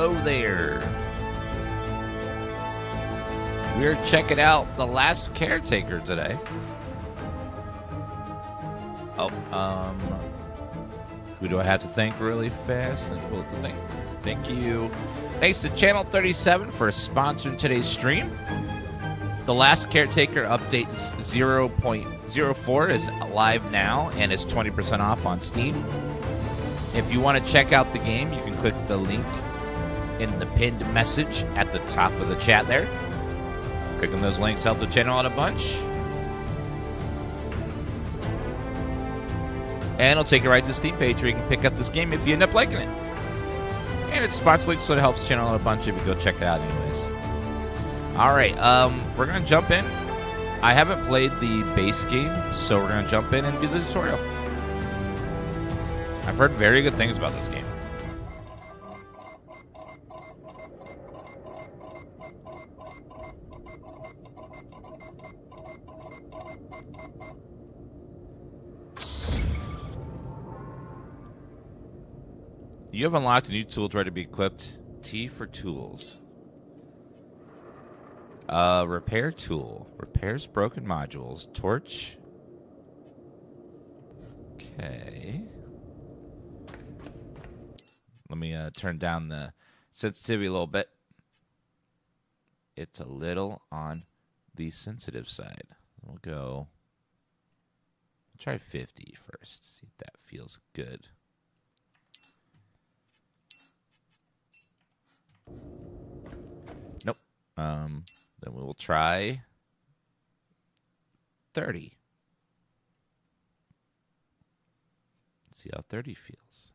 Hello there. We're checking out The Last Caretaker today. Who do I have to thank really fast? Thank you. Thanks to Channel 37 for sponsoring today's stream. The Last Caretaker update 0.04 is live now and is 20% off on Steam. If you want to check out the game, you can click the link in the pinned message at the top of the chat there. Clicking those links help the channel out a bunch. And it'll take you right to the Steam page where you can pick up this game if you end up liking it. And it's sponsor link, so it helps the channel out a bunch if you go check it out anyways. Alright, we're going to jump in. I haven't played the base game, so we're going to jump in and do the tutorial. I've heard very good things about this game. You have unlocked a new tool ready to be equipped. T for tools. Repair tool. Repairs broken modules. Torch. Okay. Let me turn down the sensitivity a little bit. It's a little on the sensitive side. We'll go. Try 50 first. See if that feels good. Nope. Then we will try 30. See how 30 feels.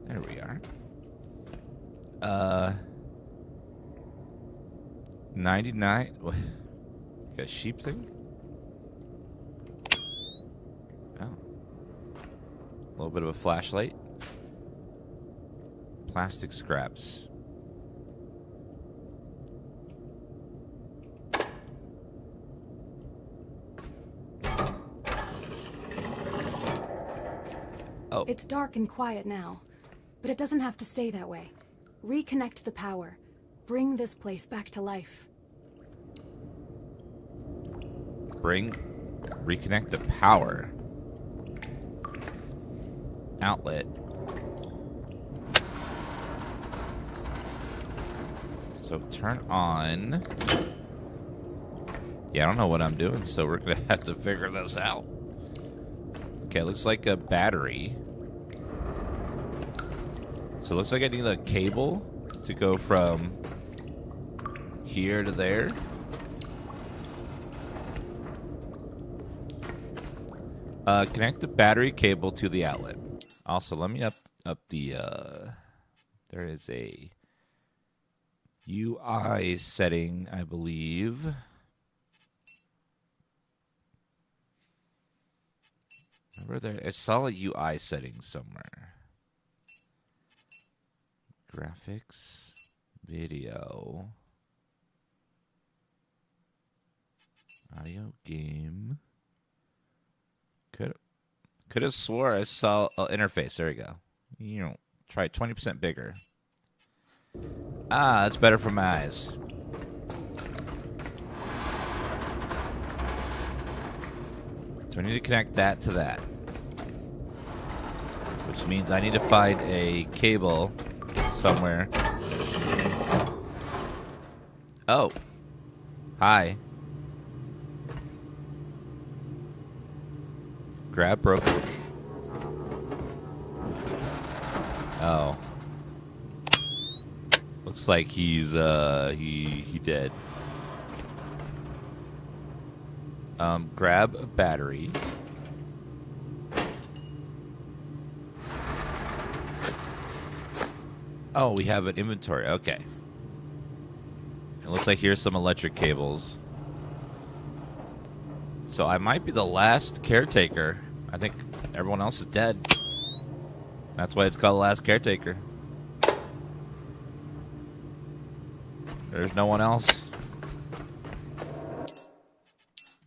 There we are. 99. What? Got a sheep thing? Oh. A little bit of a flashlight. Plastic scraps. Oh. It's dark and quiet now, but it doesn't have to stay that way. Reconnect the power. Bring this place back to life. Reconnect the power. Outlet. So turn on. Yeah, I don't know what I'm doing, so we're gonna have to figure this out. Okay, looks like a battery. So it looks like I need a cable to go from here to there. Connect the battery cable to the outlet. Also, let me up the there is a UI setting, I believe. Remember I saw a UI setting somewhere. Graphics, video, audio, game. Could have swore I saw an interface. There we go. You know, try 20% bigger. Ah, that's better for my eyes. So I need to connect that to that. Which means I need to find a cable somewhere. Oh. Hi. Grab broken. Oh. Looks like he's he dead. Grab a battery. Oh, we have an inventory. Okay. It looks like here's some electric cables. So I might be the last caretaker. I think everyone else is dead. That's why it's called The Last Caretaker. There's no one else.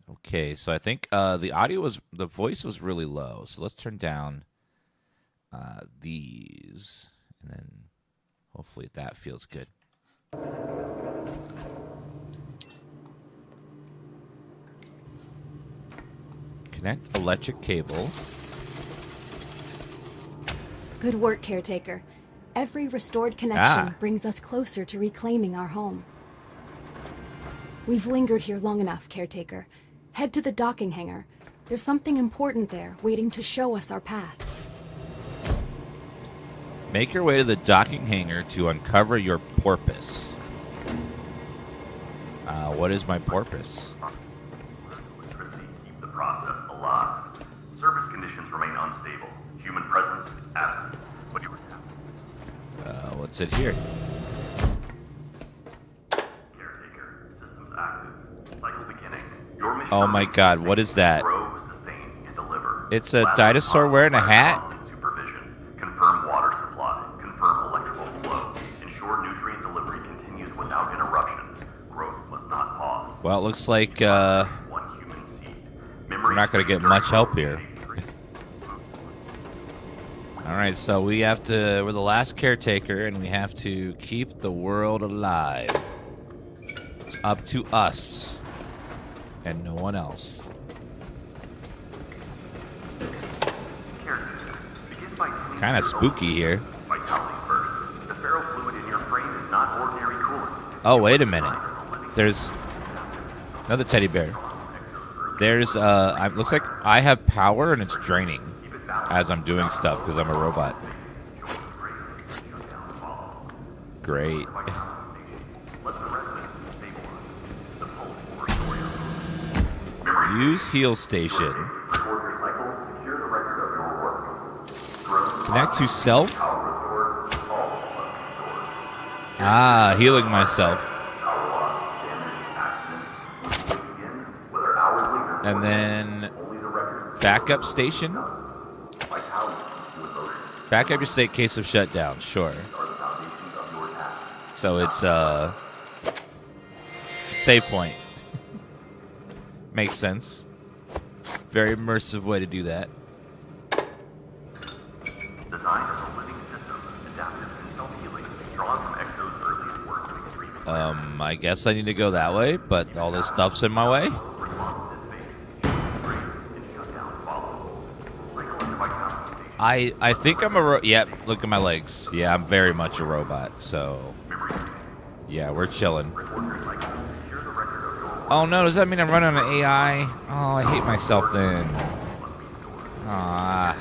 Okay, so I think the voice was really low. So let's turn down these, and then hopefully that feels good. Connect electric cable. Good work, Caretaker. Every restored connection brings us closer to reclaiming our home. We've lingered here long enough, Caretaker. Head to the docking hangar. There's something important there, waiting to show us our path. Make your way to the docking hangar to uncover your porpoise. What is my porpoise? Electricity keep the process alive. Surface conditions remain unstable. Human presence absent. What do you have? What's it here? Caretaker, systems active. Cycle beginning. Your mission. Oh my God, what is that? Grow, sustain, and deliver. It's a dinosaur wearing a hat? Constant supervision. Confirm water supply. Confirm electrical flow. Ensure nutrient delivery continues without interruption. Growth must not pause. Well, it looks like One human seed. we're not going to get much help here. All right, so we're the last caretaker, and we have to keep the world alive. It's up to us and no one else. Kind of spooky here. The ferro fluid in your frame is not ordinary coolant. Oh, wait a minute. There's another teddy bear. There's looks like I have power and it's draining as I'm doing stuff because I'm a robot. Great. Use heal station. Connect to self. Ah, healing myself. And then backup station. Backup your state case of shutdown. Sure. So it's save point. Makes sense. Very immersive way to do that. Designed as a living system, adaptive and self-healing, drawn from Exo's earliest work of extreme. I guess I need to go that way, but all this stuff's in my way. I think I'm a yep, look at my legs. Yeah, I'm very much a robot, so yeah, we're chilling. Oh no, does that mean I'm running on AI? Oh, I hate myself then. Ah.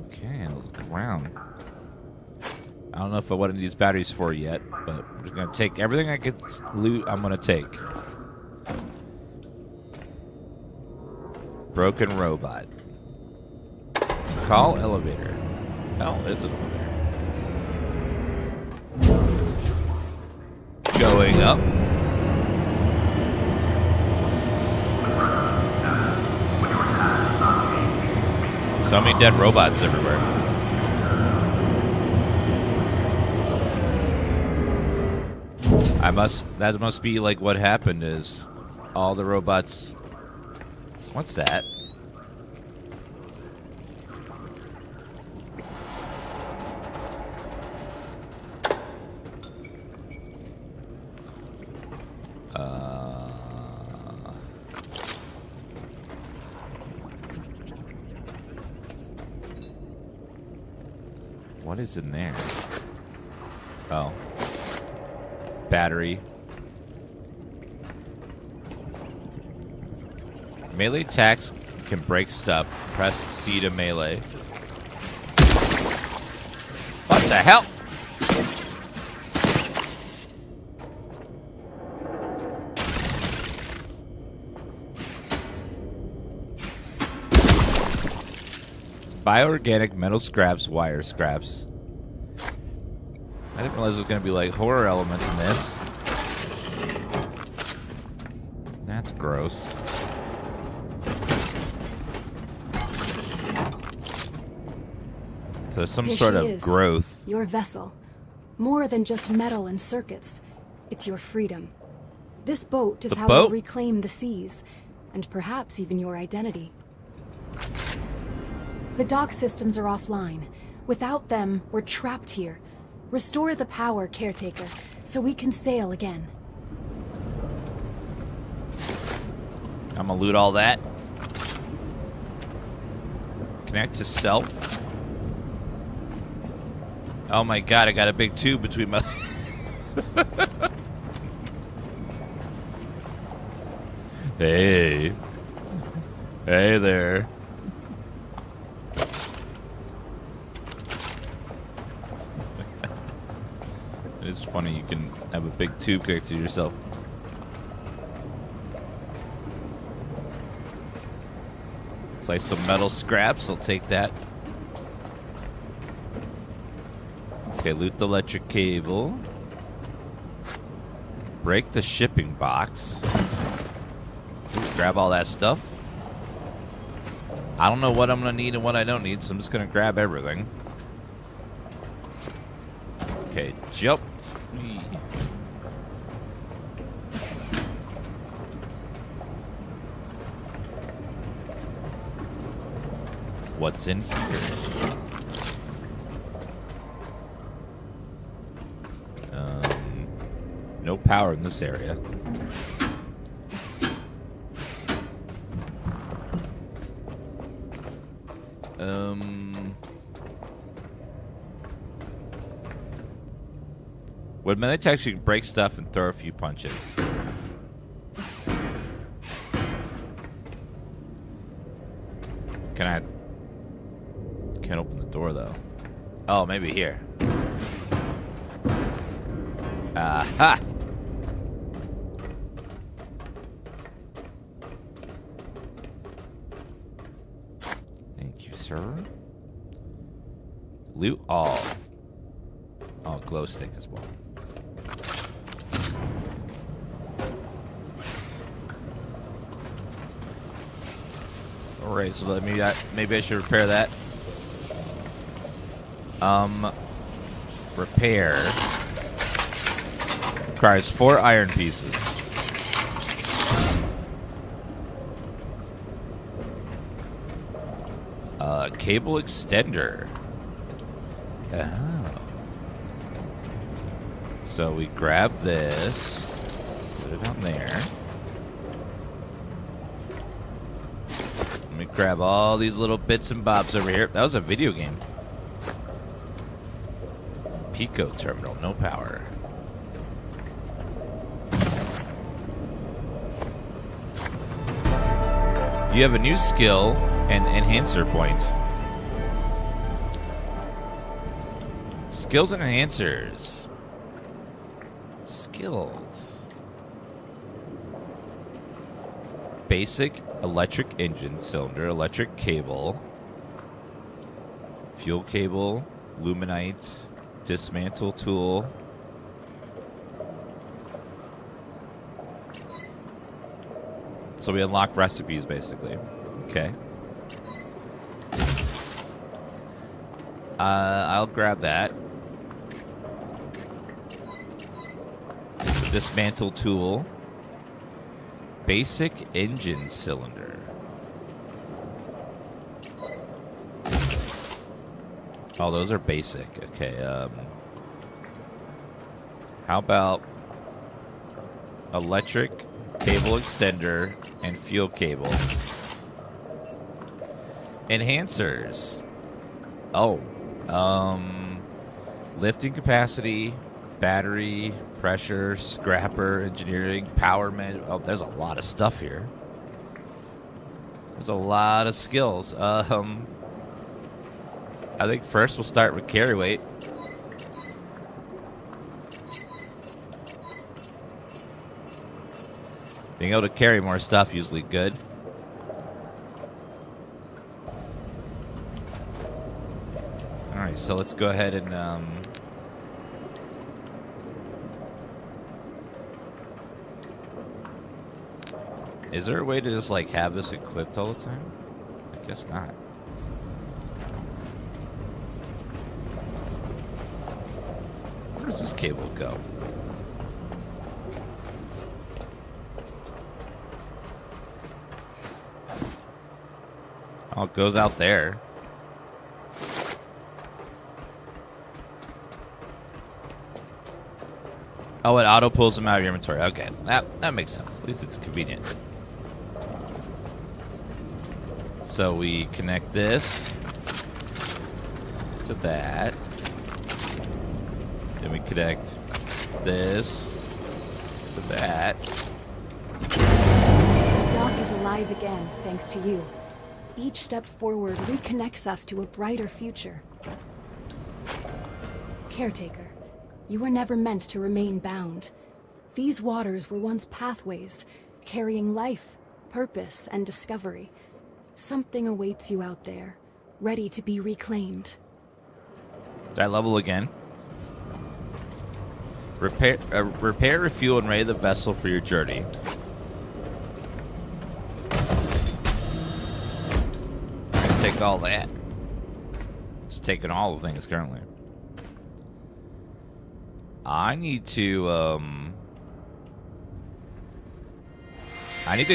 Okay, I'll look around. I don't know if I wanted these batteries for yet, but I'm just gonna take everything I could loot. I'm gonna take. Broken robot. Call elevator. Oh, it is an elevator. Going up. So many dead robots everywhere. That must be like what happened is all the robots. What's that? What is in there? Oh. Battery. Melee attacks can break stuff. Press C to melee. What the hell? Bioorganic metal scraps, wire scraps. I didn't realize there was going to be like horror elements in this. That's gross. So there's some Here sort she of is, growth. Your vessel. More than just metal and circuits. It's your freedom. This boat is The how boat? you'll reclaim the seas, and perhaps even your identity. The dock systems are offline. Without them, we're trapped here. Restore the power, Caretaker, so we can sail again. I'm gonna loot all that. Connect to self. Oh my god, I got a big tube between my... Hey. Hey there. It's funny, you can have a big tube connected to yourself. It's like some metal scraps, I'll take that. Okay, loot the electric cable. Break the shipping box. Grab all that stuff. I don't know what I'm gonna need and what I don't need, so I'm just gonna grab everything. Okay, jump. What's in here? No power in this area. With Meditech, you can break stuff and throw a few punches. Can I... Can't open the door, though. Oh, maybe here. Aha! Thank you, sir. Loot all. Oh, glow stick as well. Alright, so let me... maybe I should repair that. Repair. Requires 4 iron pieces. Cable extender. Oh. So we grab this. Put it on there. Let me grab all these little bits and bobs over here. That was a video game. Pico terminal, no power. You have a new skill and enhancer point. Skills and enhancers. Skills. Basic electric engine cylinder, electric cable, fuel cable, luminite, dismantle tool. So we unlock recipes, basically. Okay. I'll grab that. Dismantle tool. Basic engine cylinder. Oh, those are basic. Okay. How about electric cable extender and fuel cable? Enhancers. Oh. Lifting capacity, battery, pressure, scrapper, engineering, power man. Oh, there's a lot of stuff here. There's a lot of skills. I think first we'll start with carry weight. Being able to carry more stuff usually good. Alright, so let's go ahead and is there a way to just like have this equipped all the time? I guess not. does this cable go? Oh, it goes out there. Oh, it auto pulls them out of your inventory. Okay, that makes sense. At least it's convenient. So we connect this to that. Then we connect this to that. The dock is alive again, thanks to you. Each step forward reconnects us to a brighter future. Caretaker, you were never meant to remain bound. These waters were once pathways, carrying life, purpose, and discovery. Something awaits you out there, ready to be reclaimed. Did I level again? Repair, refuel, and ready the vessel for your journey. Take all that. It's taking all the things currently. I need to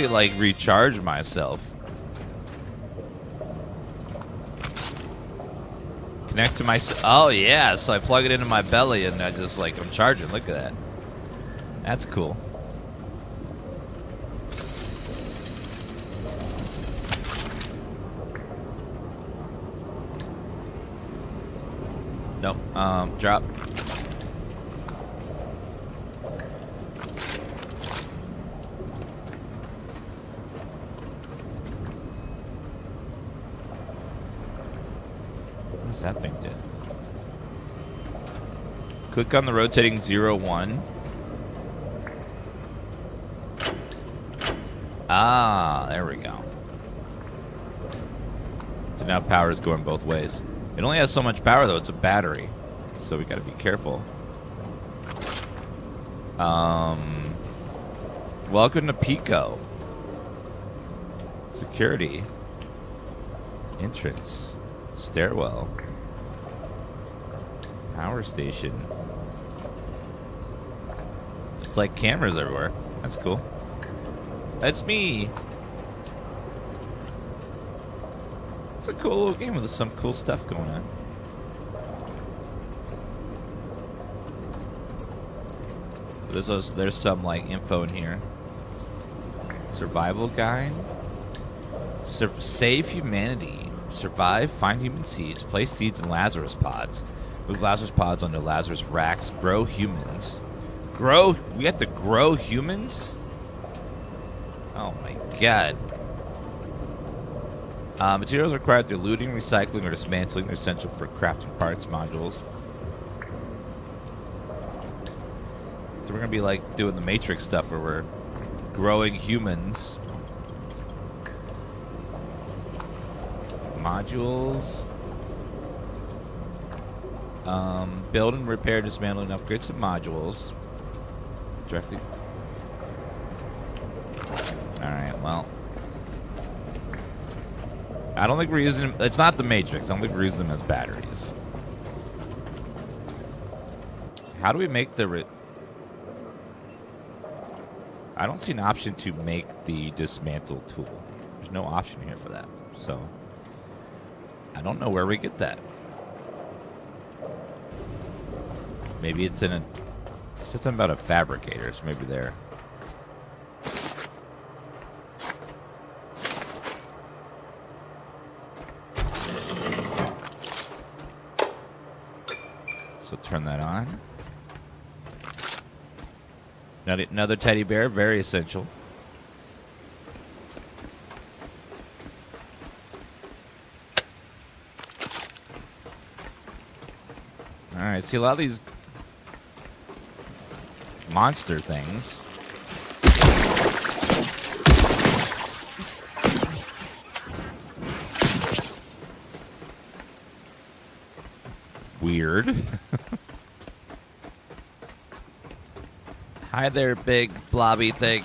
like recharge myself. Connect to my... Oh yeah, so I plug it into my belly and I just like, I'm charging. Look at that. That's cool. Nope. Drop. What's that thing did? Click on the rotating 0-1. Ah, there we go. So now power is going both ways. It only has so much power, though. It's a battery. So we got to be careful. Welcome to Pico. Security. Entrance. Stairwell. Power station. It's like cameras everywhere. That's cool. That's me. It's a cool little game with some cool stuff going on. There's some like info in here. Survival guide. Save humanity. Survive. Find human seeds. Place seeds in Lazarus pods. Move Lazarus pods onto Lazarus racks. Grow humans. Grow. We have to grow humans. Oh my god. Materials required through looting, recycling, or dismantling are essential for crafting parts, modules. So we're going to be like doing the Matrix stuff where we're growing humans. Modules. Build and repair, dismantle, and upgrade some modules. Directly. Alright, well. I don't think we're using them. It's not the Matrix. I don't think we're using them as batteries. How do we make the... I don't see an option to make the dismantle tool. There's no option here for that. So, I don't know where we get that. Maybe it's in a... It said something about a fabricator, so maybe there. So turn that on. Another teddy bear, very essential. Alright, see a lot of these monster things. Weird. Hi there, big blobby thing.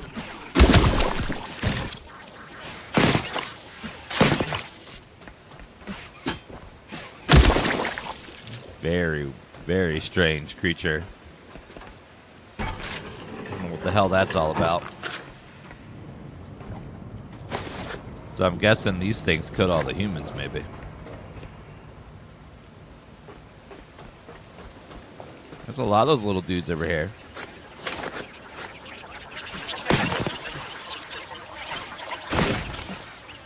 Very, very strange creature. what the hell that's all about. So I'm guessing these things killed all the humans, maybe. There's a lot of those little dudes over here.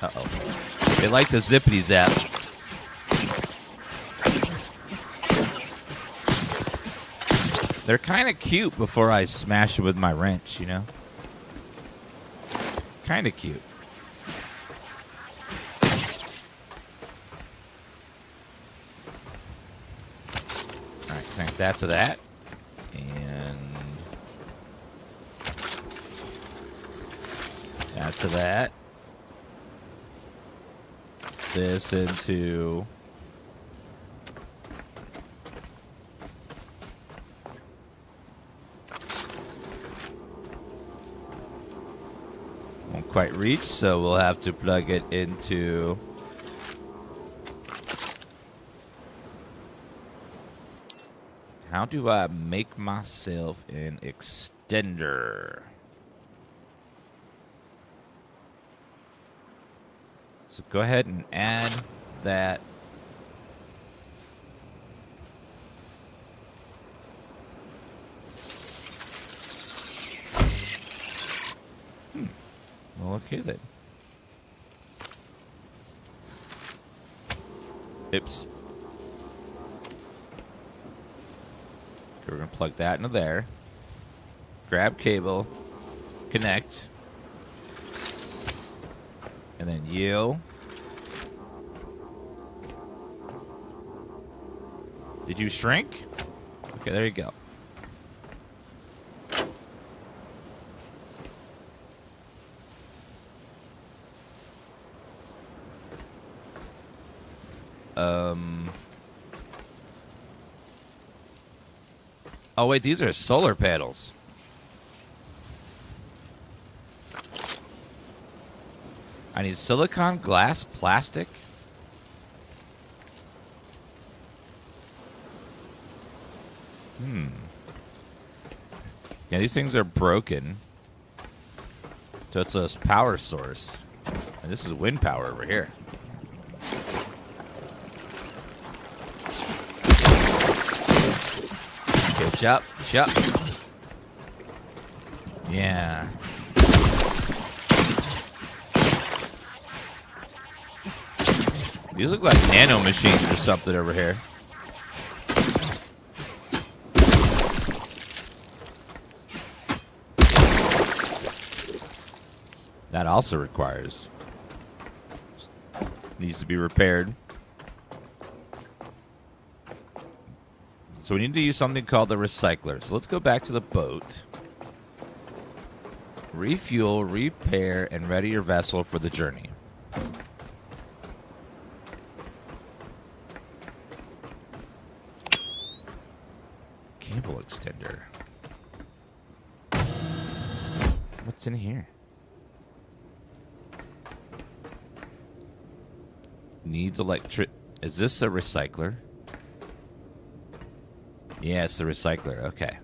Uh-oh. They like to zippity zap. They're kind of cute before I smash it with my wrench, you know? Kind of cute. Alright, connect that to that. And that to that. This into... Won't quite reach, so we'll have to plug it into... How do I make myself an extender? So go ahead and add that. Well, okay then. Oops. Okay, we're going to plug that into there. Grab cable. Connect. And then you. Did you shrink? Okay, there you go. Oh, wait, these are solar panels. I need silicon, glass, plastic. Yeah, these things are broken. So it's a power source. And this is wind power over here. Okay, chop. Yeah. These look like nano machines or something over here. That also requires... needs to be repaired. So we need to use something called the recycler. So let's go back to the boat. Refuel, repair, and ready your vessel for the journey. Cable extender. What's in here? Needs electric. Is this a recycler? Yeah, it's the recycler. Okay.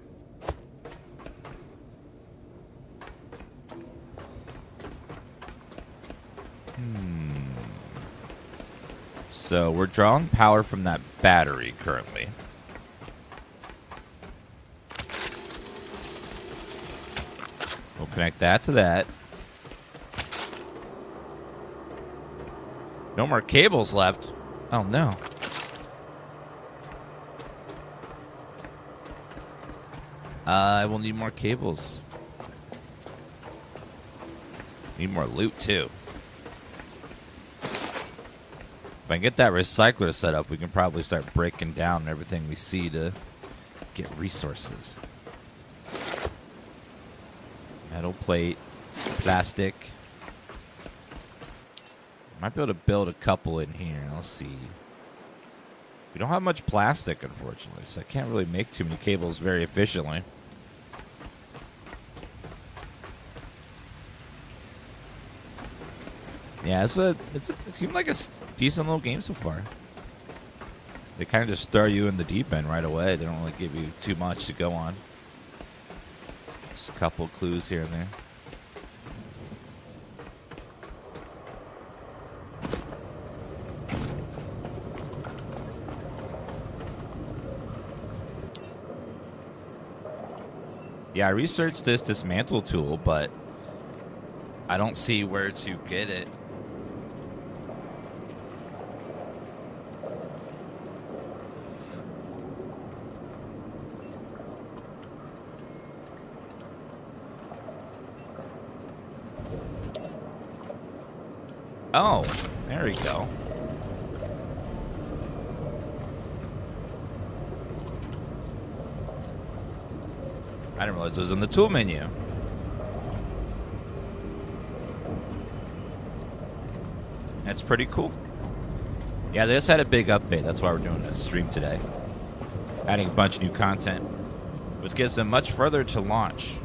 So we're drawing power from that battery currently. We'll connect that to that. No more cables left. Oh, no. I will need more cables. Need more loot, too. If I can get that recycler set up, we can probably start breaking down everything we see to get resources. Metal plate, plastic. Might be able to build a couple in here. Let's see. We don't have much plastic, unfortunately, so I can't really make too many cables very efficiently. Yeah, it seemed like a decent little game so far. They kind of just throw you in the deep end right away. They don't really give you too much to go on. Just a couple clues here and there. Yeah, I researched this dismantle tool, but I don't see where to get it. Oh, there we go. I didn't realize it was in the tool menu. That's pretty cool. Yeah, they just had a big update. That's why we're doing this stream today. Adding a bunch of new content, which gives them much further to launch.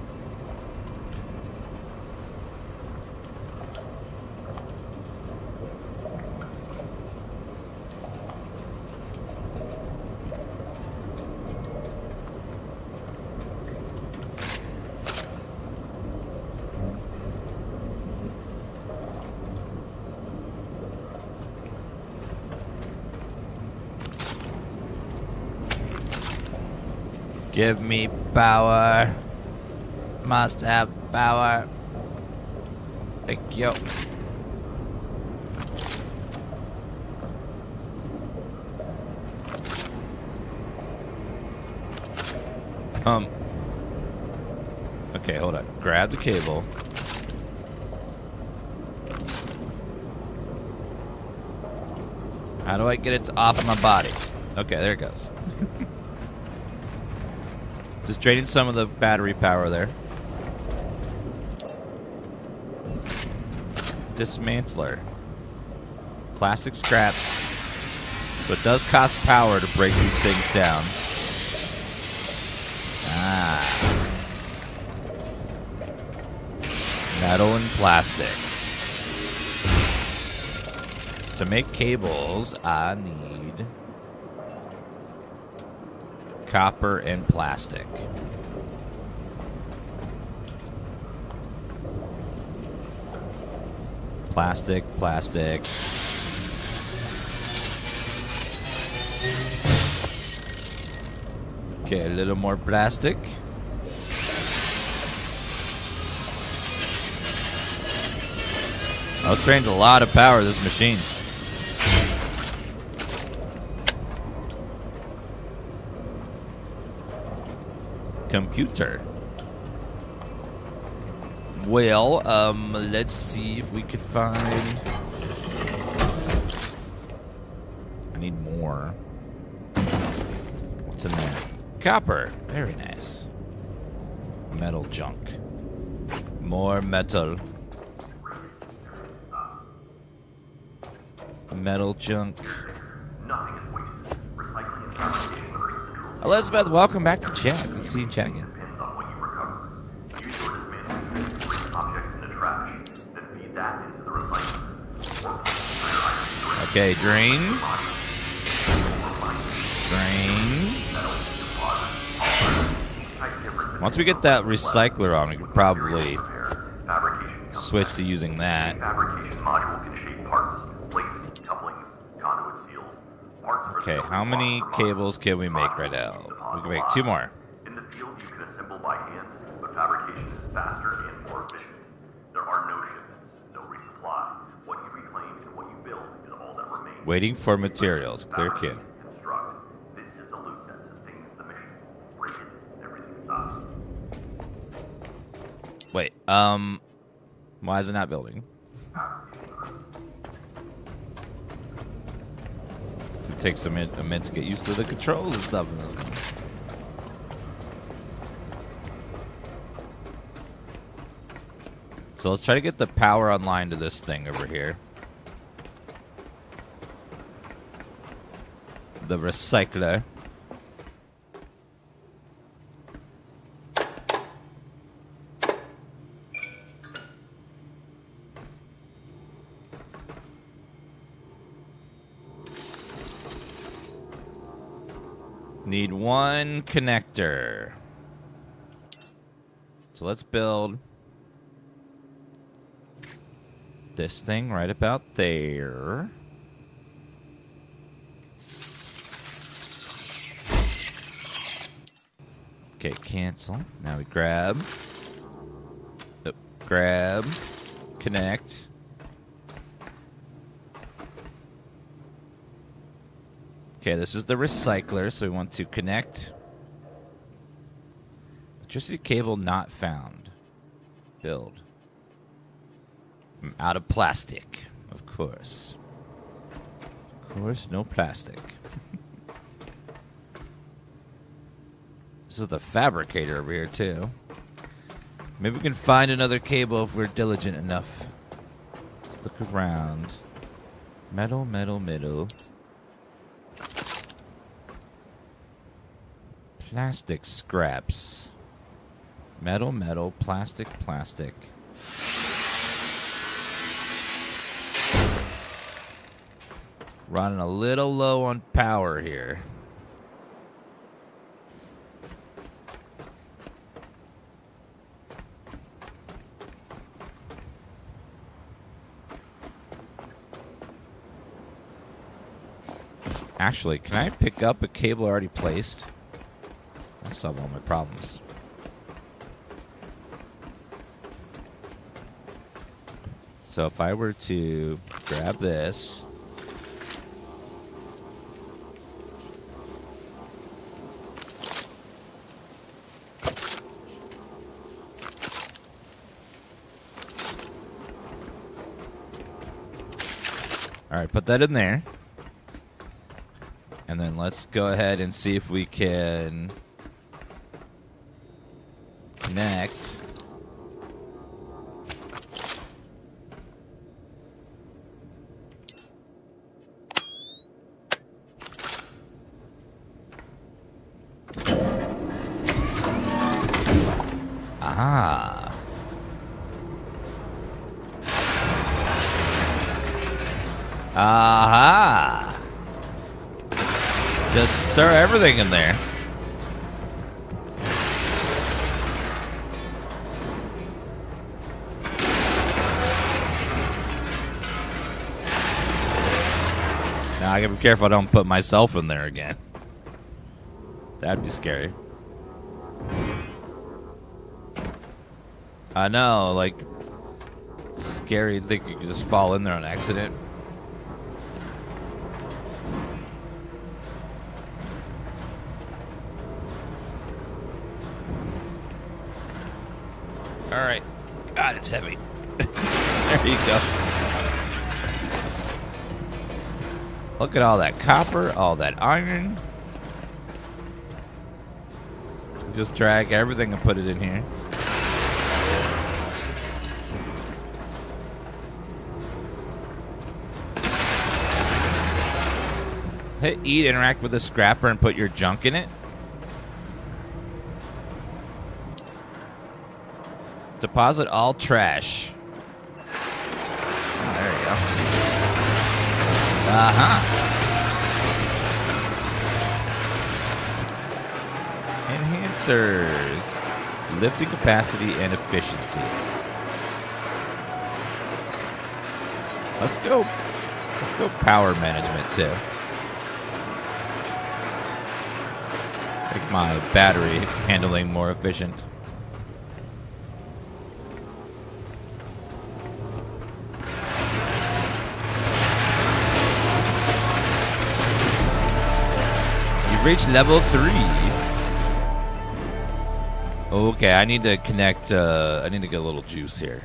Give me power. Must have power. Thank you. Okay, hold on. Grab the cable. How do I get it off of my body? Okay, there it goes. Just draining some of the battery power there. Dismantler. Plastic scraps. So it does cost power to break these things down. Ah. Metal and plastic. To make cables, I need copper and plastic. Plastic, plastic. Okay, a little more plastic. Oh, it drains a lot of power, this machine. Computer. Well, let's see if we could find... I need more. What's in there? Copper. Very nice. Metal junk. More metal. Metal junk. Nothing is wasted. Recycling and fabrication are central. Elizabeth, welcome back to chat. Good to see you chat again. Depends on what you recover. Use your dismantling tool to bring objects into trash, then feed that into the recycler. Okay, drain. Drain. Once we get that recycler on, we could probably switch to using that. Fabrication module can shape parts, plates, couplings, conduit seals. Okay, how many cables can we make right now? We can make 2 more. In the field, you can assemble by hand, but fabrication is faster and more efficient. There are no shipments, no resupply. What you reclaim and what you build is all that remains. Waiting for materials. Clear queue. Construct. This is the loop that sustains the mission. Break it, everything stops. Wait, why is it not building? It takes a minute to get used to the controls and stuff in this game. So let's try to get the power online to this thing over here. The recycler. Need 1 connector. So let's build this thing right about there. Okay, cancel. Now we grab. Grab. Connect. Okay, this is the recycler, so we want to connect. Electricity cable not found. Build. I'm out of plastic, of course. Of course, no plastic. This is the fabricator over here, too. Maybe we can find another cable if we're diligent enough. Let's look around. Metal, metal, metal. Plastic scraps. Metal, metal, plastic, plastic. Running a little low on power here. Actually, can I pick up a cable already placed? That'll solve all my problems. So if I were to grab this. All right, put that in there. And then let's go ahead and see if we can connect. Ah. Aha. Just throw everything in there. Now I gotta be careful I don't put myself in there again. That'd be scary. I know, like, scary to think you could just fall in there on accident. All right. God, it's heavy. There you go. Look at all that copper, all that iron. Just drag everything and put it in here. Hit E to interact with the scrapper and put your junk in it. Deposit all trash. Oh, there you go. Enhancers. Lifting capacity and efficiency. Let's go. Let's go power management too. Make my battery handling more efficient. Reach level 3. Okay, I need to connect. I need to get a little juice here.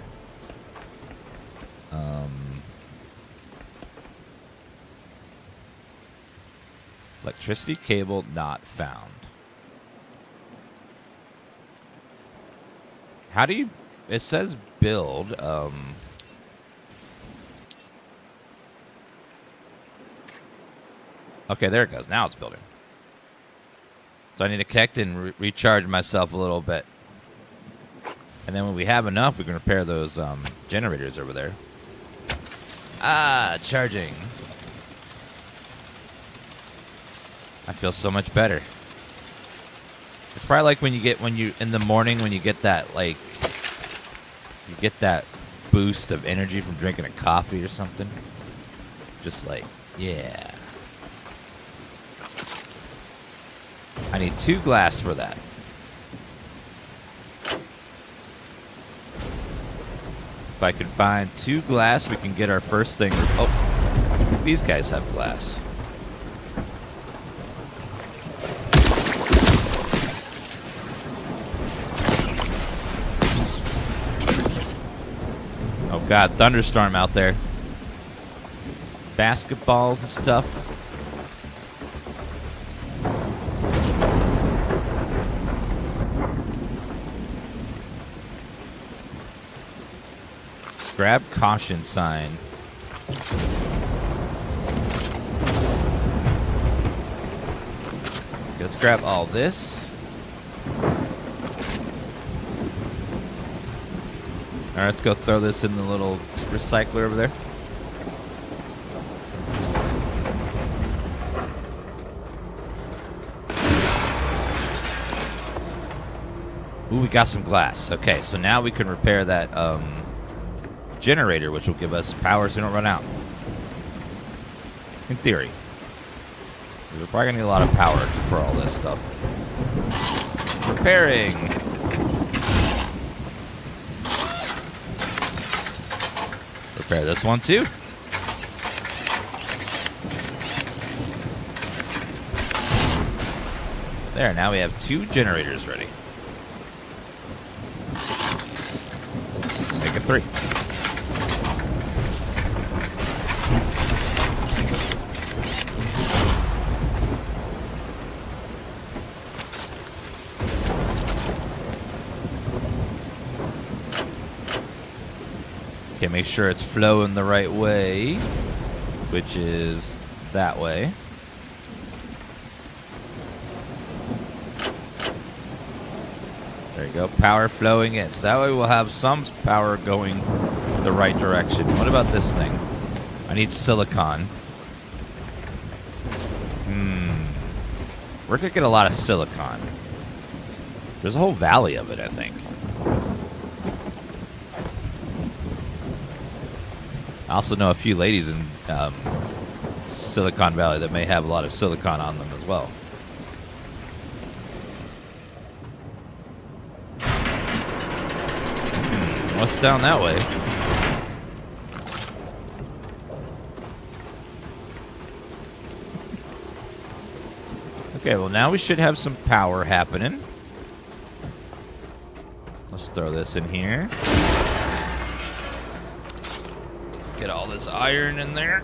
Electricity cable not found. How do you? It says build. Okay, there it goes. Now it's building. So I need to connect and recharge myself a little bit. And then when we have enough, we can repair those generators over there. Ah, charging. I feel so much better. It's probably like when you in the morning when you get that like you get that boost of energy from drinking a coffee or something. Just like, yeah. I need 2 glass for that. If I can find 2 glass, we can get our first thing. Oh, these guys have glass. Oh God, thunderstorm out there. Basketballs and stuff. Grab caution sign. Okay, let's grab all this. Alright, let's go throw this in the little recycler over there. Ooh, we got some glass. Okay, so now we can repair that generator, which will give us power so we don't run out. In theory. We're probably going to need a lot of power for all this stuff. Repairing. Repair this one too. There, now we have 2 generators ready. Make it 3. Okay, make sure it's flowing the right way, which is that way. There you go, power flowing in. So that way we'll have some power going the right direction. What about this thing? I need silicon. We're gonna get a lot of silicon. There's a whole valley of it, I think. I also know a few ladies in Silicon Valley that may have a lot of silicon on them as well. What's down that way? Okay, well now we should have some power happening. Let's throw this in here. Get all this iron in there.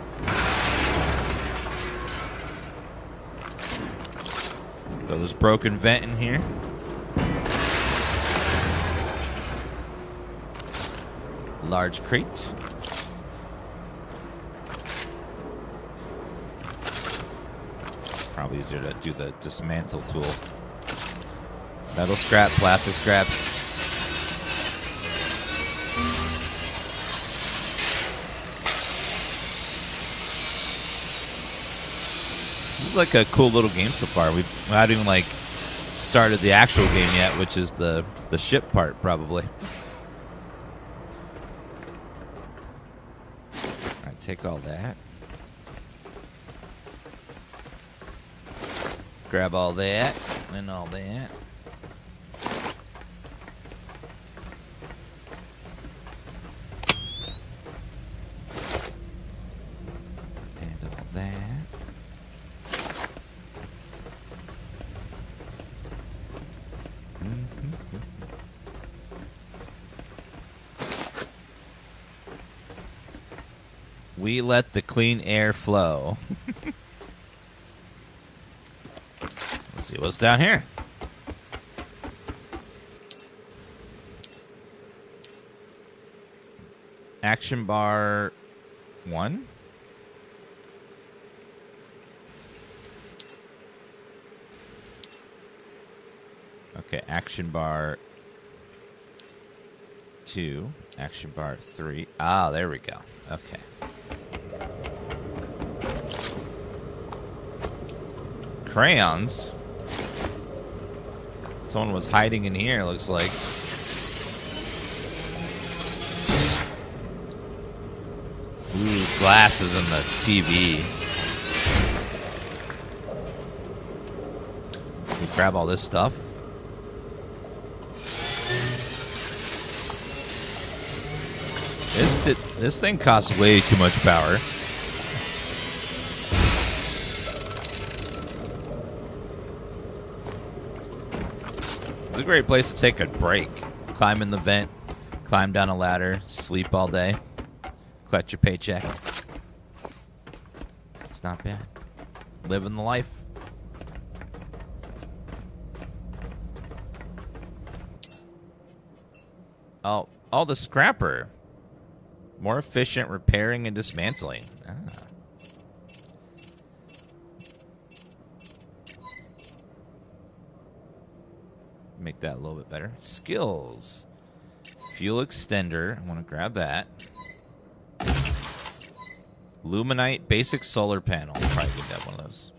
Throw this broken vent in here. Large crate. Probably easier to do the dismantle tool. Metal scrap, plastic scraps. This is like a cool little game so far. We haven't even like started the actual game yet, which is the ship part probably. Alright, take all that. Grab all that and all that. And all that. We let the clean air flow. Let's see what's down here. Action bar 1. Okay, action bar 2. Action bar 3. Ah, there we go. Okay. Crayons. Someone was hiding in here, looks like. Ooh, glasses in the TV. We grab all this stuff. This thing costs way too much power. It's a great place to take a break. Climb in the vent, climb down a ladder, sleep all day, collect your paycheck. It's not bad. Living the life. Oh, the scrapper. More efficient repairing and dismantling. Ah. Make that a little bit better. Skills. Fuel extender. I want to grab that. Luminite basic solar panel. Probably good to have one of those.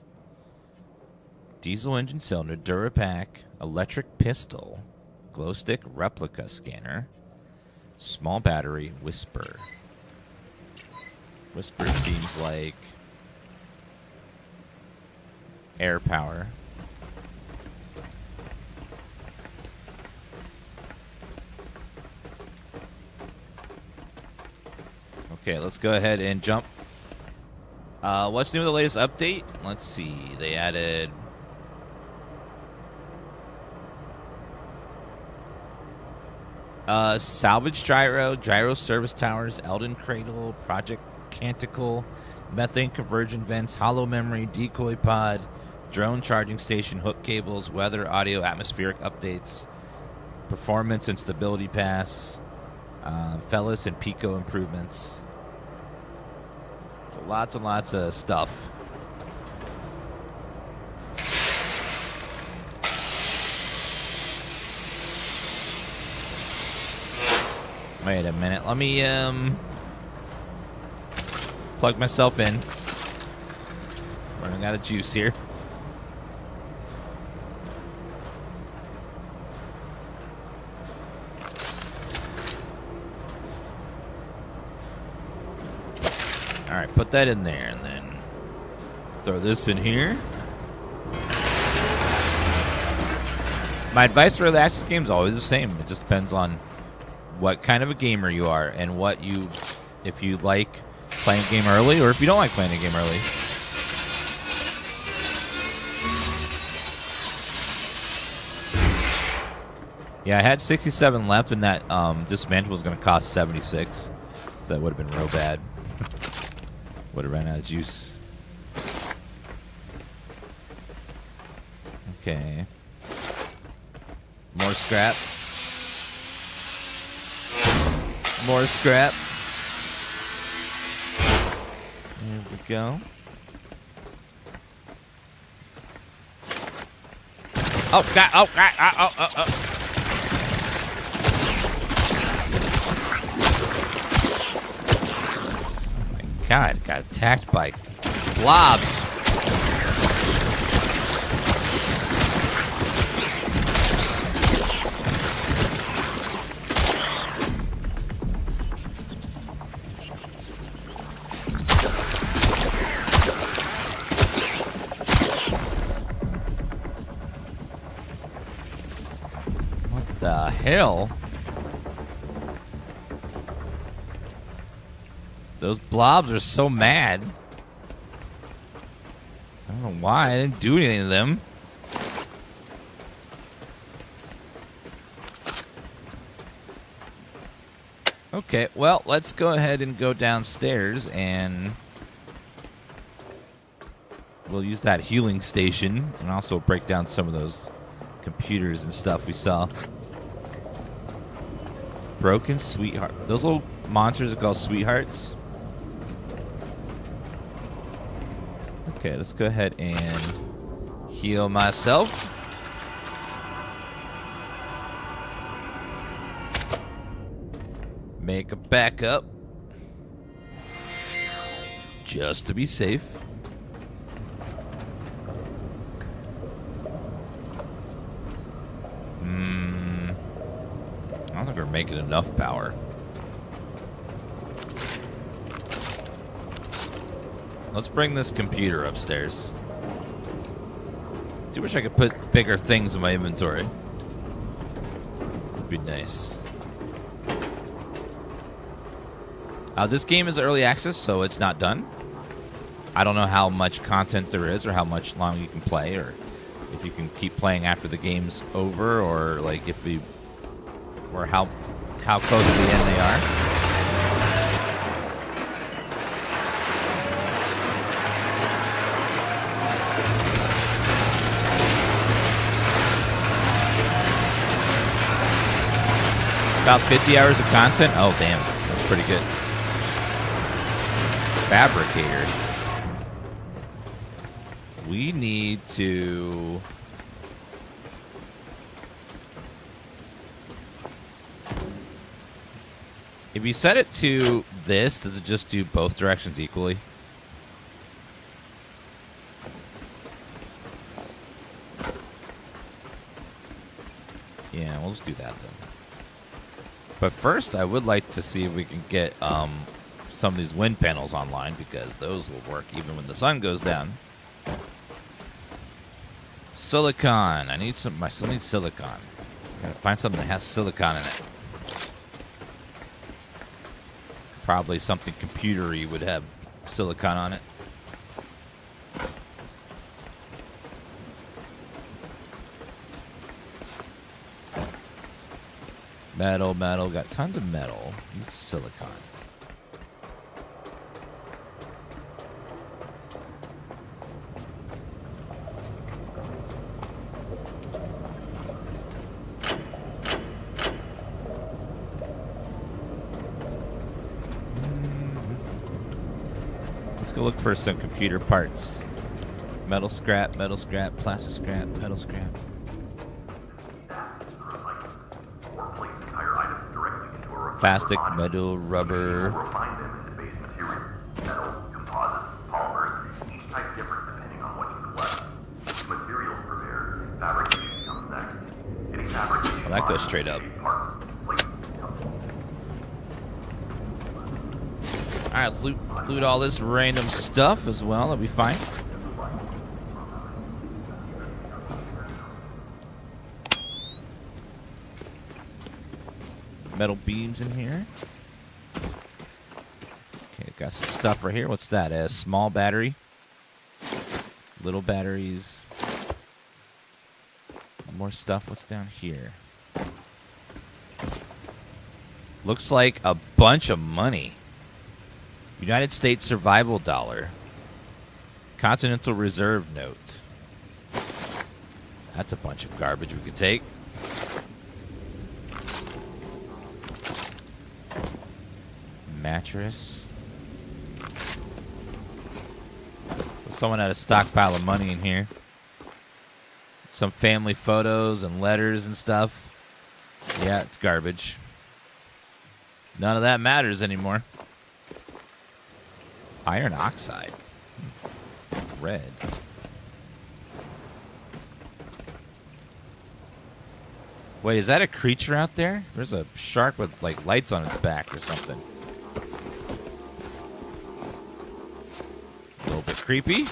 Diesel engine cylinder. Durapack. Electric pistol. Glow stick replica scanner. Small battery, Whisper. Whisper seems like air power. Okay, let's go ahead and jump. What's new with the latest update? Let's see. They added... salvage gyro service towers, Eldon cradle, project canticle, methane conversion vents, hollow memory, decoy pod, drone charging station, hook cables, weather, audio, atmospheric updates, performance and stability pass, Fellas and Pico improvements. So lots and lots of stuff. Wait a minute. Let me plug myself in. Running out of juice here. All right, put that in there and then throw this in here. My advice for the Access game is always the same. It just depends on what kind of a gamer you are and what you, if you like playing a game early or if you don't like playing a game early. Yeah, I had 67 left and that dismantle was going to cost 76. So that would have been real bad. Would have ran out of juice. Okay. More scrap. More scrap. There we go. Oh, God. Oh, God. Oh. Oh, my God. Got attacked by blobs. The hell? Those blobs are so mad. I don't know why. I didn't do anything to them. Okay, well, let's go ahead and go downstairs and we'll use that healing station and also break down some of those computers and stuff we saw. Broken sweetheart. Those little monsters are called sweethearts. Okay, let's go ahead and heal myself. Make a backup. Just to be safe. don't think we're making enough power. Let's bring this computer upstairs. I wish I could put bigger things in my inventory. Would be nice. This game is early access, so it's not done. I don't know how much content there is, or how much long you can play, or if you can keep playing after the game's over, or like if we, or how close to the end they are. About 50 hours of content? Oh, damn. That's pretty good. Fabricator. We need to... If you set it to this, does it just do both directions equally? Yeah, we'll just do that then. But first, I would like to see if we can get some of these wind panels online, because those will work even when the sun goes down. Silicon. I still need silicon. Gotta find something that has silicon in it. Probably something computer-y would have silicon on it. Metal, metal. Got tons of metal. Need silicon. Let's go look for some computer parts. Metal scrap, plastic scrap, metal scrap. Plastic, metal, rubber. Refine them into base materials. Metal, composites, polymers, each type different depending on what you collect. Materials prepared, fabrication comes next. Any fabrication. Well, that goes straight up. Parts, plates, Alright, let's loot all this random stuff as well. That'll be fine. Metal beams in here. Okay, got some stuff right here. What's that? A small battery. Little batteries. More stuff. What's down here? Looks like a bunch of money. United States survival dollar. Continental Reserve note. That's a bunch of garbage we could take. Mattress. Someone had a stockpile of money in here. Some family photos and letters and stuff. Yeah, it's garbage. None of that matters anymore. Iron oxide. Red. Wait, is that a creature out there? There's a shark with like lights on its back or something. A little bit creepy.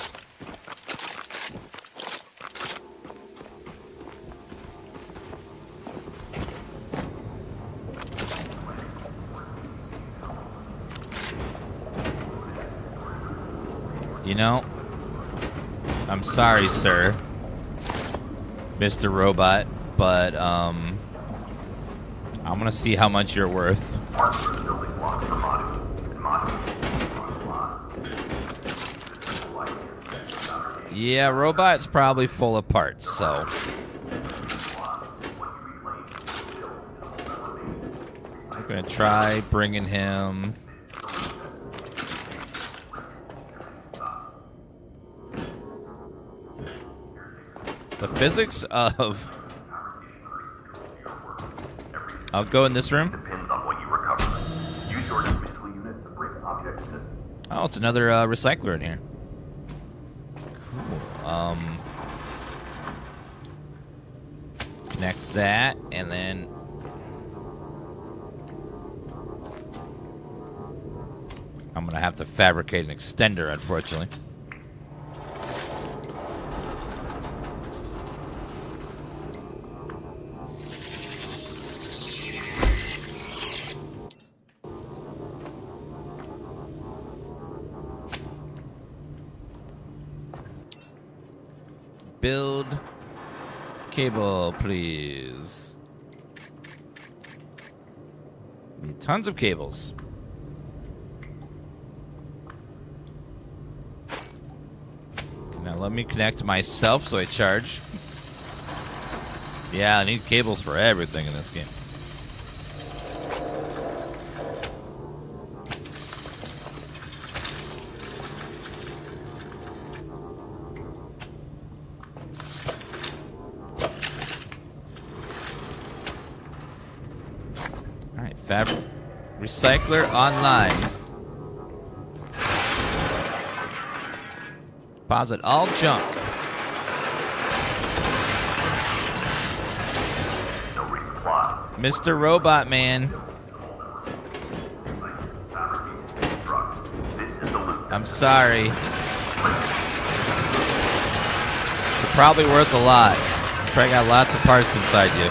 You know, I'm sorry, sir, Mr. Robot, but I'm gonna see how much you're worth. Yeah, Robot's probably full of parts, so. I'm gonna try bringing him. The physics of... I'll go in this room. Depends on what you recover. Use your dismissal unit to break objects. Oh, it's another recycler in here. Cool. Connect that, and then I'm going to have to fabricate an extender, unfortunately. Build cable, please. Need tons of cables. Now let me connect myself so I charge. Yeah, I need cables for everything in this game. Alright, fabric recycler online. Deposit all junk. No resupply. Mr. Robot Man. This is the loot. I'm sorry. You're probably worth a lot. Probably got lots of parts inside you.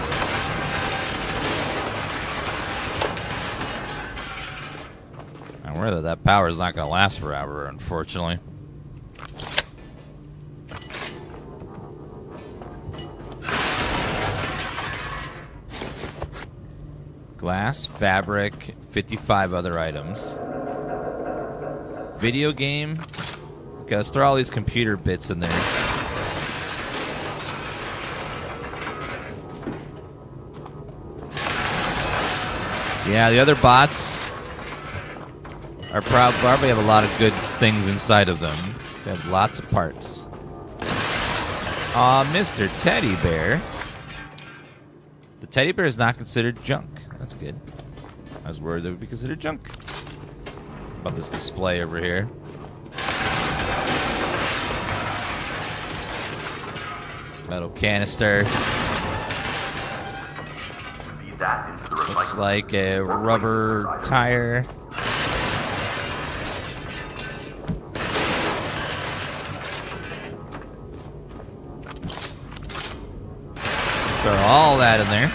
I'm worried that power is not going to last forever, unfortunately. Glass, fabric, 55 other items. Video game. Okay, let's throw all these computer bits in there. Yeah, the other bots are probably have a lot of good things inside of them. They have lots of parts. Aw, Mr. Teddy Bear. The teddy bear is not considered junk. That's good. I was worried that would be considered junk. About this display over here. Metal canister. Feed that into the Looks recycler. like a rubber tire. Throw all that in there.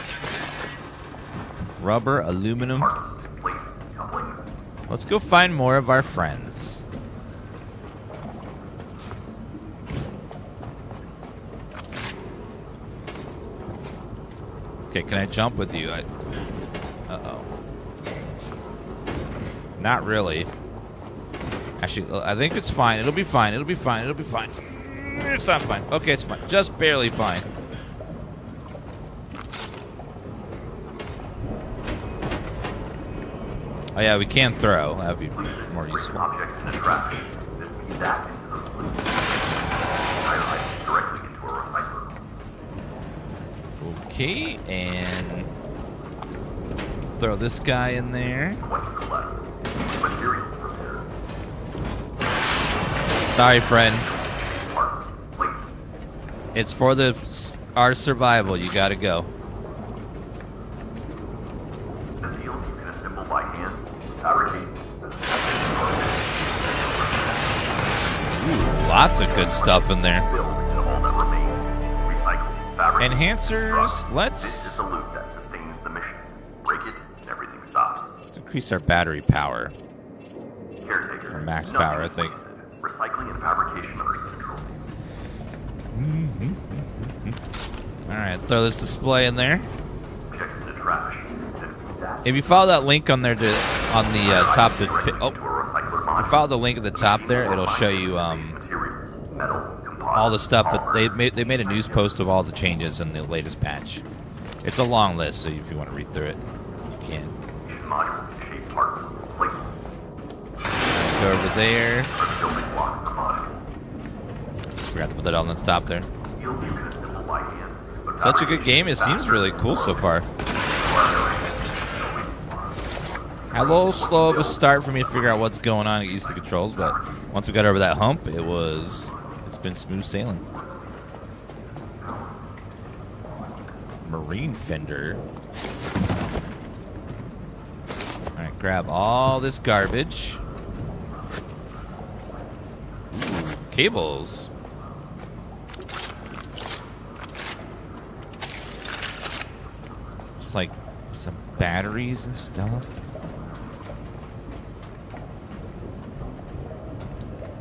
Rubber, aluminum. Parts, plates, couplings. Let's go find more of our friends. Okay, can I jump with you? Uh-oh. Not really. Actually, I think it's fine. It'll be fine. It'll be fine. It'll be fine. It's not fine. Okay, it's fine. Just barely fine. Oh yeah, we can throw. That would be more useful. Objects in the trash. Then feed that into the loot. Tire items directly into a recycler. Okay, and throw this guy in there. What you collect. Materials prepared. Sorry, friend. Parts, plates. It's for our survival. You gotta go. The field you can assemble by hand. Fabricate. Ooh, lots of good stuff in there. Build into all that remains. Recycle. Fabricate. Enhancers, construct. let's- This is the loot that sustains the mission. Break it, and everything stops. Let's increase our battery power. Caretaker. Or max Nothing power, I is think. wasted. Recycling and fabrication are central. Alright, throw this display in there. Objects in the trash. Then feed that. If you follow that link on there on the top, Directly oh, into a recycler module. follow the link at the top there. It'll show you Materials, metal, composites, all the stuff that polymers. they made a news post of all the changes in the latest patch. It's a long list, so if you want to read through it, you can. Module, shape parts, plate, Go over there. building blocks per module. Forgot to put that on the top there. Field you can assemble by hand. But Such a good game. It seems really cool so far. Had a little slow of a start for me to figure out what's going on and get used to the controls, but once we got over that hump, it's been smooth sailing. Marine fender. Alright, grab all this garbage. cables. Just like some batteries and stuff.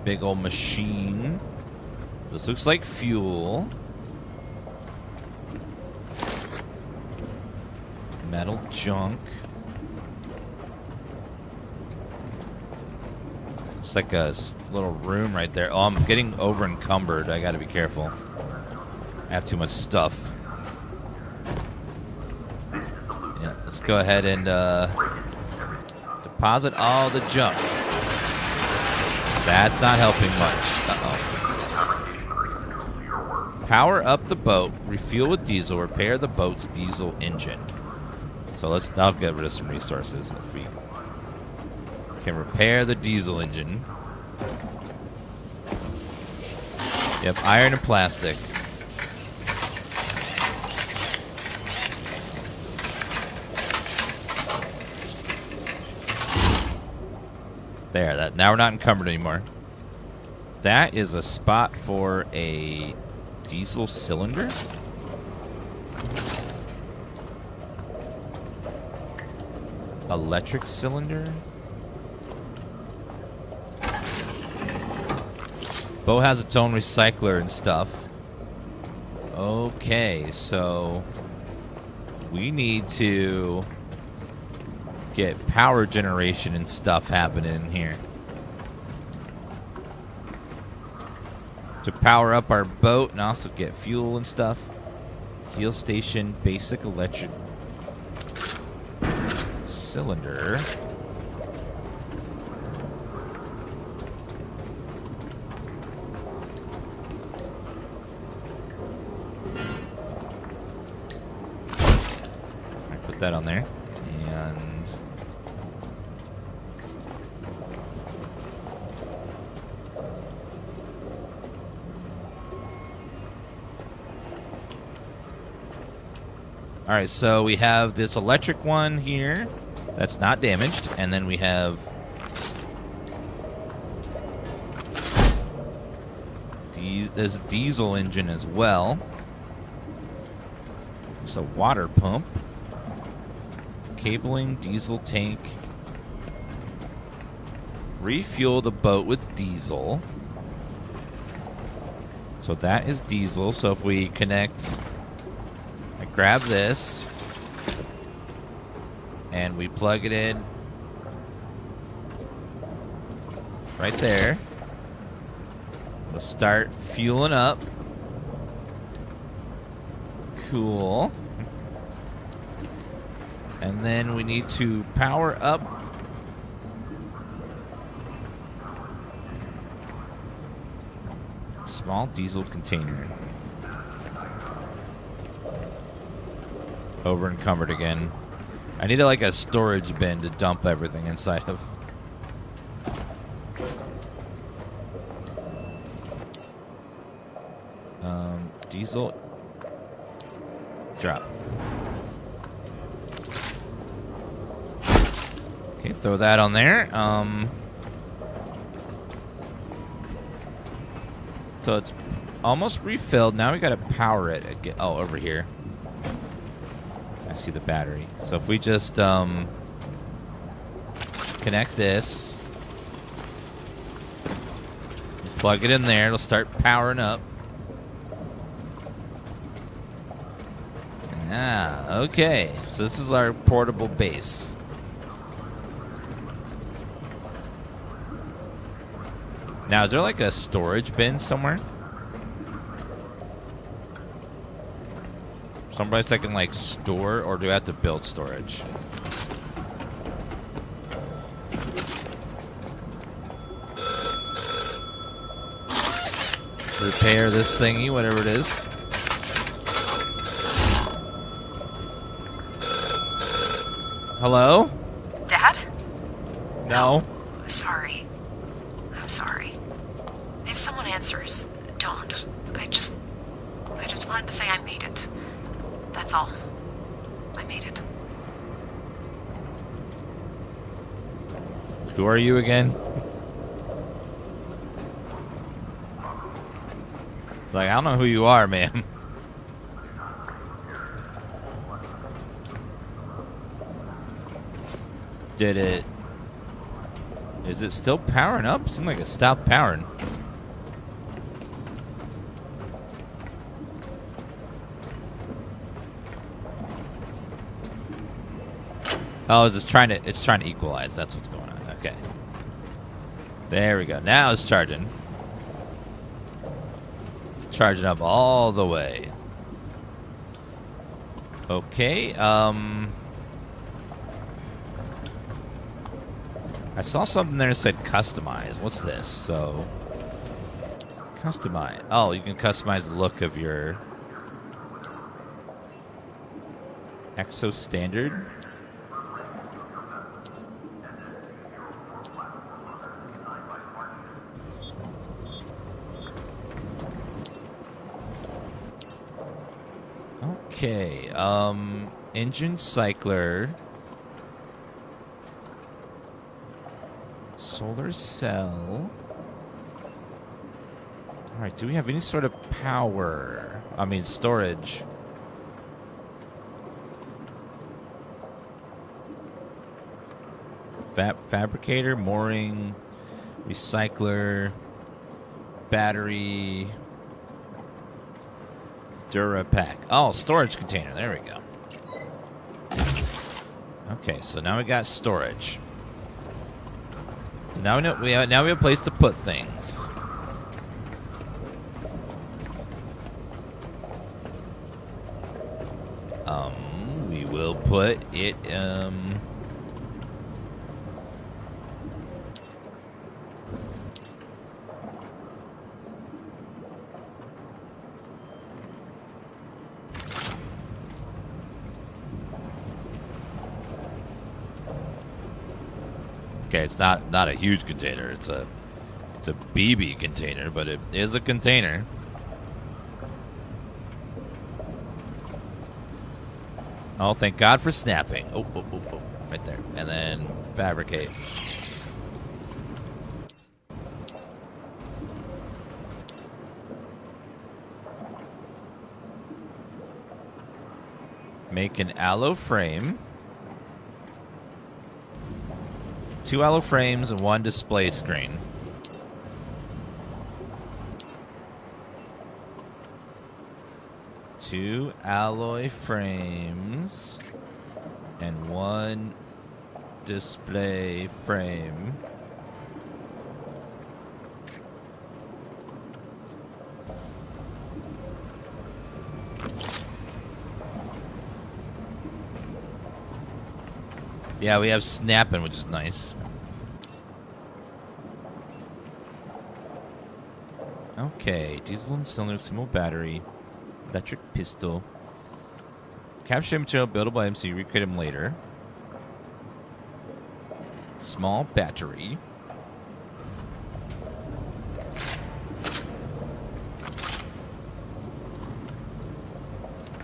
Big old machine. This looks like fuel. Metal junk. It's like a little room right there. Oh, I'm getting over encumbered. I gotta be careful. I have too much stuff. Yeah, let's go ahead and deposit all the junk. That's not helping much. Uh-oh. Power up the boat, refuel with diesel, repair the boat's diesel engine. So I'll get rid of some resources if we can repair the diesel engine. Yep, iron and plastic. There, now we're not encumbered anymore. That is a spot for a diesel cylinder. Electric cylinder. Boat has its own recycler and stuff. Okay, so we need to get power generation and stuff happening in here to power up our boat and also get fuel and stuff. Fuel station, basic electric cylinder. I put that on there. And all right, so we have this electric one here that's not damaged, and then we have this diesel engine as well. There's a water pump, cabling, diesel tank. Refuel the boat with diesel. So that is diesel. So if we connect, I grab this and we plug it in right there. We'll start fueling up. Cool. And then we need to power up small diesel container. Over encumbered again. I need like a storage bin to dump everything inside of. Diesel. Drop. Okay, throw that on there. So it's almost refilled. Now we gotta power it again. Oh, over here. I see the battery. So if we just connect this, plug it in there, it'll start powering up. Ah, okay. So this is our portable base. Now, is there like a storage bin somewhere? Someplace I can like store, or do I have to build storage? Repair this thingy, whatever it is. Hello? Dad? No. Sorry. I'm sorry. If someone answers, don't. I just wanted to say I made it. That's all. I made it. Who are you again? It's like, I don't know who you are, man. Did it... Is it still powering up? Seemed like it stopped powering. Oh, it's trying to equalize. That's what's going on. Okay. There we go. Now it's charging. It's charging up all the way. Okay. I saw something there that said customize. What's this? So, customize. Oh, you can customize the look of your Exo Standard. Okay, engine cycler, solar cell. All right, do we have any sort of power? I mean, storage. Fabricator, mooring, recycler, battery. Durapack. Oh, storage container. There we go. Okay, so now we got storage. So now we know we have a place to put things. We will put it okay, it's not a huge container. It's a BB container, but it is a container. Oh, thank God for snapping. Oh, right there. And then fabricate. Make an alloy frame. 2 alloy frames and 1 display screen. Two alloy frames and 1 display frame. Yeah, we have snapping, which is nice. Okay, diesel and cylinder, single battery, electric pistol. Capture material buildable items so you recreate them later. Small battery.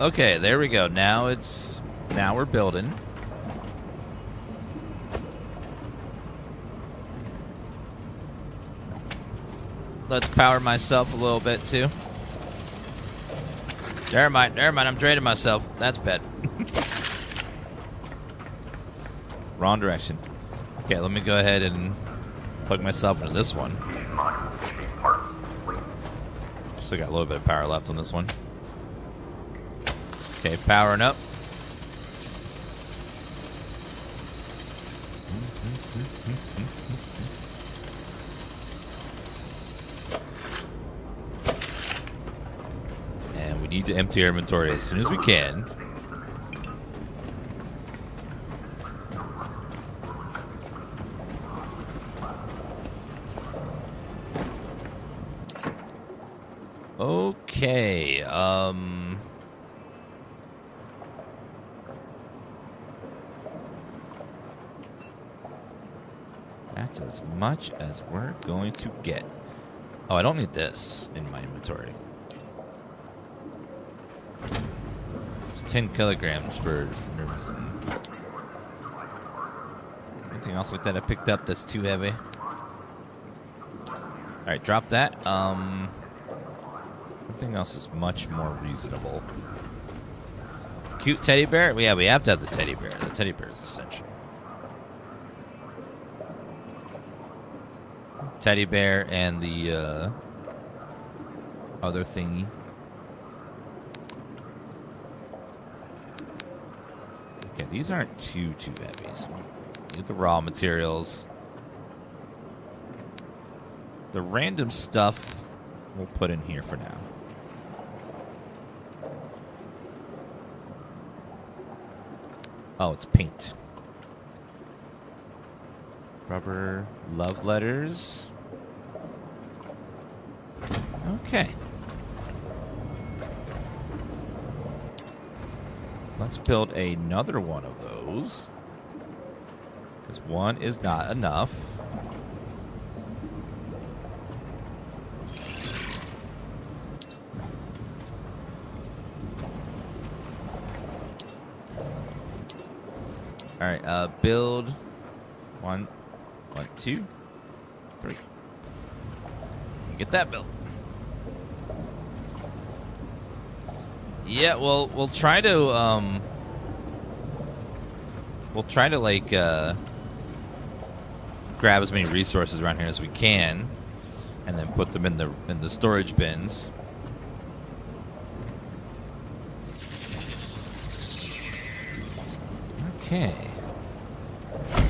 Okay, there we go. Now we're building. Let's power myself a little bit too. Never mind, I'm draining myself. That's bad. Wrong direction. Okay, let me go ahead and plug myself into this one. Still got a little bit of power left on this one. Okay, powering up. And we need to empty our inventory as soon as we can. Okay, that's as much as we're going to get. Oh, I don't need this in my inventory. It's 10 kilograms for no reason. Anything else like that I picked up that's too heavy? Alright, drop that. Everything else is much more reasonable. Cute teddy bear? Yeah, we have to have the teddy bear. The teddy bear is essential. Teddy bear and the other thingy. Okay, these aren't too heavy. So get the raw materials. The random stuff we'll put in here for now. Oh, it's paint. Rubber love letters. Okay. Let's build another one of those. Because one is not enough. All right, build 1, 2, 3. Get that built. Yeah, well, we'll try to like grab as many resources around here as we can, and then put them in the storage bins. Okay.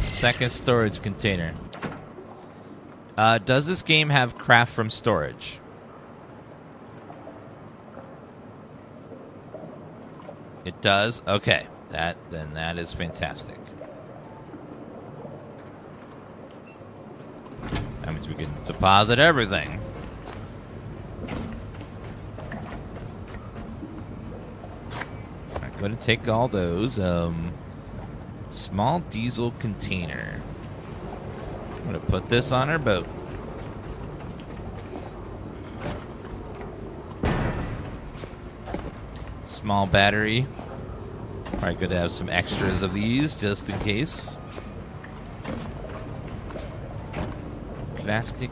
Second storage container. Does this game have craft from storage? It does? Okay. Then that is fantastic. That means we can deposit everything. Alright, go ahead and take all those. Small diesel container. I'm gonna put this on our boat. Small battery. Probably good to have some extras of these just in case. Plastic.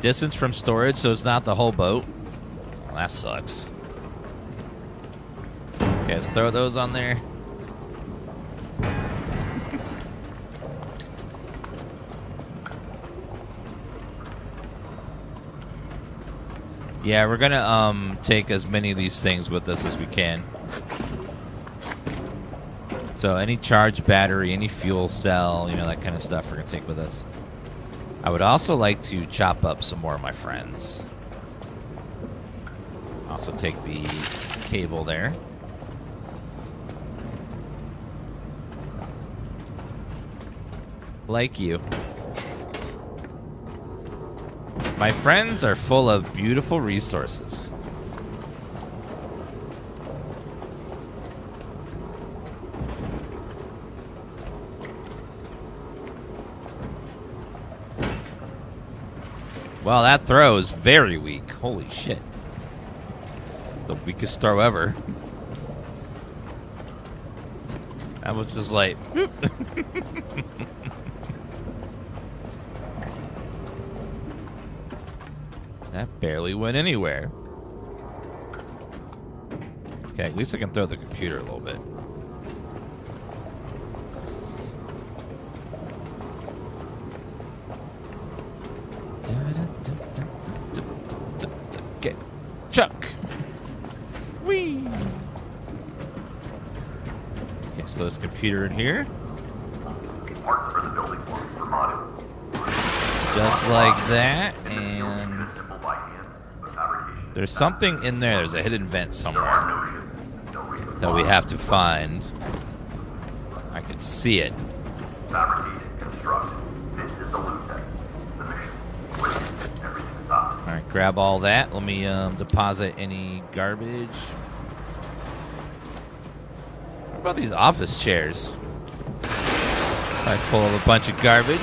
Distance from storage, so it's not the whole boat. Well, that sucks. Okay, let's throw those on there. Yeah, we're gonna take as many of these things with us as we can. So any charged battery, any fuel cell, you know, that kind of stuff we're gonna take with us. I would also like to chop up some more of my friends. Also take the cable there. Like you. My friends are full of beautiful resources. Well, that throw is very weak. Holy shit. It's the weakest throw ever. That was just like... That barely went anywhere. Okay, at least I can throw the computer a little bit. Okay, chuck. Whee! Okay, so this computer in here. Parts for the building were modded. Just like that, and Assembled by hand, but fabrication there's something in there. There's a hidden vent There somewhere are no shipments, no reason that we have to find. I can see it. fabricate, construct. This is the loot deck. It's the mission. Break it, everything stopped. All right, grab all that. Let me deposit any garbage. What about these office chairs? Probably full of a bunch of garbage.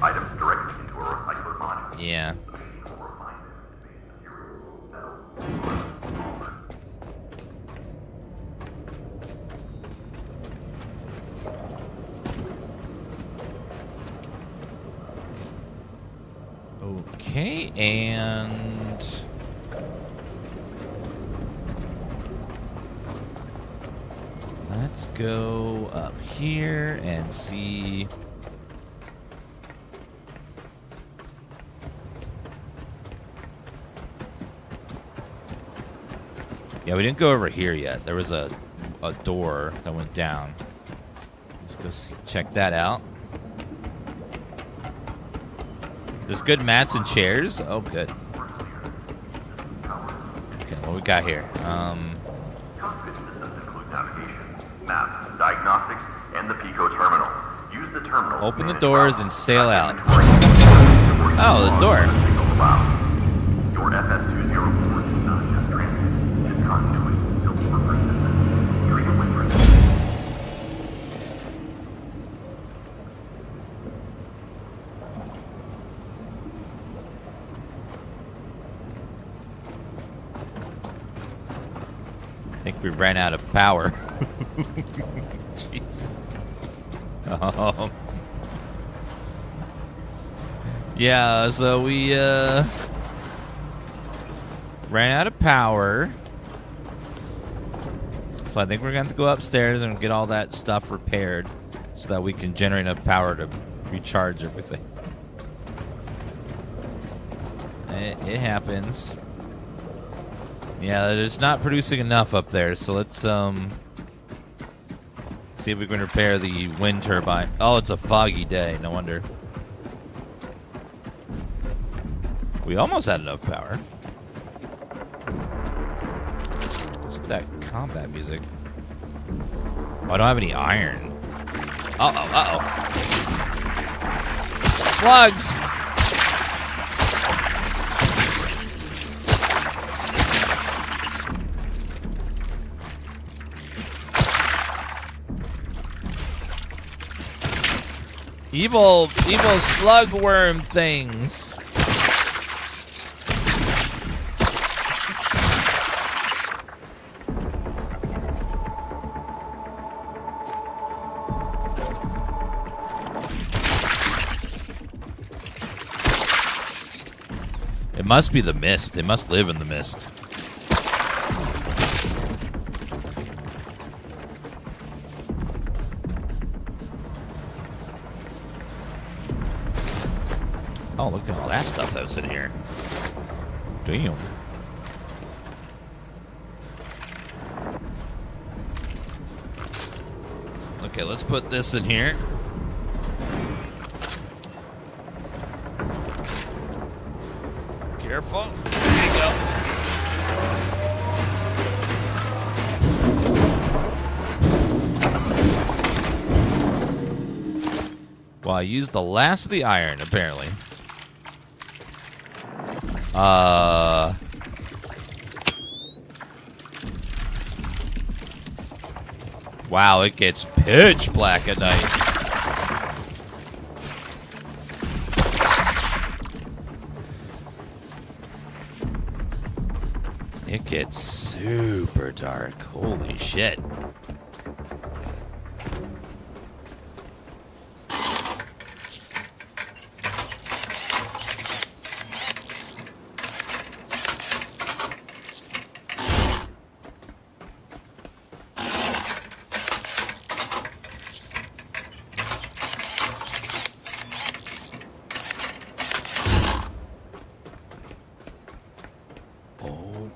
Items directly into a recycler module. Yeah. The machine will refine it into base material, metal, glass, polymer. Okay, and let's go up here and see. Yeah, we didn't go over here yet. There was a door that went down. Let's go check that out. There's good mats and chairs. Oh, good. Okay, what we got here? Cockpit systems include navigation, map, diagnostics, and the Pico terminal. Use the terminal. Open the doors and sail out. Oh, the door. Your FS-204 is not just transit. It is continuity built for persistence. Treat it with precision. I think we ran out of power. Jeez. Yeah, so we ran out of power. So I think we're going to have to go upstairs and get all that stuff repaired so that we can generate enough power to recharge everything. It happens. Yeah, it's not producing enough up there, so let's see if we can repair the wind turbine. Oh, it's a foggy day, no wonder. We almost had enough power. What's that combat music? Oh, I don't have any iron. Uh-oh. Slugs! Evil slug worm things. It must be the mist. They must live in the mist. Oh, look at all that stuff that was in here. Damn. Okay, let's put this in here. Careful. There you go. Well, I used the last of the iron, apparently. Wow, it gets pitch black at night. It gets super dark. Holy shit.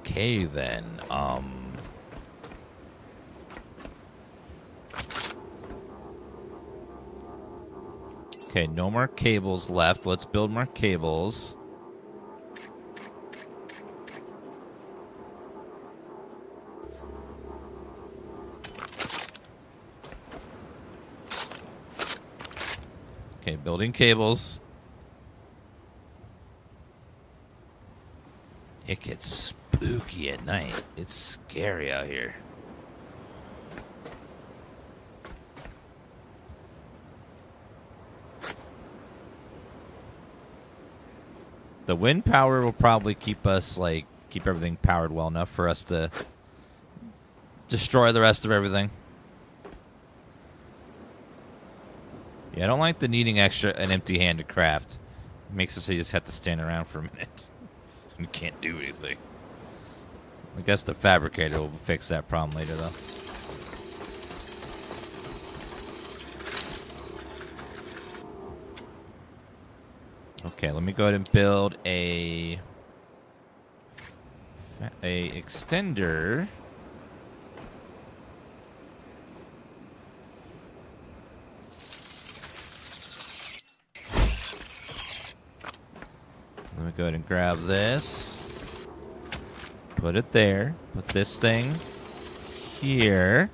Okay, then. Okay, no more cables left. Let's build more cables. Okay, building cables. It gets spooky at night. It's scary out here. The wind power will probably keep us, keep everything powered well enough for us to destroy the rest of everything. Yeah, I don't like the needing an empty hand to craft. Makes it so you just have to stand around for a minute. You can't do anything. I guess the fabricator will fix that problem later, though. Okay, let me go ahead and build a extender. Let me go ahead and grab this. Put it there. Put this thing here.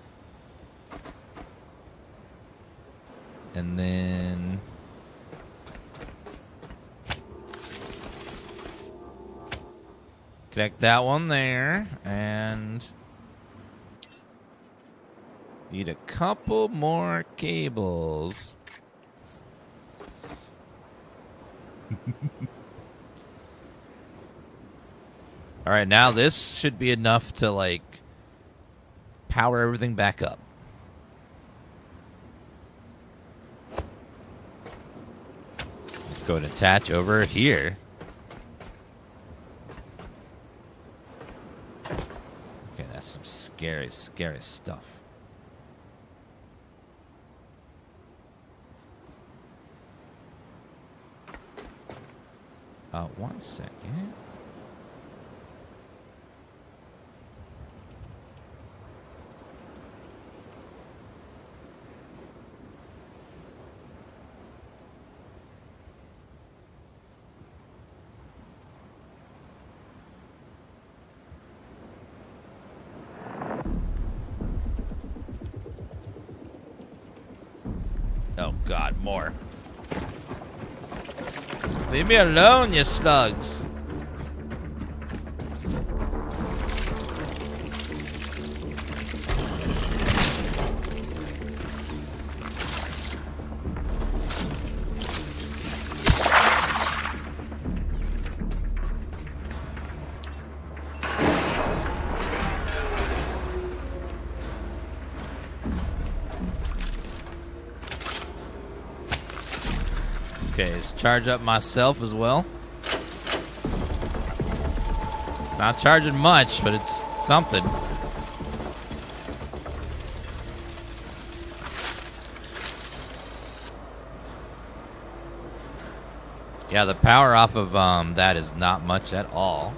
And then connect that one there. And need a couple more cables. All right, now this should be enough to, like, power everything back up. Let's go and attach over here. Okay, that's some scary, scary stuff. One second. Oh, God, more. Leave me alone, you slugs. Okay, let's charge up myself as well. Not charging much, but it's something. Yeah, the power off of that is not much at all.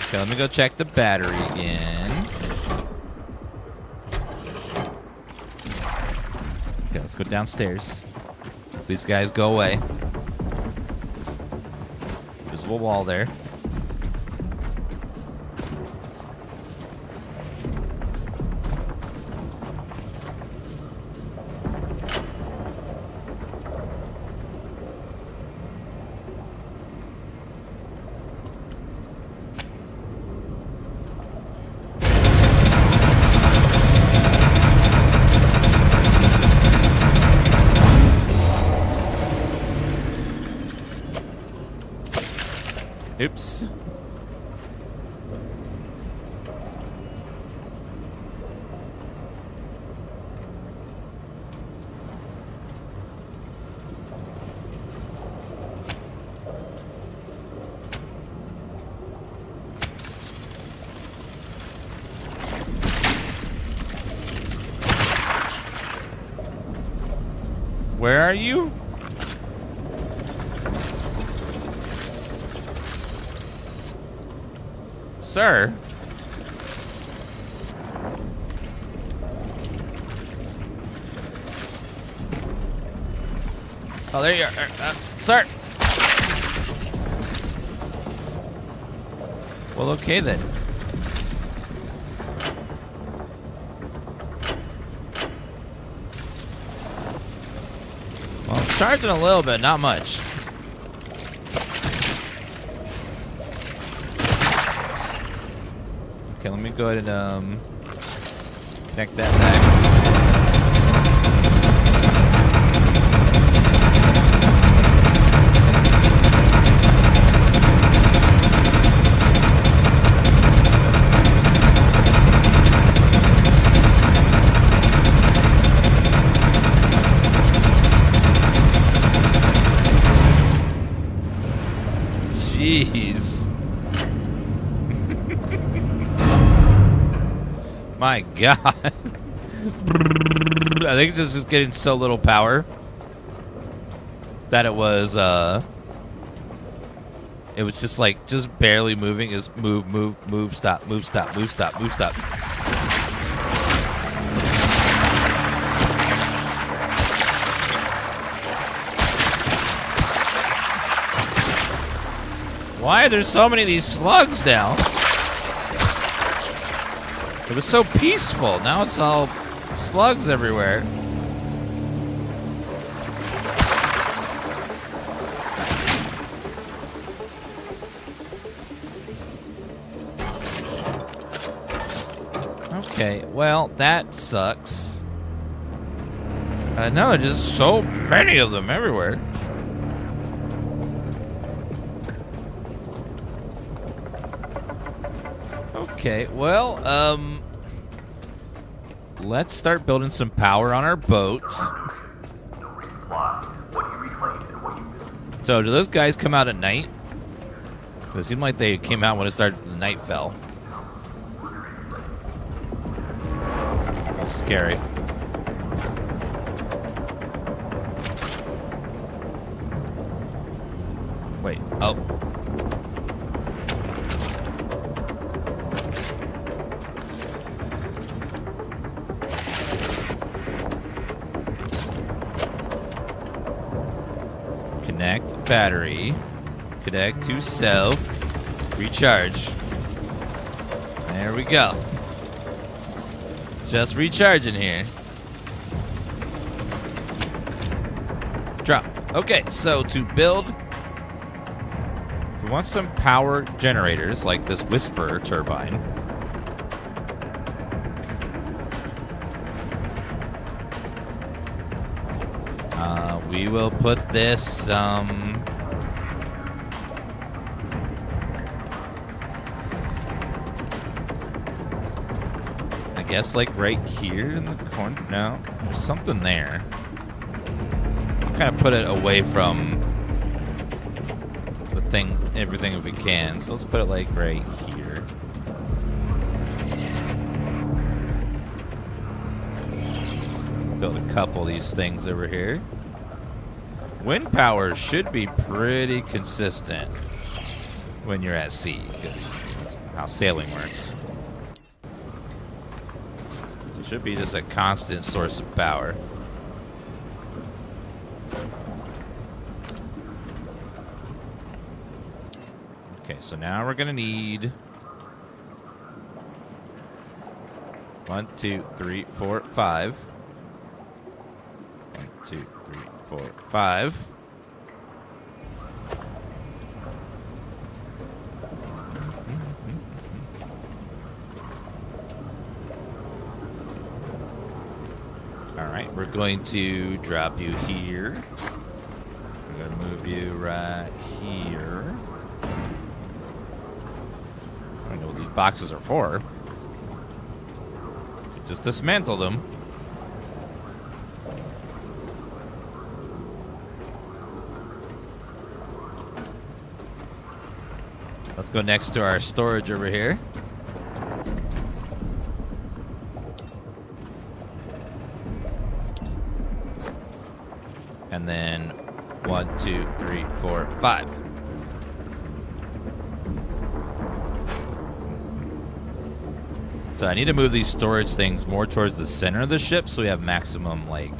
Okay, let me go check the battery again. Okay, let's go downstairs. These guys go away. Invisible wall there. Oops. Where are you? Sir? Oh, there you are. Sir! Well, okay then. Well, I'm charging a little bit, not much. Okay, let me go ahead and connect that back. Jeez. My God. I think this is getting so little power that it was just like just barely moving. Is move, stop, move, stop, move, stop, move, stop. Why are there so many of these slugs now? It was so peaceful. Now it's all slugs everywhere. Okay, well, that sucks. No, there's just so many of them everywhere. Okay, well, let's start building some power on our boat. So, do those guys come out at night? It seemed like they came out when the night fell. Scary. Wait, oh. Connect battery. Connect to self. Recharge. There we go. Just recharging here. Drop. Okay, so to build, if we want some power generators like this Whisper turbine, we will put this, I guess like right here in the corner. No, there's something there. Kind of put it away from the thing, everything if we can. So let's put it like right here. Build a couple of these things over here. Wind power should be pretty consistent when you're at sea, because that's how sailing works. It should be just a constant source of power. Okay, so now we're gonna need 1, 2, 3, 4, 5. 1, 2, 3, 4, 5. All right, we're going to drop you here. We're going to move you right here. I don't know what these boxes are for. Just dismantle them. Let's go next to our storage over here. And then 1, 2, 3, 4, 5. So I need to move these storage things more towards the center of the ship so we have maximum like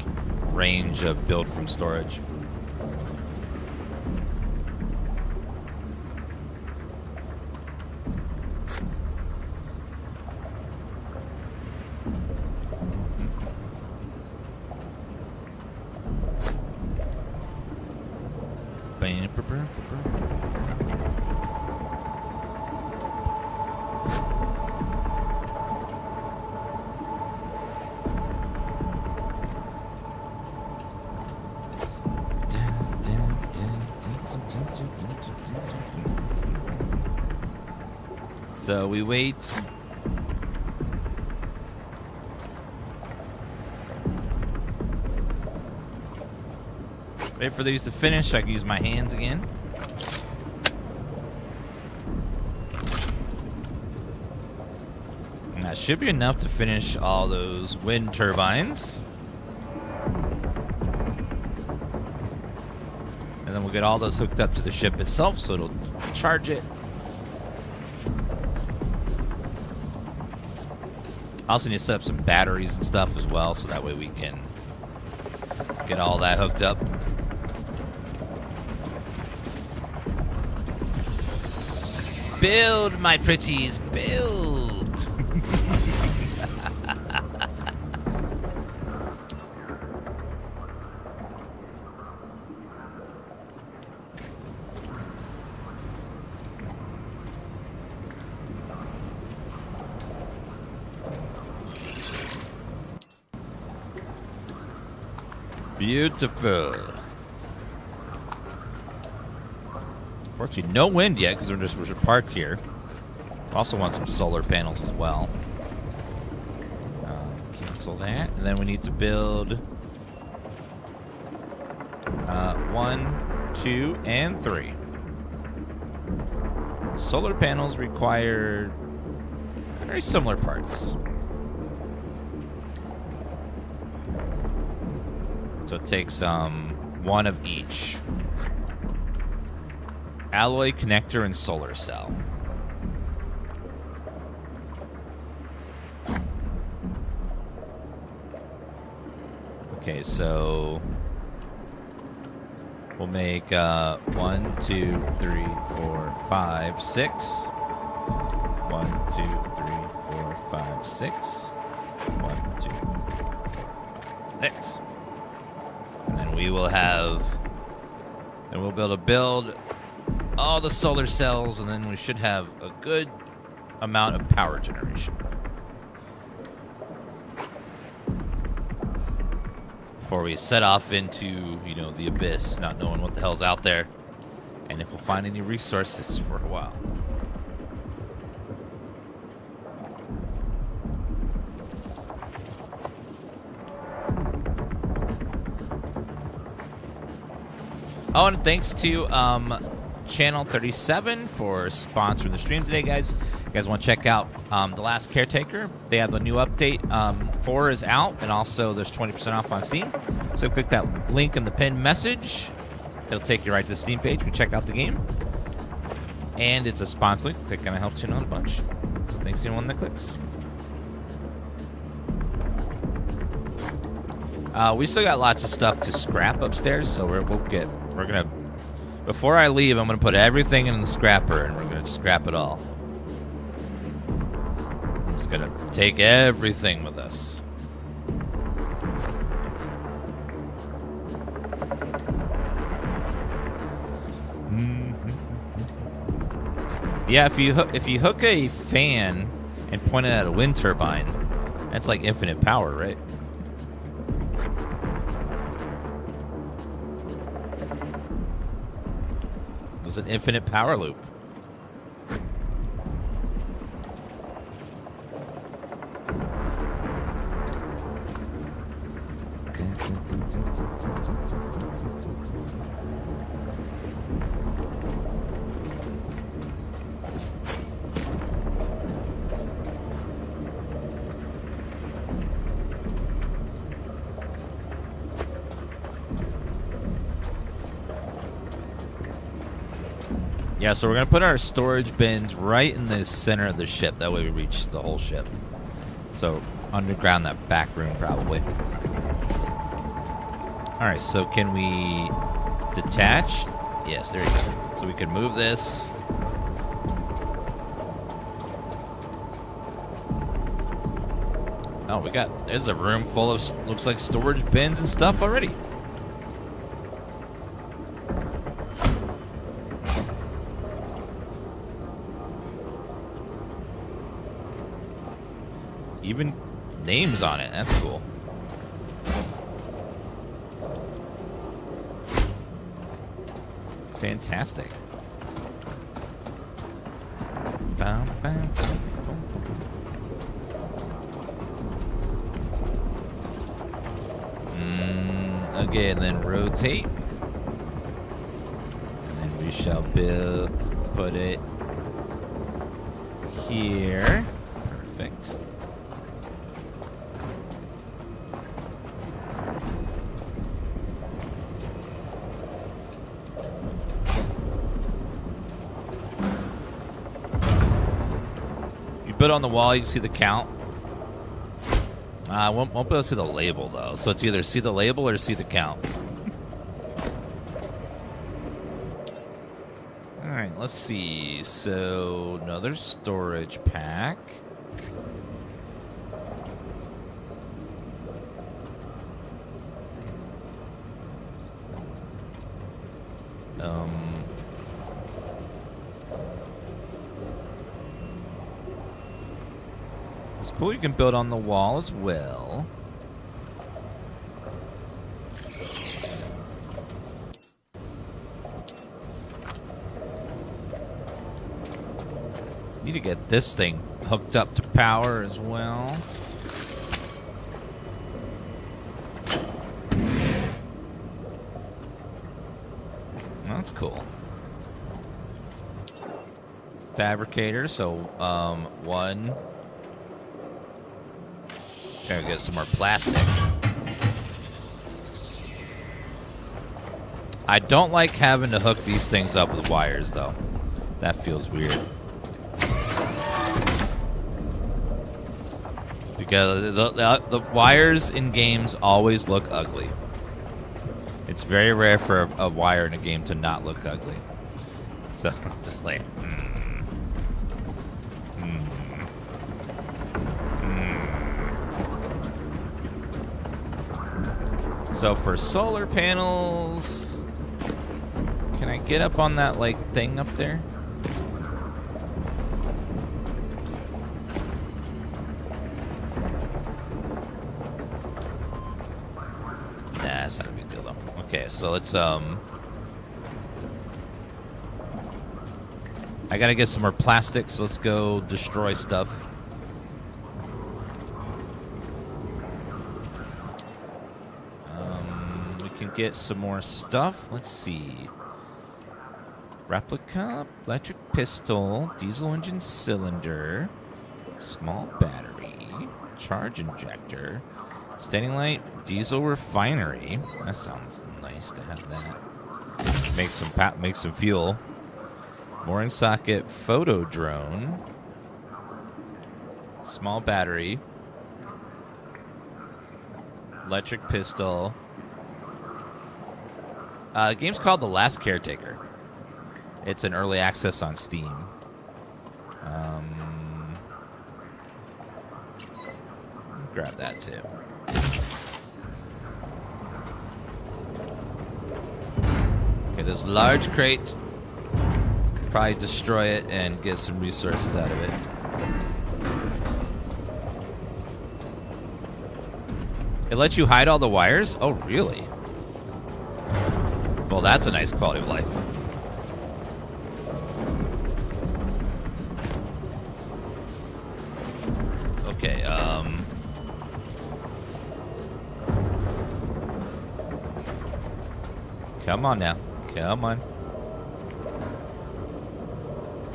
range of build from storage. So we wait. Wait for these to finish so I can use my hands again. should be enough to finish all those wind turbines. And then we'll get all those hooked up to the ship itself, so it'll charge it. I also need to set up some batteries and stuff as well, so that way we can get all that hooked up. Build, my pretties, build! Beautiful. Unfortunately, no wind yet because we're parked here. Also want some solar panels as well. Cancel that, and then we need to build 1, 2, and 3. Solar panels require very similar parts. So it takes one of each. Alloy, connector, and solar cell. Okay, so we'll make 1, 2, 3, 4, 5, 6. 1, 2, 3, 4, 5, 6. 1, 2, 3, 4, 6. And then we will have, and we'll be able to build all the solar cells, and then we should have a good amount of power generation. Before we set off into, you know, the abyss, not knowing what the hell's out there, and if we'll find any resources for a while. Oh, and thanks to Channel 37 for sponsoring the stream today, guys. You guys want to check out The Last Caretaker? They have a new update. 4 is out, and also there's 20% off on Steam. So click that link in the pinned message. It'll take you right to the Steam page. You can check out the game. And it's a sponsor link. That kind of helps you out a bunch. So thanks to anyone that clicks. We still got lots of stuff to scrap upstairs, so we're gonna, before I leave, I'm gonna put everything in the scrapper, and we're gonna scrap it all. I'm just gonna take everything with us. Yeah, if you hook a fan and point it at a wind turbine, that's like infinite power, right? It's an infinite power loop. Yeah, so we're going to put our storage bins right in the center of the ship. That way we reach the whole ship. So underground, that back room probably. Alright, so can we detach? Yes, there you go. So we can move this. Oh, there's a room full of, looks like storage bins and stuff already. Even names on it. That's cool. Fantastic. Bam, bam, bam, bam. Okay, and then rotate. And then we shall put it here. Perfect. build on the wall, you can see the count. Won't be able to see the label, though. So it's either see the label or see the count. Alright, let's see. So, another storage pack. It's cool you can build on the wall as well. Need to get this thing hooked up to power as well. That's cool. Fabricator, so one. Gotta get some more plastic. I don't like having to hook these things up with wires, though. That feels weird. Because the wires in games always look ugly. It's very rare for a wire in a game to not look ugly. So, just like... So for solar panels, can I get up on that like thing up there? Nah, that's not a big deal though. Okay, so let's I gotta get some more plastic, so let's go destroy stuff. Get some more stuff. Let's see. Replica, electric pistol, diesel engine cylinder, small battery, charge injector, standing light, diesel refinery. That sounds nice to have that. Make some fuel. Mooring socket, photo drone, small battery, electric pistol. The game's called The Last Caretaker. It's an early access on Steam. Grab that too. Okay, this large crate. Probably destroy it and get some resources out of it. It lets you hide all the wires? Oh, really? Well, that's a nice quality of life. Okay, come on now. Come on.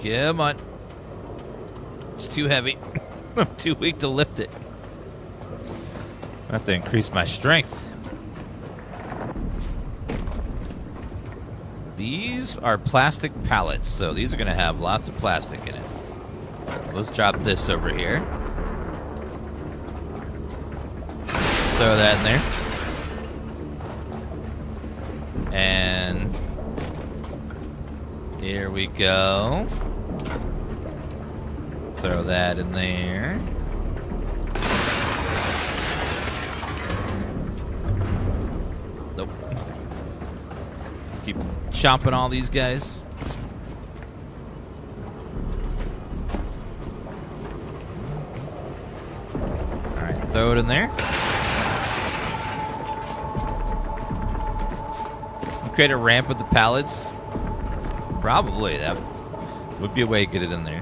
Come on. It's too heavy. I'm too weak to lift it. I have to increase my strength. These are plastic pallets, so these are going to have lots of plastic in it. So let's drop this over here. Throw that in there. And here we go. Throw that in there. Nope. Let's keep chomping all these guys. Alright, throw it in there. Create a ramp with the pallets. Probably. That would be a way to get it in there.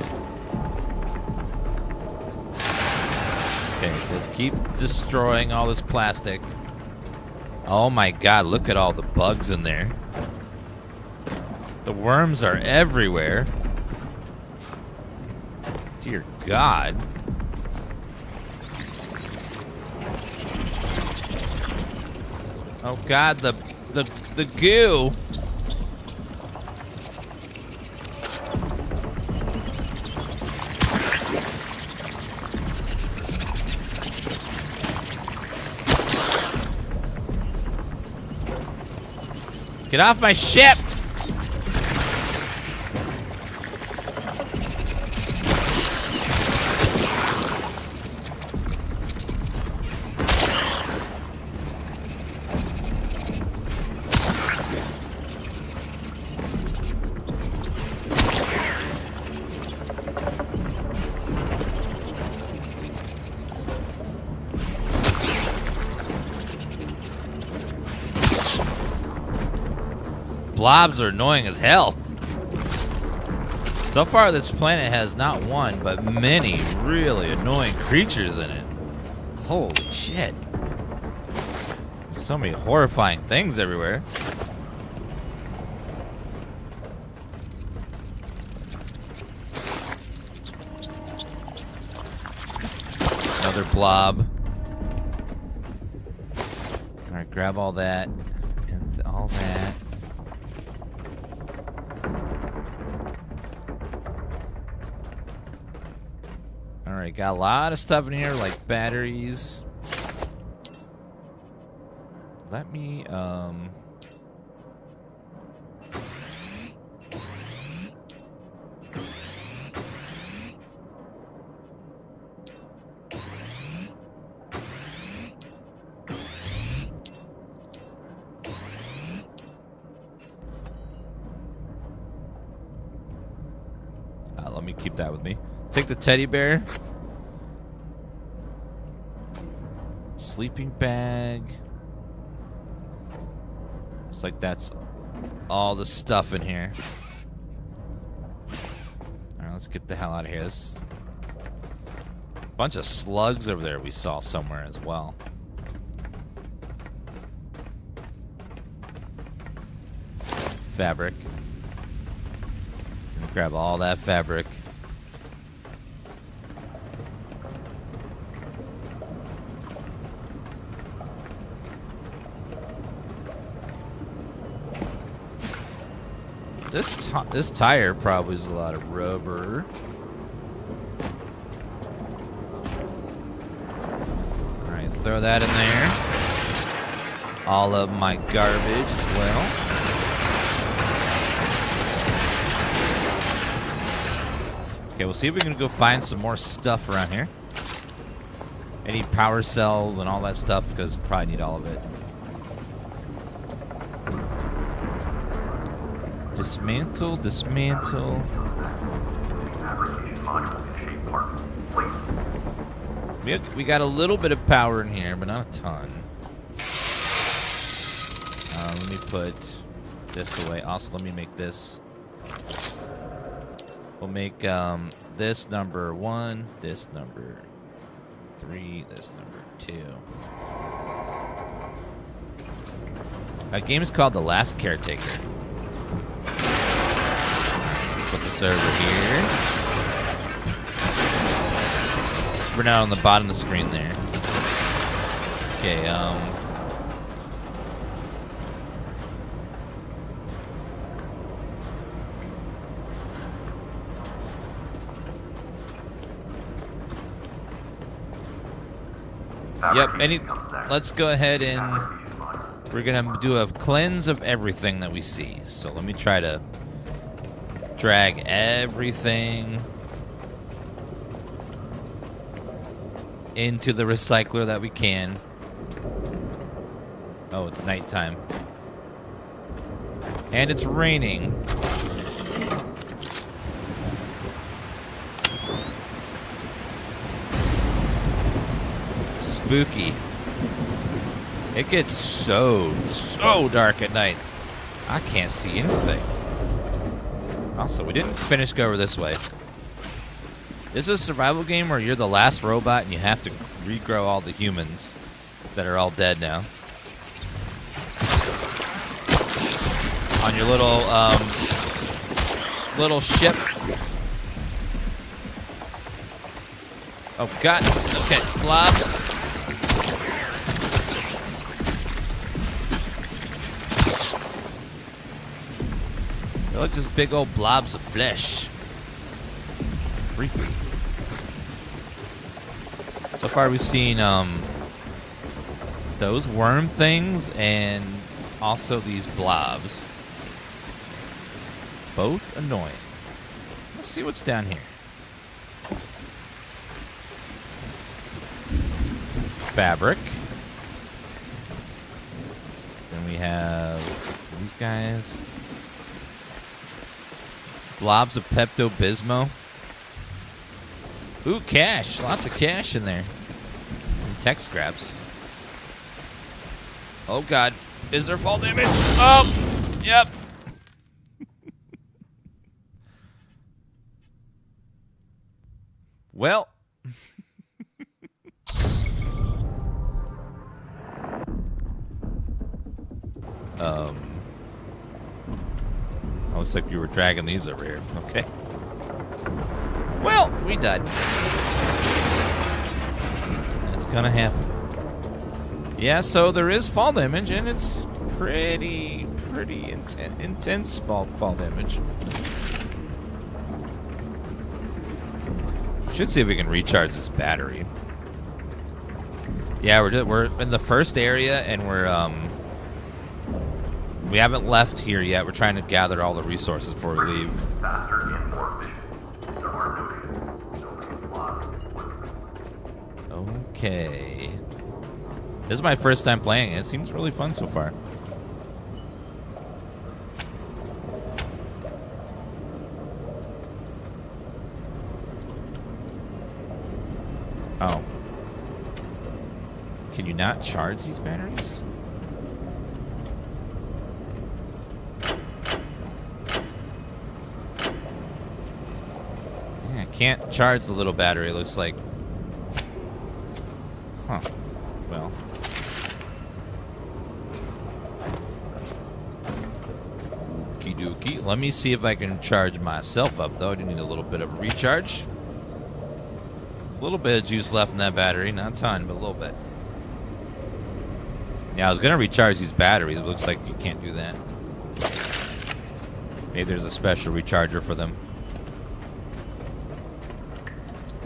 Okay, so let's keep destroying all this plastic. Oh my god, look at all the bugs in there. The worms are everywhere. Dear God. Oh God, the goo. Get off my ship! Blobs are annoying as hell. So far, this planet has not one, but many really annoying creatures in it. Holy shit. So many horrifying things everywhere. Another blob. Alright, grab all that. And all that. Alright, got a lot of stuff in here, like batteries. Let me, let me keep that with me. Take the teddy bear. Sleeping bag. Looks like that's all the stuff in here. Alright, let's get the hell out of here. There's a bunch of slugs over there we saw somewhere as well. Fabric. Grab all that fabric. This tire probably is a lot of rubber. All right, throw that in there. All of my garbage as well. Okay, we'll see if we can go find some more stuff around here. Any power cells and all that stuff, because we probably need all of it. Dismantle, dismantle. Fabrication module in shape part. Plate. We got a little bit of power in here, but not a ton. Let me put this away. Also, let me make this. We'll make this number 1, this number 3, this number 2. Our game is called The Last Caretaker. Let's put this over here. We're now on the bottom of the screen there. Okay, yep, let's go ahead and we're gonna do a cleanse of everything that we see. So let me try to drag everything into the recycler that we can. Oh, it's nighttime. And it's raining. Spooky. It gets so dark at night. I can't see anything. Also, we didn't finish go over this way. This is a survival game where you're the last robot and you have to regrow all the humans that are all dead now. On your little ship. Oh god. Okay, blobs. They look just big old blobs of flesh. Creepy. So far we've seen those worm things and also these blobs. Both annoying. Let's see what's down here. Fabric. Then we have these guys. Blobs of Pepto-Bismol. Ooh, cash. Lots of cash in there. And tech scraps. Oh, God. Is there fall damage? Oh! Yep. Well. Looks like you were dragging these over here. Okay. Well, we died. It's gonna happen. Yeah, so there is fall damage, and it's pretty intense fall damage. Should see if we can recharge this battery. Yeah, we're in the first area, and we haven't left here yet. We're trying to gather all the resources before we leave. Faster and more efficient. There are no ships, no block. Okay. This is my first time playing it. It seems really fun so far. Oh. Can you not charge these batteries? Yeah, I can't charge the little battery, it looks like. Huh. Well. Okie dokie. Let me see if I can charge myself up, though. I do need a little bit of a recharge. A little bit of juice left in that battery. Not a ton, but a little bit. Yeah, I was going to recharge these batteries. It looks like you can't do that. Maybe there's a special recharger for them.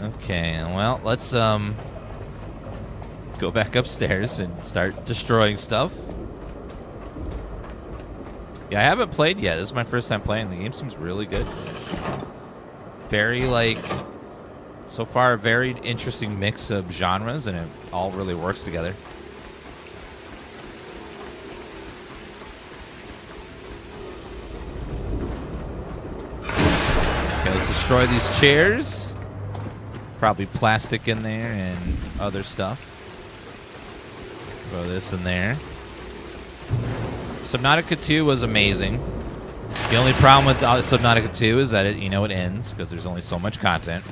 Okay, well, let's go back upstairs and start destroying stuff. Yeah, I haven't played yet. This is my first time playing. The game seems really good. Very, like, so far, a very interesting mix of genres, and it all really works together. Okay, let's destroy these chairs. Probably plastic in there and other stuff. Throw this in there. Subnautica 2 was amazing. The only problem with Subnautica 2 is that it ends because there's only so much content.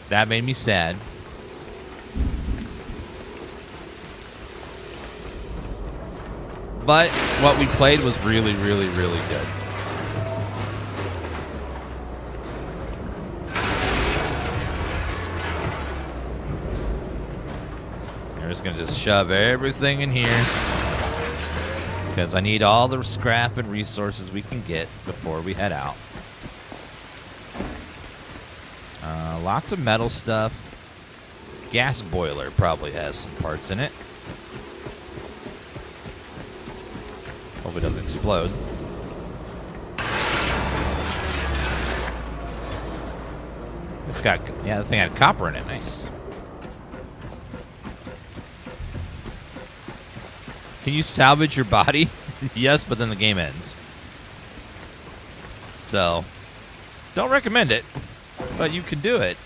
That made me sad. But what we played was really, really, really good. We're just gonna shove everything in here because I need all the scrap and resources we can get before we head out. Lots of metal stuff. Gas boiler probably has some parts in it. Hope it doesn't explode. It's got, yeah, the thing had copper in it. Nice. Can you salvage your body? Yes, but then the game ends. So, don't recommend it, but you can do it.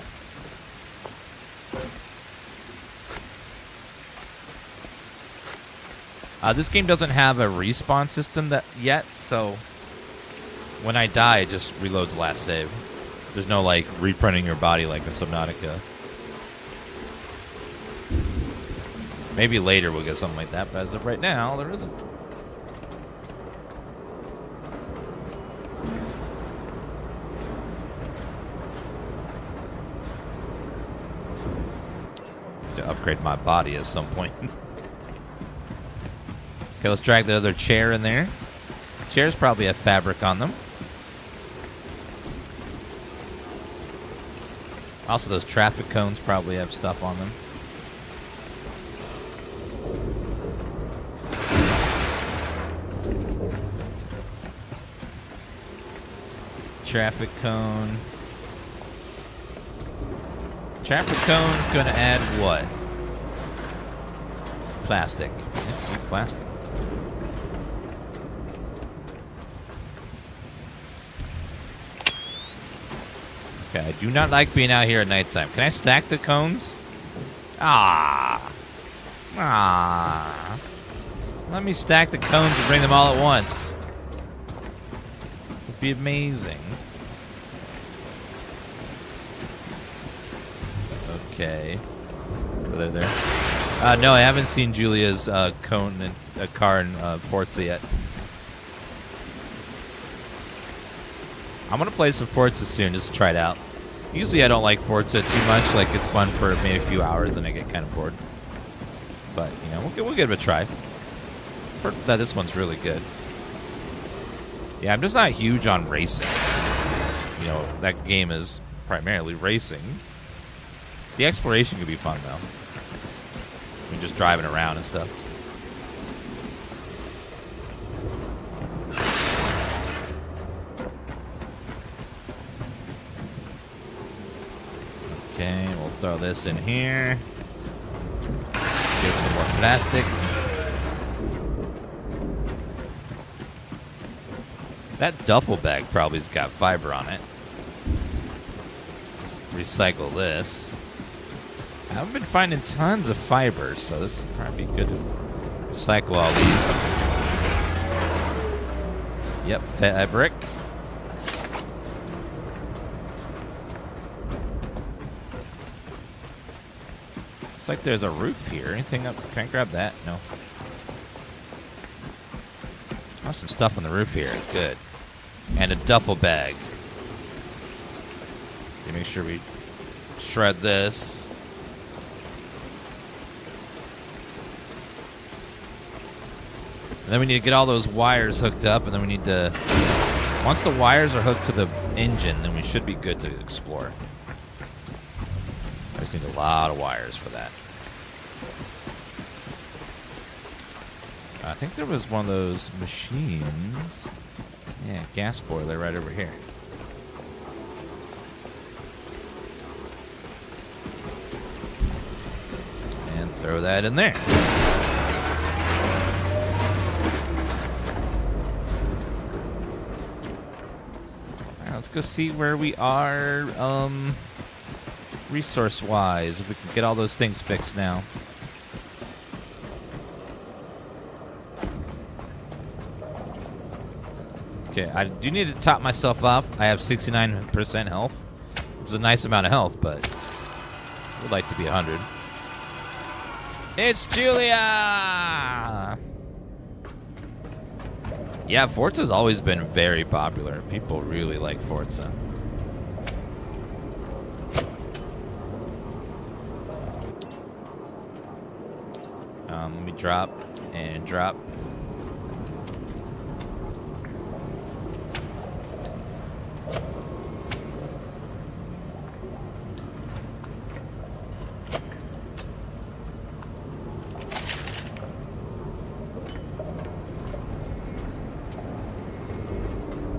This game doesn't have a respawn system yet, so when I die, it just reloads last save. There's no, like, reprinting your body like in Subnautica. Maybe later we'll get something like that, but as of right now, there isn't. To upgrade my body at some point. Okay, let's drag the other chair in there. Chairs probably have fabric on them. Also, those traffic cones probably have stuff on them. traffic cone. Traffic cone's gonna add what? Plastic. Yeah, plastic. Okay, I do not like being out here at nighttime. Can I stack the cones? Ah. Let me stack the cones and bring them all at once. It'd be amazing. Okay. So they're there. No, I haven't seen Julia's car in Forza yet. I'm gonna play some Forza soon just to try it out. Usually I don't like Forza too much. Like, it's fun for maybe a few hours and I get kind of bored. But, you know, we'll give it a try. Heard that this one's really good. Yeah, I'm just not huge on racing. You know, that game is primarily racing. The exploration could be fun, though. I mean, just driving around and stuff. Okay, we'll throw this in here. Get some more plastic. That duffel bag probably's got fiber on it. Let's recycle this. I haven't been finding tons of fiber, so this would probably be good to recycle all these. Yep, fabric. Looks like there's a roof here. Anything up? Can I grab that? No. Oh, some stuff on the roof here. Good. And a duffel bag. Okay, make sure we shred this. And then we need to get all those wires hooked up, and then we need to... Once the wires are hooked to the engine, then we should be good to explore. I just need a lot of wires for that. I think there was one of those machines. Yeah, gas boiler right over here. And throw that in there. Alright, let's go see where we are, resource-wise, if we can get all those things fixed now. Okay, I do need to top myself off. I have 69% health. It's a nice amount of health, but I would like to be 100. It's Julia! Yeah, Forza's always been very popular. People really like Forza. Let me drop and drop.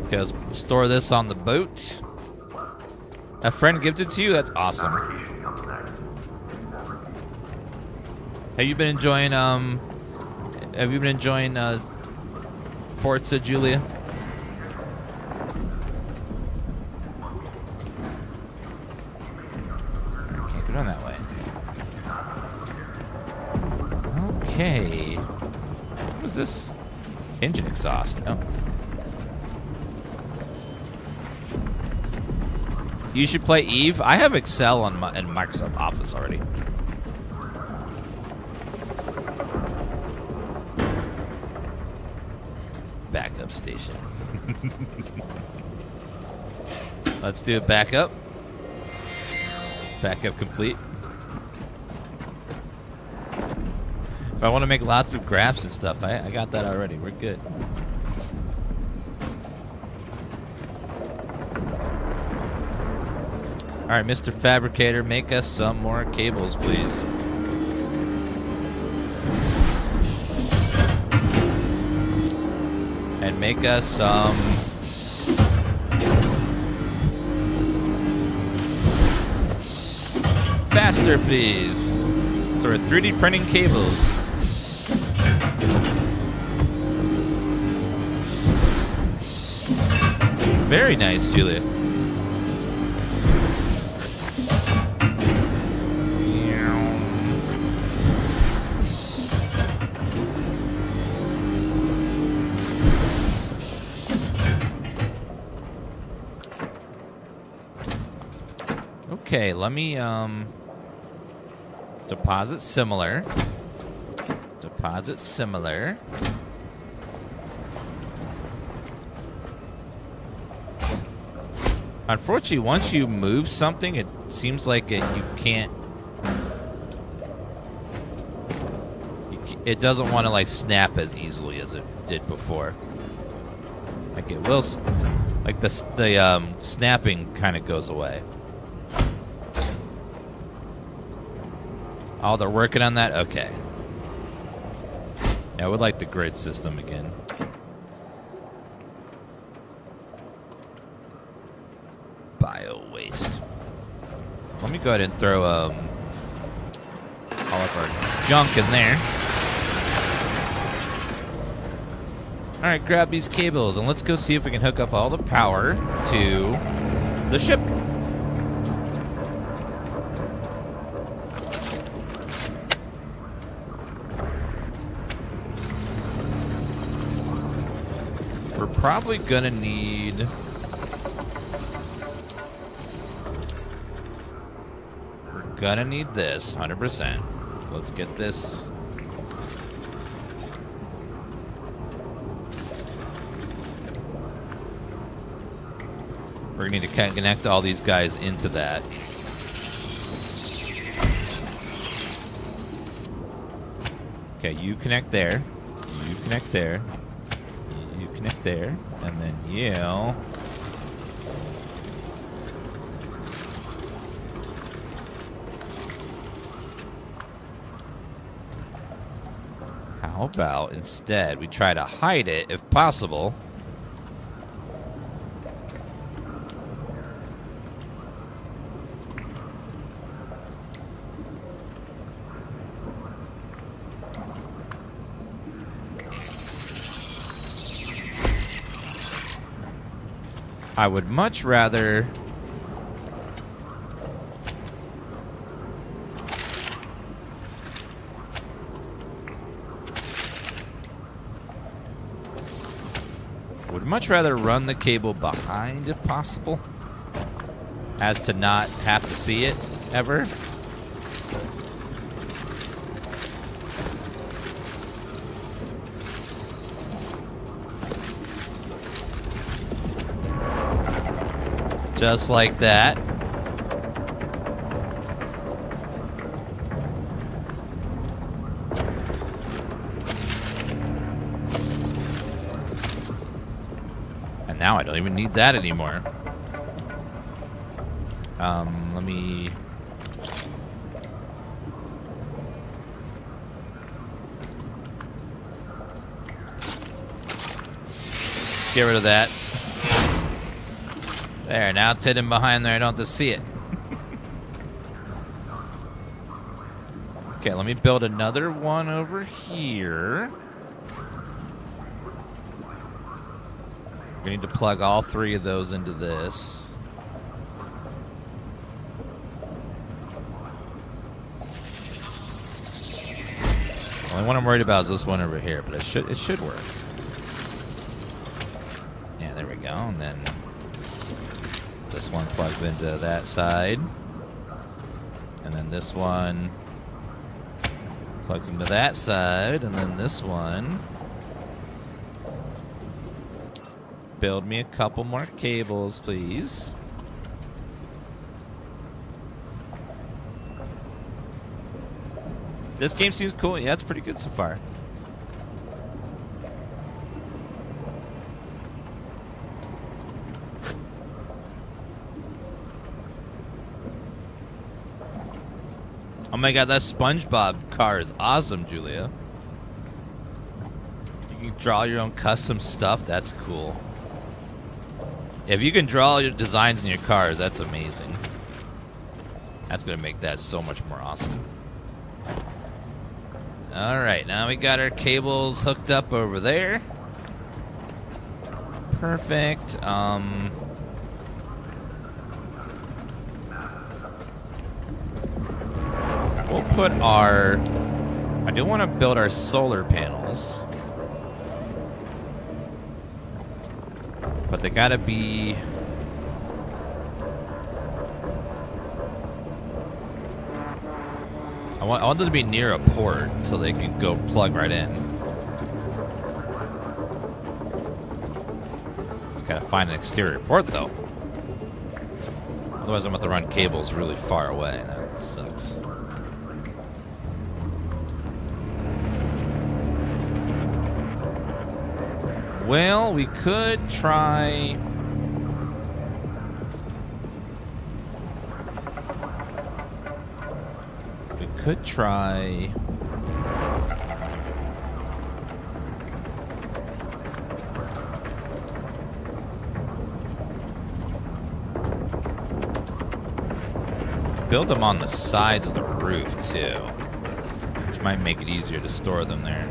Okay, let's store this on the boat. A friend gifted to you? That's awesome. Fabrication comes next. Have you been enjoying Forza, Julia? Can't go down that way. Okay. What was this? Engine exhaust. Oh. You should play Eve. I have Excel in Microsoft Office already. Backup station. Let's do a backup. Backup complete. If I want to make lots of graphs and stuff, I got that already. We're good. All right, Mr. Fabricator, make us some more cables, please. And make us some faster, please. So we're 3D printing cables. Very nice, Julia. Okay, let me deposit similar. Deposit similar. Unfortunately, once you move something, it seems like you can't. It doesn't want to like snap as easily as it did before. Like it will, like the snapping kind of goes away. Oh, they're working on that? Okay. Yeah, I would like the grid system again. Bio waste. Let me go ahead and throw all of our junk in there. Alright, grab these cables and let's go see if we can hook up all the power to the ship. We're probably gonna need this 100%. Let's get this. We're gonna need to connect all these guys into that. Okay, you connect there. You connect there. You connect there. And then you. How about instead we try to hide it if possible? I would much rather run the cable behind if possible, as to not have to see it ever. Just like that. And now I don't even need that anymore. Let me... get rid of that. There, now it's hidden behind there. I don't have to see it. Okay, let me build another one over here. We need to plug all three of those into this. The only one I'm worried about is this one over here, but it should work. Yeah, there we go. And then this one plugs into that side. And then this one plugs into that side. And then this one. Build me a couple more cables, please. This game seems cool. Yeah, it's pretty good so far. Oh my god, that SpongeBob car is awesome, Julia. You can draw your own custom stuff. That's cool. If you can draw your designs in your cars, that's amazing. That's going to make that so much more awesome. Alright, now we got our cables hooked up over there. Perfect. We'll put our... I do want to build our solar panels. But they gotta be... I want them to be near a port so they can go plug right in. Just gotta find an exterior port though. Otherwise I'm going to run cables really far away. That sucks. Well, we could try... Could try... build them on the sides of the roof, too. Which might make it easier to store them there.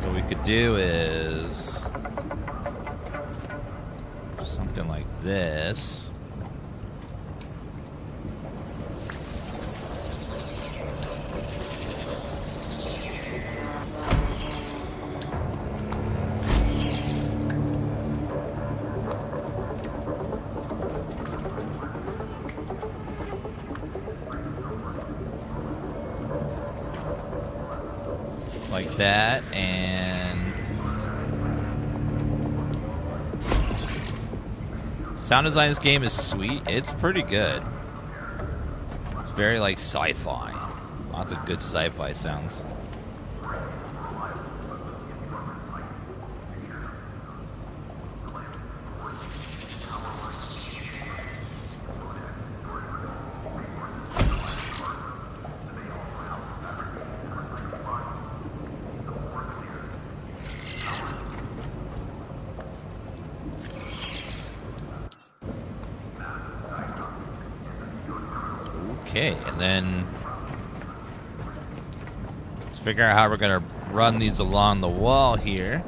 So what we could do is... something like this. Like that, and sound design in this game is sweet. It's pretty good. It's very like sci-fi. Lots of good sci-fi sounds. Okay, and then let's figure out how we're gonna run these along the wall here.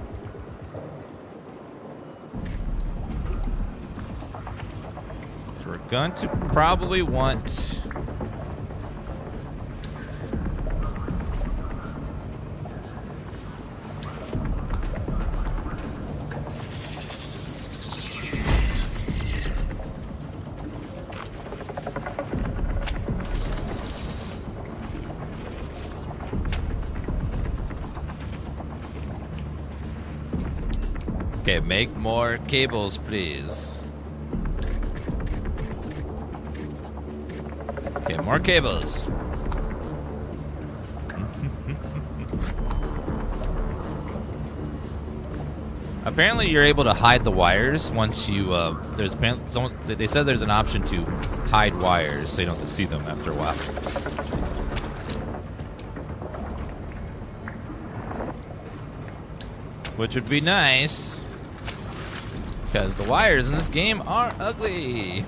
So we're going to probably want... Okay, make more cables, please. Okay, more cables. Apparently, you're able to hide the wires once you. There's someone. They said there's an option to hide wires, so you don't have to see them after a while. Which would be nice. Because the wires in this game are ugly.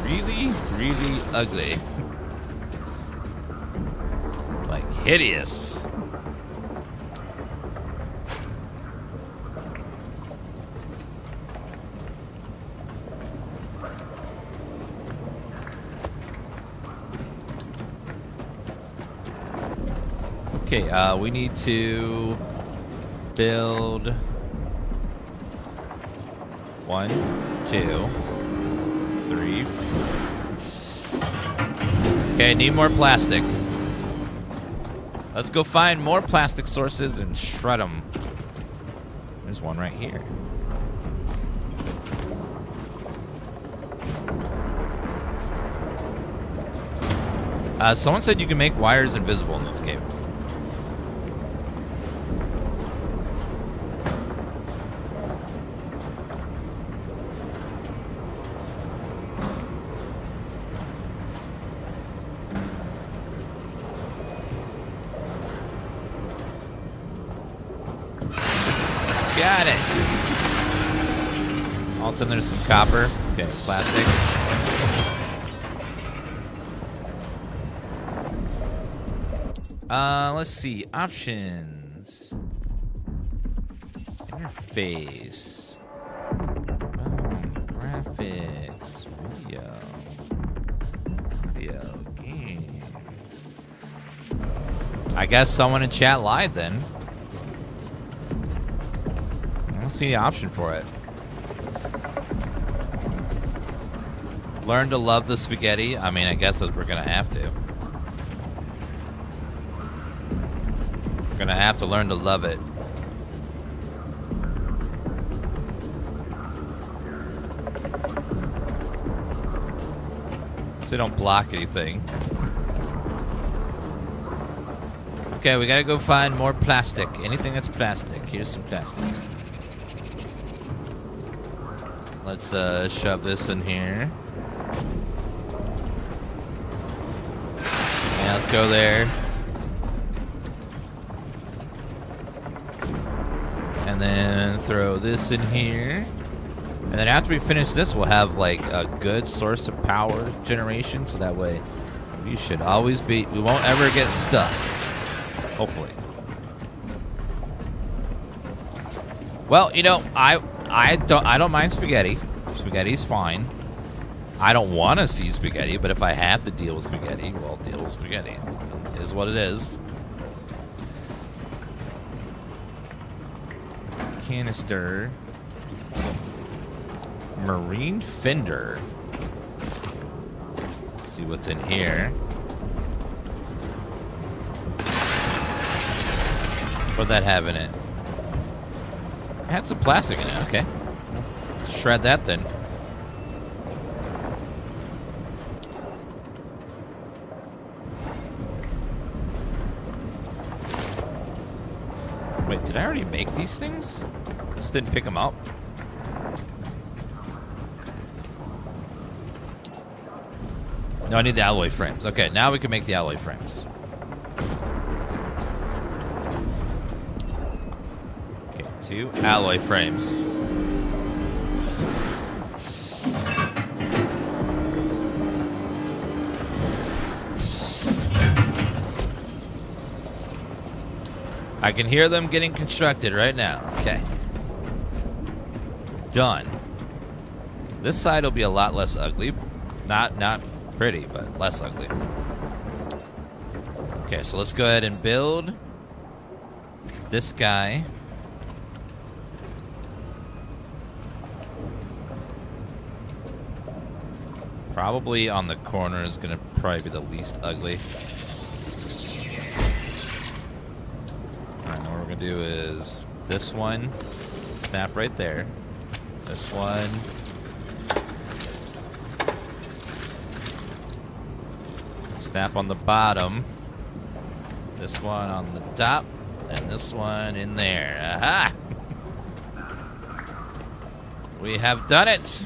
Really, really ugly. Like, hideous. Okay, we need to build 1, 2, 3. Okay, need more plastic. Let's go find more plastic sources and shred them. There's one right here. Someone said you can make wires invisible in this game. Got it. Also, there's some copper. Okay, plastic. Let's see. Options. Interface. Graphics. Video game. I guess someone in chat lied then. I don't see the option for it. Learn to love the spaghetti. I mean, I guess we're gonna have to. We're gonna have to learn to love it. So they don't block anything. Okay, we gotta go find more plastic. Anything that's plastic. Here's some plastic. Let's shove this in here. Yeah, let's go there. And then throw this in here. And then after we finish this, we'll have like a good source of power generation. So that way we should always be, we won't ever get stuck. Hopefully. Well, you know, I don't mind spaghetti. Spaghetti's fine. I don't want to see spaghetti, but if I have to deal with spaghetti, well, deal with spaghetti. It is what it is. Canister. Marine fender. Let's see what's in here. What'd that have in it? It had some plastic in it. Okay. Shred that then. Wait, did I already make these things? Just didn't pick them up. No, I need the alloy frames. Okay, now we can make the alloy frames. Okay, 2 alloy frames. I can hear them getting constructed right now. Okay. Done. This side will be a lot less ugly. Not pretty, but less ugly. Okay, so let's go ahead and build this guy. Probably on the corner is gonna probably be the least ugly. Alright, now what we're gonna do is this one, snap right there. This one. Snap on the bottom. This one on the top. And this one in there. Aha! We have done it!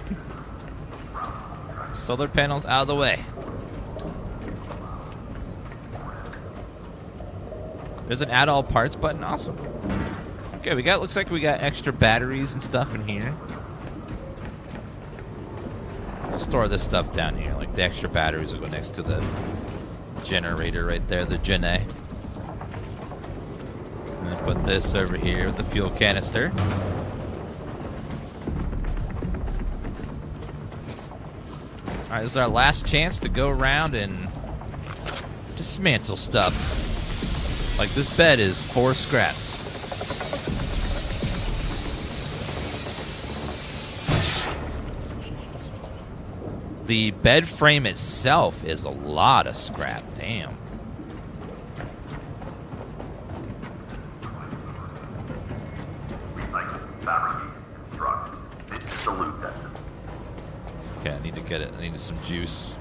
Solar panels out of the way. There's an add all parts button. Awesome. Okay, looks like we got extra batteries and stuff in here. We'll store this stuff down here. Like the extra batteries will go next to the generator right there, the Gen A. And then put this over here with the fuel canister. Alright, this is our last chance to go around and dismantle stuff. Like this bed is 4 scraps. The bed frame itself is a lot of scrap. Damn. Recycle, fabricate, construct. This is the loot that's in. Okay, I need to get it. I need some juice.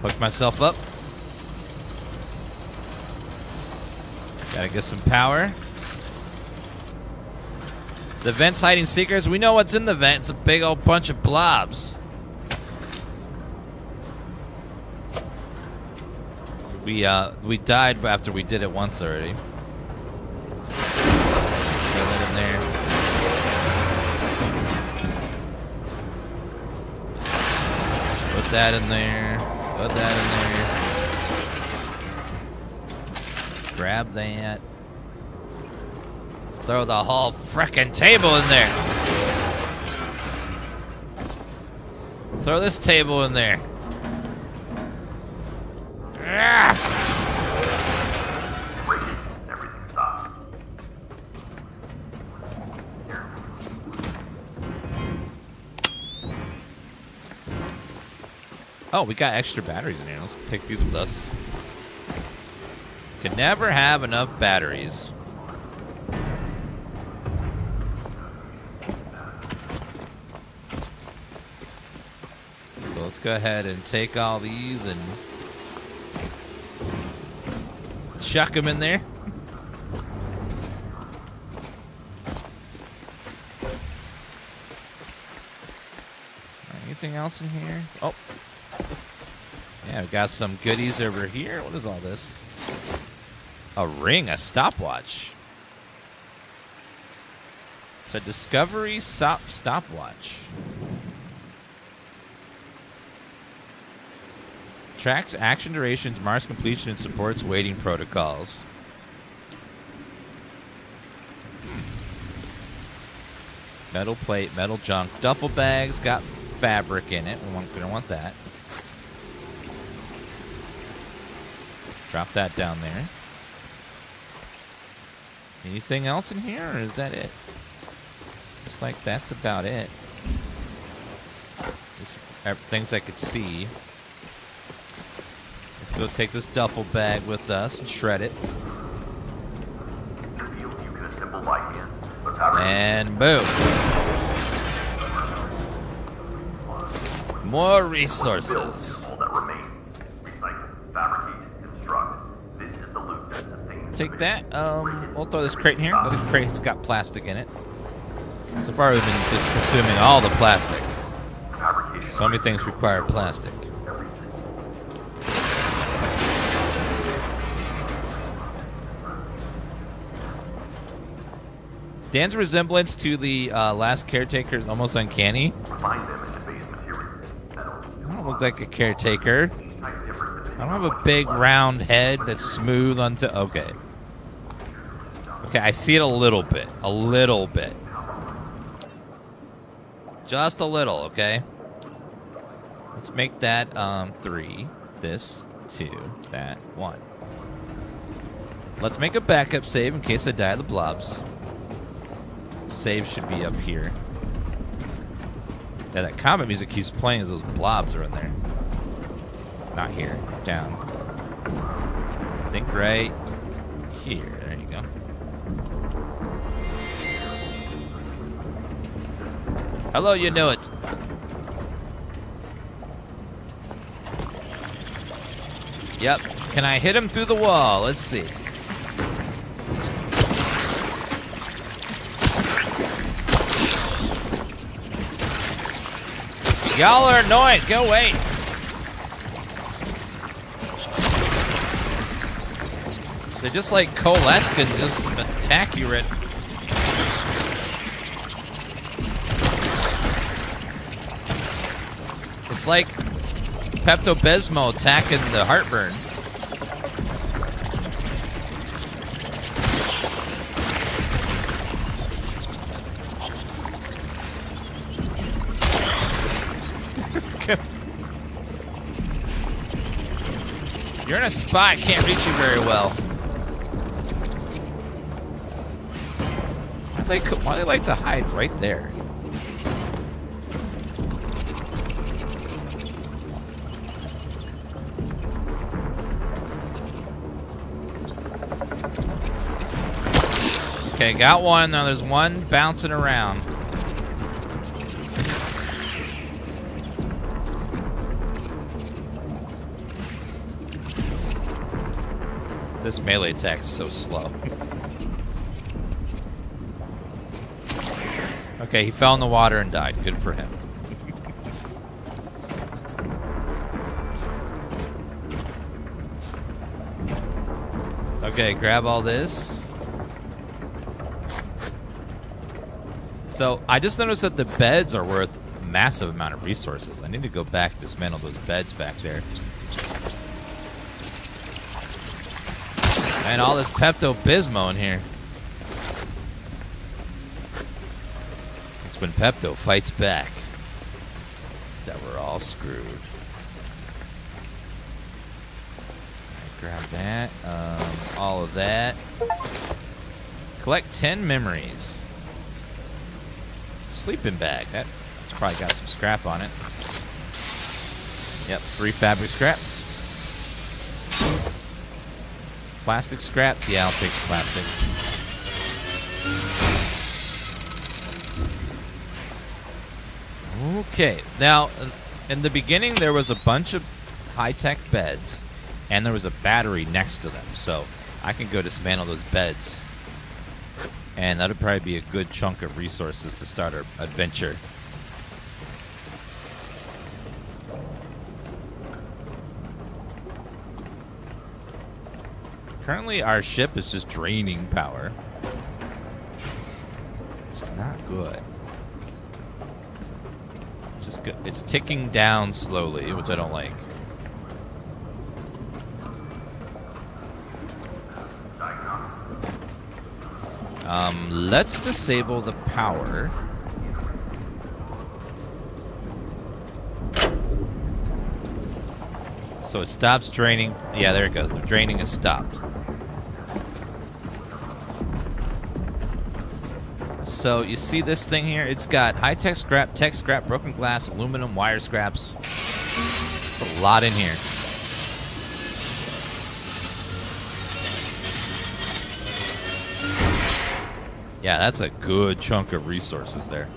Hook myself up. Gotta get some power. The vent's hiding secrets. We know what's in the vent. It's a big old bunch of blobs. We died after we did it once already. Throw that in there. Put that in there. Put that in there. Grab that. Throw the whole frickin' table in there. Throw this table in there. Ah! Everything stops. Here. Oh, we got extra batteries in here. Let's take these with us. Can never have enough batteries. So let's go ahead and take all these and chuck them in there. Anything else in here? Oh. Yeah, we got some goodies over here. What is all this? A ring, a stopwatch. It's a Discovery stopwatch. Tracks action durations, marks completion, and supports waiting protocols. Metal plate, metal junk. Duffel bags, got fabric in it. We don't want that. Drop that down there. Anything else in here, or is that it? Looks like that's about it. Just things I could see. Let's go take this duffel bag with us and shred it. You can assemble by hand, but power And boom. More resources. all that remains. Recycle, fabricate, construct. This is the loot that sustains. Take that. We'll throw this crate in here. Another crate's got plastic in it. So far, we've been just consuming all the plastic. So many things require plastic. Dan's resemblance to the last Caretaker is almost uncanny. Find them in the base material. I don't look like a Caretaker. I don't have a big round head that's smooth onto... Okay. Okay, I see it a little bit. A little bit. Just a little, okay? Let's make that 3. This, 2, that, 1. Let's make a backup save in case I die of the blobs. Save should be up here. Yeah, that combat music keeps playing as those blobs are in there. Not here. Down. I think right here. There you go. Hello, you know it. Yep. Can I hit him through the wall? Let's see. Y'all are annoying. Go away. They just like coalesce and just attack you right. It's like Pepto-Bismol attacking the heartburn. You're in a spot, I can't reach you very well. Why do they like to hide right there? Okay, got one. Now there's one bouncing around. This melee attack's so slow. Okay, he fell in the water and died. Good for him. Okay, grab all this. So, I just noticed that the beds are worth a massive amount of resources. I need to go back and dismantle those beds back there. And all this Pepto-Bismol in here. It's when Pepto fights back that we're all screwed. Grab that. All of that. Collect 10 memories. Sleeping bag. That's probably got some scrap on it. Yep, 3 fabric scraps. Plastic scraps? Yeah, I'll take the plastic. Okay, now, in the beginning, there was a bunch of high-tech beds, and there was a battery next to them, so I can go dismantle those beds. And that would probably be a good chunk of resources to start our adventure. Currently, our ship is just draining power, which is not good. It's ticking down slowly, which I don't like. Let's disable the power. So it stops draining. Yeah, there it goes. The draining has stopped. So you see this thing here? It's got high-tech scrap, tech scrap, broken glass, aluminum, wire scraps. There's a lot in here. Yeah, that's a good chunk of resources there.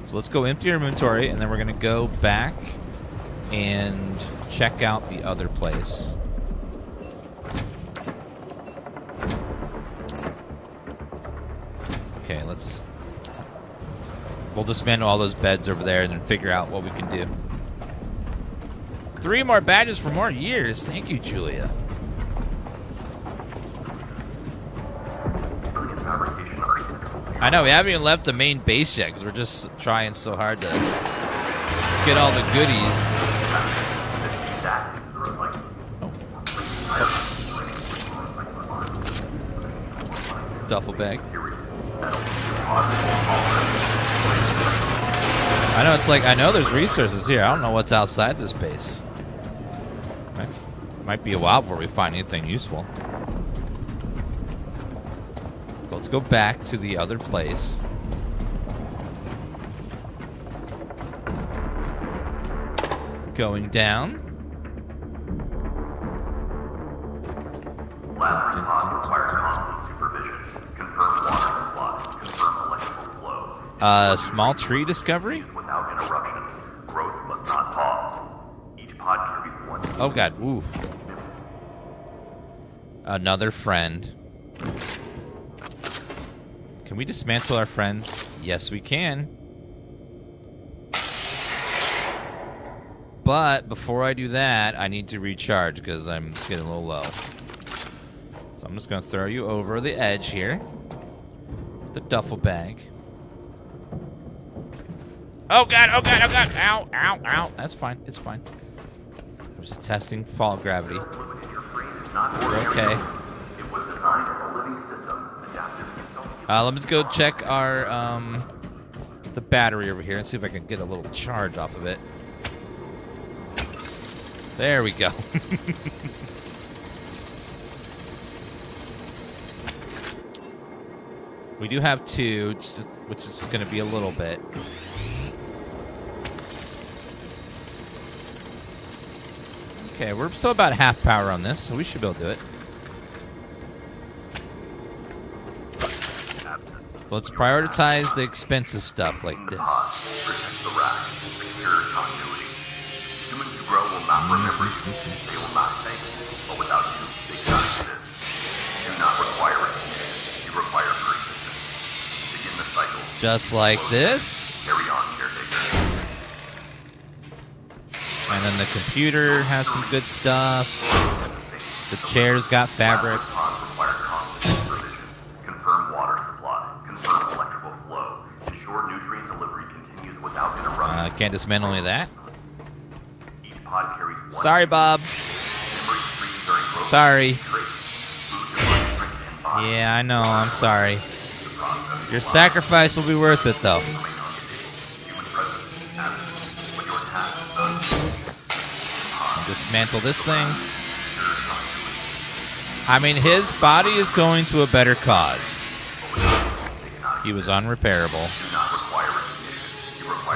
So let's go empty our inventory, and then we're going to go back and check out the other place. Okay, we'll dismantle all those beds over there and then figure out what we can do. 3 more badges for more years. Thank you, Julia. I know, we haven't even left the main base yet because we're just trying so hard to get all the goodies. Oh. Duffel bag. I know, it's like, I know there's resources here. I don't know what's outside this base. Might be a while before we find anything useful. So let's go back to the other place. Going down. Last response requires constant supervision. Confirm water supply. Confirm electrical flow. Small tree discovery? Without interruption. Growth must not pause. Each pod carries 1. Oh god, ooh. Another friend. Can we dismantle our friends? Yes, we can. But before I do that, I need to recharge because I'm getting a little low. So I'm just going to throw you over the edge here. The duffel bag. Oh god, oh god, oh god. Ow, ow, ow. That's fine. It's fine. I'm just testing fall gravity. We're okay. It was designed as a living system, adaptive to itself. Let me just go check our the battery over here and see if I can get a little charge off of it. There we go. We do have 2, which is going to be a little bit. Okay, we're still about half power on this, so we should be able to do it. So let's prioritize the expensive stuff like this. Protect the rack. Secure continuity. Humans who grow will not remember you. They will not thank you. But without you, they cannot exist. You do not require it. You require persistence. Begin the cycle. Just like this. Carry on, Caretaker. And then the computer has some good stuff. The chair's got fabric. Pods require constant supervision. Confirm water supply. Confirm electrical flow. Ensure nutrient delivery continues without interruption. Can't dismantle any of that. Each pod carries 1. Sorry, Bob. Memory Sorry. Yeah, I know. I'm sorry. Your sacrifice will be worth it, though. Dismantle this thing. I mean, his body is going to a better cause. He was unrepairable.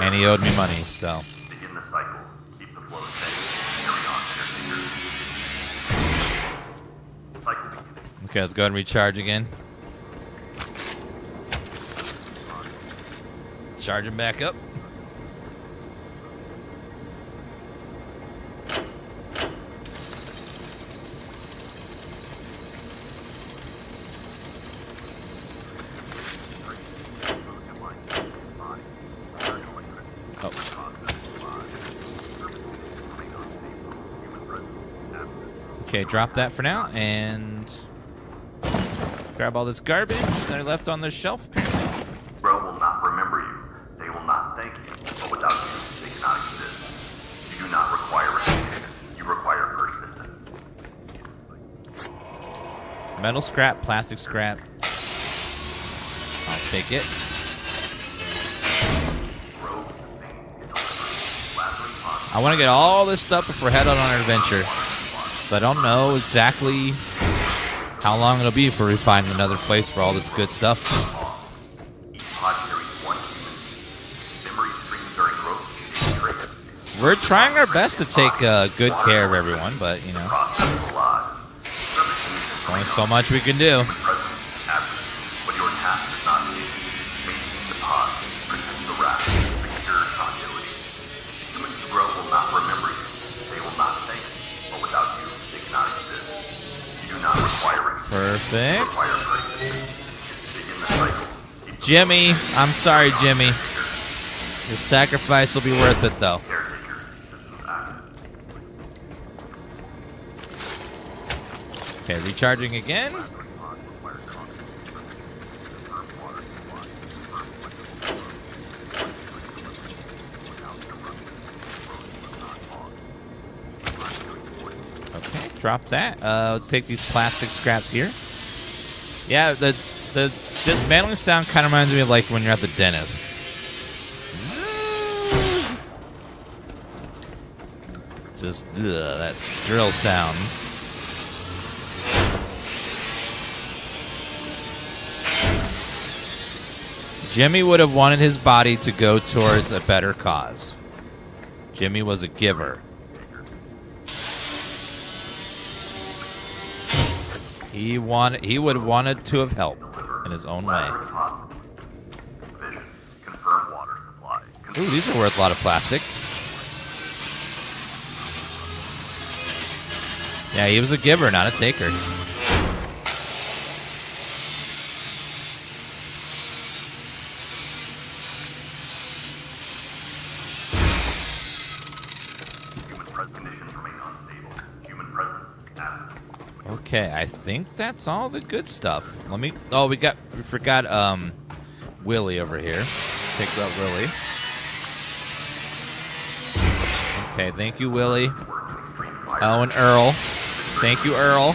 And he owed me money, so. Begin the cycle. Keep the flow steady. Carry on, Caretaker. Cycle beginning. Okay, let's go ahead and recharge again. Charge him back up. Oh. Okay, drop that for now, and grab all this garbage that I left on the shelf. Bro will not remember you. They will not thank you. But without you, they cannot exist. You do not require recognition. You require persistence. Metal scrap, plastic scrap. I'll take it. I want to get all this stuff before we head out on our adventure. So I don't know exactly how long it'll be before we find another place for all this good stuff. We're trying our best to take good care of everyone, but, you know, only so much we can do. Perfect. Jimmy, I'm sorry, Jimmy. Your sacrifice will be worth it, though. Okay, recharging again. Okay, drop that. Let's take these plastic scraps here. Yeah, the dismantling sound kind of reminds me of like when you're at the dentist. Just that drill sound. Jimmy would have wanted his body to go towards a better cause. Jimmy was a giver. He would have wanted to have helped in his own way. Ooh, these are worth a lot of plastic. Yeah, he was a giver, not a taker. Okay, I think that's all the good stuff. Let me. Oh, we forgot Willie over here. Pick up Willie. Okay, thank you, Willie. Oh, and Earl. Thank you, Earl.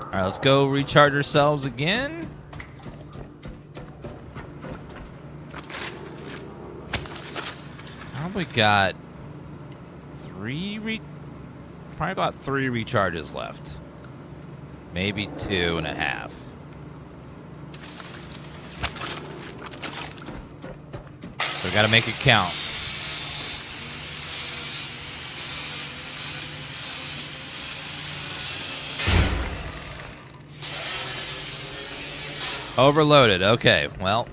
All right, let's go recharge ourselves again. Probably got probably about 3 recharges left. Maybe 2.5. So we gotta make it count. Overloaded. Okay, well.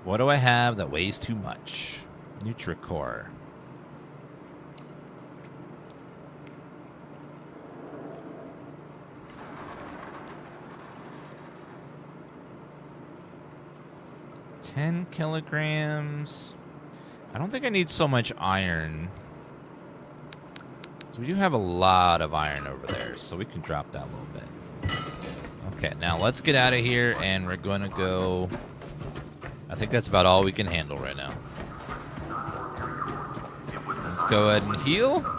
What do I have that weighs too much? Nutricore. 10 kilograms. I don't think I need so much iron. So we do have a lot of iron over there, so we can drop that a little bit. Okay, now let's get out of here, and we're going to go... I think that's about all we can handle right now. Let's go ahead and heal. Get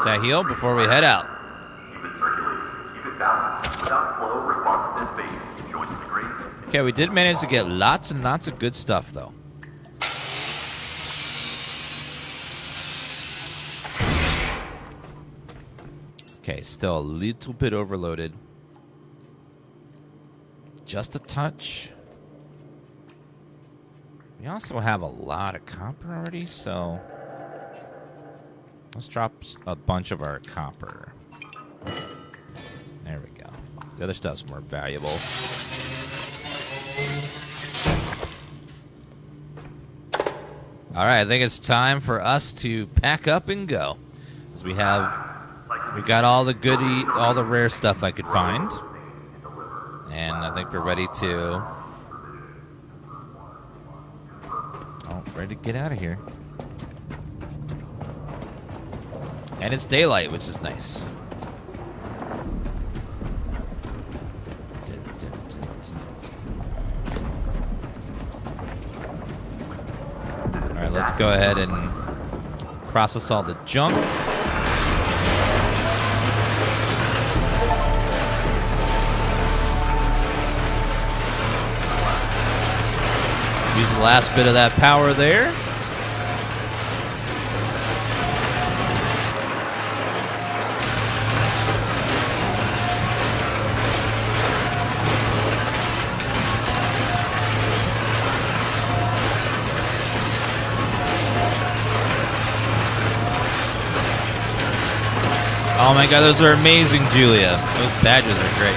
that heal before we head out. Keep it circulating. Keep it balanced. Without flow, responsiveness fades. Joints degrade. Okay, we did manage to get lots and lots of good stuff, though. Okay, still a little bit overloaded. Just a touch. We also have a lot of copper already, so let's drop a bunch of our copper. There we go. The other stuff's more valuable. All right, I think it's time for us to pack up and go. Because we got all the all the rare stuff I could find. And I think we're ready to... Oh, ready to get out of here. And it's daylight, which is nice. Alright, let's go ahead and process all the junk. Use the last bit of that power there. Oh my god, those are amazing, Julia. Those badges are great.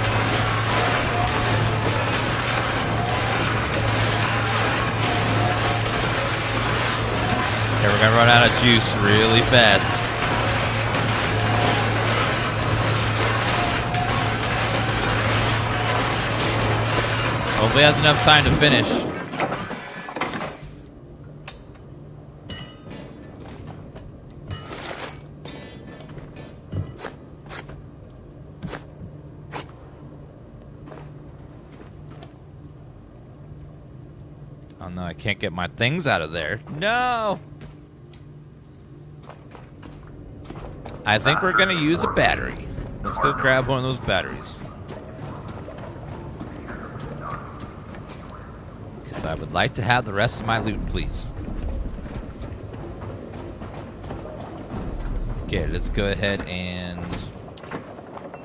Okay, we're gonna run out of juice really fast. Hopefully has enough time to finish. Oh no, I can't get my things out of there. No! I think we're gonna use a battery. Let's go grab one of those batteries. Because I would like to have the rest of my loot, please. Okay, let's go ahead and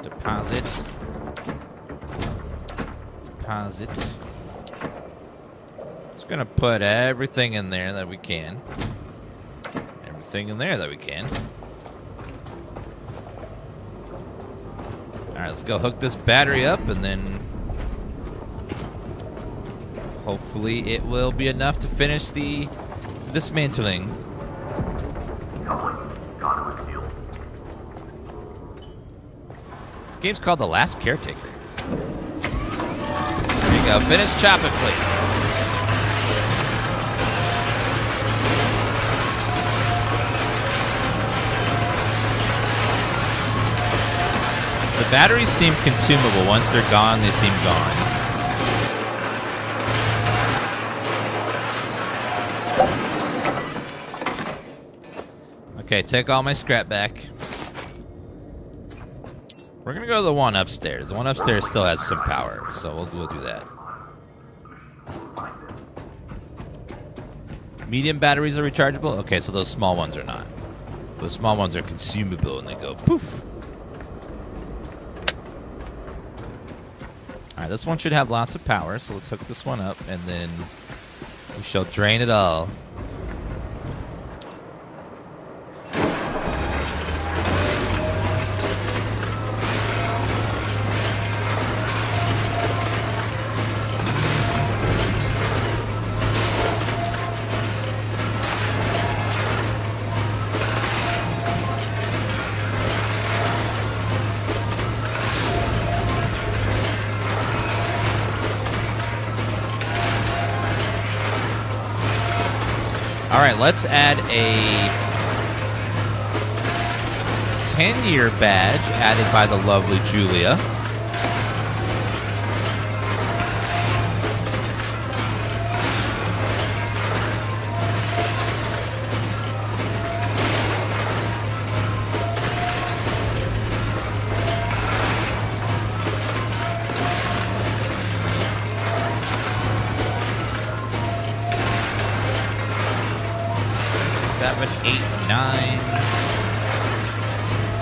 deposit. Just gonna put everything in there that we can. Everything in there that we can. Alright, let's go hook this battery up, and then hopefully it will be enough to finish the dismantling. Conduit sealed. The game's called The Last Caretaker. There you go. Finish chopping, please. The batteries seem consumable. Once they're gone, they seem gone. Okay, take all my scrap back. We're gonna go to the one upstairs. The one upstairs still has some power, so we'll do that. Medium batteries are rechargeable? Okay, so those small ones are not. Those small ones are consumable and they go poof. Alright, this one should have lots of power, so let's hook this one up, and then we shall drain it all. All right, let's add a 10-year badge added by the lovely Julia.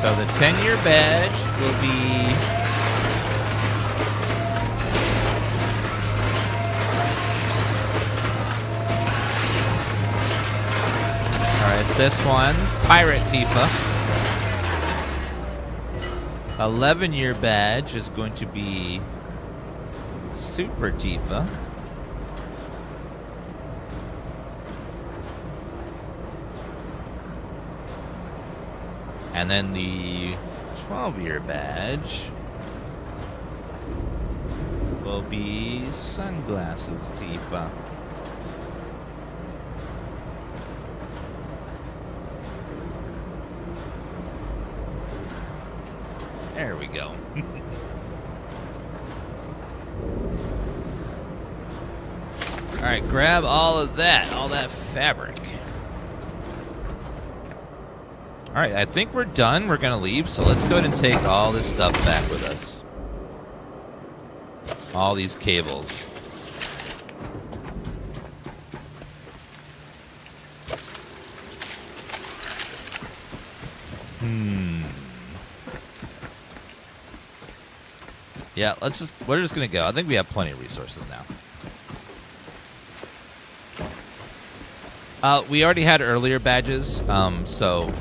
So the 10-year badge will be all right, this one, Pirate Tifa. 11-year badge is going to be Super Tifa. And then the 12-year badge will be Sunglasses Tifa. There we go. All right, grab all of that, all that fabric. All right, I think we're done. We're gonna leave, so let's go ahead and take all this stuff back with us. All these cables. Yeah, we're just gonna go. I think we have plenty of resources now. We already had earlier badges, so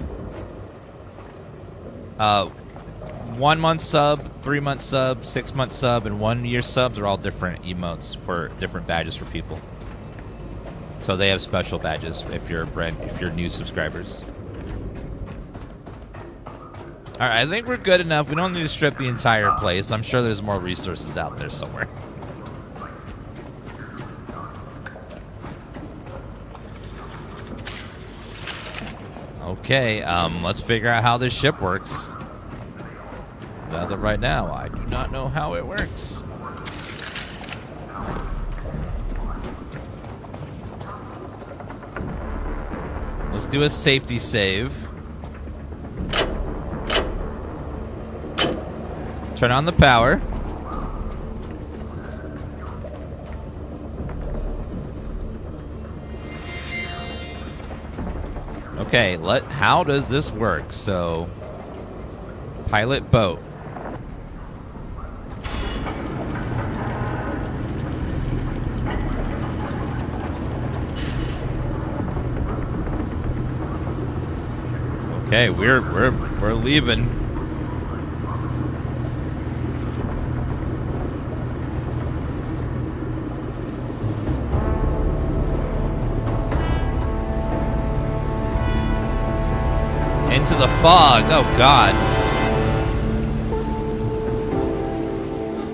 1 month sub, 3 month sub, 6 month sub, and 1 year subs are all different emotes for different badges for people. So they have special badges if you're new subscribers. All right, I think we're good enough. We don't need to strip the entire place. I'm sure there's more resources out there somewhere. Okay, let's figure out how this ship works. As of right now, I do not know how it works. Let's do a safety save. Turn on the power. Okay, how does this work? So, pilot boat. Okay, we're leaving. Into the fog. Oh, God.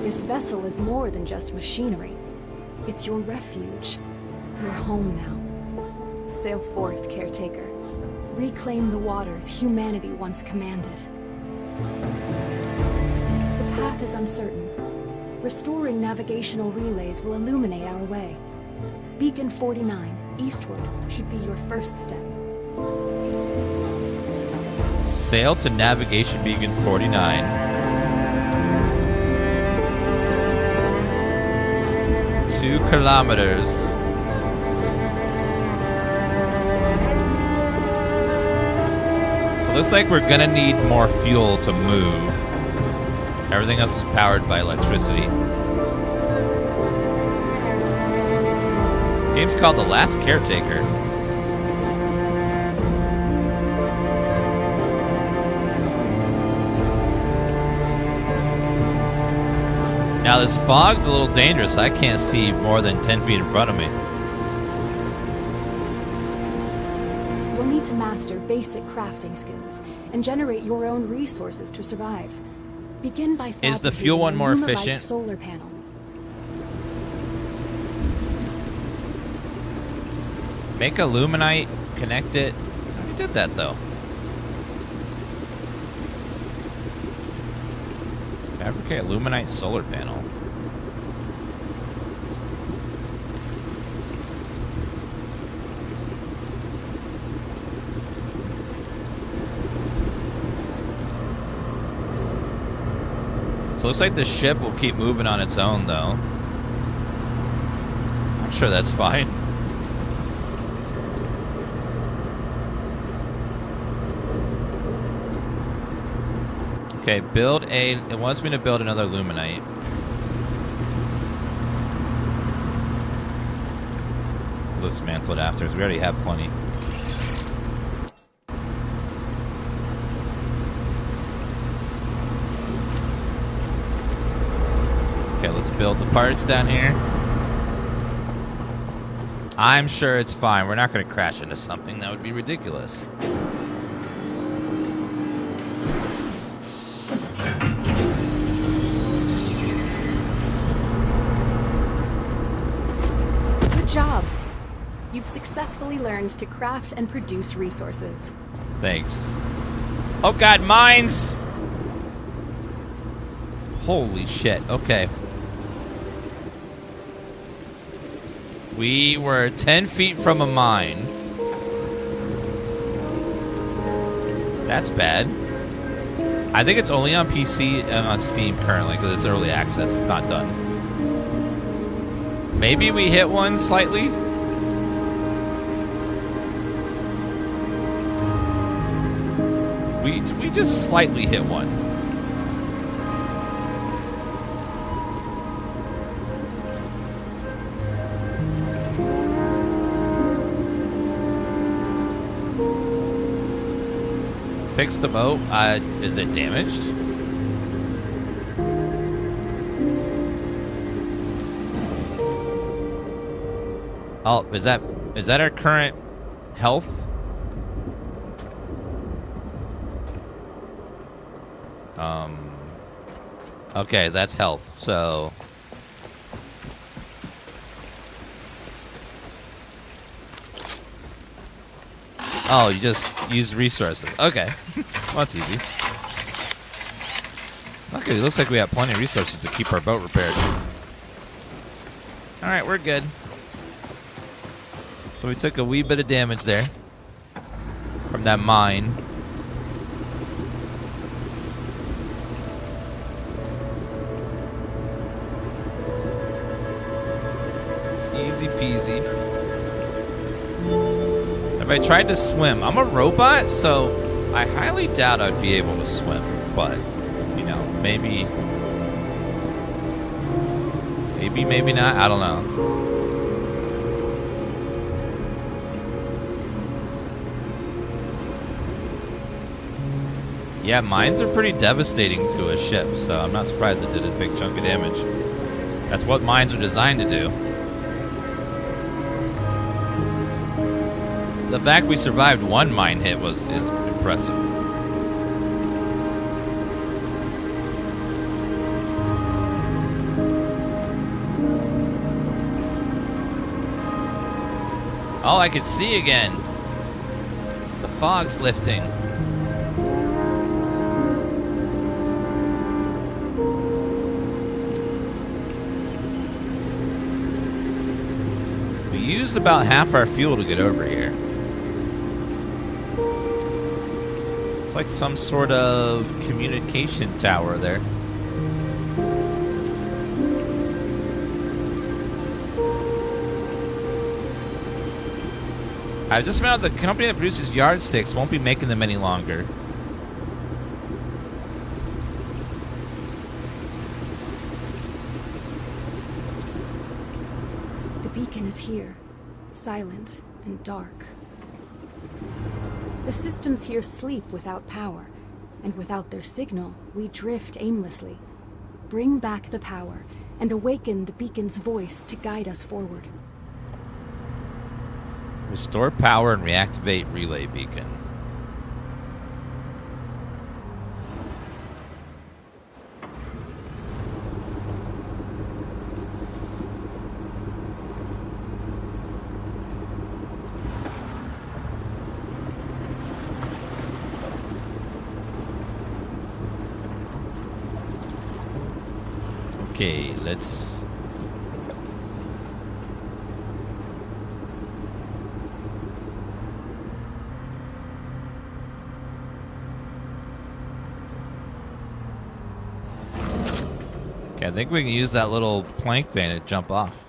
This vessel is more than just machinery. It's your refuge. Your home now. Sail forth, Caretaker. Reclaim the waters humanity once commanded. The path is uncertain. Restoring navigational relays will illuminate our way. Beacon 49, eastward, should be your first step. Sail to navigation beacon 49. Two kilometers. So it looks like we're gonna need more fuel to move. Everything else is powered by electricity. The game's called The Last Caretaker. Now this fog's a little dangerous. I can't see more than 10 feet in front of me. You'll need to master basic crafting skills and generate your own resources to survive. Begin by fabricating Is the fuel one more efficient? Solar panel. Make a luminite, connect it. I already did that though. Fabricate a luminite solar panel. So it looks like the ship will keep moving on its own, though. I'm sure that's fine. Okay, build a... It wants me to build another luminite. We'll dismantle it after, because we already have plenty. Okay, let's build the parts down here. I'm sure it's fine. We're not going to crash into something. That would be ridiculous. Good job. You've successfully learned to craft and produce resources. Thanks. Oh god, mines! Holy shit. Okay. We were 10 feet from a mine. That's bad. I think it's only on PC and on Steam currently because it's early access. It's not done. Maybe we hit one slightly. We just slightly hit one. Fix the boat. Is it damaged? Oh, is that our current health? Okay, that's health. So oh, you just use resources. Okay. Well, that's easy. Okay, it looks like we have plenty of resources to keep our boat repaired. Alright, we're good. So we took a wee bit of damage there from that mine. Easy peasy. If I tried to swim, I'm a robot, so I highly doubt I'd be able to swim. But, you know, maybe not. I don't know. Yeah, mines are pretty devastating to a ship, so I'm not surprised it did a big chunk of damage. That's what mines are designed to do. The fact we survived one mine hit is impressive. Oh, I can see again. The fog's lifting. We used about half our fuel to get over here. It's like some sort of communication tower there. I just found out the company that produces yardsticks won't be making them any longer. The beacon is here, silent and dark. The systems here sleep without power, and without their signal, we drift aimlessly. Bring back the power, and awaken the beacon's voice to guide us forward. Restore power and reactivate relay beacon. Okay, let's... Okay, I think we can use that little plank thing to jump off.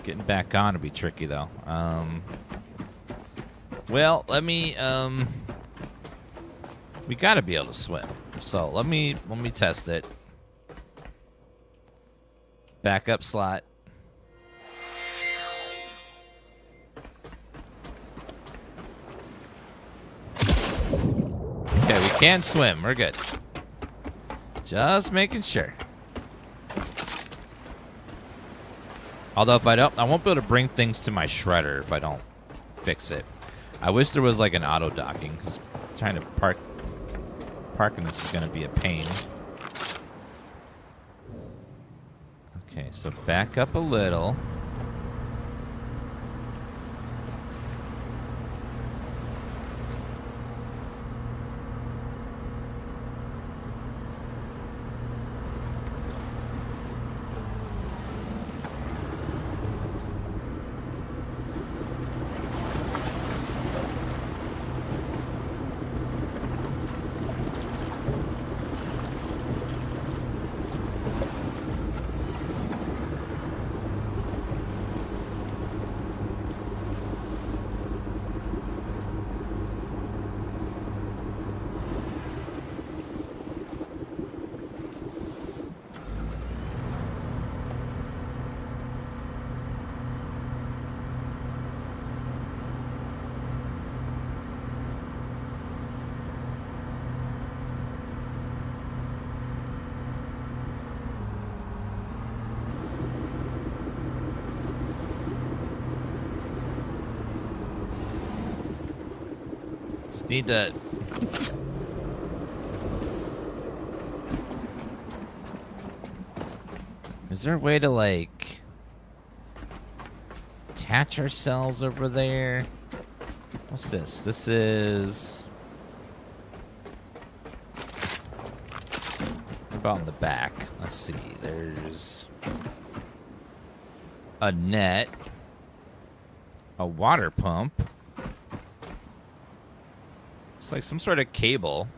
Getting back on would be tricky, though. Well, let me... We gotta be able to swim. So let me test it. Backup slot. Okay, we can swim. We're good. Just making sure. Although if I don't, I won't be able to bring things to my shredder if I don't fix it. I wish there was like an auto docking, because trying to parking this is going to be a pain. Okay, so back up a little. Need to... Is there a way to, like, attach ourselves over there? What's this? This is... What about in the back? Let's see. There's a net, a water pump. It's like some sort of cable.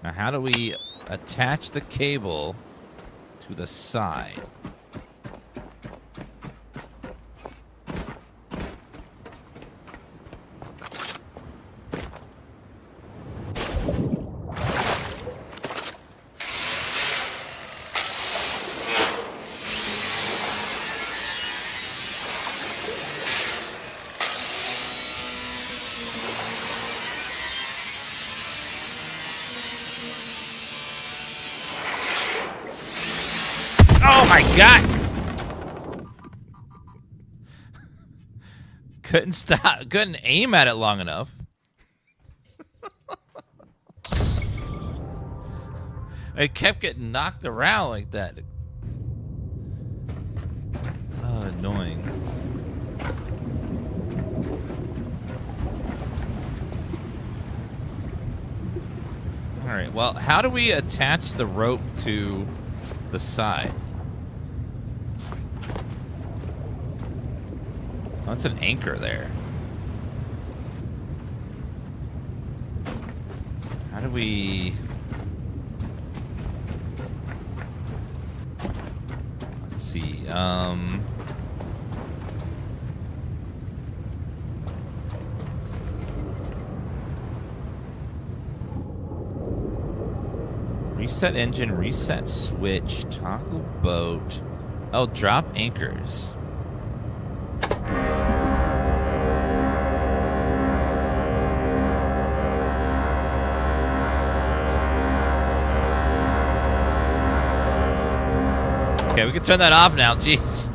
Now, how do we attach the cable to the side? Oh my god! Couldn't stop. Couldn't aim at it long enough. It kept getting knocked around like that. Oh, annoying. Alright, well, how do we attach the rope to the side? Oh, that's an anchor there. How do we... Let's see, reset engine, reset switch, toggle boat. Oh, drop anchors. Okay, we can turn that off now. Jeez.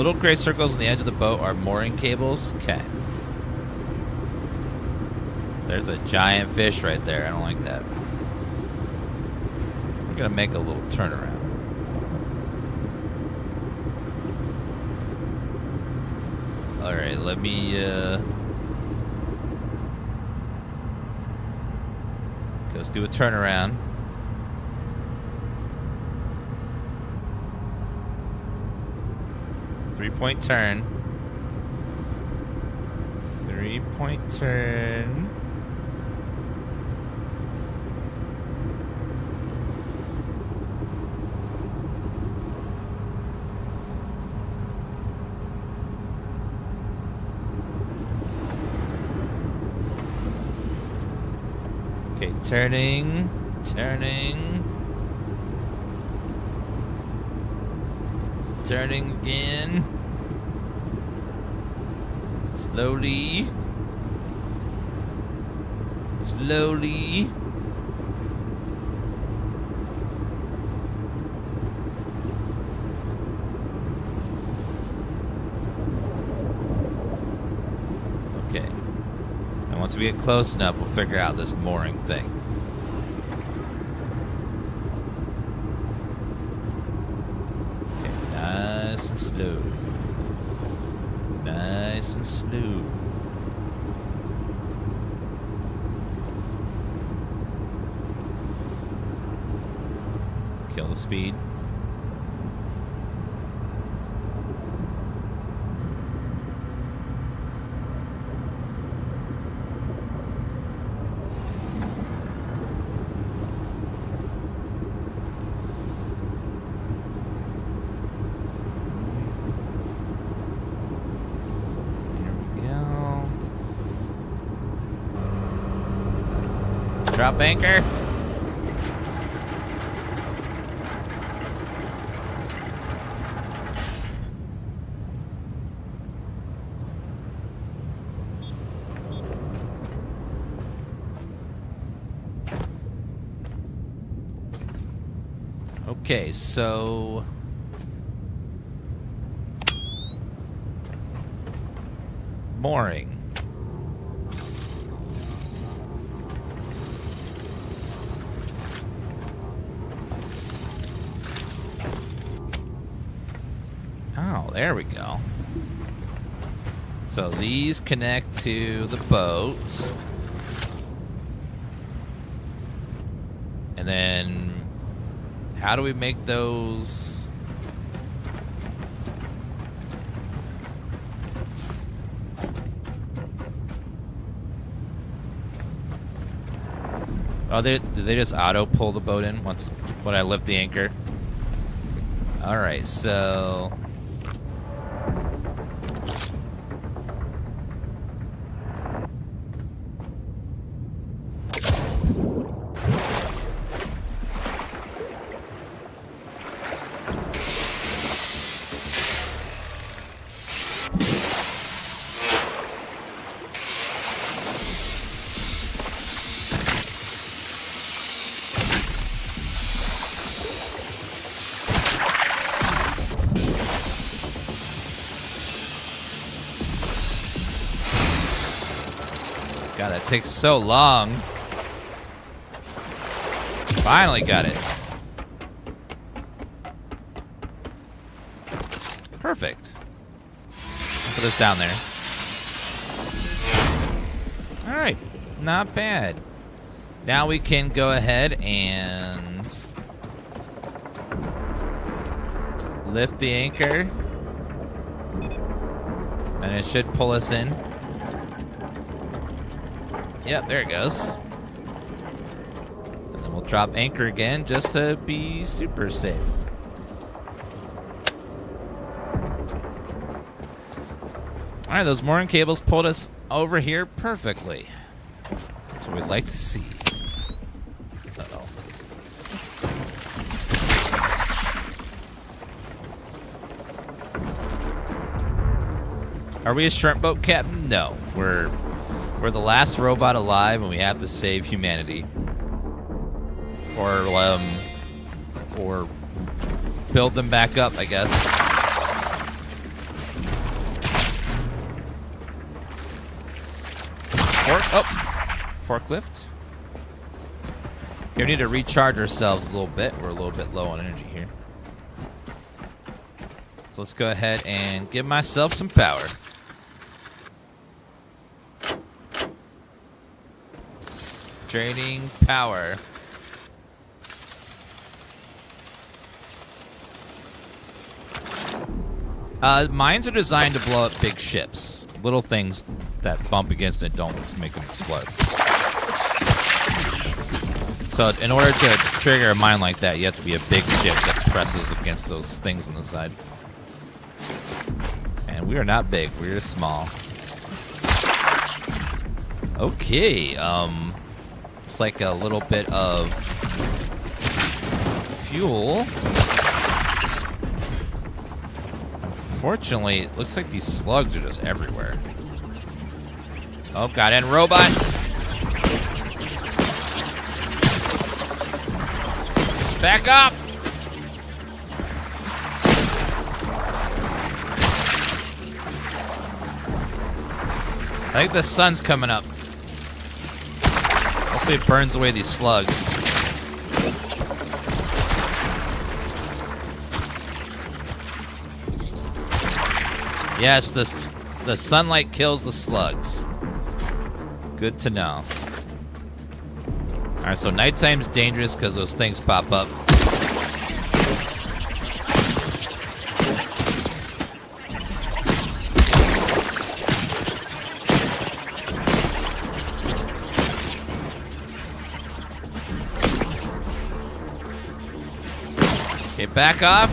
Little gray circles on the edge of the boat are mooring cables. Okay. There's a giant fish right there. I don't like that. We're going to make a little turnaround. Alright, let me, let's do a turnaround. Three-point turn. Three-point turn. Okay, turning. Turning again. Slowly. Okay. And once we get close enough, we'll figure out this mooring thing. Okay, nice and slow. Nice and slow. Kill the speed. Drop anchor. Okay, so mooring. Oh, there we go. So these connect to the boat. And then how do we make those? Oh, do they just auto pull the boat in when I lift the anchor? All right, so God, that takes so long. Finally got it. Perfect. Put this down there. All right, not bad. Now we can go ahead and lift the anchor. And it should pull us in. Yep, there it goes. And then we'll drop anchor again just to be super safe. All right, those mooring cables pulled us over here perfectly. That's what we'd like to see. Uh-oh. Are we a shrimp boat, Captain? No, we're the last robot alive, and we have to save humanity, or build them back up, I guess. Forklift. We need to recharge ourselves a little bit. We're a little bit low on energy here. So let's go ahead and give myself some power. Draining power. Mines are designed to blow up big ships. Little things that bump against it don't make them explode. So in order to trigger a mine like that, you have to be a big ship that presses against those things on the side. And we are not big. We're small. Okay. It's like a little bit of fuel. Unfortunately, it looks like these slugs are just everywhere. Oh god, and robots! Back up! I think the sun's coming up. Hopefully it burns away these slugs. Yes, the sunlight kills the slugs. Good to know. Alright, so nighttime's dangerous because those things pop up. Okay, back off.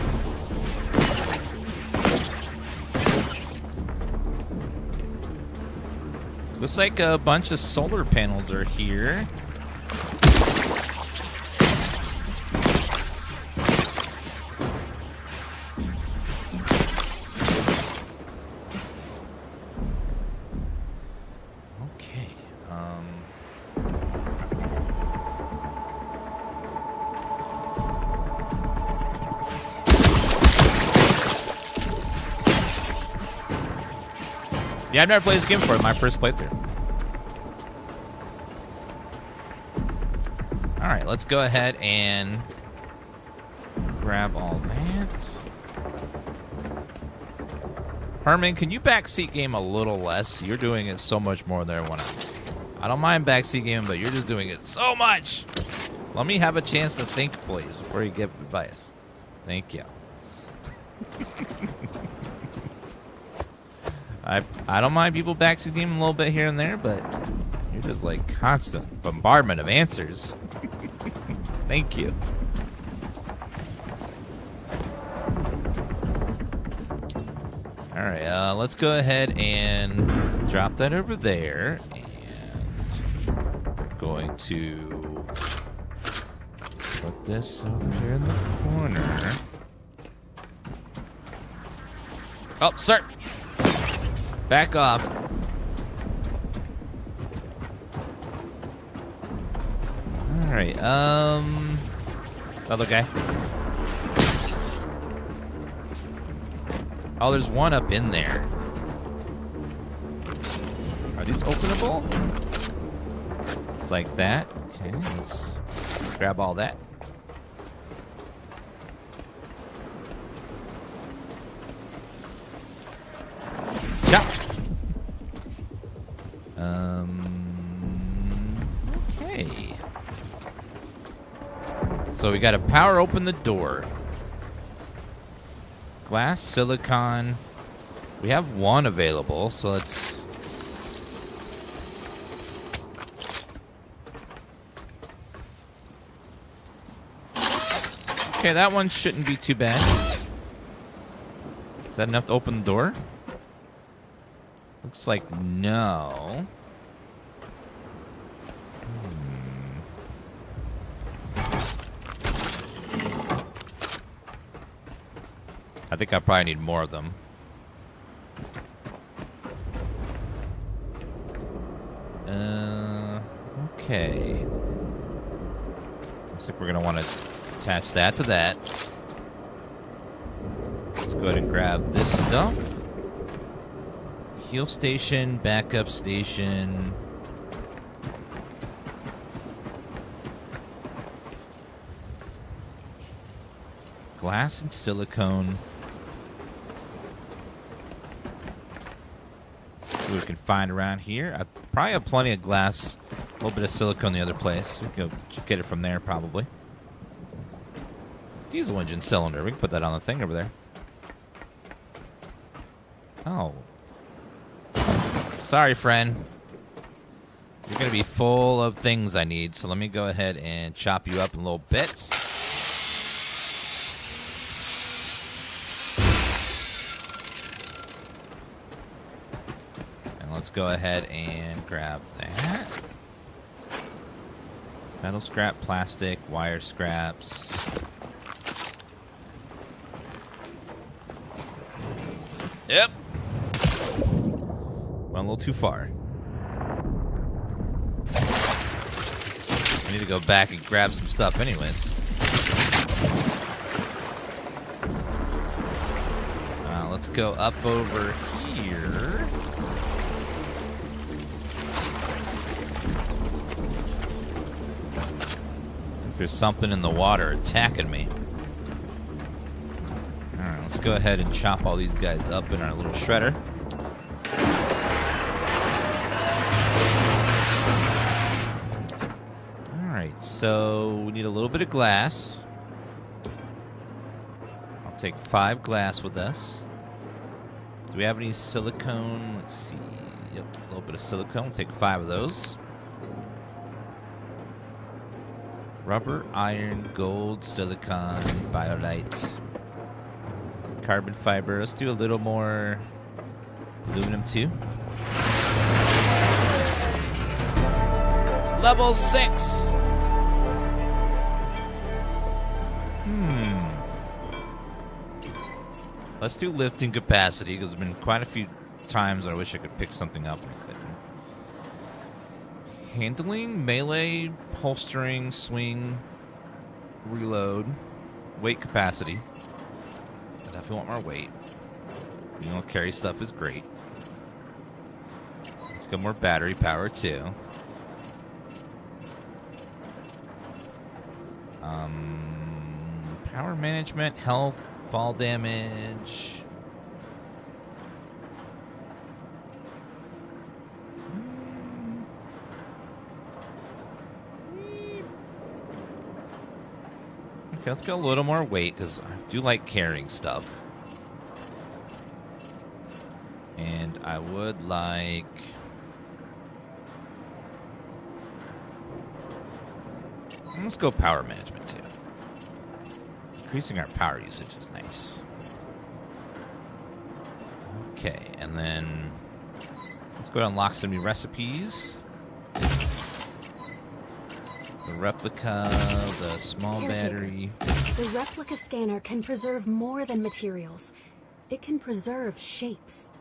Looks like a bunch of solar panels are here. Okay. Yeah, I've never played this game before. My first playthrough. All right, let's go ahead and grab all that. Herman, can you backseat game a little less? You're doing it so much more than everyone else. I don't mind backseat gaming, but you're just doing it so much. Let me have a chance to think, please, before you give advice. Thank you. I don't mind people backseat game a little bit here and there, but you're just like constant bombardment of answers. Thank you. All right, let's go ahead and drop that over there, and we're going to put this over here in the corner. Oh, sir! Back off. Alright, other guy. Oh, there's one up in there. Are these openable? It's like that. Okay, let's grab all that. Chop. Okay. So we got to power open the door. Glass, silicon. We have one available, so let's... Okay, that one shouldn't be too bad. Is that enough to open the door? Looks like no. I think I probably need more of them. Okay. Looks like we're gonna want to attach that to that. Let's go ahead and grab this stuff. Heal station, backup station. Glass and silicone. See what we can find around here. I probably have plenty of glass. A little bit of silicone the other place. We can go get it from there, probably. Diesel engine cylinder. We can put that on the thing over there. Oh. Sorry, friend. You're going to be full of things I need, so let me go ahead and chop you up in little bits. And let's go ahead and grab that. Metal scrap, plastic, wire scraps. Yep. Went a little too far. I need to go back and grab some stuff anyways. Let's go up over here. I think there's something in the water attacking me. Alright, let's go ahead and chop all these guys up in our little shredder. Alright, so we need a little bit of glass. I'll take 5 glass with us. Do we have any silicone? Let's see. Yep, a little bit of silicone. We'll take 5 of those. Rubber, iron, gold, silicon, biolite, carbon fiber. Let's do a little more aluminum too. Level 6. Let's do lifting capacity, because there's been quite a few times I wish I could pick something up and I couldn't. Handling, melee, holstering, swing, reload, weight capacity. I definitely want more weight. You know, carry stuff is great. Let's go more battery power too. Power management, health, fall damage. Okay, let's go a little more weight, because I do like carrying stuff. And I would like... let's go power management too. Increasing our power usage is nice. Okay, and then let's go and unlock some new recipes. The replica, the small battery. The replica scanner can preserve more than materials. It can preserve shapes.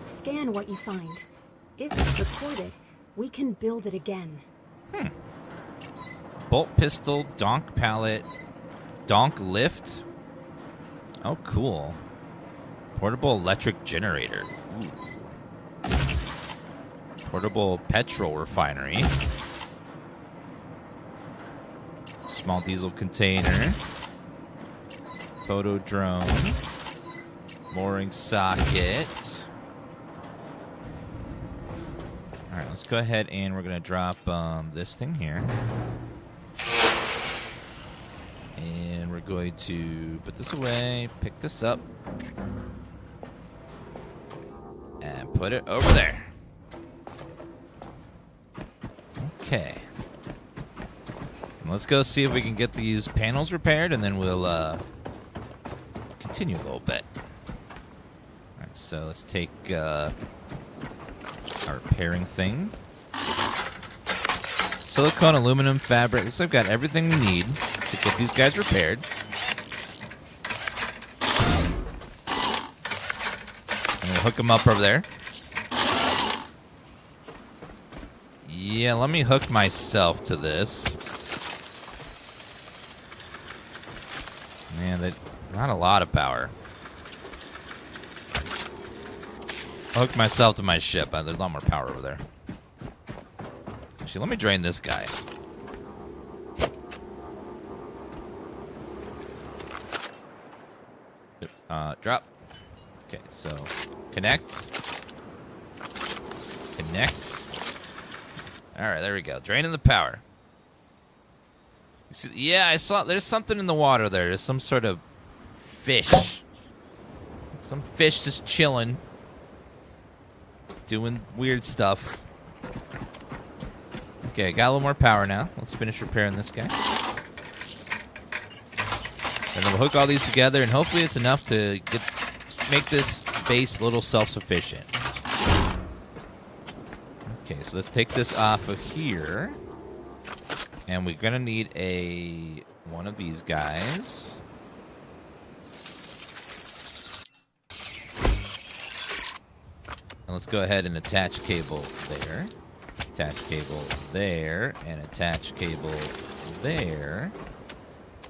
Scan what you find. If it's recorded, we can build it again. Bolt pistol, donk pallet, donk lift. Oh, cool. Portable electric generator. Ooh. Portable petrol refinery. Small diesel container. Photo drone. Mooring socket. Alright, let's go ahead and we're going to drop this thing here. And we're going to put this away, pick this up, and put it over there. Okay. Let's go see if we can get these panels repaired, and then we'll continue a little bit. Alright, so let's take our repairing thing. Silicone, aluminum, fabric. Looks like I've got everything we need to get these guys repaired. And we'll hook them up over there. Yeah, let me hook myself to this. Man, not a lot of power. I'll hook myself to my ship. There's a lot more power over there. Actually, let me drain this guy. Drop. Okay, so connect. Connect. All right, there we go. Draining the power. See, yeah, I saw. There's something in the water there. There's some sort of fish. Some fish just chilling, doing weird stuff. Okay, got a little more power now. Let's finish repairing this guy. And then we'll hook all these together, and hopefully it's enough to make this base a little self-sufficient. Okay, so let's take this off of here. And we're going to need one of these guys. And let's go ahead and attach cable there. Attach cable there. And attach cable there.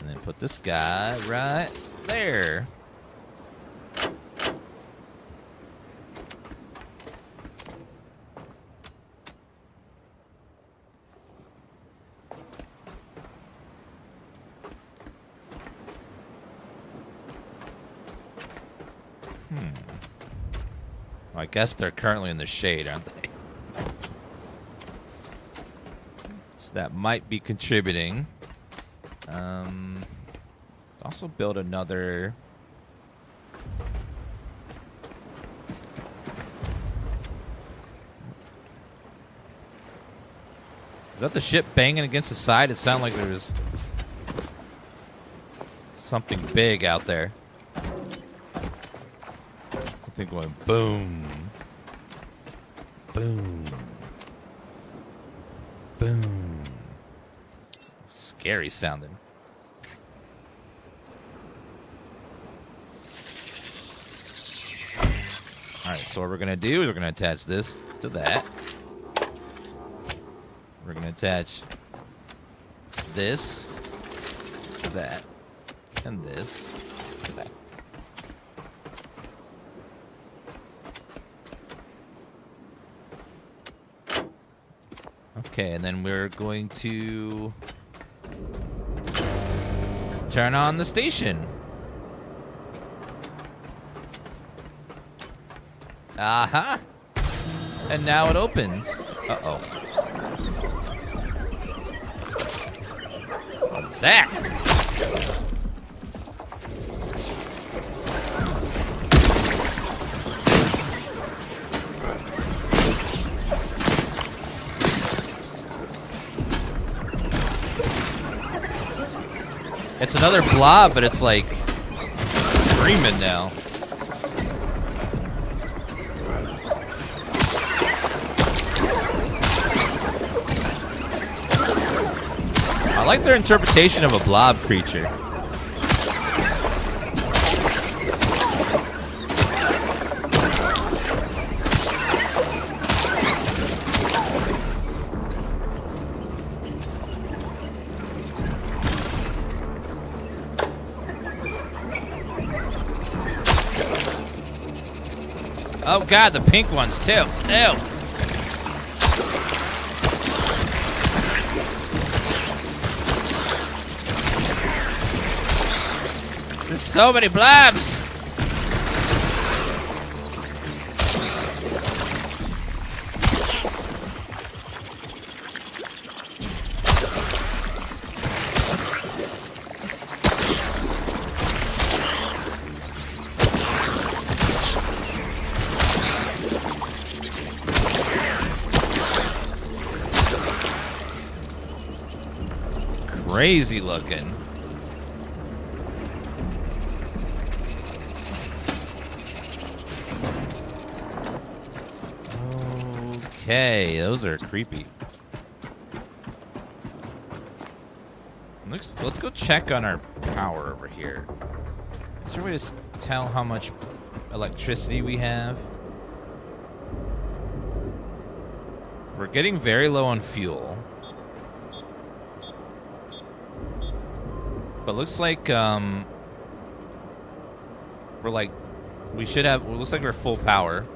And then put this guy right there. Well, I guess they're currently in the shade, aren't they? So that might be contributing. Also build another. Is that the ship banging against the side? It sounded like there was something big out there. Something going boom. Boom. Boom. Scary sounding. Alright, so what we're going to do is we're going to attach this to that. We're going to attach this to that. And this to that. Okay, and then we're going to turn on the station. Aha! And now it opens. Uh-oh. What is that? It's another blob, but it's like screaming now. I like their interpretation of a blob creature. Oh god, the pink ones too. Ew. There's so many blobs. Crazy looking. Okay, those are creepy. Let's go check on our power over here. Is there a way to tell how much electricity we have? We're getting very low on fuel. But looks like we should have. It looks like we're full power,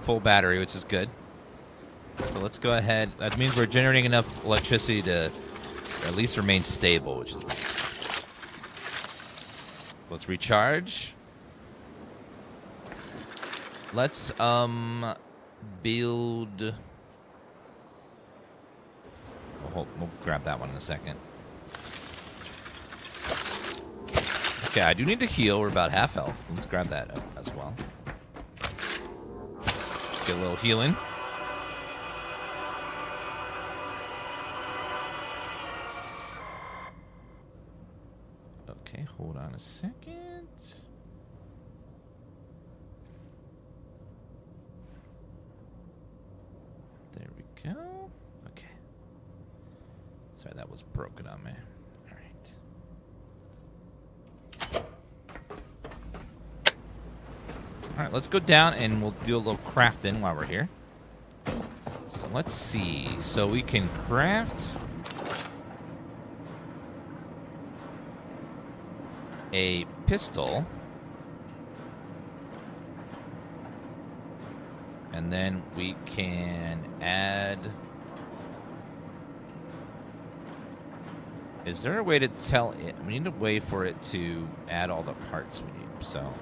full battery, which is good. So let's go ahead. That means we're generating enough electricity to at least remain stable, which is nice. Let's recharge. Let's build. We'll grab that one in a second. Okay, I do need to heal. We're about half health. Let's grab that as well. Get a little healing. Okay, hold on a second. There we go. Okay. Sorry, that was broken on me. All right. All right, let's go down and we'll do a little crafting while we're here. So let's see. So we can craft a pistol. And then we can add... Is there a way to tell it? We need a way for it to add all the parts we need, so...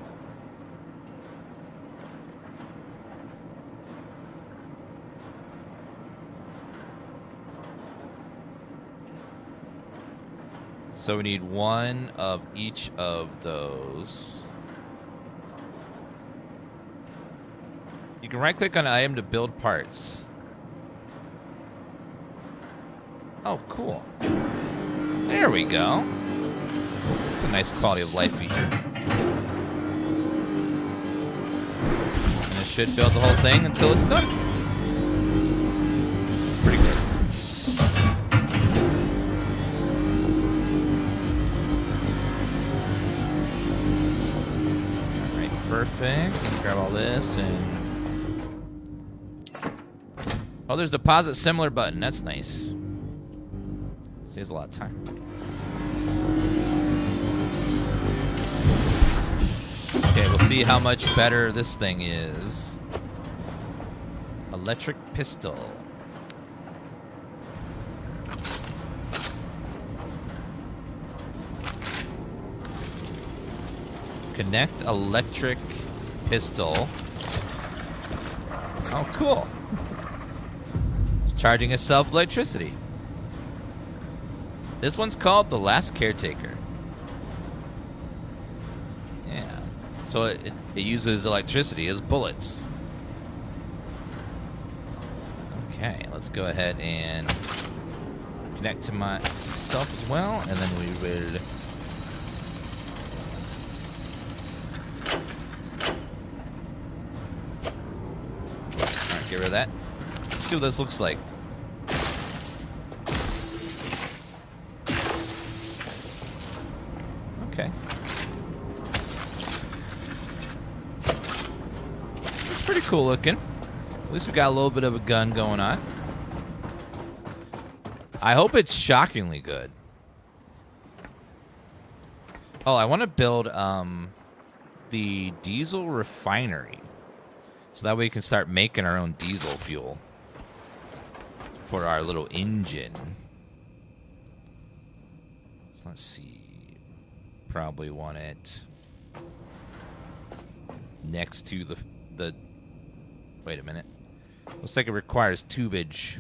So we need one of each of those. You can right-click on an item to build parts. Oh, cool. There we go. It's a nice quality of life feature. And it should build the whole thing until it's done. It's pretty good. Alright, perfect. Let's grab all this and... Oh, there's deposit similar button. That's nice. Saves a lot of time. Okay, we'll see how much better this thing is. Electric pistol. Connect electric pistol. Oh, cool. Charging itself electricity. This one's called The Last Caretaker. Yeah. So it uses electricity as bullets. Okay, let's go ahead and connect to myself as well, and then we will... Alright, get rid of that. Let's see what this looks like. Okay. It's pretty cool looking. At least we got a little bit of a gun going on. I hope it's shockingly good. Oh, I want to build the diesel refinery. So that way we can start making our own diesel fuel for our little engine. So let's see. Probably want it next to the wait a minute. Looks like it requires tubage.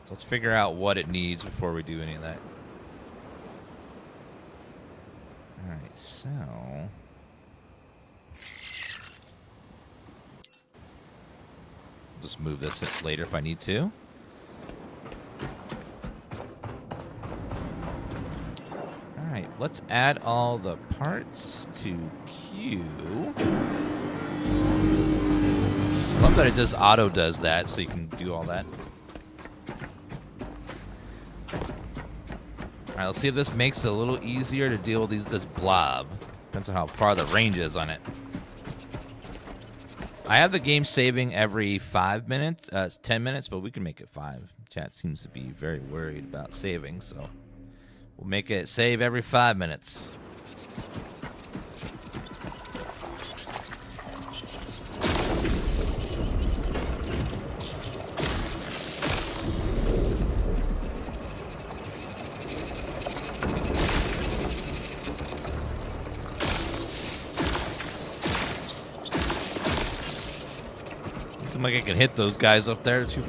So let's figure out what it needs before we do any of that. Alright, so just move this later if I need to. Alright, let's add all the parts to queue. Love that it just auto does that, so you can do all that. Alright, let's see if this makes it a little easier to deal with this blob. Depends on how far the range is on it. I have the game saving every 5 minutes, 10 minutes, but we can make it 5. Chat seems to be very worried about saving, so we'll make it save every 5 minutes. Seems like I can hit those guys up there too.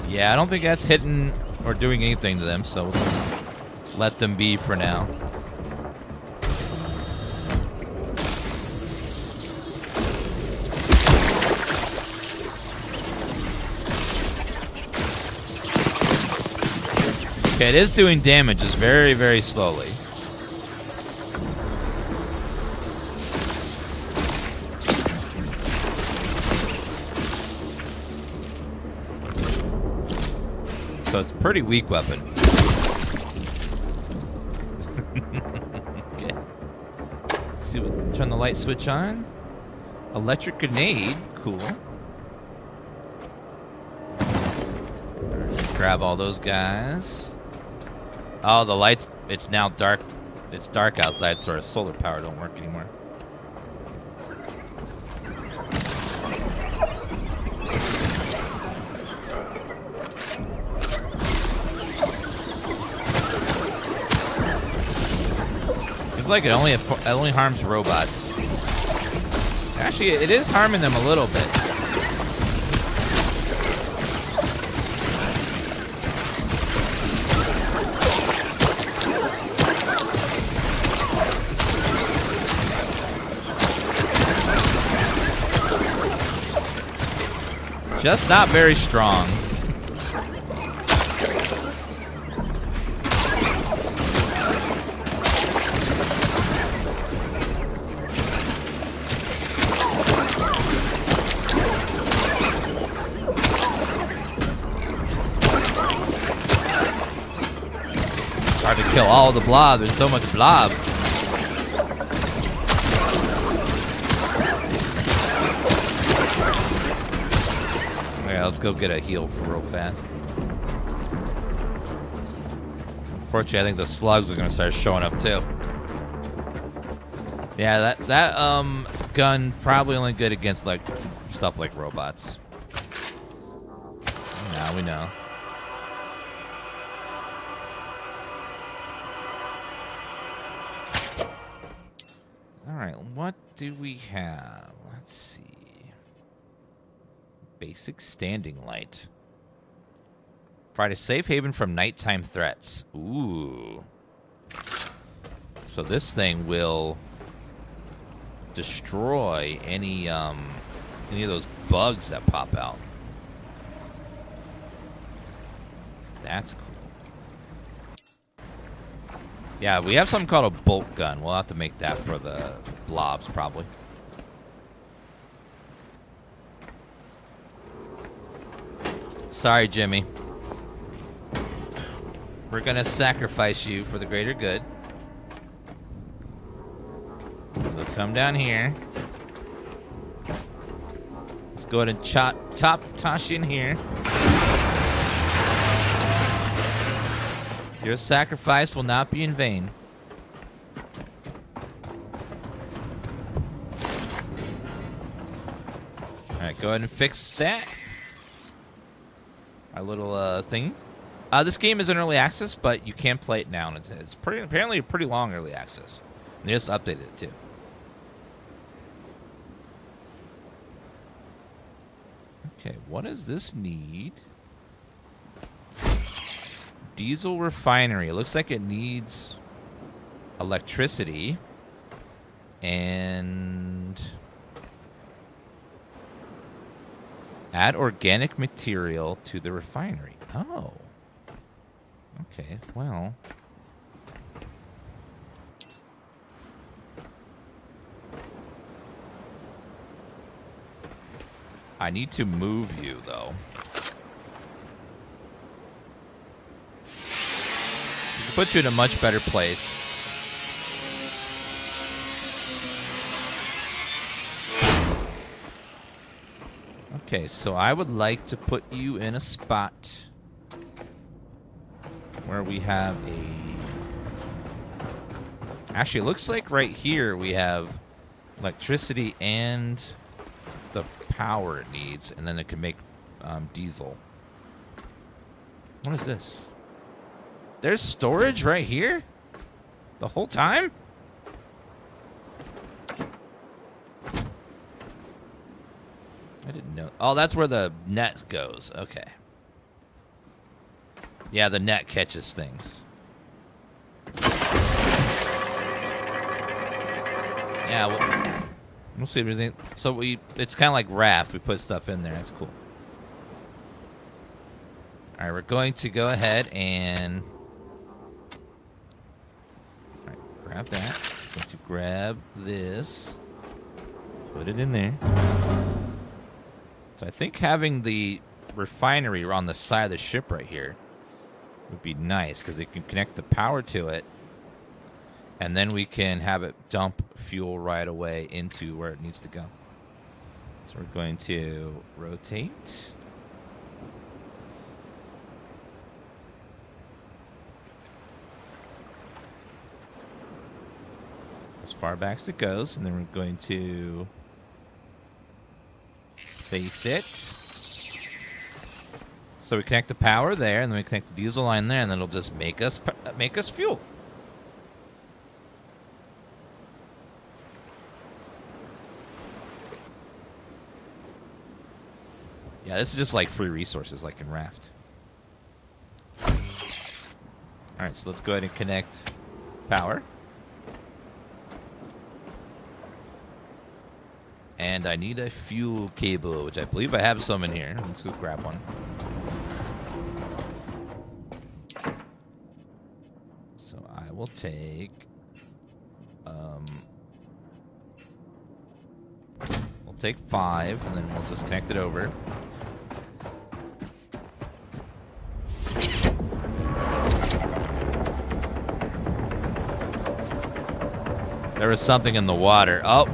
Yeah, I don't think that's hitting or doing anything to them, so we'll just let them be for now. Okay, it is doing damage, just very, very slowly. So it's a pretty weak weapon. Okay. Let's see what, turn the light switch on. Electric grenade, cool. Grab all those guys. Oh, the lights, it's now dark. It's dark outside, so our solar power don't work anymore. Like it only harms robots. Actually, it is harming them a little bit. Just not very strong. Hard to kill all the blob. There's so much blob. Okay, let's go get a heal for real fast. Unfortunately, I think the slugs are gonna start showing up too. Yeah, that gun probably only good against like stuff like robots. Now we know. Alright, what do we have? Let's see. Basic standing light. Provide a safe haven from nighttime threats. Ooh. So this thing will destroy any of those bugs that pop out. That's cool. Yeah, we have something called a bolt gun. We'll have to make that for the blobs, probably. Sorry, Jimmy. We're gonna sacrifice you for the greater good. So come down here. Let's go ahead and chop Tashi in here. Your sacrifice will not be in vain. Alright, go ahead and fix that. Our little thing. This game is in early access, but you can play it now. It's apparently a pretty long early access. And they just updated it too. Okay, what does this need? Diesel refinery. It looks like it needs electricity and add organic material to the refinery. Oh. Okay, well. I need to move you, though. Put you in a much better place. Okay, so I would like to put you in a spot where we have a... Actually, it looks like right here we have electricity and the power it needs, and then it can make diesel. What is this? There's storage right here? The whole time? No. Oh, that's where the net goes. Okay. Yeah, the net catches things. Yeah, we'll see if there's anything. So it's kind of like raft. We put stuff in there. That's cool. All right, we're going to go ahead and grab that. Going to grab this. Put it in there. So I think having the refinery on the side of the ship right here would be nice because it can connect the power to it. And then we can have it dump fuel right away into where it needs to go. So we're going to rotate. As far back as it goes. And then we're going to face it. So we connect the power there, and then we connect the diesel line there, and then it'll just make us fuel. Yeah, this is just like free resources, like in Raft. All right, so let's go ahead and connect power. And I need a fuel cable, which I believe I have some in here. Let's go grab one. So I will take... we'll take 5, and then we'll just connect it over. There was something in the water. Oh!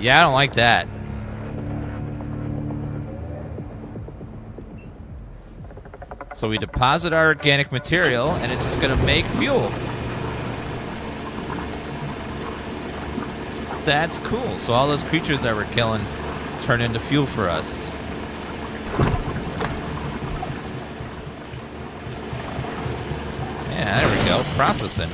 Yeah, I don't like that. So we deposit our organic material, and it's just going to make fuel. That's cool. So all those creatures that we're killing turn into fuel for us. Yeah, there we go. Processing.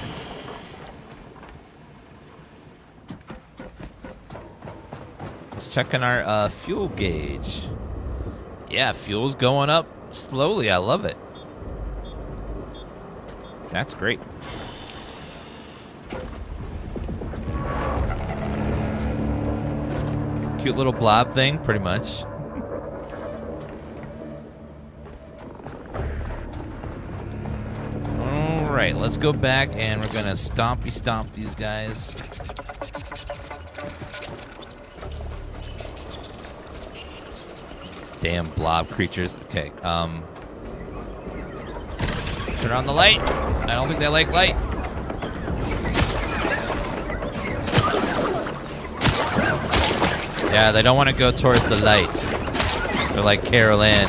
Checking our fuel gauge. Yeah, fuel's going up slowly. I love it. That's great. Cute little blob thing, pretty much. All right, let's go back and we're gonna stompy stomp these guys. Damn blob creatures. Okay, turn on the light. I don't think they like light. Yeah, they don't want to go towards the light. They're like Carol Ann.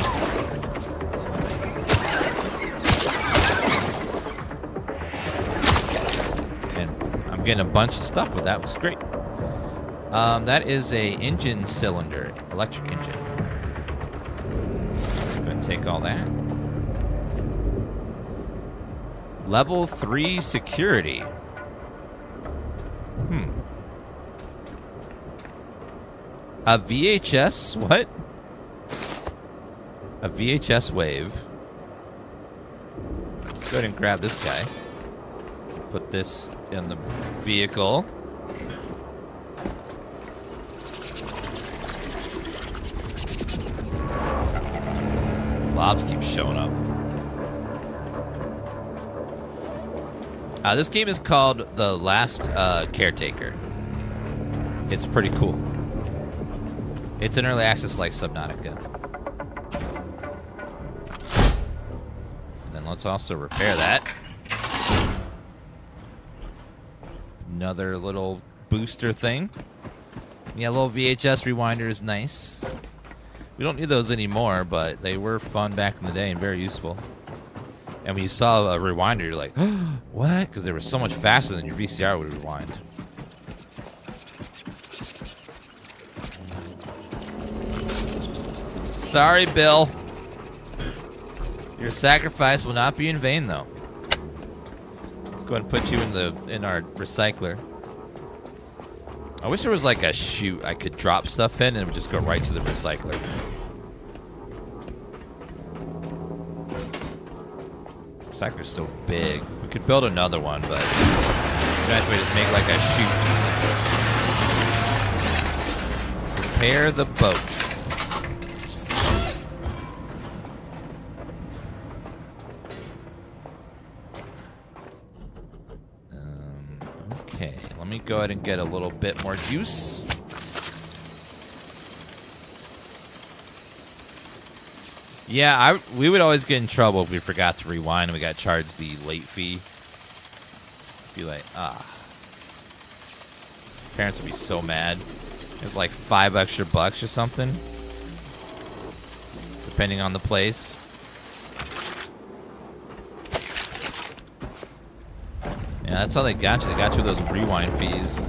And I'm getting a bunch of stuff with that. It was great. That is a engine cylinder, electric engine. Take all that. Level 3 security. A VHS? What? A VHS wave. Let's go ahead and grab this guy. Put this in the vehicle. Blobs keep showing up. This game is called The Last Caretaker. It's pretty cool. It's an early access like Subnautica. And then let's also repair that. Another little booster thing. Yeah, a little VHS rewinder is nice. We don't need those anymore, but they were fun back in the day and very useful. And when you saw a rewinder, you're like, oh, what? Because they were so much faster than your VCR would rewind. Sorry, Bill. Your sacrifice will not be in vain, though. go ahead and put you in our recycler. I wish there was like a chute I could drop stuff in and it would just go right to the recycler. Recycler's so big. We could build another one, but the nice way to make like a chute. Repair the boat. Okay, let me go ahead and get a little bit more juice. Yeah, we would always get in trouble if we forgot to rewind and we got charged the late fee. Be like, parents would be so mad. It was like $5 extra or something, depending on the place. Yeah, that's how they got you. They got you those rewind fees.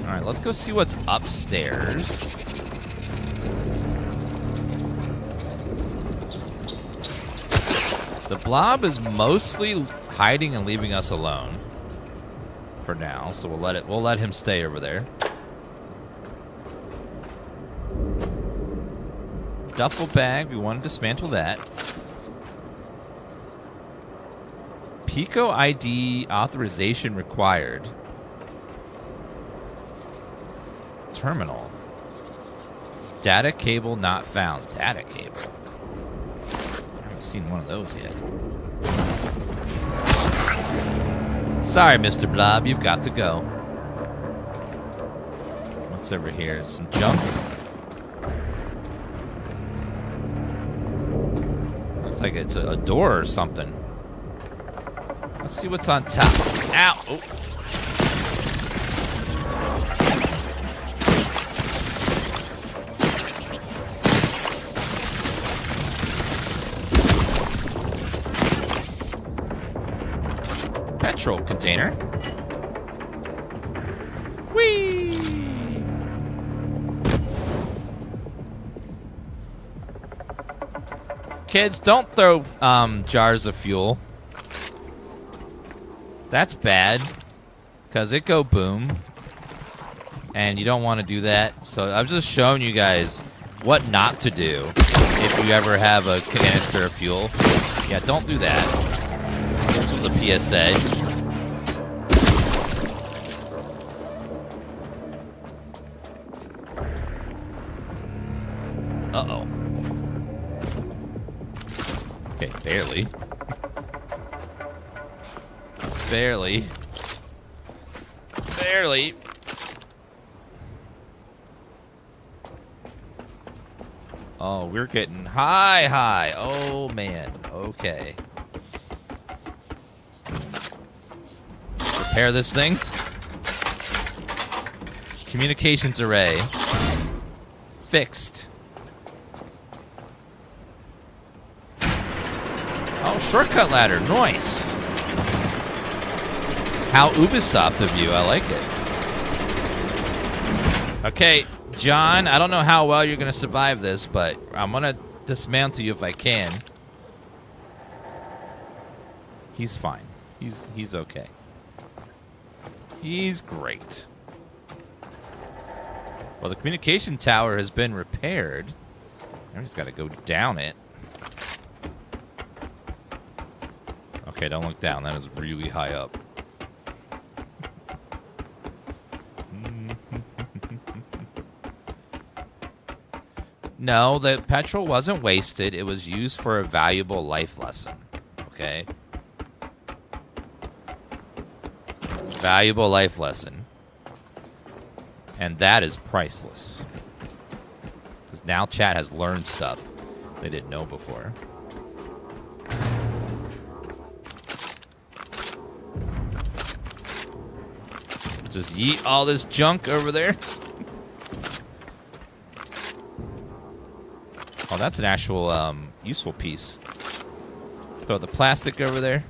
All right, let's go see what's upstairs. The blob is mostly hiding and leaving us alone for now, so we'll let him stay over there. Duffel bag, we want to dismantle that. Pico ID authorization required. Terminal. Data cable not found. Data cable. I haven't seen one of those yet. Sorry, Mr. Blob, you've got to go. What's over here? Some junk? Looks like it's a door or something. Let's see what's on top. Ow! Oh. Petrol container. Whee! Kids, don't throw jars of fuel. That's bad, because it go boom, and you don't want to do that. So I'm just showing you guys what not to do if you ever have a canister of fuel. Yeah, don't do that. This was a PSA. Uh-oh. Okay, barely. Barely. Barely. Oh, we're getting high. Oh, man. Okay. Repair this thing. Communications array. Fixed. Oh, shortcut ladder. Nice. How Ubisoft of you. I like it. Okay, John, I don't know how well you're going to survive this, but I'm going to dismantle you if I can. He's fine. He's okay. He's great. Well, the communication tower has been repaired. I just got to go down it. Okay, don't look down. That is really high up. No, the petrol wasn't wasted. It was used for a valuable life lesson. Okay? Valuable life lesson. And that is priceless. Because now chat has learned stuff they didn't know before. Just yeet all this junk over there. Oh, that's an actual useful piece. Throw the plastic over there.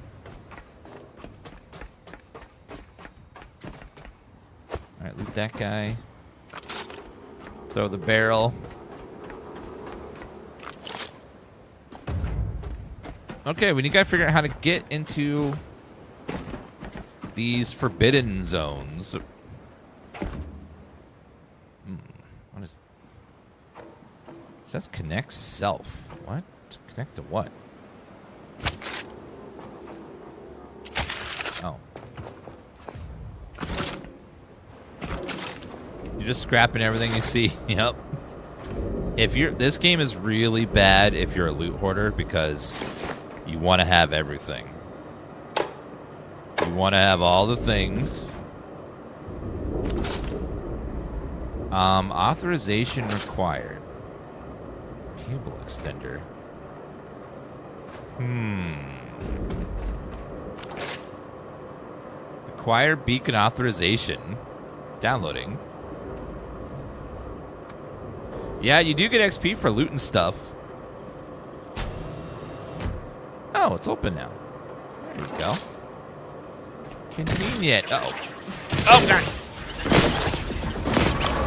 Alright, loot that guy. Throw the barrel. Okay, we gotta figure out how to get into these forbidden zones. What is... It says connect self. What? Connect to what? Oh. You're just scrapping everything you see. Yep. This game is really bad if you're a loot hoarder because you want to have everything. You want to have all the things. Authorization required. Cable extender. Acquire beacon authorization. Downloading. Yeah, you do get XP for looting stuff. Oh, it's open now. There you go. Convenient. Uh-oh. Oh, God.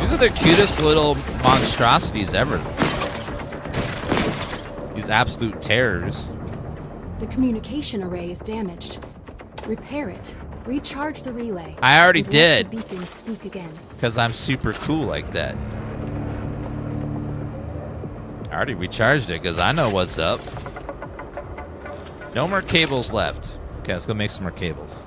These are the cutest little monstrosities ever. These absolute terrors. The communication array is damaged. Repair it. Recharge the relay. I already and did. Let the beacon speak again. Because I'm super cool like that. I already recharged it because I know what's up. No more cables left. Okay, let's go make some more cables.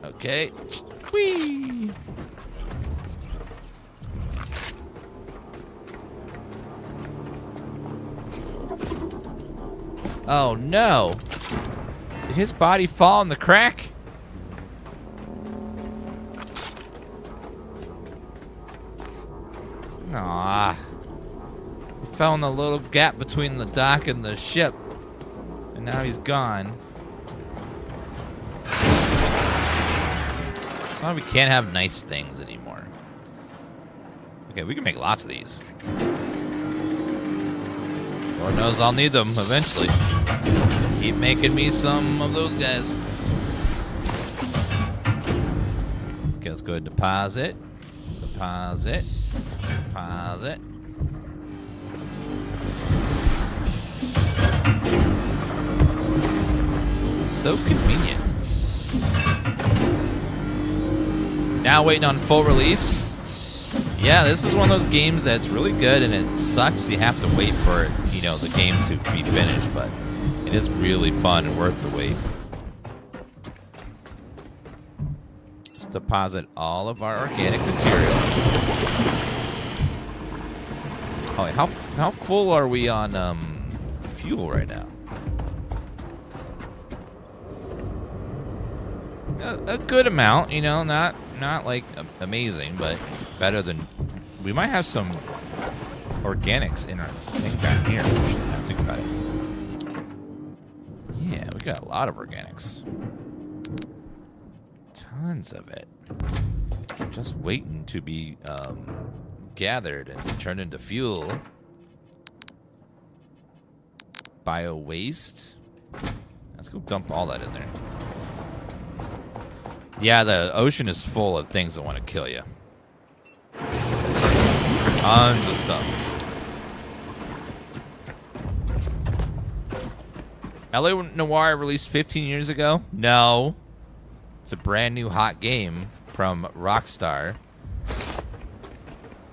Okay. Whee! Oh no! Did his body fall in the crack? Aw. He fell in the little gap between the dock and the ship. And now he's gone. That's why we can't have nice things anymore. Okay, we can make lots of these. Lord knows I'll need them eventually. Keep making me some of those guys. Okay, let's go ahead and deposit. Deposit. Deposit. This is so convenient. Now waiting on full release. Yeah, this is one of those games that's really good, and it sucks you have to wait for it, you know, the game to be finished, but it is really fun and worth the wait. Let's deposit all of our organic material. Oh, how full are we on fuel right now? A good amount, you know, not like amazing, but better than. We might have some organics in our thing down here. Think about it. Yeah, we got a lot of organics. Tons of it. Just waiting to be gathered and turned into fuel. Bio waste. Let's go dump all that in there. Yeah, the ocean is full of things that want to kill you. Tons of stuff. LA Noire released 15 years ago? No. It's a brand new hot game from Rockstar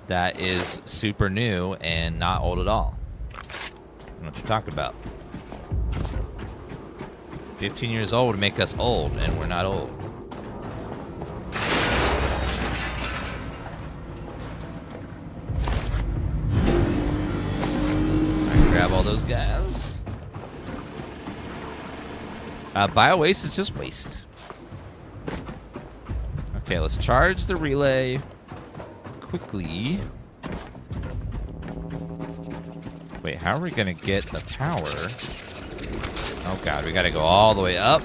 that is super new and not old at all. I don't know what you're talking about. 15 years old would make us old, and we're not old. Grab all those guys. Bio waste is just waste. Okay, let's charge the relay quickly. Wait, how are we gonna get the power? Oh god, we gotta go all the way up.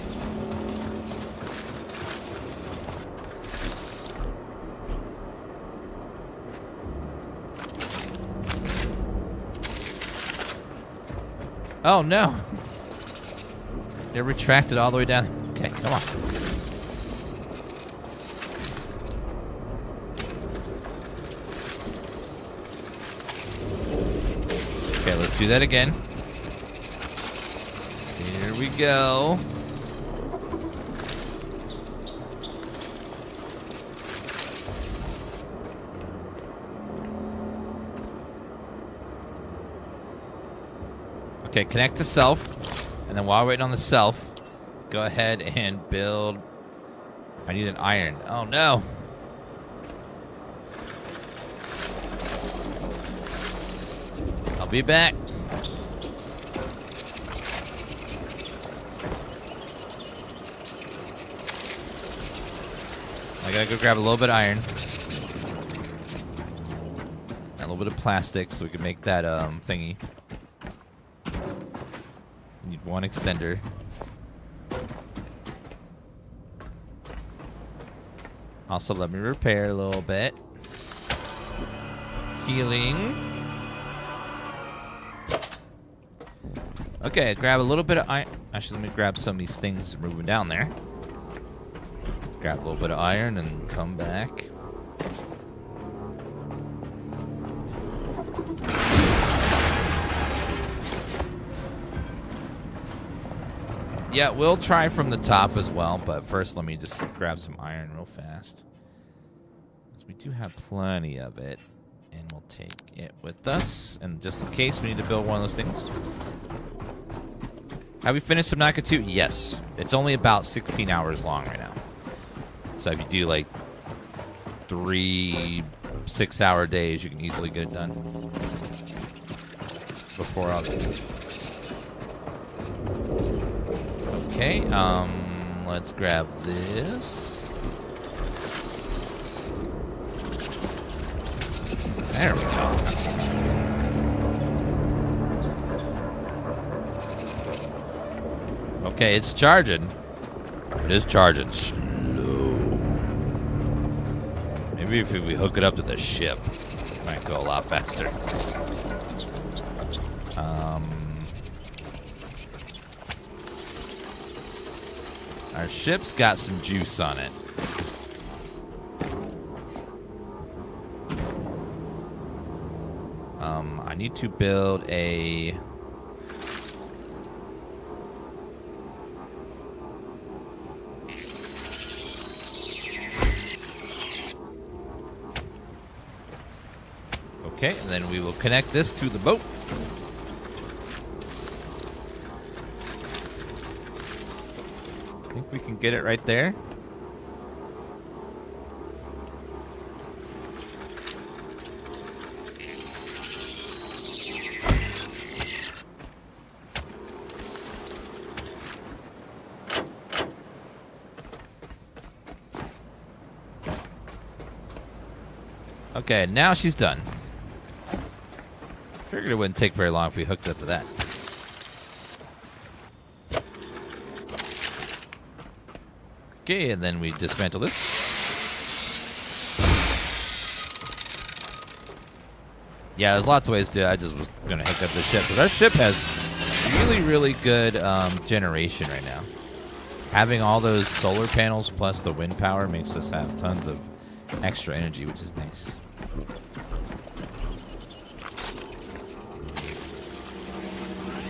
Oh no! It retracted all the way down. Okay, come on. Let's do that again. Here we go. Okay, connect to self. And then while we're waiting on the self, go ahead and build. I need an iron. Oh no. I'll be back. I gotta go grab a little bit of iron. And a little bit of plastic so we can make that thingy. Need one extender. Also, let me repair a little bit. Healing. Okay, grab a little bit of iron. Actually, let me grab some of these things and move them down there. Grab a little bit of iron and come back. Yeah, we'll try from the top as well, but first let me just grab some iron real fast. Because we do have plenty of it, and we'll take it with us. And just in case we need to build one of those things. Have we finished Subnautica 2? Yes. It's only about 16 hours long right now. So if you do like 3 6-hour days, you can easily get it done. Before all this. Okay, let's grab this. There we go. Okay, it's charging. It is charging slow. Maybe if we hook it up to the ship, it might go a lot faster. Our ship's got some juice on it. I need to build a... Okay, and then we will connect this to the boat. I think we can get it right there. Okay, now she's done. Figured it wouldn't take very long if we hooked up to that. Okay, and then we dismantle this. Yeah, there's lots of ways to. I just was gonna hook up the ship because our ship has really, really good generation right now. Having all those solar panels plus the wind power makes us have tons of extra energy, which is nice.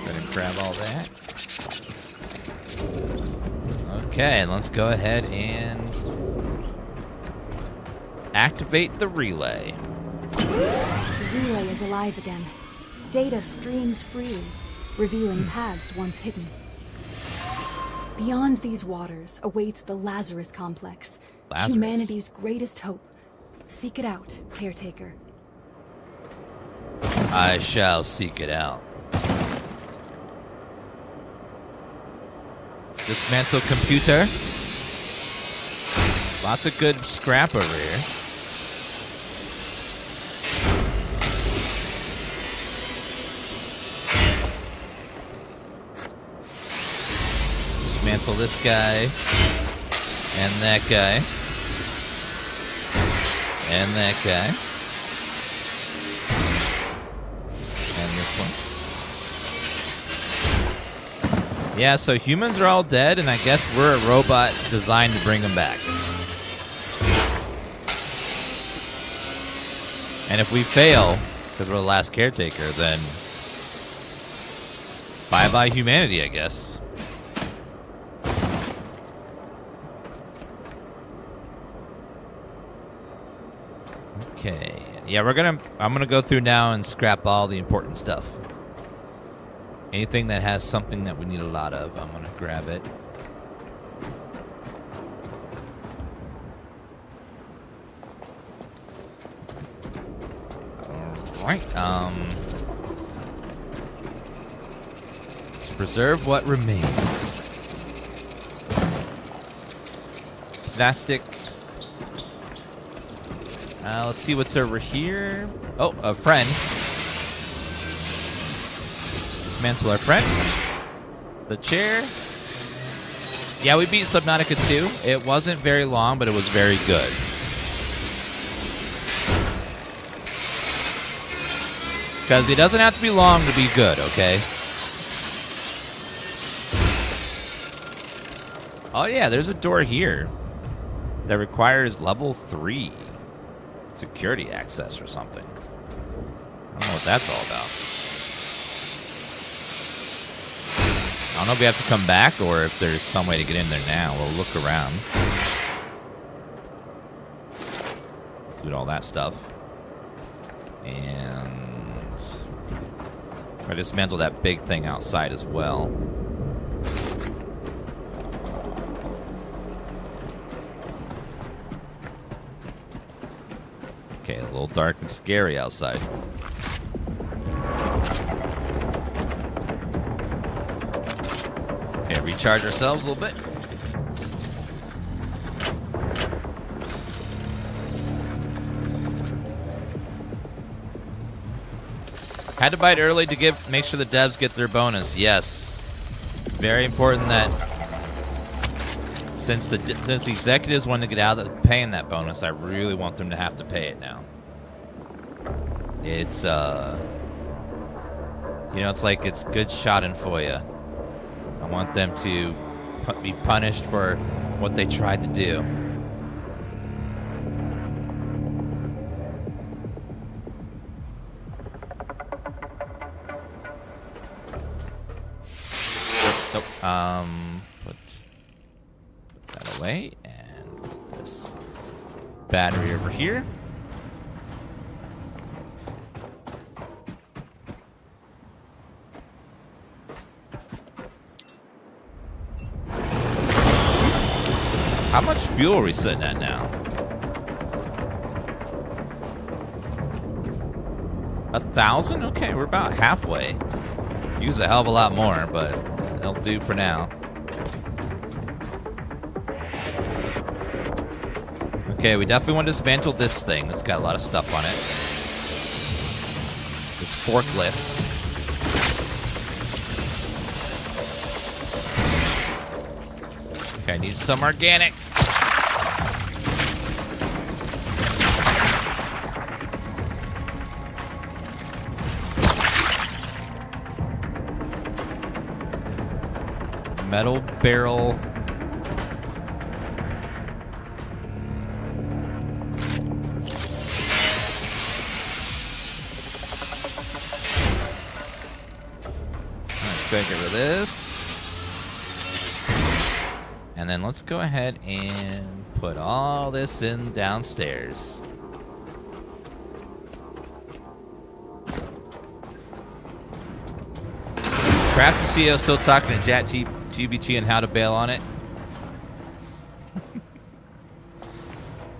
Go ahead and grab all that. Okay, and let's go ahead and activate the relay. The relay is alive again. Data streams freely, revealing paths once hidden. Beyond these waters awaits the Lazarus Complex, humanity's greatest hope. Seek it out, Caretaker. I shall seek it out. Dismantle computer. Lots of good scrap over here. Dismantle this guy. And that guy. And that guy. And this one. Yeah, so humans are all dead, and I guess we're a robot designed to bring them back. And if we fail, because we're the last caretaker, then Bye-bye humanity, I guess. Okay. Yeah, I'm gonna go through now and scrap all the important stuff. Anything that has something that we need a lot of, I'm gonna grab it. Alright, to preserve what remains. Plastic. Let's see what's over here. Oh, a friend. Dismantle our friend. The chair. Yeah, we beat Subnautica 2. It wasn't very long, but it was very good. Because it doesn't have to be long to be good, okay? Oh yeah, there's a door here that requires level 3 security access or something. I don't know what that's all about. I don't know if we have to come back or if there's some way to get in there now. We'll look around. Let's do all that stuff. And I dismantle that big thing outside as well. Okay, a little dark and scary outside. Okay, recharge ourselves a little bit. Had to bite early to make sure the devs get their bonus. Yes, very important that since the executives want to get out of paying that bonus, I really want them to have to pay it now. It's it's like it's good schadenfreude. I want them to be punished for what they tried to do. Put that away and put this battery over here. How much fuel are we sitting at now? 1,000? Okay, we're about halfway. Use a hell of a lot more, but it'll do for now. Okay, we definitely want to dismantle this thing that's got a lot of stuff on it. This forklift. Okay, I need some organic. Metal barrel. Let's go get rid of this. And then let's go ahead and put all this in downstairs. Crafty CEO still talking to GBG and how to bail on it.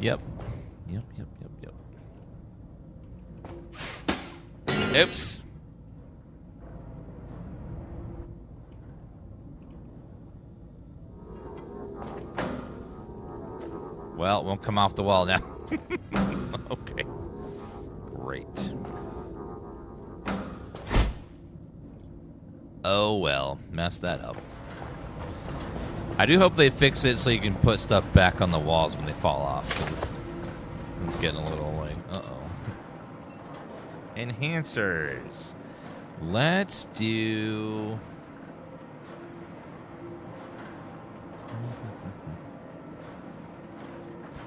Yep. Oops. Well, it won't come off the wall now. Okay. Great. Oh well, messed that up. I do hope they fix it so you can put stuff back on the walls when they fall off. It's getting a little like, uh-oh. Enhancers. Let's do...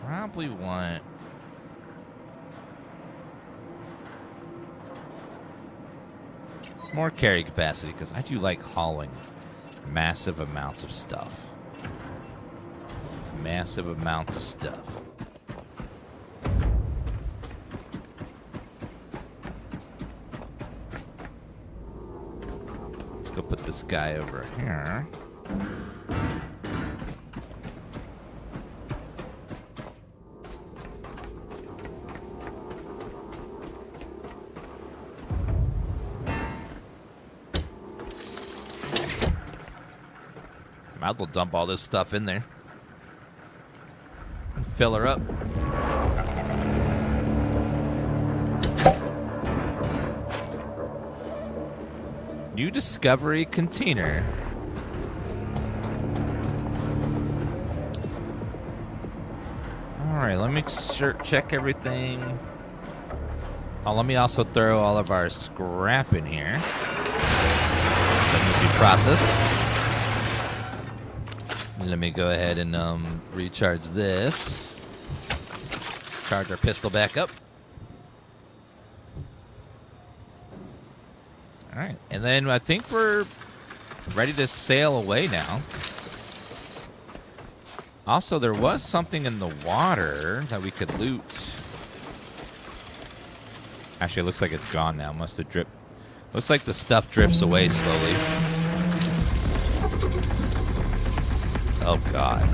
Probably want... More carry capacity, because I do like hauling massive amounts of stuff. Massive amounts of stuff. Let's go put this guy over here. Might as well dump all this stuff in there. Fill her up. New discovery container. Alright, let me check everything. Oh, let me also throw all of our scrap in here. That needs to be processed. Let me go ahead and recharge this. Charge our pistol back up. All right, and then I think we're ready to sail away now. Also, there was something in the water that we could loot. Actually, it looks like it's gone now. Must have dripped. Looks like the stuff drifts away slowly. Oh, God.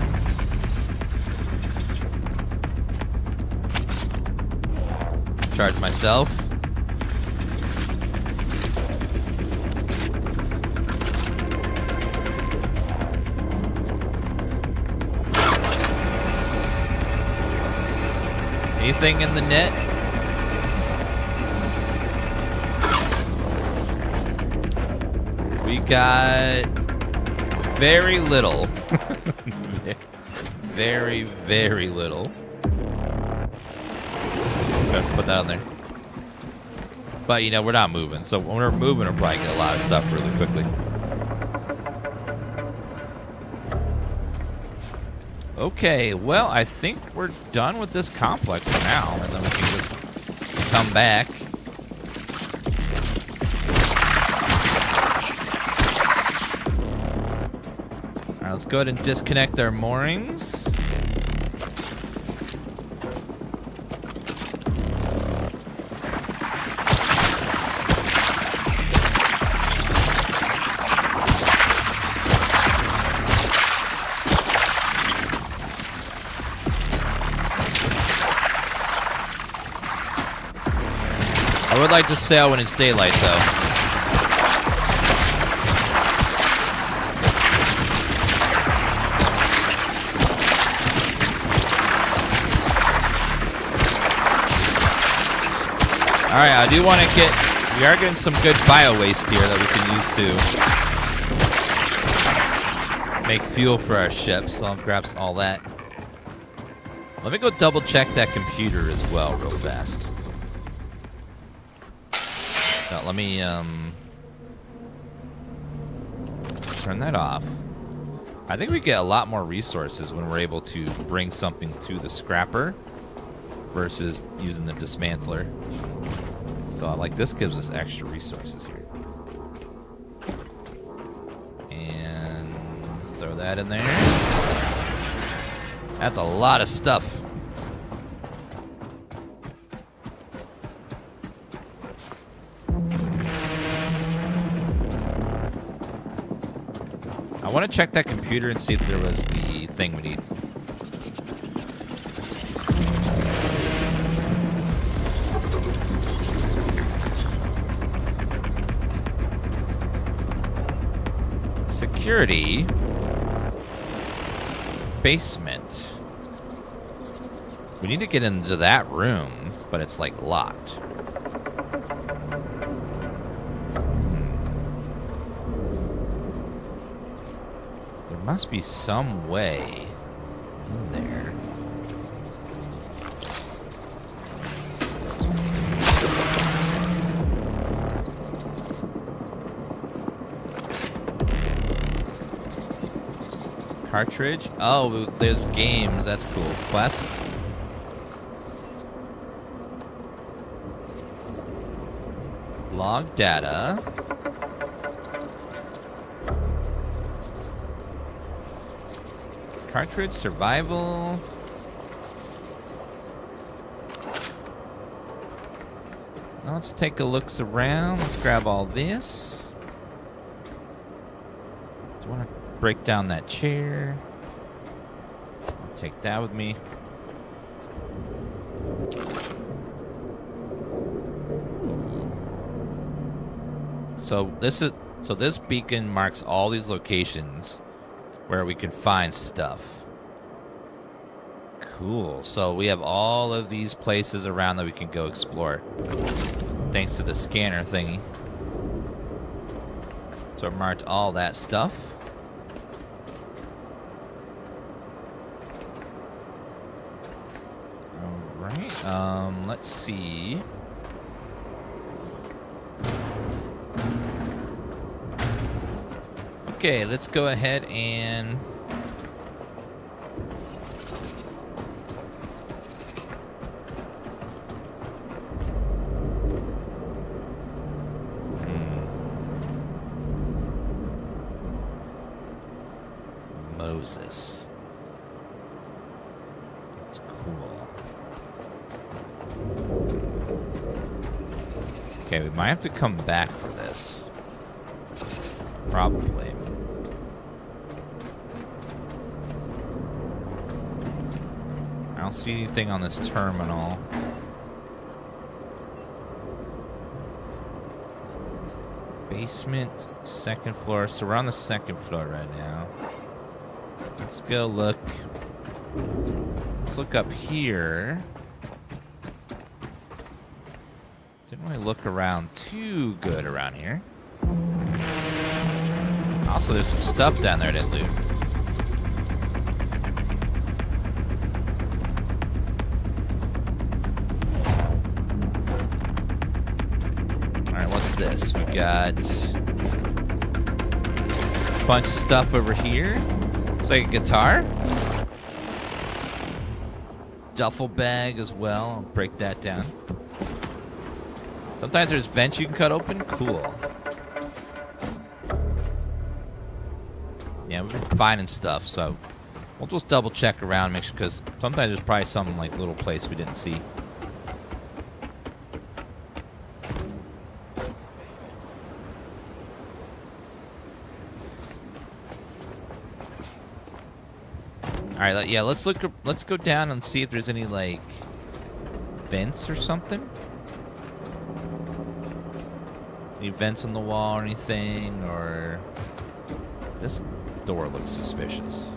Charge myself. Anything in the net? We got very little. Very, very little. Put that on there. But, you know, we're not moving. So when we're moving, we'll probably get a lot of stuff really quickly. Okay, well, I think we're done with this complex for now. And then we can just come back. All right, let's go ahead and disconnect our moorings. I would like to sail when it's daylight, though. Alright, I do want to get... We are getting some good bio waste here that we can use to make fuel for our ship, so I'll grab all that. Let me go double check that computer as well real fast. No, let me turn that off. I think we get a lot more resources when we're able to bring something to the scrapper versus using the dismantler. So like this gives us extra resources here. And throw that in there. That's a lot of stuff. I want to check that computer and see if there was the thing we need. Security. Basement. We need to get into that room, but it's like locked. There must be some way in there. Cartridge? Oh, there's games. That's cool. Quests? Log data. cartridge, survival. Now let's take a look around. Let's grab all this. Do you want to break down that chair? I'll take that with me. So this beacon marks all these locations where we can find stuff. Cool. So we have all of these places around that we can go explore. Thanks to the scanner thingy. So I marked all that stuff. Alright. Let's see. Okay, let's go ahead and Moses. That's cool. Okay, we might have to come back for this. Probably. I don't see anything on this terminal. Basement, second floor. So we're on the second floor right now. Let's go look. Let's look up here. Didn't really look around too good around here. Also, there's some stuff down there to loot. Alright, what's this? We got a bunch of stuff over here. Looks like a guitar. Duffel bag as well. I'll break that down. Sometimes there's vents you can cut open. Cool. Yeah, we've been finding stuff, so we'll just double check around, make sure, because sometimes there's probably some like little place we didn't see. All right, yeah, let's look. Let's go down and see if there's any like vents or something. Any vents on the wall or anything, or this door looks suspicious.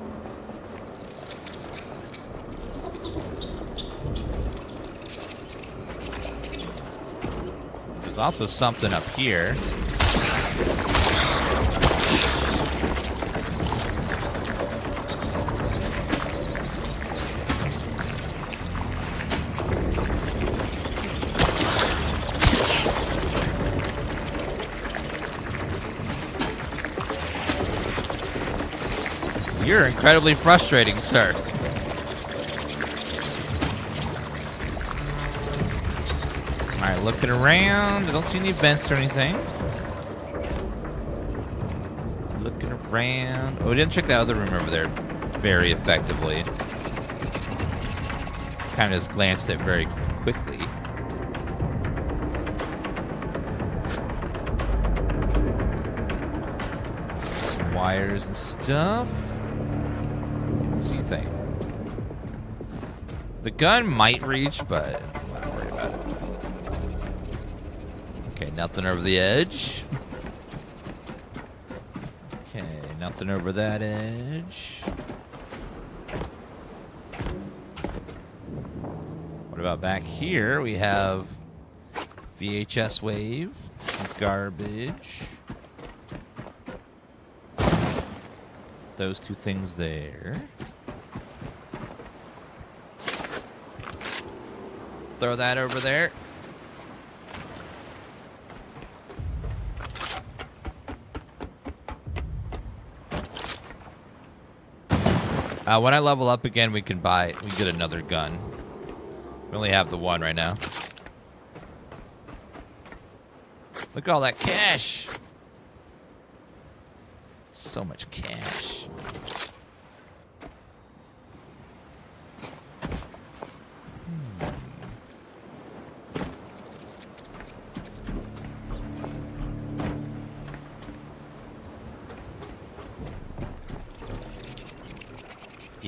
There's also something up here. You're incredibly frustrating, sir. Alright, looking around. I don't see any vents or anything. Looking around. Oh, we didn't check that other room over there very effectively. Kind of just glanced at it very quickly. Some wires and stuff. See anything. The gun might reach, but I'm not worried about it. Okay, nothing over the edge. Okay, nothing over that edge. What about back here? We have VHS wave, some garbage. Those two things there. Throw that over there. When I level up again, we get another gun. We only have the one right now. Look at all that cash. So much cash.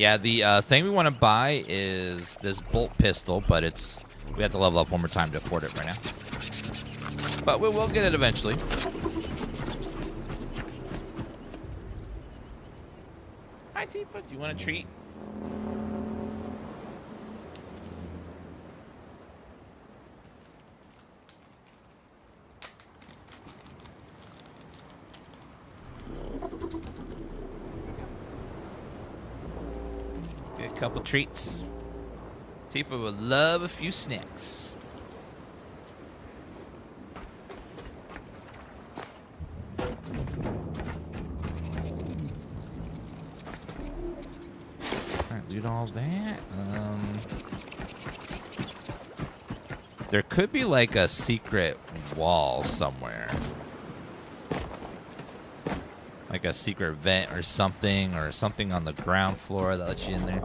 Yeah, the thing we want to buy is this bolt pistol, but we have to level up one more time to afford it right now. But we will get it eventually. Hi, Tifa. Do you want a treat? Get a couple treats. Tifa would love a few snacks. Loot all that. There could be like a secret wall somewhere. Like a secret vent or something on the ground floor that lets you in there.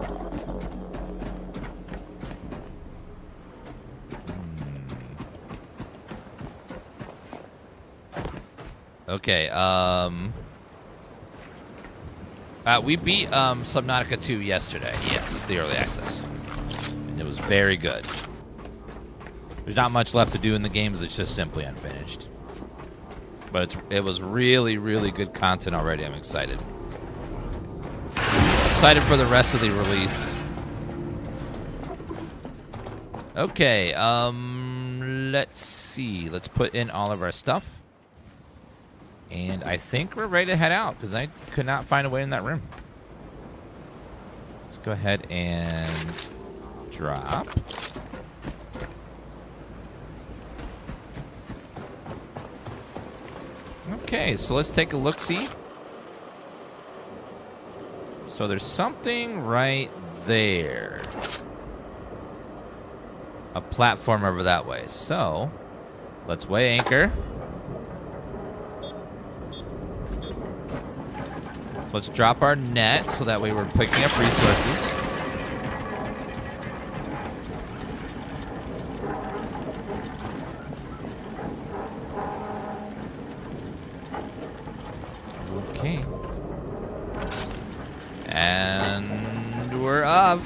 Okay, we beat Subnautica 2 yesterday. Yes, the early access. And it was very good. There's not much left to do in the games. It's just simply unfinished. But it was really, really good content already. I'm excited. Excited for the rest of the release. Okay, let's see. Let's put in all of our stuff. And I think we're ready to head out because I could not find a way in that room. Let's go ahead and drop. Okay, so let's take a look-see. So there's something right there. A platform over that way. So let's weigh anchor. Let's drop our net so that way we're picking up resources. Okay. And we're off.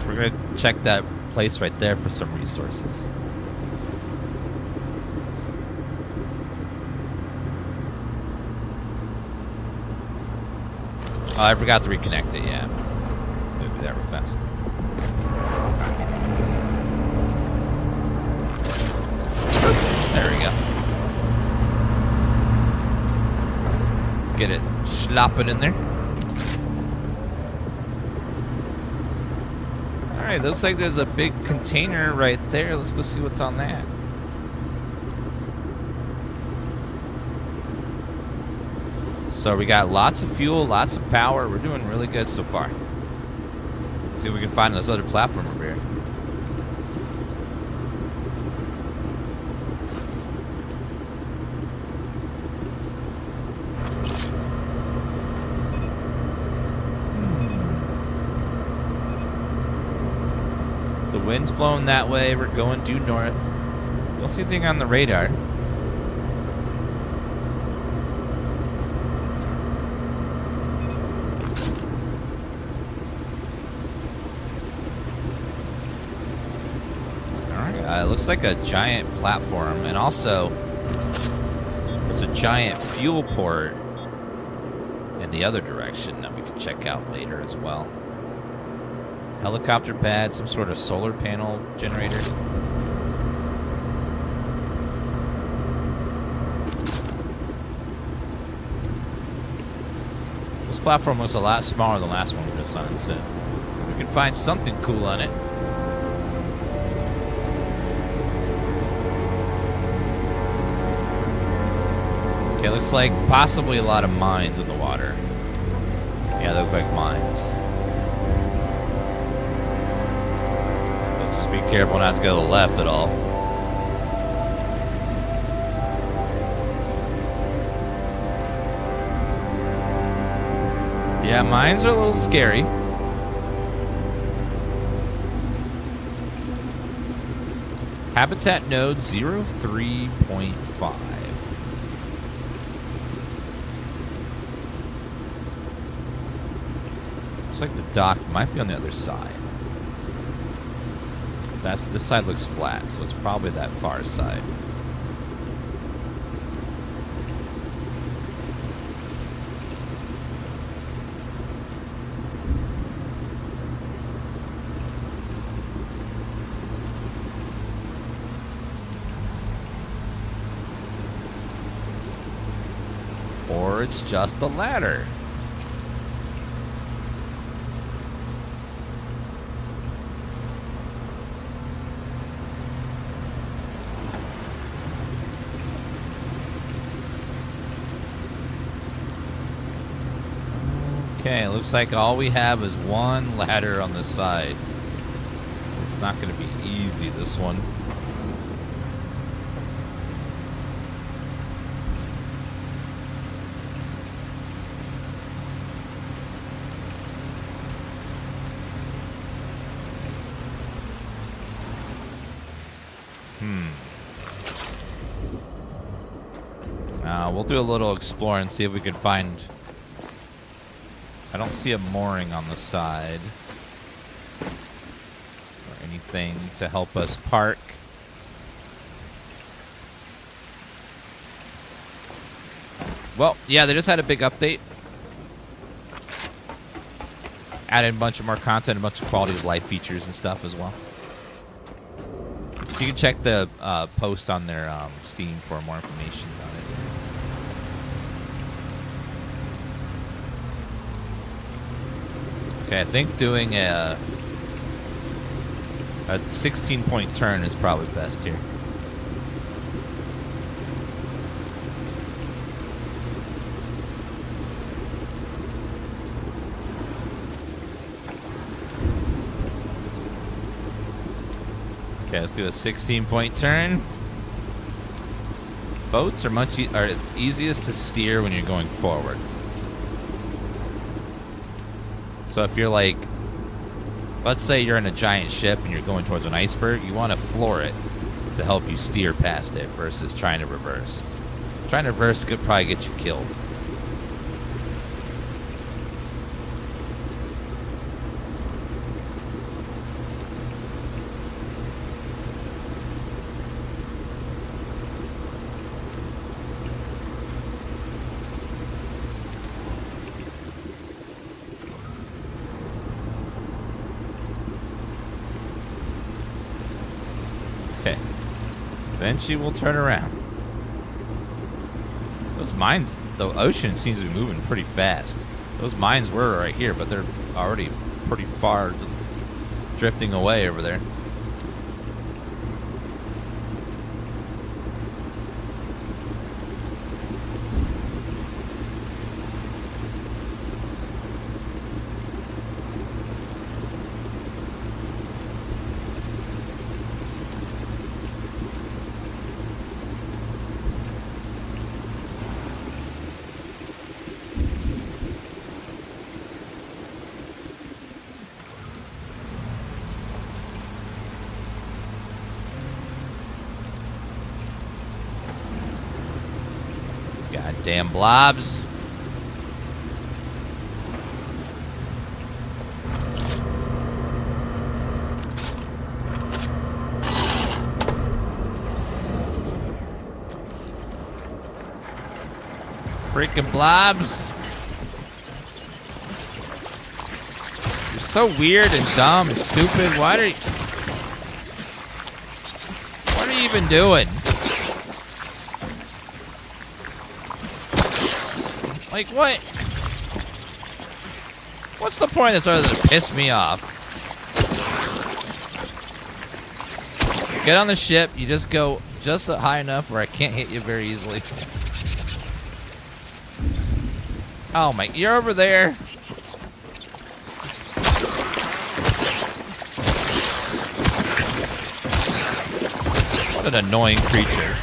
We're going to check that place right there for some resources. Oh, I forgot to reconnect it, yeah. Gotta do that real fast. There we go. Get it slopping in there. Alright, looks like there's a big container right there. Let's go see what's on that. So we got lots of fuel, lots of power. We're doing really good so far. Let's see if we can find this other platform over here. The wind's blowing that way. We're going due north. Don't see anything on the radar. It looks like a giant platform, and also there's a giant fuel port in the other direction that we could check out later as well. Helicopter pad, some sort of solar panel generator. This platform looks a lot smaller than the last one we just on, so we can find something cool on it. Okay, looks like possibly a lot of mines in the water. Yeah, they look like mines. So just be careful not to go to the left at all. Yeah, mines are a little scary. Habitat node 03.5. like the dock might be on the other side. This side looks flat, so it's probably that far side. Or it's just a ladder. Okay, looks like all we have is one ladder on the side. So it's not going to be easy, this one. We'll do a little explore and see if we can find... I don't see a mooring on the side. Or anything to help us park. Well, yeah, they just had a big update. Added a bunch of more content, a bunch of quality of life features and stuff as well. You can check the post on their Steam for more information on it. Okay, I think doing a 16-point turn is probably best here. Okay, let's do a 16-point turn. Boats are are easiest to steer when you're going forward. So if you're like, let's say you're in a giant ship and you're going towards an iceberg, you want to floor it to help you steer past it versus trying to reverse. Trying to reverse could probably get you killed. Okay. Eventually we'll turn around. Those mines, the ocean seems to be moving pretty fast. Those mines were right here, but they're already pretty far drifting away over there. Goddamn blobs. Freaking blobs. You're so weird and dumb and stupid. What are you even doing? Like, what? What's the point of this other than to piss me off? Get on the ship, you just go just high enough where I can't hit you very easily. Oh my, you're over there. What an annoying creature.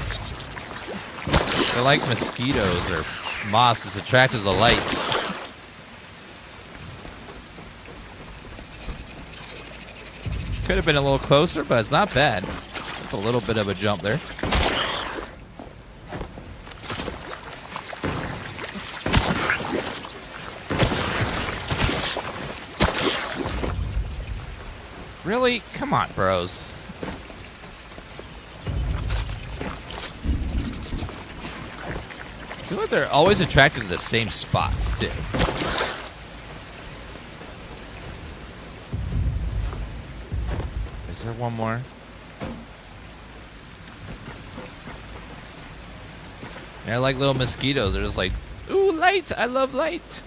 They're like mosquitoes or moss is attracted to the light. Could have been a little closer, but it's not bad. It's a little bit of a jump there. Really? Come on, bros. Seems like they're always attracted to the same spots, too. Is there one more? They're like little mosquitoes. They're just like, ooh, light! I love light.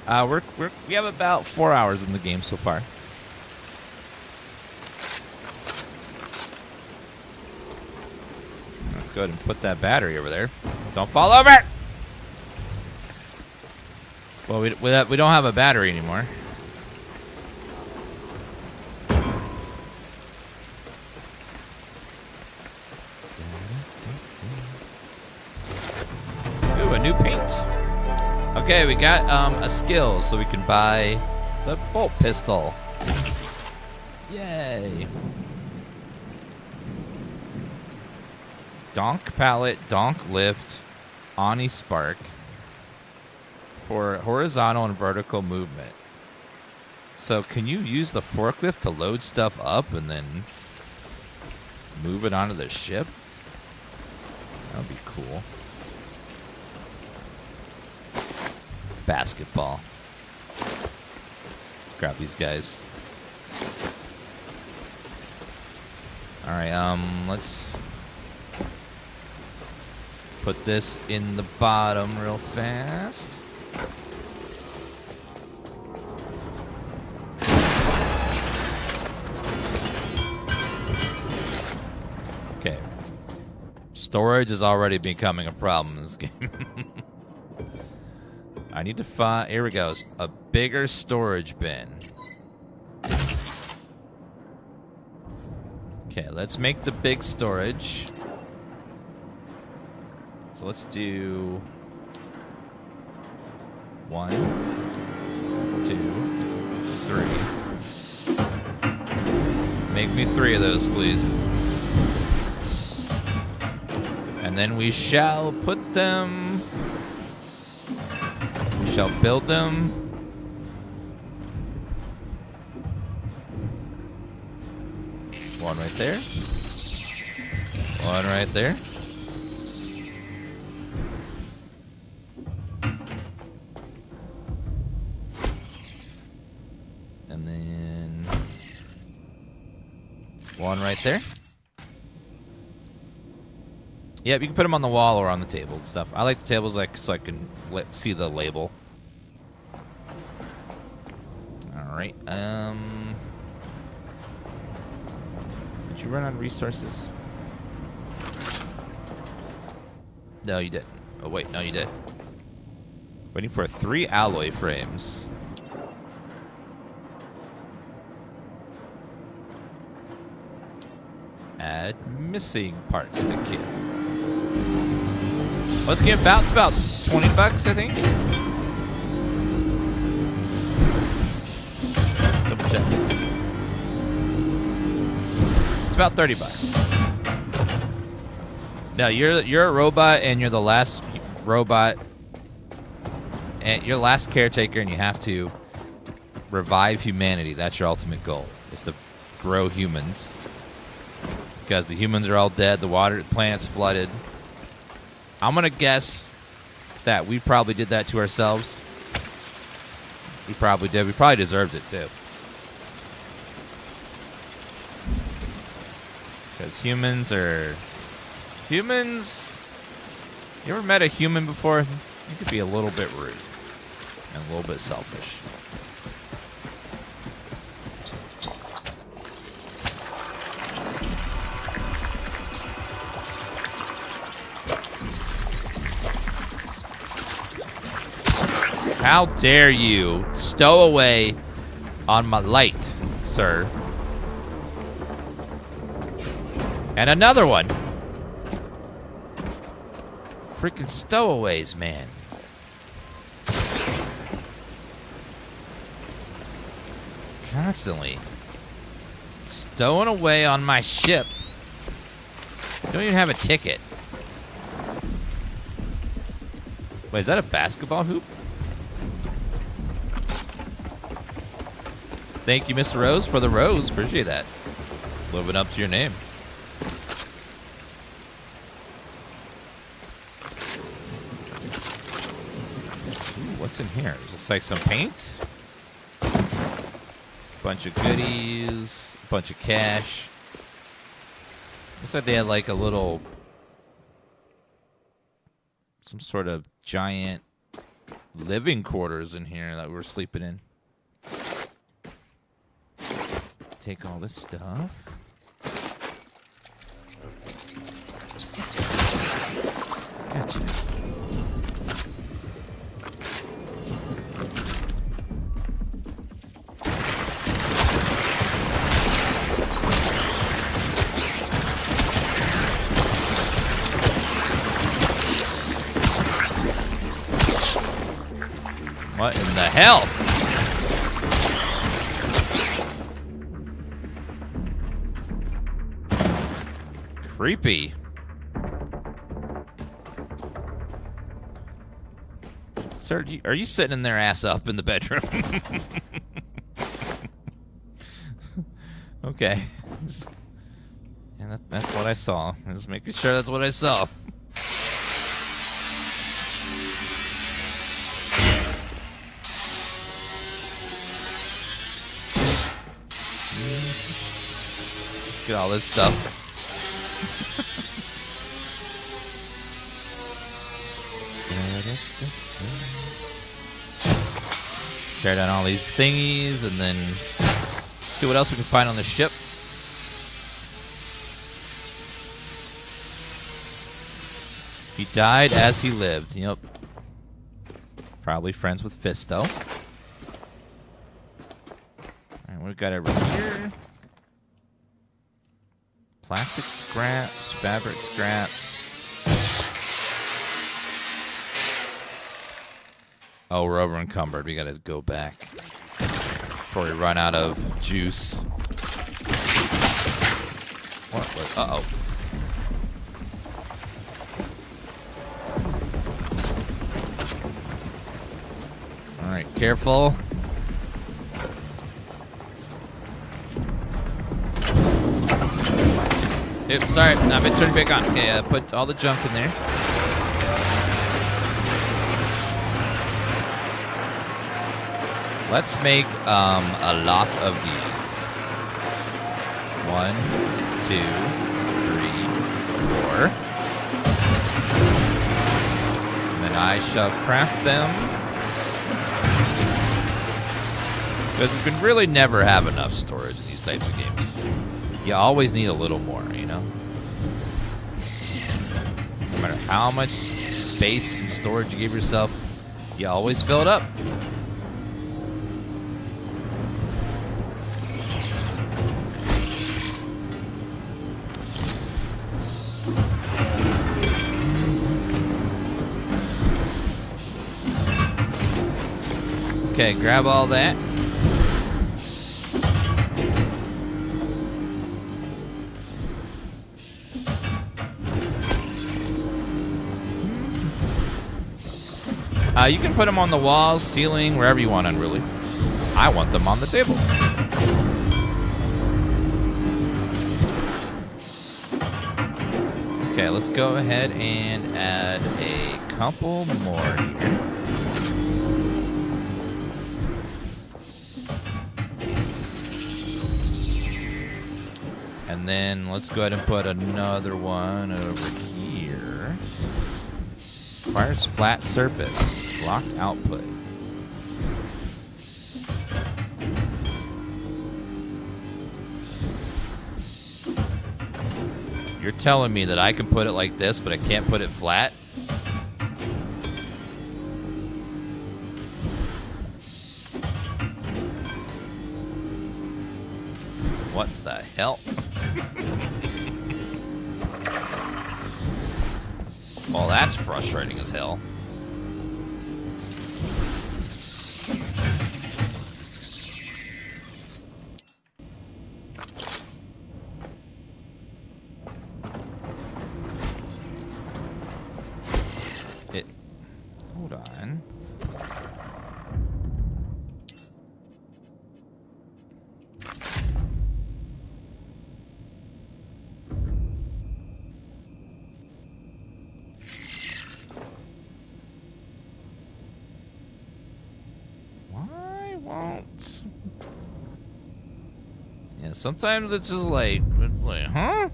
We have about 4 hours in the game so far. Let's go ahead and put that battery over there. Don't fall over! Well, we don't have a battery anymore. Ooh, a new paint. Okay, we got a skill, so we can buy the bolt pistol. Yay. Donk pallet, donk lift, Oni spark for horizontal and vertical movement. So can you use the forklift to load stuff up and then move it onto the ship? That would be cool. Basketball. Let's grab these guys. Alright, let's put this in the bottom real fast. Okay. Storage is already becoming a problem in this game. I need to find... Here we go. A bigger storage bin. Okay, let's make the big storage. So let's do 1, 2, 3. Make me 3 of those, please. And then we shall put them... We shall build them. One right there. One right there. And then one right there. Yeah, you can put them on the wall or on the table and stuff. I like the tables so I can see the label. All right. Did you run on resources? No, you didn't. Oh wait, no, you did. Waiting for 3 alloy frames. Add missing parts to kit. What's the game about? It's about 20 bucks, I think. Double check. It's about 30 bucks. No, you're a robot, and you're the last robot, and you're the last caretaker, and you have to revive humanity. That's your ultimate goal. Is to grow humans. Because the humans are all dead, the planet's flooded. I'm gonna guess that we probably did that to ourselves. We probably did. We probably deserved it too. Because humans. You ever met a human before? You could be a little bit rude and a little bit selfish. How dare you stow away on my light, sir? And another one. Freaking stowaways, man. Constantly stowing away on my ship. You don't even have a ticket. Wait, is that a basketball hoop? Thank you, Mr. Rose, for the rose. Appreciate that. Living up to your name. Ooh, what's in here? Looks like some paint. Bunch of goodies. Bunch of cash. Looks like they had like a little... some sort of giant living quarters in here that we're sleeping in. Take all this stuff. Gotcha. What in the hell? Creepy. Sir, are you sitting in their ass up in the bedroom? Okay. Yeah, that's what I saw. Just making sure that's what I saw. Look at all this stuff. Tear down all these thingies and then see what else we can find on the ship. He died as he lived. Yep. Probably friends with Fisto. Alright, what we got over here? Plastic scraps, fabric scraps. Oh, we're over encumbered. We gotta go back before we run out of juice. What? Uh-oh. Alright, careful. Oops, sorry. I'm turning it back on. Okay, put all the junk in there. Let's make a lot of these. 1, 2, 3, 4. And then I shall craft them. Because you can really never have enough storage in these types of games. You always need a little more, you know? No matter how much space and storage you give yourself, you always fill it up. Okay, grab all that. You can put them on the walls, ceiling, wherever you want, unruly. I want them on the table. Okay, let's go ahead and add a couple more here. And then let's go ahead and put another one over here. Requires flat surface. Block output. You're telling me that I can put it like this, but I can't put it flat? What the hell? Well, that's frustrating as hell. Hold on. Sometimes it's just like huh?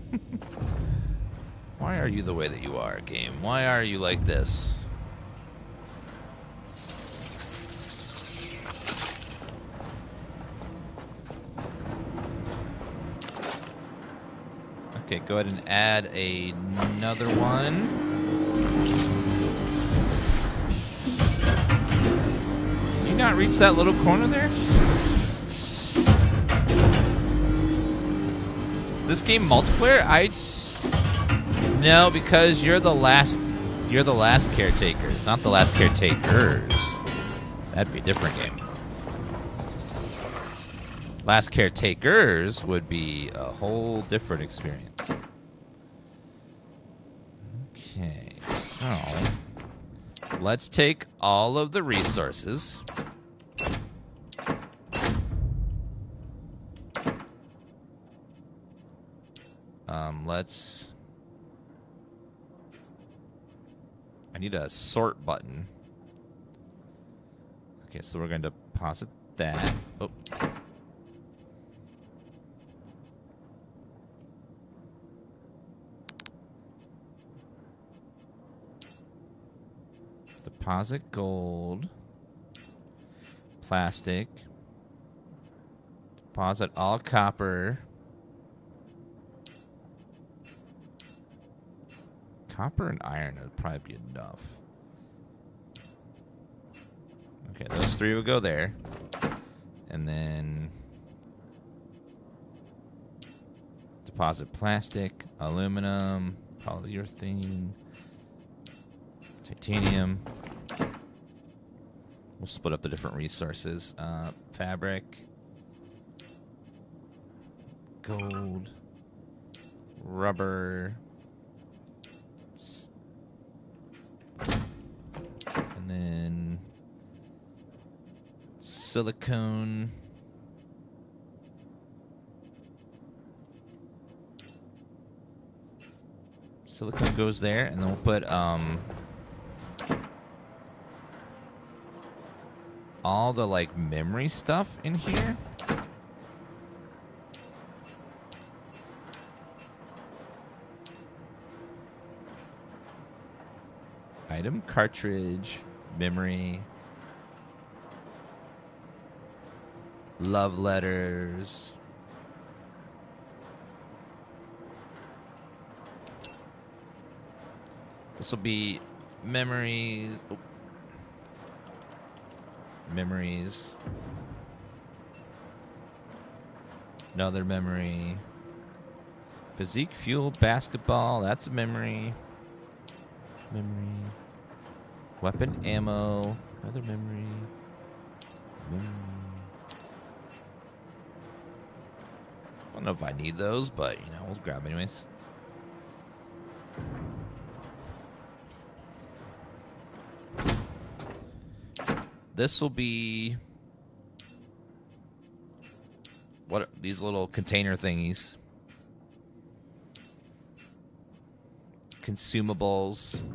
Why are you the way that you are, game? Why are you like this? Okay, go ahead and add another one. Can you not reach that little corner there? This game multiplayer? No, because you're the last caretaker. It's not the last caretakers. That'd be a different game. Last caretakers would be a whole different experience. Okay, so let's take all of the resources. I need a sort button. Okay, so we're going to deposit that. Oh. Deposit gold. Plastic. Deposit all copper. Copper and iron would probably be enough. Okay, those three will go there. And then deposit plastic, aluminum, polyurethane, titanium. We'll split up the different resources. Fabric, gold, rubber, and then silicone. Silicone goes there, and then we'll put all the like memory stuff in here. Item, cartridge, memory, love letters. This will be memories. Oh. Memories. Another memory. Physique, fuel, basketball. That's a memory. Memory. Weapon, ammo. Another memory. Memory. I don't know if I need those, but, you know, we'll grab them anyways. This will be what are these little container thingies? Consumables.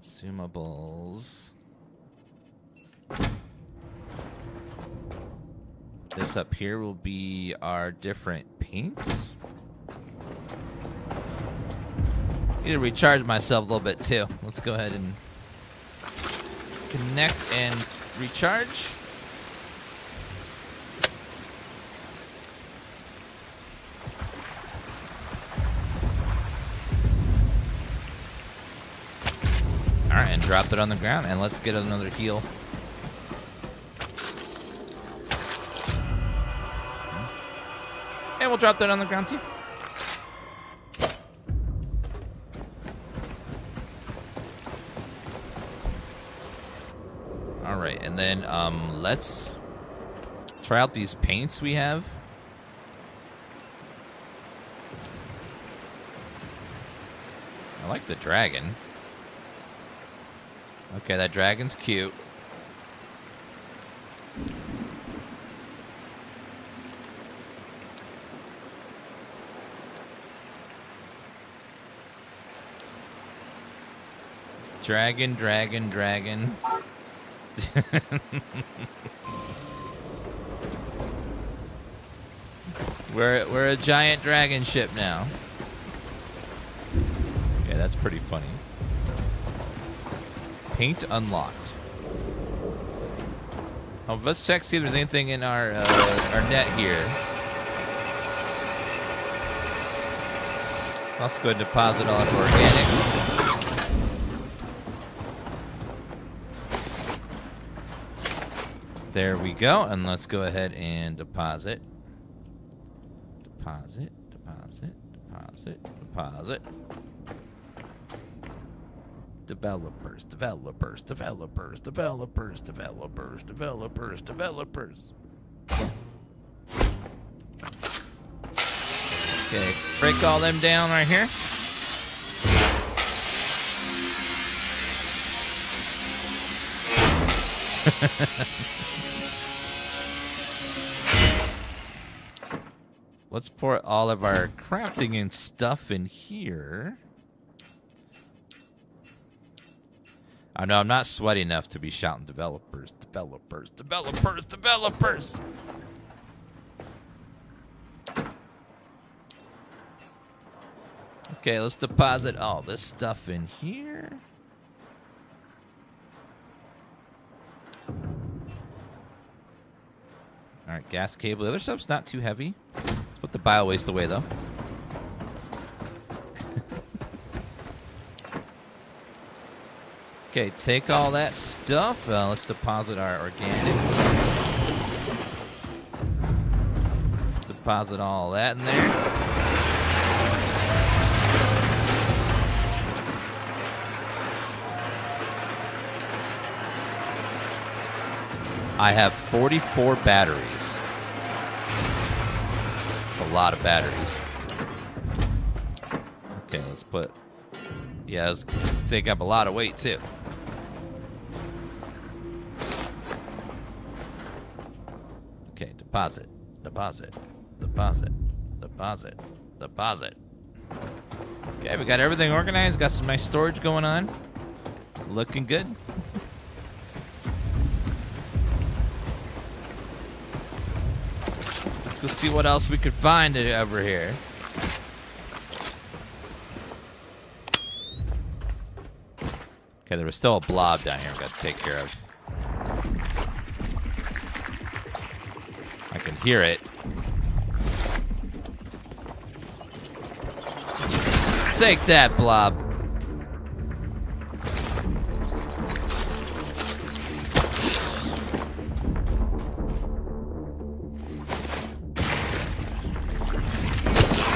Consumables. This up here will be our different paints. Need to recharge myself a little bit too. Let's go ahead and connect and recharge. Alright, and drop it on the ground, and let's get another heal. And we'll drop that on the ground too. Alright, and then let's try out these paints we have. I like the dragon. Okay, that dragon's cute. Dragon, dragon, dragon. We're a giant dragon ship now. Yeah, that's pretty funny. Paint unlocked. Oh, let's check see if there's anything in our net here. Let's go ahead and deposit all of our organics. There we go, and let's go ahead and deposit. Deposit, deposit, deposit, deposit. Developers, developers, developers, developers, developers, developers, developers. Okay, break all them down right here. Let's pour all of our crafting and stuff in here. I know I'm not sweaty enough to be shouting developers, developers, developers, developers. Okay, let's deposit all this stuff in here. All right, gas cable. The other stuff's not too heavy. Let's put the bio waste away, though. Okay, take all that stuff. Let's deposit our organics. Deposit all that in there. I have 44 batteries. A lot of batteries. Okay, let's put... Yeah, let's take up a lot of weight, too. Okay, deposit, deposit, deposit, deposit, deposit. Okay, we got everything organized. Got some nice storage going on. Looking good. Let's go see what else we could find over here. Okay, there was still a blob down here we got to take care of. I can hear it. Take that, blob.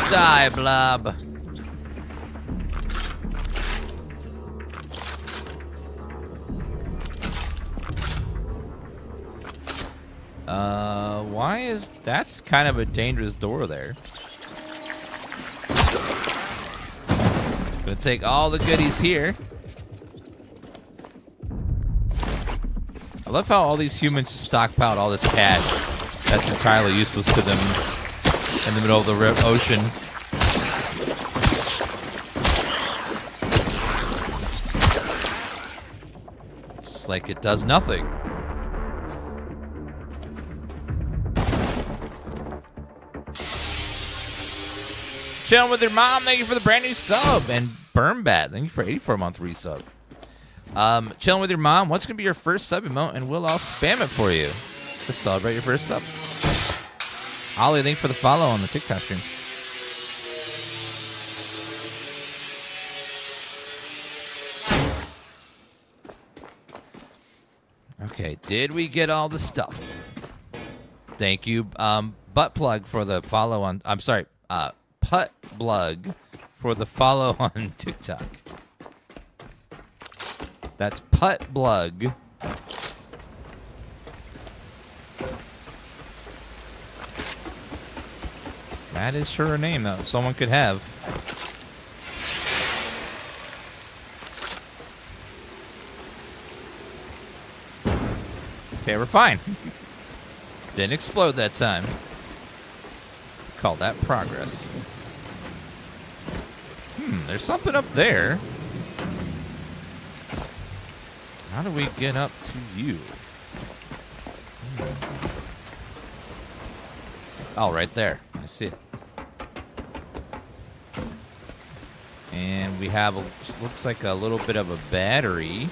Die, blob. Why is... That's kind of a dangerous door there. Gonna take all the goodies here. I love how all these humans stockpiled all this cash that's entirely useless to them in the middle of the ocean. Just like it does nothing. Chilling with your mom, thank you for the brand new sub. And Burnbat, thank you for 84-month resub. Chilling with your mom, what's going to be your first sub emote? And we'll all spam it for you to celebrate your first sub. Ollie, thank you for the follow on the TikTok stream. Okay, did we get all the stuff? Thank you, Butt Plug, for the follow on... I'm sorry, Putt Blug for the follow on TikTok. That's Putt Blug. That is sure a name that someone could have. Okay, we're fine. Didn't explode that time. Call that progress. There's something up there. How do we get up to you? Oh, right there. I see it. And we have, looks like a little bit of a battery.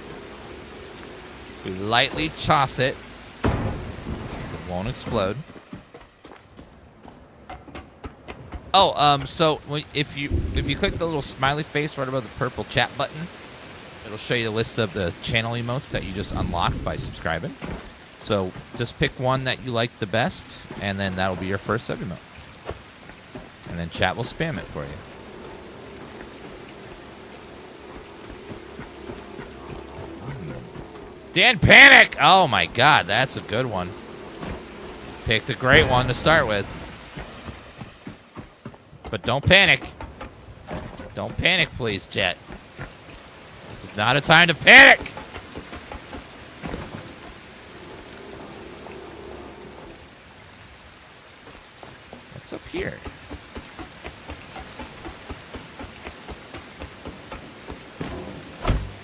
We lightly toss it. It won't explode. Oh, so if you click the little smiley face right above the purple chat button, it'll show you the list of the channel emotes that you just unlocked by subscribing. So just pick one that you like the best, and then that'll be your first sub emote. And then chat will spam it for you. Dan Panic! Oh my god, that's a good one. Picked a great one to start with. But don't panic. Don't panic, please, chat. This is not a time to panic! What's up here?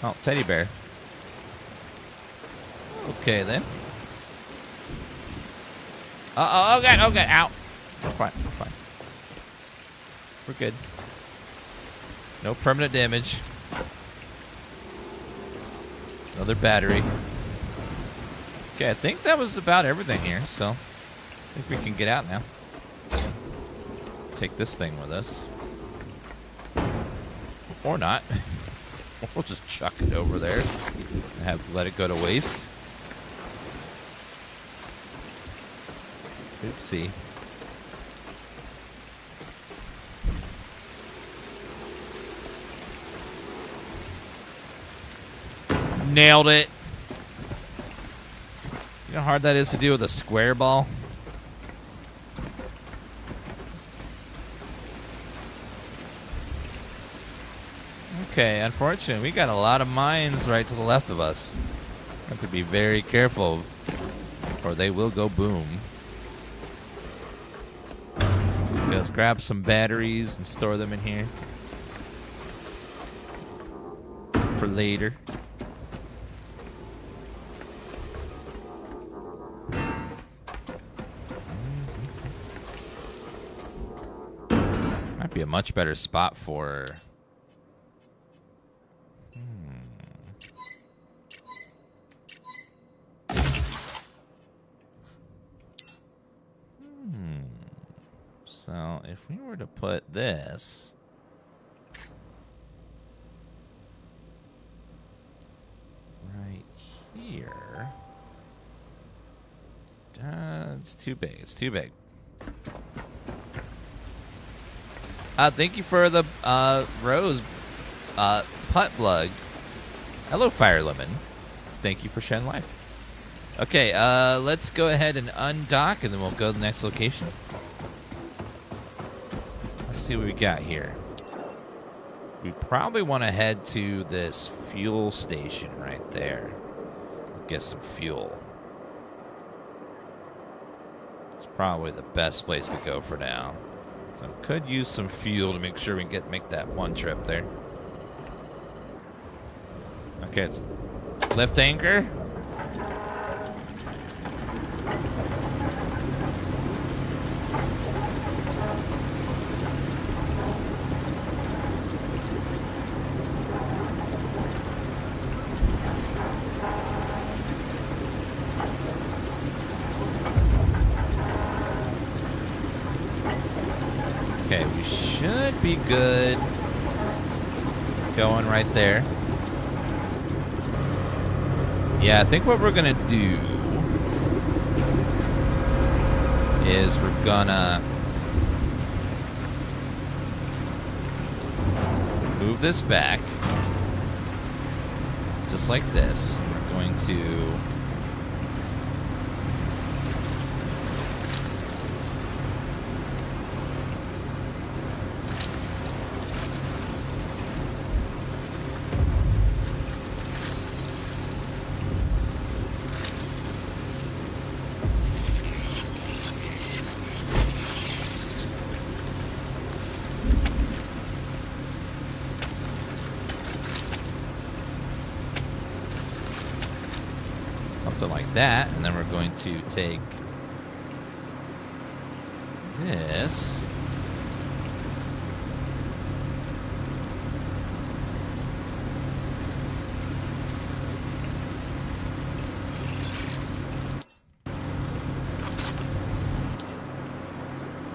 Oh, teddy bear. Okay, then. Oh, God, oh, God, ow. We're fine, we're fine. We're good. No permanent damage. Another battery. Okay, I think that was about everything here, so I think we can get out now. Take this thing with us. Or not. We'll just chuck it over there and let it go to waste. Oopsie. Nailed it. You know how hard that is to do with a square ball? Okay, unfortunately, we got a lot of mines right to the left of us. Have to be very careful, or they will go boom. Let's grab some batteries and store them in here for later. Might be a much better spot for... So, if we were to put this right here, it's too big. It's too big. Thank you for the rose putt plug. Hello, Fire Lemon. Thank you for shedding life. Okay, let's go ahead and undock, and then we'll go to the next location. Let's see what we got here. We probably want to head to this fuel station right there. Get some fuel. It's probably the best place to go for now. So could use some fuel to make sure we can make that one trip there. Okay, it's lift anchor. Okay, we should be good. Going right there. Yeah, I think what we're gonna do is we're gonna move this back just like this. We're going to something like that. And then we're going to take this.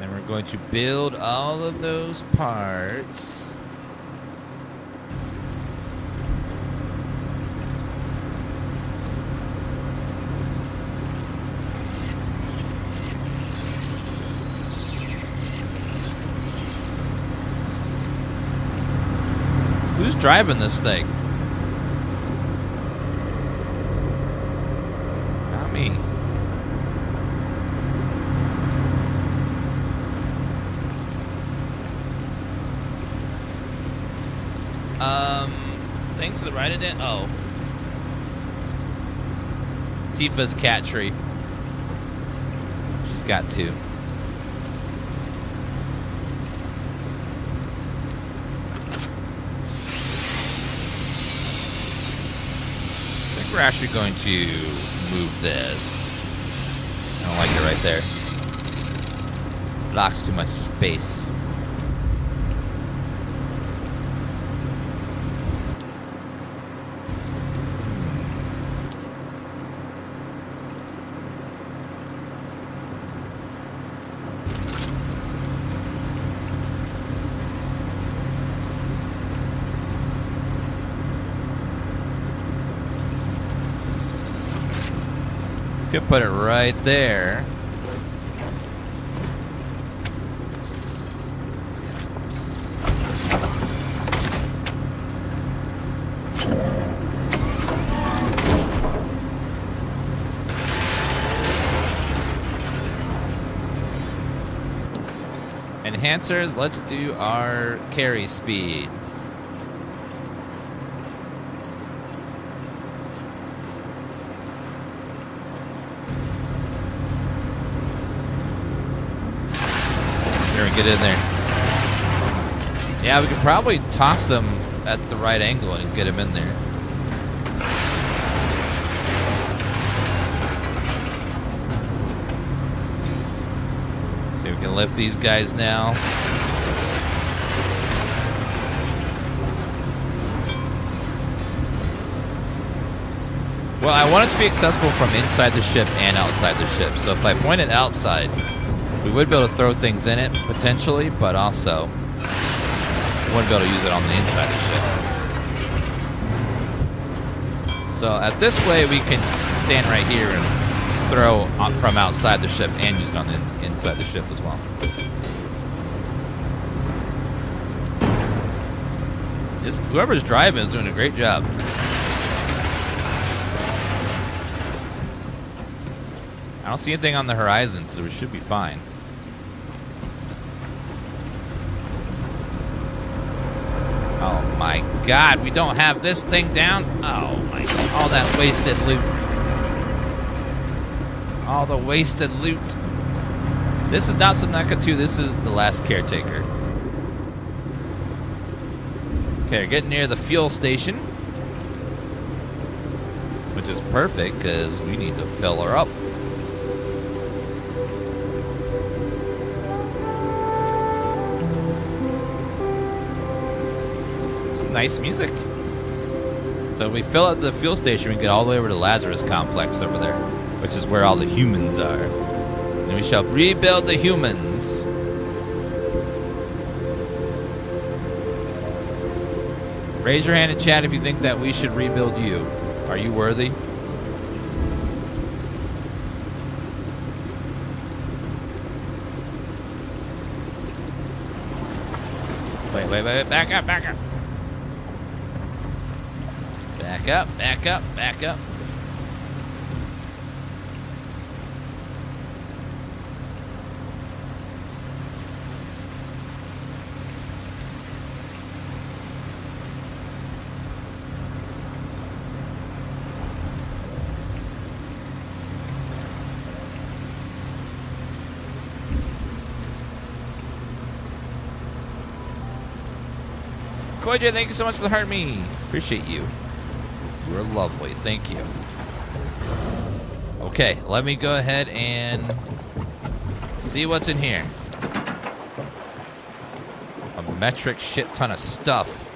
And we're going to build all of those parts. Who's driving this thing? Not me. Thing to the right of it? Oh. Tifa's cat tree. She's got two. We're actually going to move this. I don't like it right there. Blocks too much space. Could put it right there. Enhancers, let's do our carry speed. Get in there. Yeah, we could probably toss them at the right angle and get him in there. Okay, we can lift these guys now. Well, I want it to be accessible from inside the ship and outside the ship. So if I point it outside, we would be able to throw things in it, potentially, but also we wouldn't be able to use it on the inside of the ship. So at this way, we can stand right here and throw from outside the ship and use it on the inside the ship as well. Whoever's driving is doing a great job. I don't see anything on the horizon, so we should be fine. Oh my god, we don't have this thing down? Oh my god, all that wasted loot. All the wasted loot. This is not Subnautica 2, this is the last Caretaker. Okay, we're getting near the fuel station. Which is perfect, because we need to fill her up. Nice music. So we fill up the fuel station, we get all the way over to Lazarus Complex over there, which is where all the humans are. And we shall rebuild the humans. Raise your hand in chat if you think that we should rebuild you. Are you worthy? Wait, back up. Back up. Koija, thank you so much for the heart me. Appreciate you. You're lovely. Thank you. Okay, let me go ahead and see what's in here. A metric shit ton of stuff.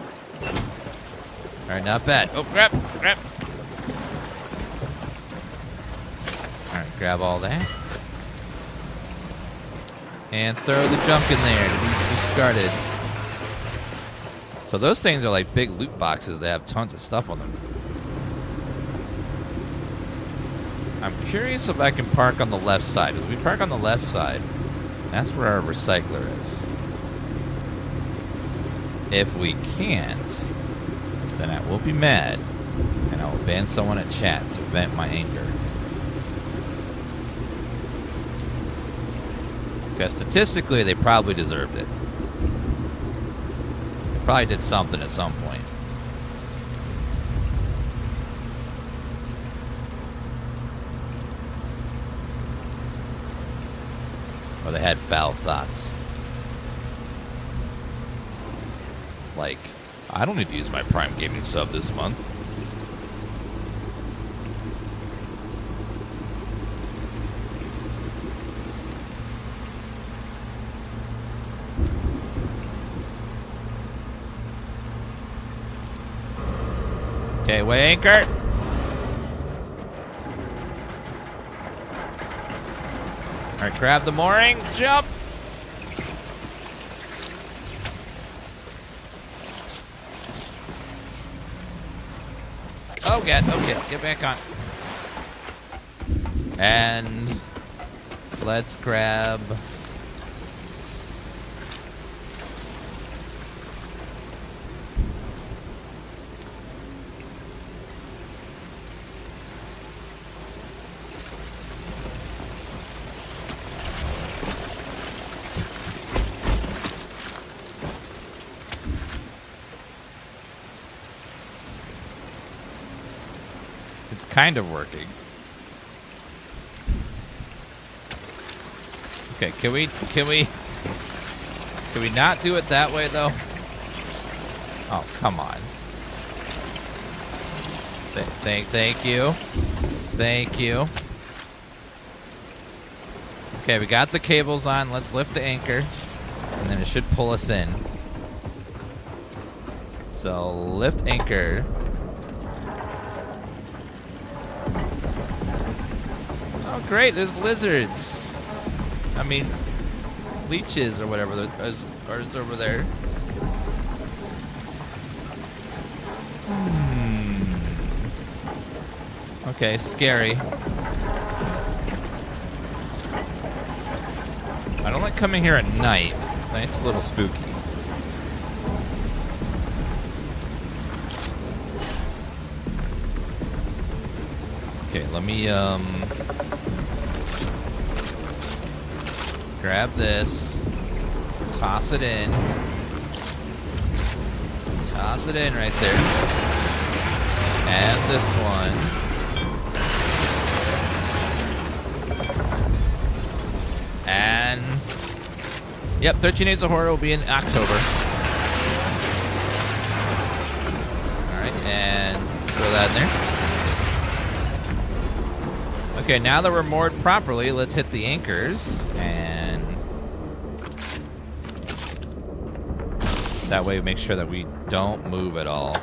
All right, not bad. Oh, grab. All right, grab all that. And throw the junk in there to be discarded. So those things are like big loot boxes that have tons of stuff on them. I'm curious if I can park on the left side. If we park on the left side, that's where our recycler is. If we can't, then I will be mad, and I will ban someone at chat to vent my anger. Because statistically, they probably deserved it. They probably did something at some point. Or they had foul thoughts. Like, I don't need to use my Prime Gaming sub this month. Okay, weigh anchor. All right, grab the moorings, jump. Oh, get back on. And let's grab. It's kind of working. Okay, can we not do it that way though? Oh, come on. Thank you. Thank you. Okay, we got the cables on. Let's lift the anchor, and then it should pull us in. So lift anchor. Oh, great, there's lizards. I mean, leeches or whatever is over there. Okay, scary. I don't like coming here at night. Night's a little spooky. Okay, let me, grab this, toss it in right there, and this one, and yep, 13 Days of Horror will be in October. Alright, and throw that in there. Okay, now that we're moored properly, let's hit the anchors, and that way we make sure that we don't move at all.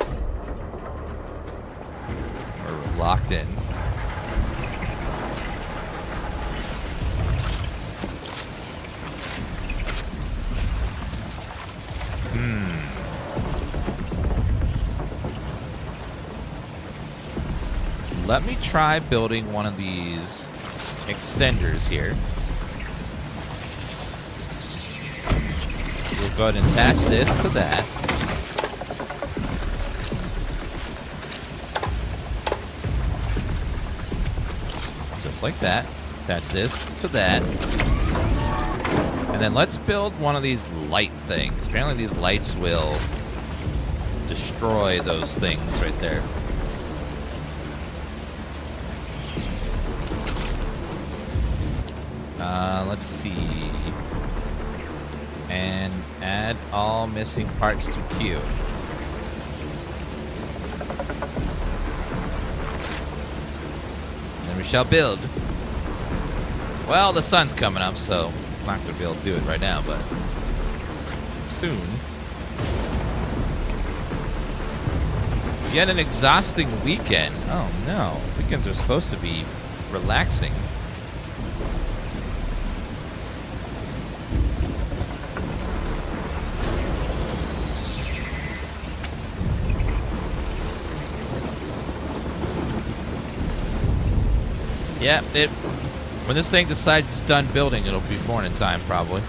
We're locked in. Let me try building one of these extenders here. We'll go ahead and attach this to that. Just like that. Attach this to that. And then let's build one of these light things. Apparently these lights will destroy those things right there. Let's see. And add all missing parts to queue. Then we shall build. Well, the sun's coming up, so I'm not going to be able to do it right now, but soon. Yet an exhausting weekend. Oh no, weekends are supposed to be relaxing. Yeah, when this thing decides it's done building, it'll be morning time probably.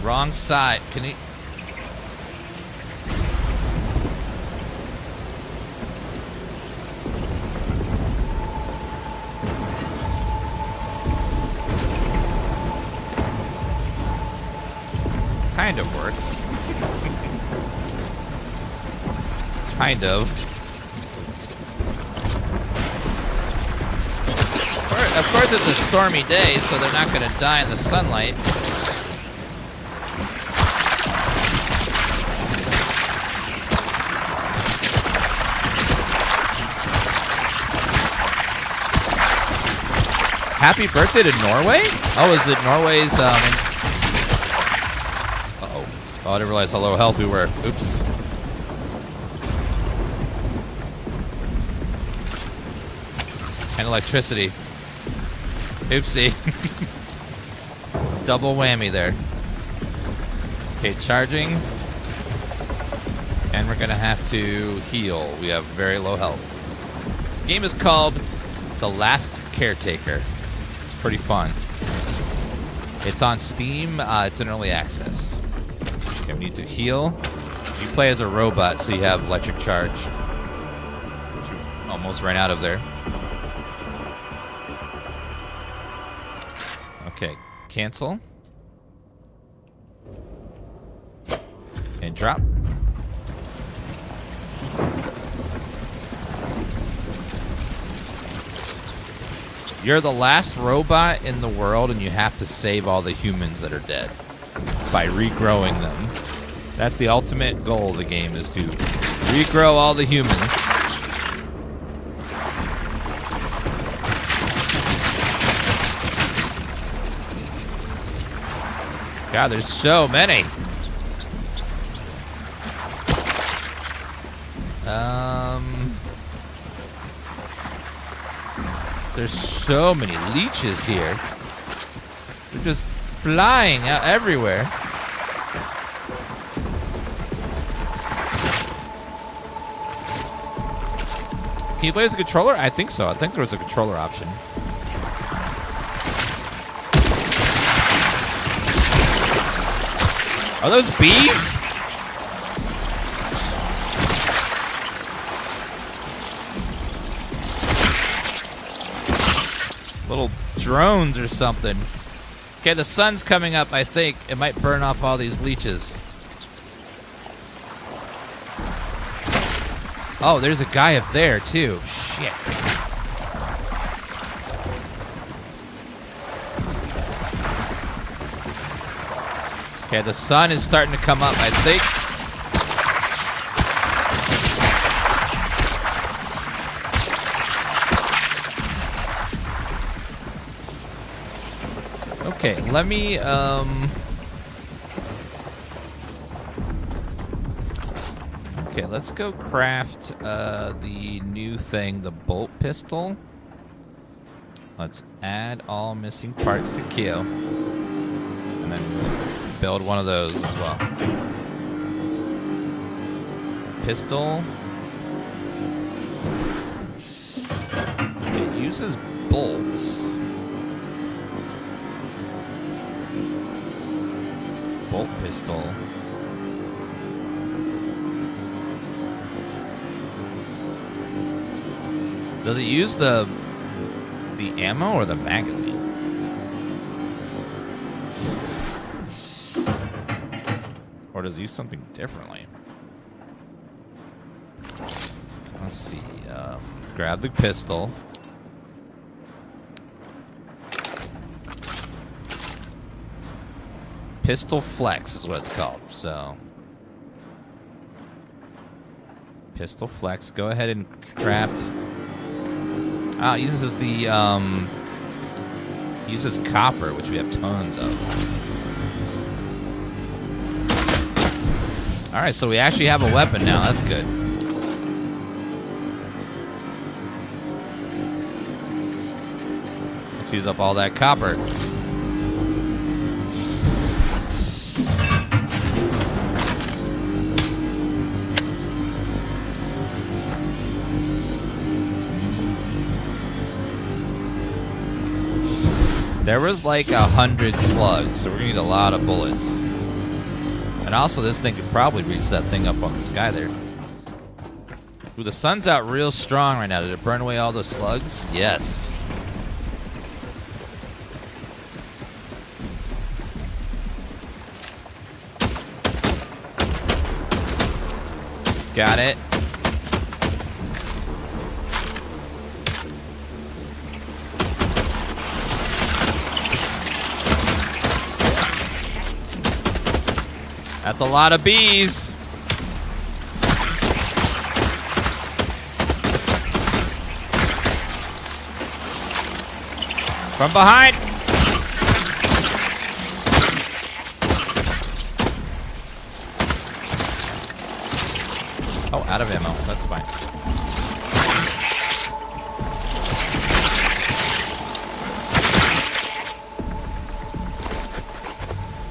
Wrong side. Can he? Kind of works. Kind of. Of course, it's a stormy day, so they're not going to die in the sunlight. Happy birthday to Norway? Oh, is it Norway's, Uh-oh. Oh, I didn't realize how low health we were. Oops. And electricity. Oopsie. Double whammy there. Okay, charging. And we're gonna have to heal. We have very low health. The game is called The Last Caretaker. Pretty fun. It's on Steam. It's in early access. Okay, we need to heal. You play as a robot, so you have electric charge, which we almost ran out of there. Okay, cancel. And drop. You're the last robot in the world, and you have to save all the humans that are dead by regrowing them. That's the ultimate goal of the game, is to regrow all the humans. God, there's so many. There's so many leeches here. They're just flying out everywhere. Can you play as a controller? I think so. I think there was a controller option. Are those bees? Little drones or something. Okay, the sun's coming up, I think. It might burn off all these leeches. Oh, there's a guy up there, too. Shit. Okay, the sun is starting to come up, I think. Okay, let me, Okay, let's go craft the new thing, the bolt pistol. Let's add all missing parts to kill. And then build one of those as well. Pistol. It uses bolts. Bolt pistol. Does it use the ammo or the magazine? Or does it use something differently? Let's see. Grab the pistol. Pistol Flex is what it's called. So, Pistol Flex. Go ahead and craft. Ah, it uses uses copper, which we have tons of. All right, so we actually have a weapon now. That's good. Let's use up all that copper. There was like 100 slugs, so we're gonna need a lot of bullets. And also, this thing could probably reach that thing up on the sky there. Ooh, the sun's out real strong right now. Did it burn away all those slugs? Yes. Got it. That's a lot of bees. From behind. Oh, out of ammo. That's fine.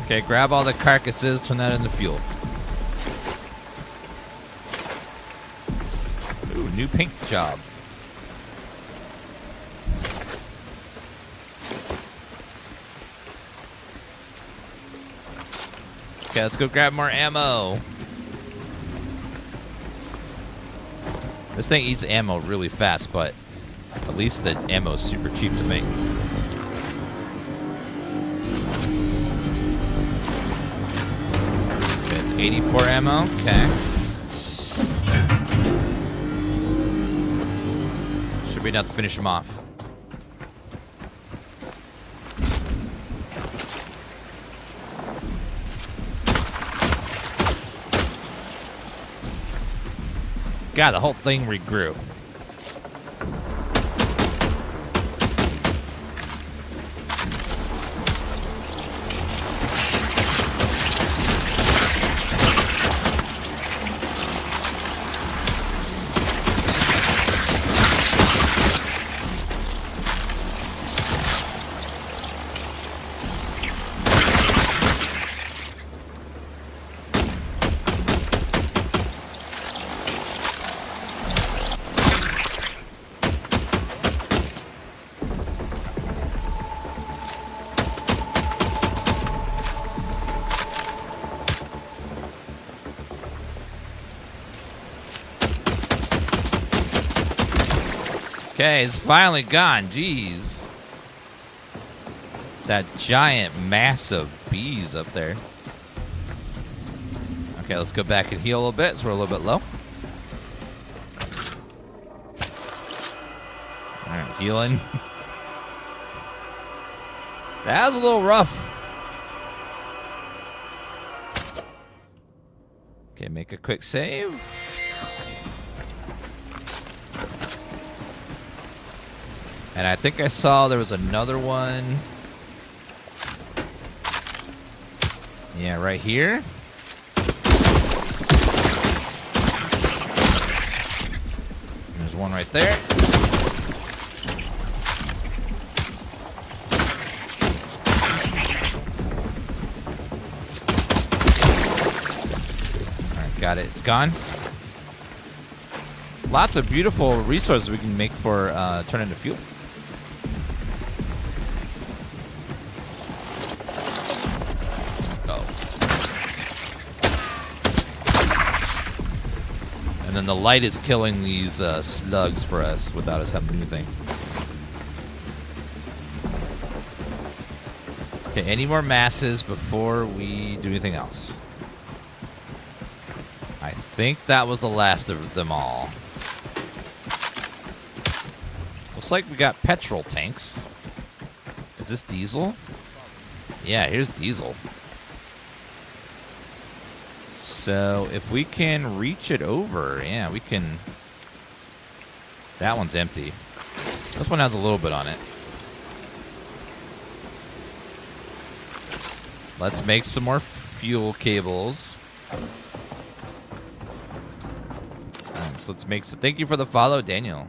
Okay, grab all the carcasses, turn that into fuel. Ooh, new paint job. Okay, let's go grab more ammo. This thing eats ammo really fast, but at least the ammo is super cheap to make. Okay, it's 84 ammo. Okay. Should be enough to finish him off. God, the whole thing regrew. Okay, it's finally gone. Jeez. That giant mass of bees up there. Okay, let's go back and heal a little bit, so we're a little bit low. Alright, healing. That was a little rough. Okay, make a quick save. And I think I saw there was another one. Yeah, right here. There's one right there. Alright, got it. It's gone. Lots of beautiful resources we can make for turn into fuel. And then the light is killing these slugs for us without us having to do anything. Okay, any more masses before we do anything else? I think that was the last of them all. Looks like we got petrol tanks. Is this diesel? Yeah, here's diesel. So if we can reach it over, yeah, we can. That one's empty. This one has a little bit on it. Let's make some more fuel cables. So let's make some. Thank you for the follow, Daniel.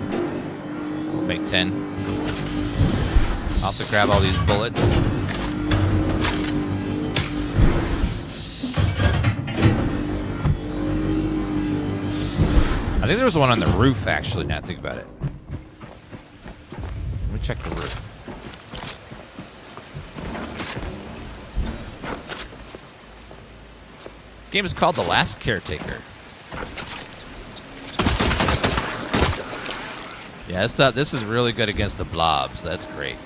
We'll make 10. Also grab all these bullets. I think there was one on the roof, actually, now I think about it. Let me check the roof. This game is called The Last Caretaker. Yeah, this is really good against the blobs. That's great.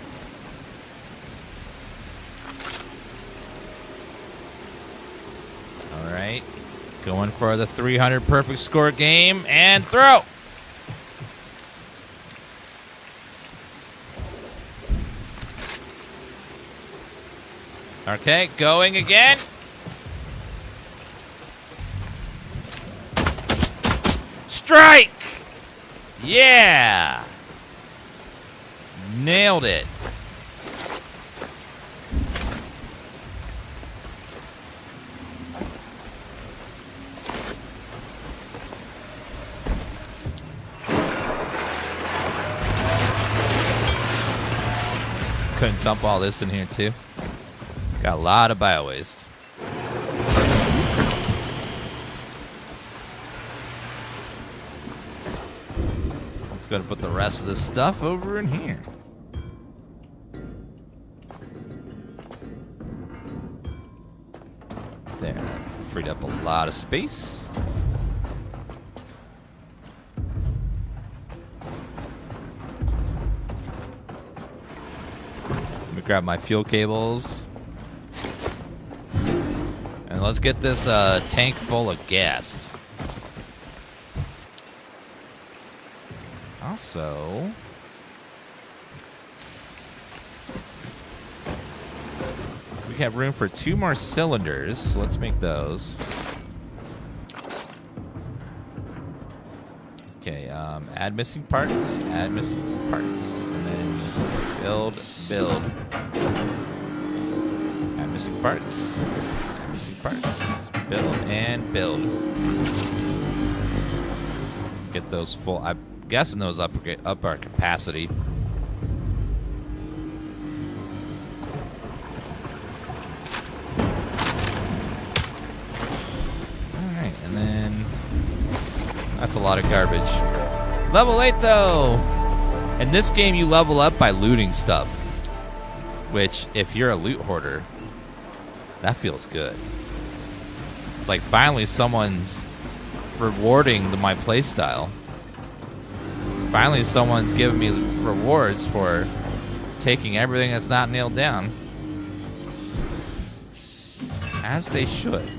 All right. Going for the 300 perfect score game and throw. Okay, going again. Strike! Yeah! Nailed it. Couldn't dump all this in here too. Got a lot of bio waste. Let's go to put the rest of this stuff over in here. There, freed up a lot of space. Grab my fuel cables. And let's get this tank full of gas. Also, we have room for 2 more cylinders. So let's make those. Okay, add missing parts, and then build. Add missing parts, build, and build. Get those full. I'm guessing those up our capacity. Alright, and then that's a lot of garbage. Level 8 though! In this game you level up by looting stuff. Which, if you're a loot hoarder, that feels good. It's like finally someone's rewarding my playstyle. Finally someone's giving me rewards for taking everything that's not nailed down. As they should.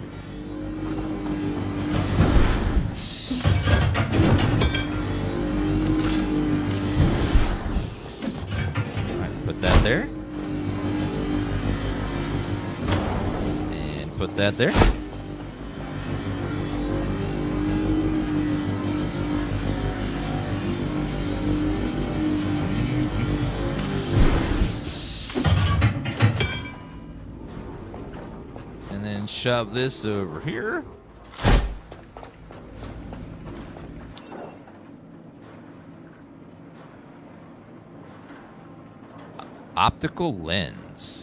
Alright, put that there. Put that there. And then shove this over here. Optical lens.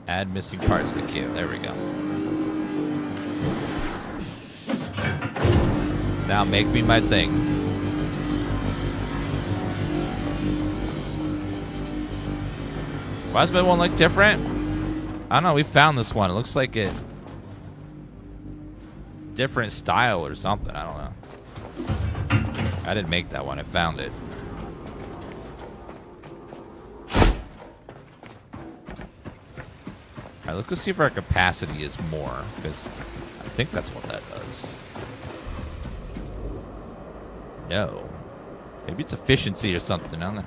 Add missing parts to queue. There we go. Now make me my thing. Why does my one look different? I don't know. We found this one. It looks like it. Different style or something. I don't know. I didn't make that one. I found it. All right, let's go see if our capacity is more, because I think that's what that does. No. Maybe it's efficiency or something. I don't know.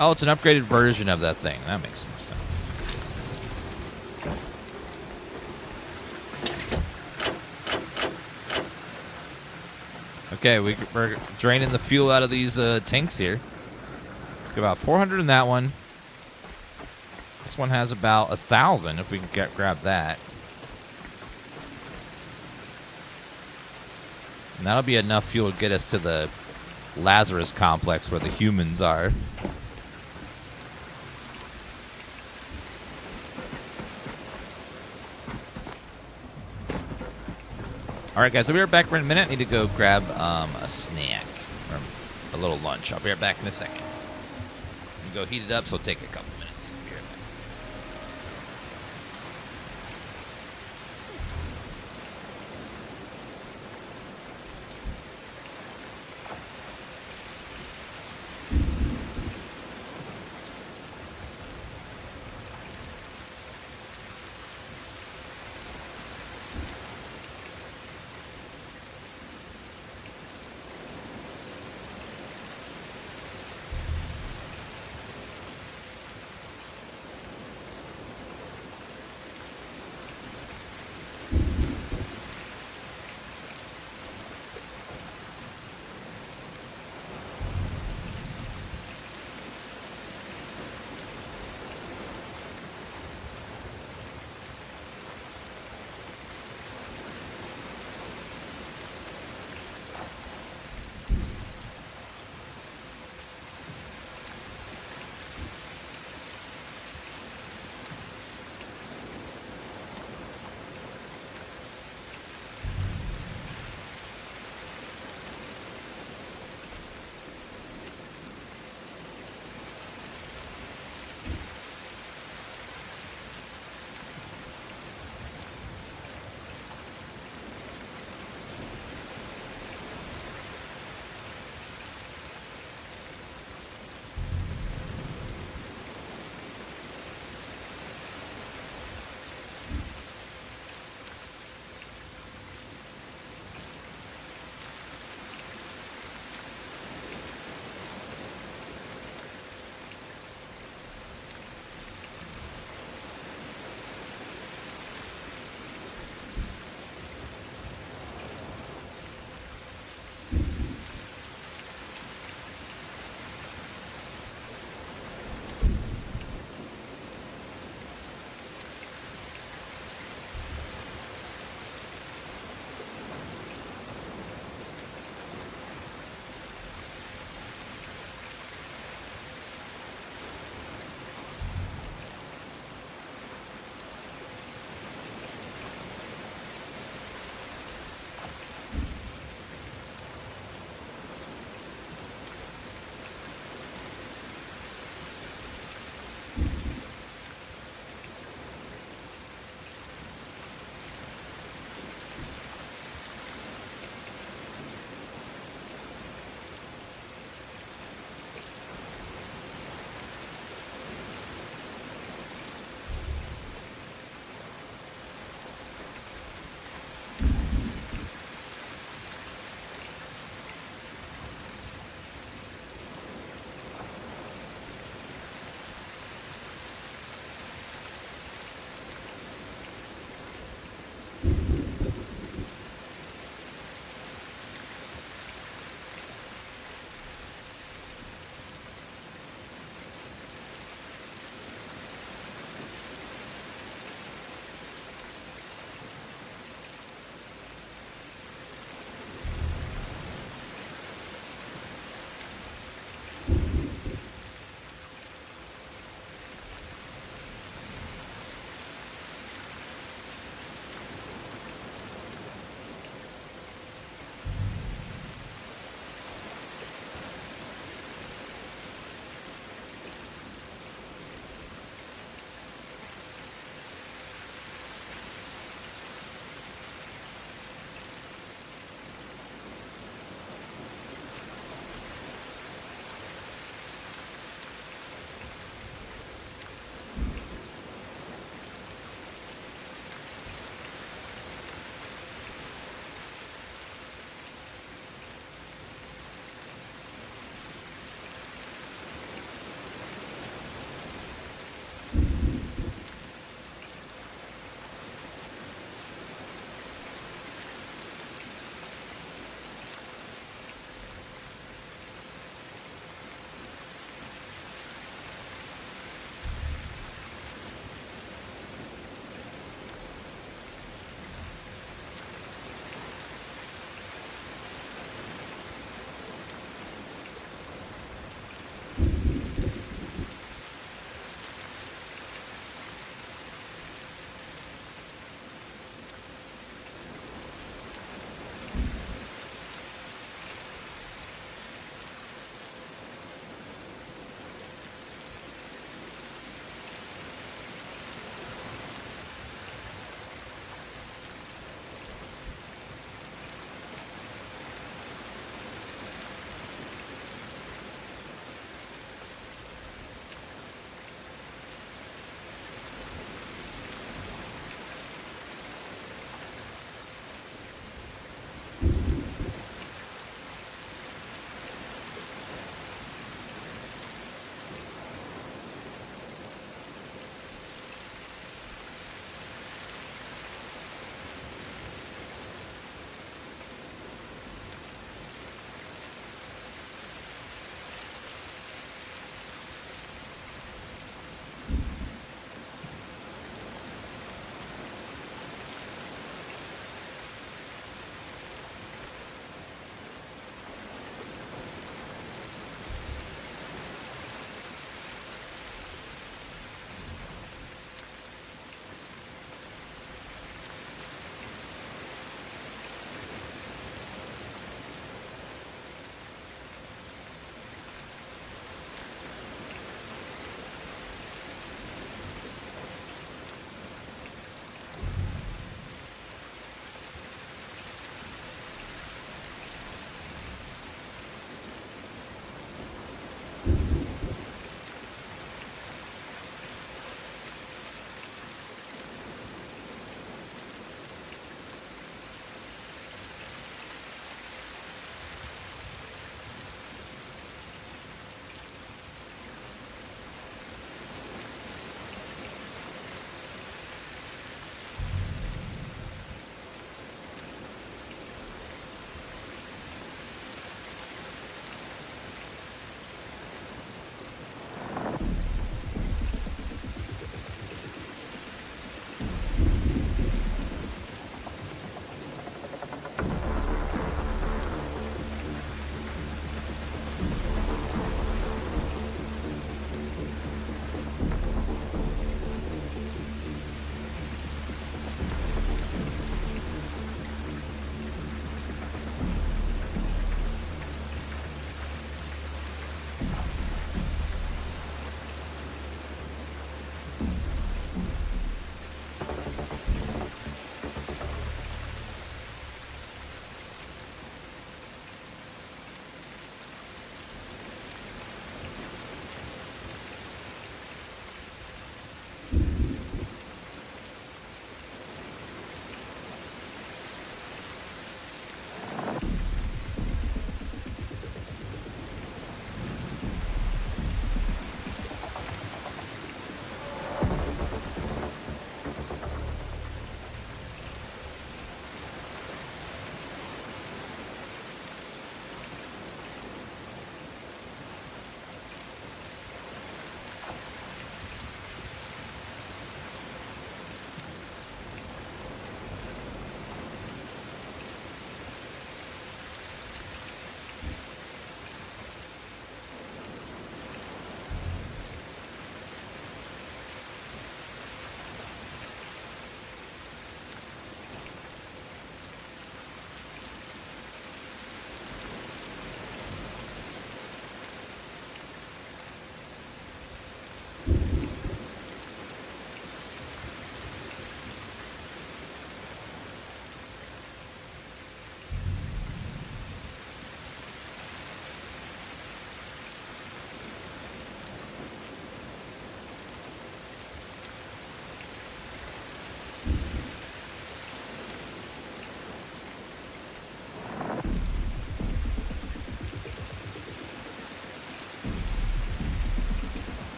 Oh, it's an upgraded version of that thing. That makes more sense. Okay, we're draining the fuel out of these tanks here. Got about 400 in that one. This one has about 1,000 if we can grab that. And that'll be enough fuel to get us to the Lazarus complex where the humans are. All right, guys, I'll be right back for a minute. I need to go grab a snack or a little lunch. I'll be right back in a second. I'm going to go heat it up, so it'll take a couple minutes. I'll be right back.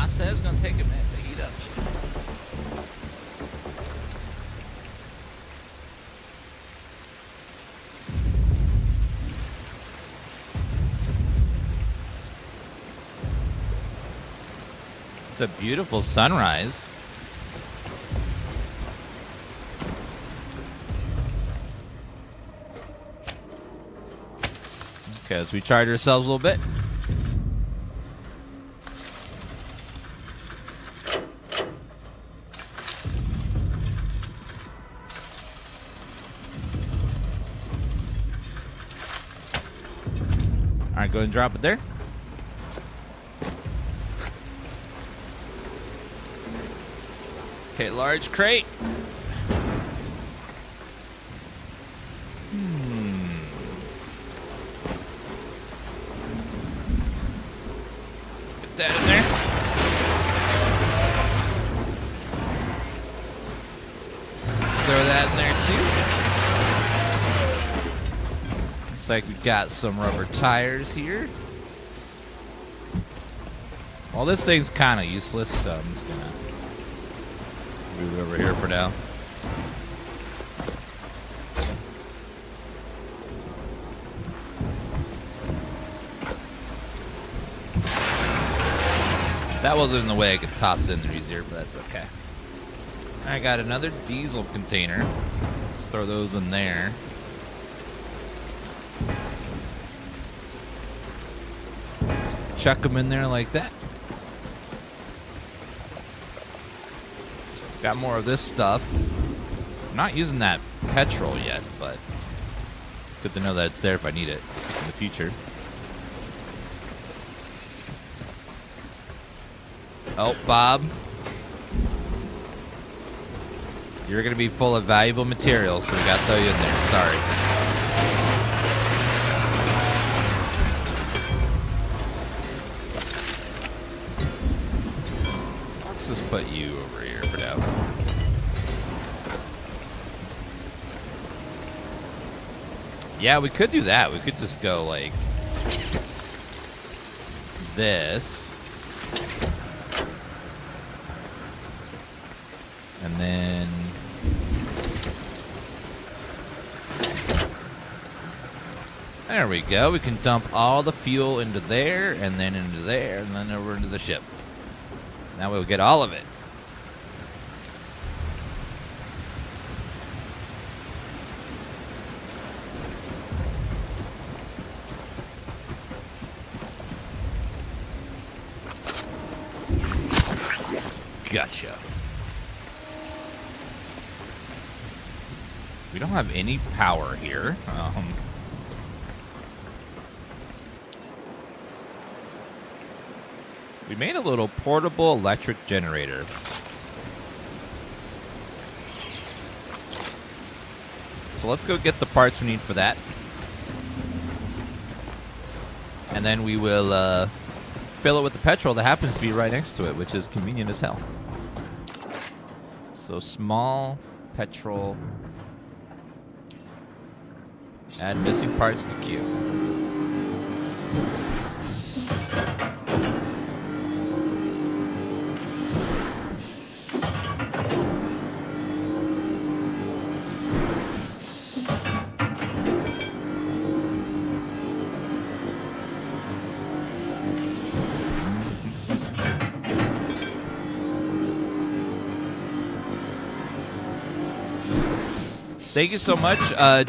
said it's gonna take a minute to heat up. It's a beautiful sunrise. Okay, let's recharge ourselves a little bit. All right, go ahead and drop it there. Okay, large crate. Get that in there. Throw that in there too. Looks like we've got some rubber tires here. Well, this thing's kind of useless, so I'm just gonna move it over here for now. That wasn't in the way I could toss it in there easier, but that's okay. I got another diesel container. Let's throw those in there. Just chuck them in there like that. Got more of this stuff. I'm not using that petrol yet, but it's good to know that it's there if I need it in the future. Oh, Bob. You're going to be full of valuable material, so we got to throw you in there. Sorry. Let's just put you over here for now. Yeah, we could do that. We could just go like this. And then there we go. We can dump all the fuel into there, and then into there, and then over into the ship. Now we'll get all of it. Gotcha. We don't have any power here. We made a little portable electric generator. So let's go get the parts we need for that. And then we will fill it with the petrol that happens to be right next to it, which is convenient as hell. So small petrol. Add missing parts to queue. Thank you so much,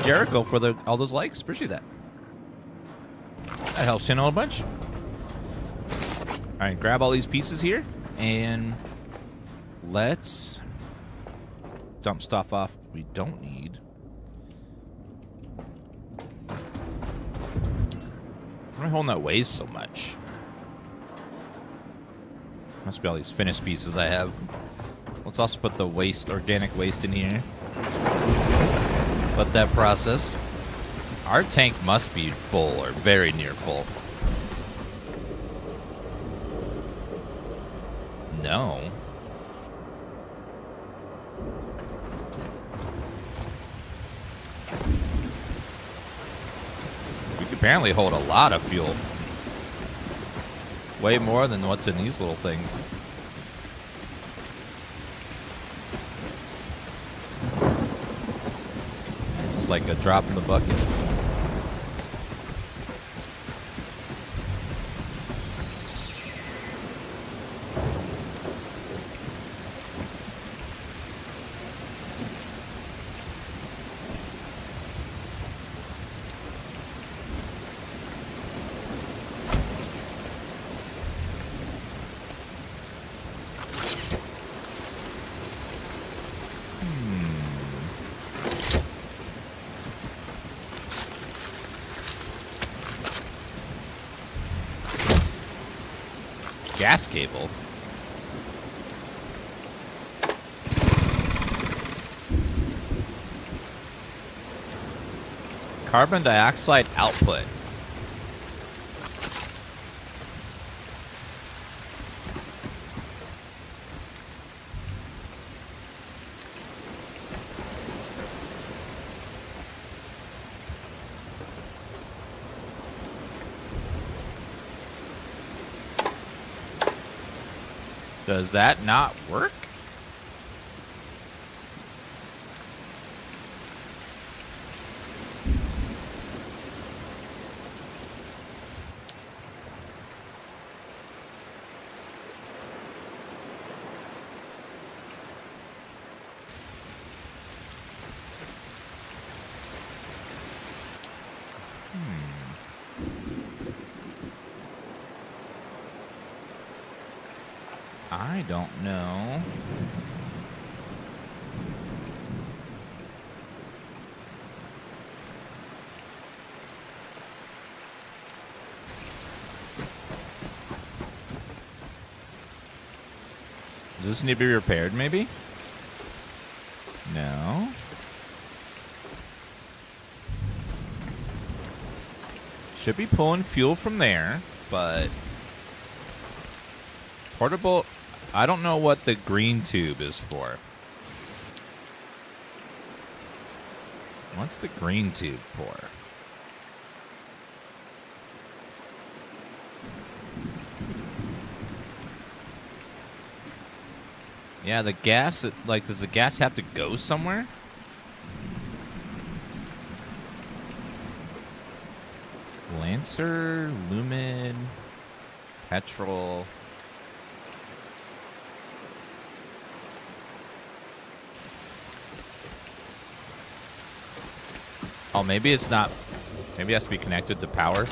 Jericho, for all those likes. Appreciate that. That helps channel a bunch. All right, grab all these pieces here, and let's dump stuff off we don't need. Why am I holding that weighs so much? Must be all these finished pieces I have. Let's also put the waste, organic waste in here. Let that process. Our tank must be full or very near full. No. We could apparently hold a lot of fuel. Way more than what's in these little things. just like a drop in the bucket. Gas cable. Carbon dioxide output. Does that not work? I don't know. Does this need to be repaired, maybe? No. Should be pulling fuel from there, but... Portable... I don't know what the green tube is for. What's the green tube for? Yeah, the gas, like, does the gas have to go somewhere? Lancer, Lumen, petrol... Oh, maybe it's not. Maybe it has to be connected to power.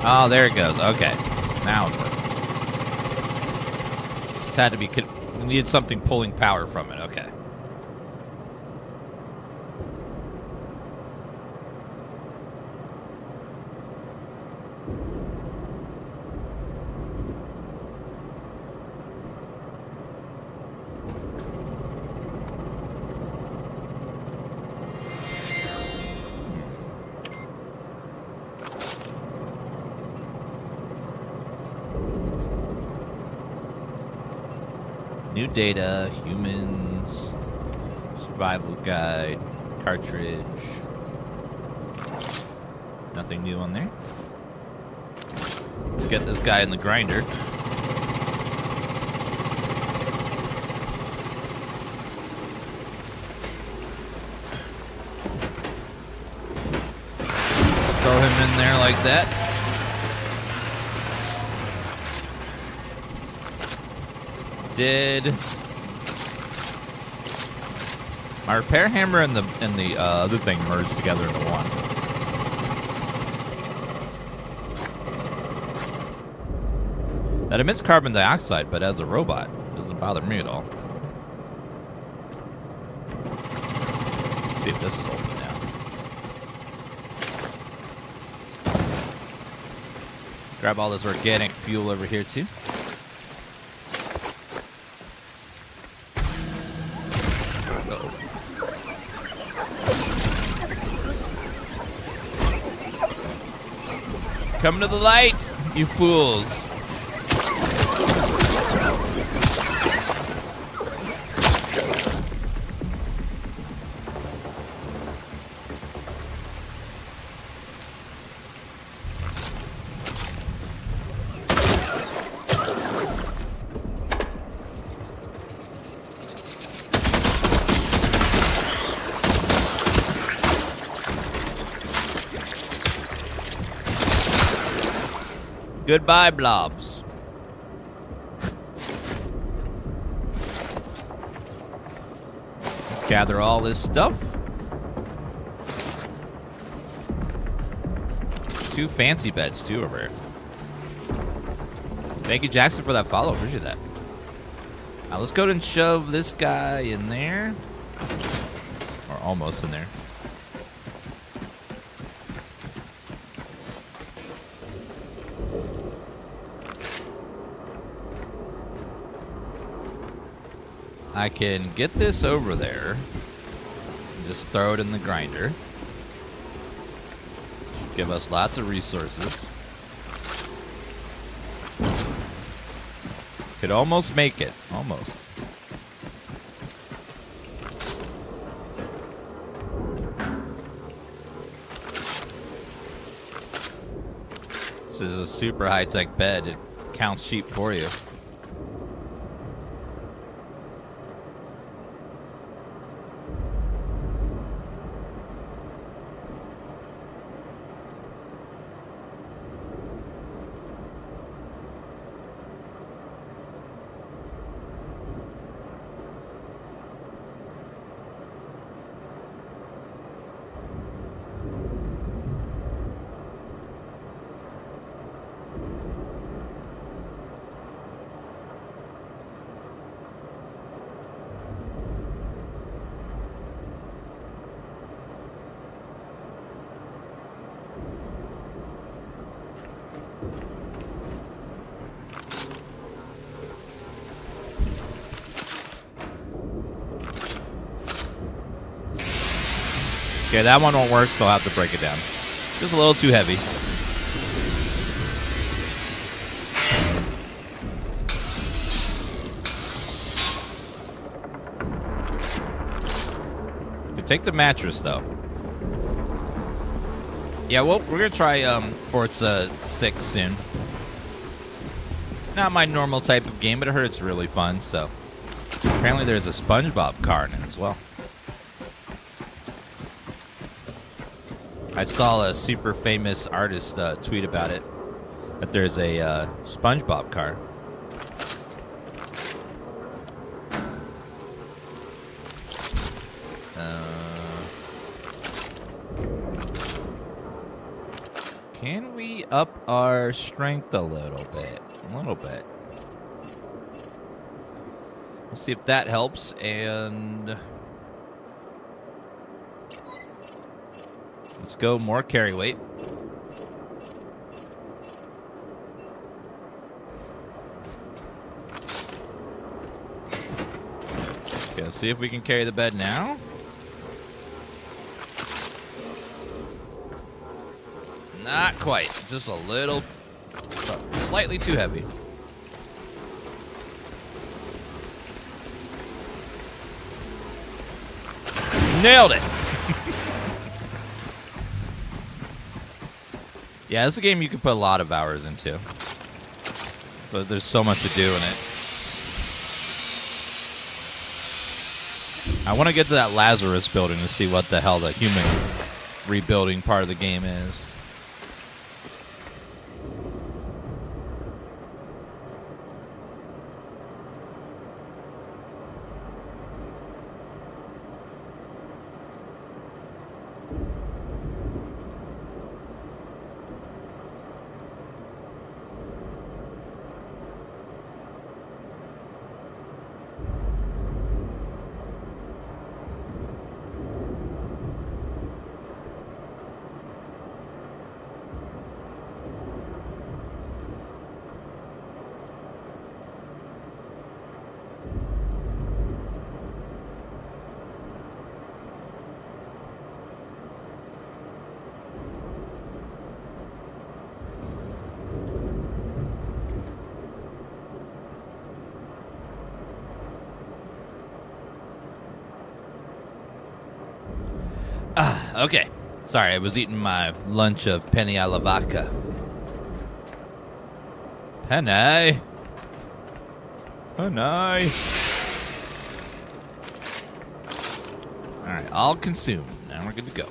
Oh, there it goes. Okay. Now it's working. This had to be... We needed something pulling power from it. Okay. New data, humans, survival guide, cartridge. Nothing new on there. Let's get this guy in the grinder. Throw him in there like that. Did my repair hammer and the other thing merge together into one? That emits carbon dioxide, but as a robot, it doesn't bother me at all. Let's see if this is open now. Grab all this organic fuel over here too. Come to the light, you fools. Goodbye, blobs. Let's gather all this stuff. 2 fancy beds, too, over here. Thank you, Jackson, for that follow. Appreciate that. Now, let's go ahead and shove this guy in there. Or almost in there. I can get this over there. And just throw it in the grinder. Give us lots of resources. Could almost make it. Almost. This is a super high-tech bed. It counts sheep for you. Okay, that one won't work, so I'll have to break it down. Just a little too heavy. We take the mattress, though. Yeah, well, we're going to try Forza 6 soon. Not my normal type of game, but I heard it's really fun, so. Apparently there's a SpongeBob car in it as well. I saw a super famous artist tweet about it, that there's a SpongeBob car. Can we up our strength a little bit? A little bit. We'll see if that helps, and let's go more carry weight. Okay, let's see if we can carry the bed now. Not quite, just a little, slightly too heavy. Nailed it! Yeah, it's a game you can put a lot of hours into. But there's so much to do in it. I want to get to that Lazarus building to see what the hell the human rebuilding part of the game is. Okay. Sorry, I was eating my lunch of penne alla vodka. Penne. Penne. Alright, all consumed. Now we're good to go.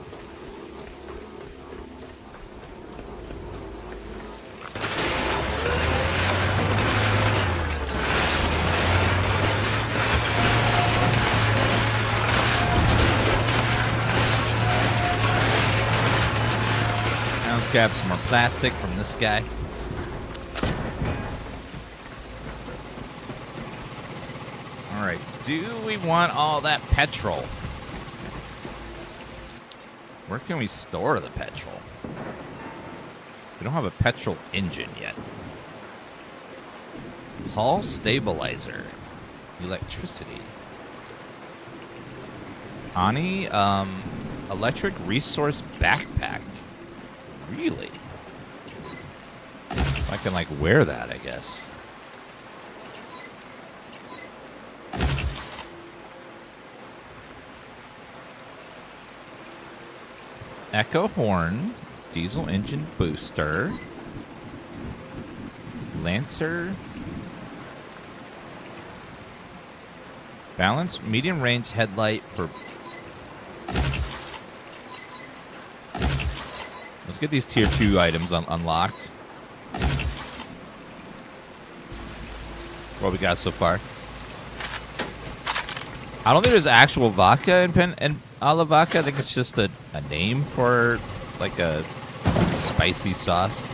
Let's grab some more plastic from this guy. Alright, do we want all that petrol? Where can we store the petrol? We don't have a petrol engine yet. Hull stabilizer. Electricity. Ani, electric resource backpack. Really? I can, like, wear that, I guess. Echo horn. Diesel engine booster. Lancer. Balance medium range headlight for... Let's get these tier 2 items unlocked. What we got so far? I don't think there's actual vodka in alla vodka. I think it's just a name for like a spicy sauce.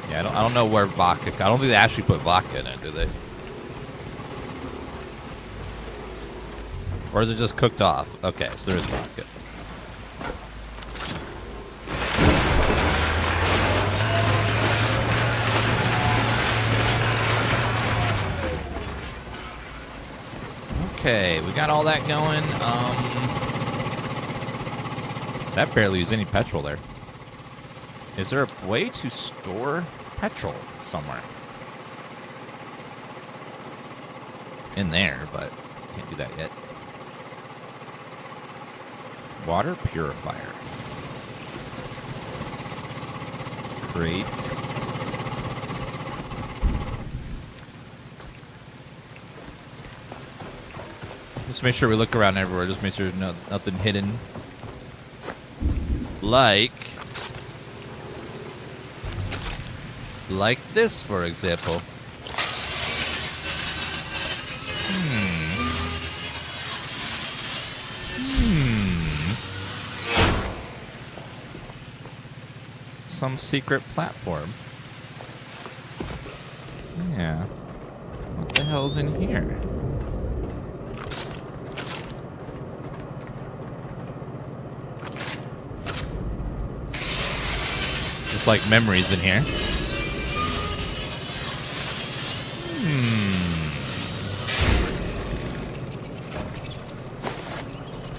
Yeah, I don't know where vodka... I don't think they actually put vodka in it, do they? Or is it just cooked off? Okay, so there is vodka. Okay, we got all that going. That barely used any petrol there. Is there a way to store petrol somewhere? In there, but can't do that yet. Water purifier. Crate. Just make sure we look around everywhere. Just make sure there's nothing hidden. Like this, for example. Some secret platform. Yeah. What the hell's in here? It's like memories in here.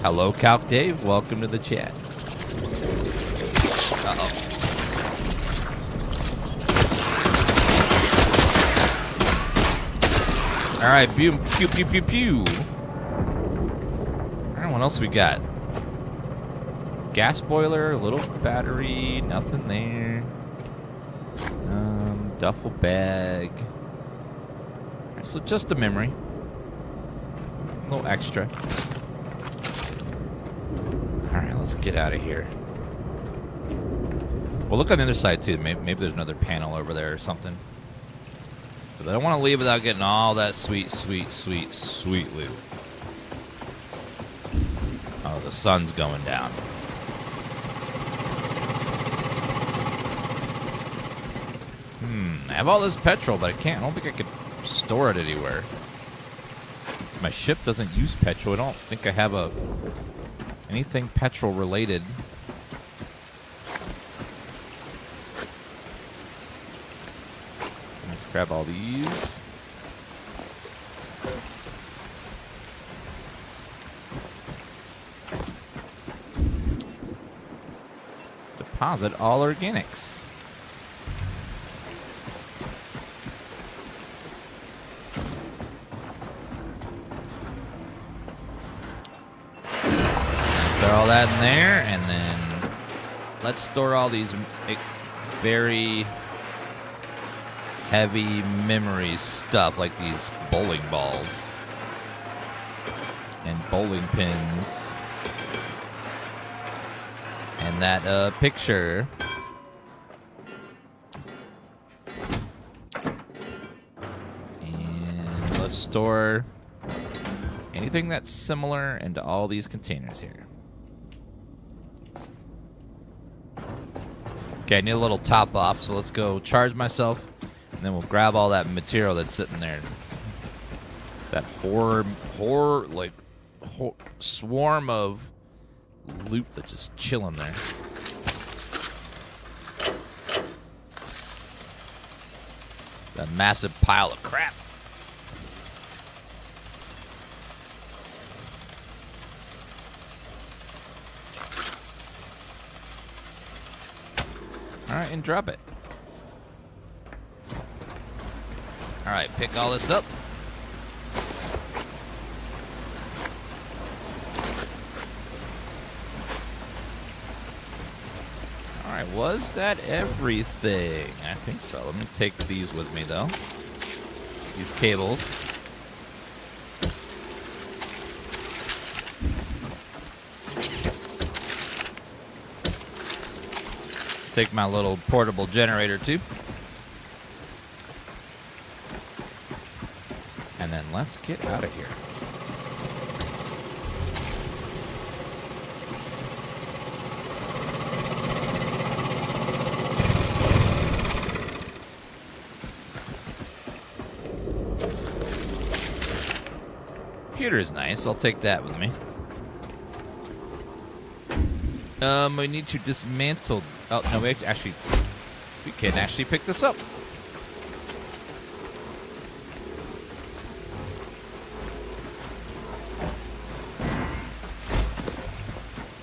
Hello, Calc Dave. Welcome to the chat. Uh-oh. All right, pew, pew, pew, pew, pew. All right, what else we got? Gas boiler, a little battery, nothing there. Duffel bag. All right, so just a memory. A little extra. All right, let's get out of here. We'll look on the other side, too. Maybe there's another panel over there or something. But I don't want to leave without getting all that sweet, sweet, sweet, sweet loot. Oh, the sun's going down. I have all this petrol, but I don't think I could store it anywhere. My ship doesn't use petrol. I don't think I have anything petrol related. Let's grab all these. Deposit all organics. Throw all that in there, and then let's store all these very heavy memory stuff, like these bowling balls and bowling pins, and that picture. And let's store anything that's similar into all these containers here. Okay, I need a little top off, so let's go charge myself, and then we'll grab all that material that's sitting there. That swarm of loot that's just chilling there. That massive pile of crap. Alright, and drop it. Alright, pick all this up. Alright, was that everything? I think so. Let me take these with me, though. These cables. Take my little portable generator, too. And then let's get out of here. Computer is nice. I'll take that with me. We need to dismantle. Oh no, we can actually pick this up. It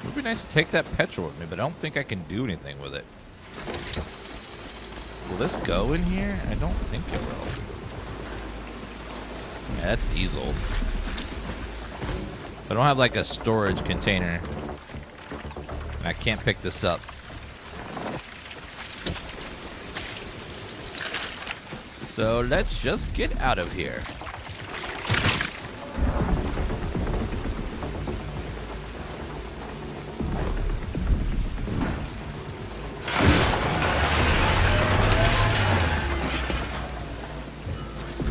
would be nice to take that petrol with me, but I don't think I can do anything with it. Will this go in here? I don't think it will. Yeah, that's diesel. I don't have like a storage container. I can't pick this up. So let's just get out of here.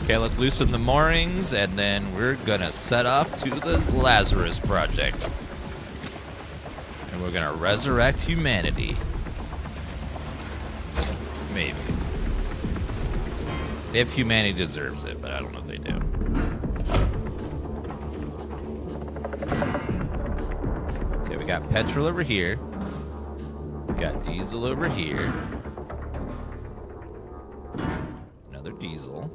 Okay, let's loosen the moorings, and then we're gonna set off to the Lazarus Project. And we're gonna resurrect humanity. Maybe. If humanity deserves it, but I don't know if they do. Okay, we got petrol over here. We got diesel over here. Another diesel.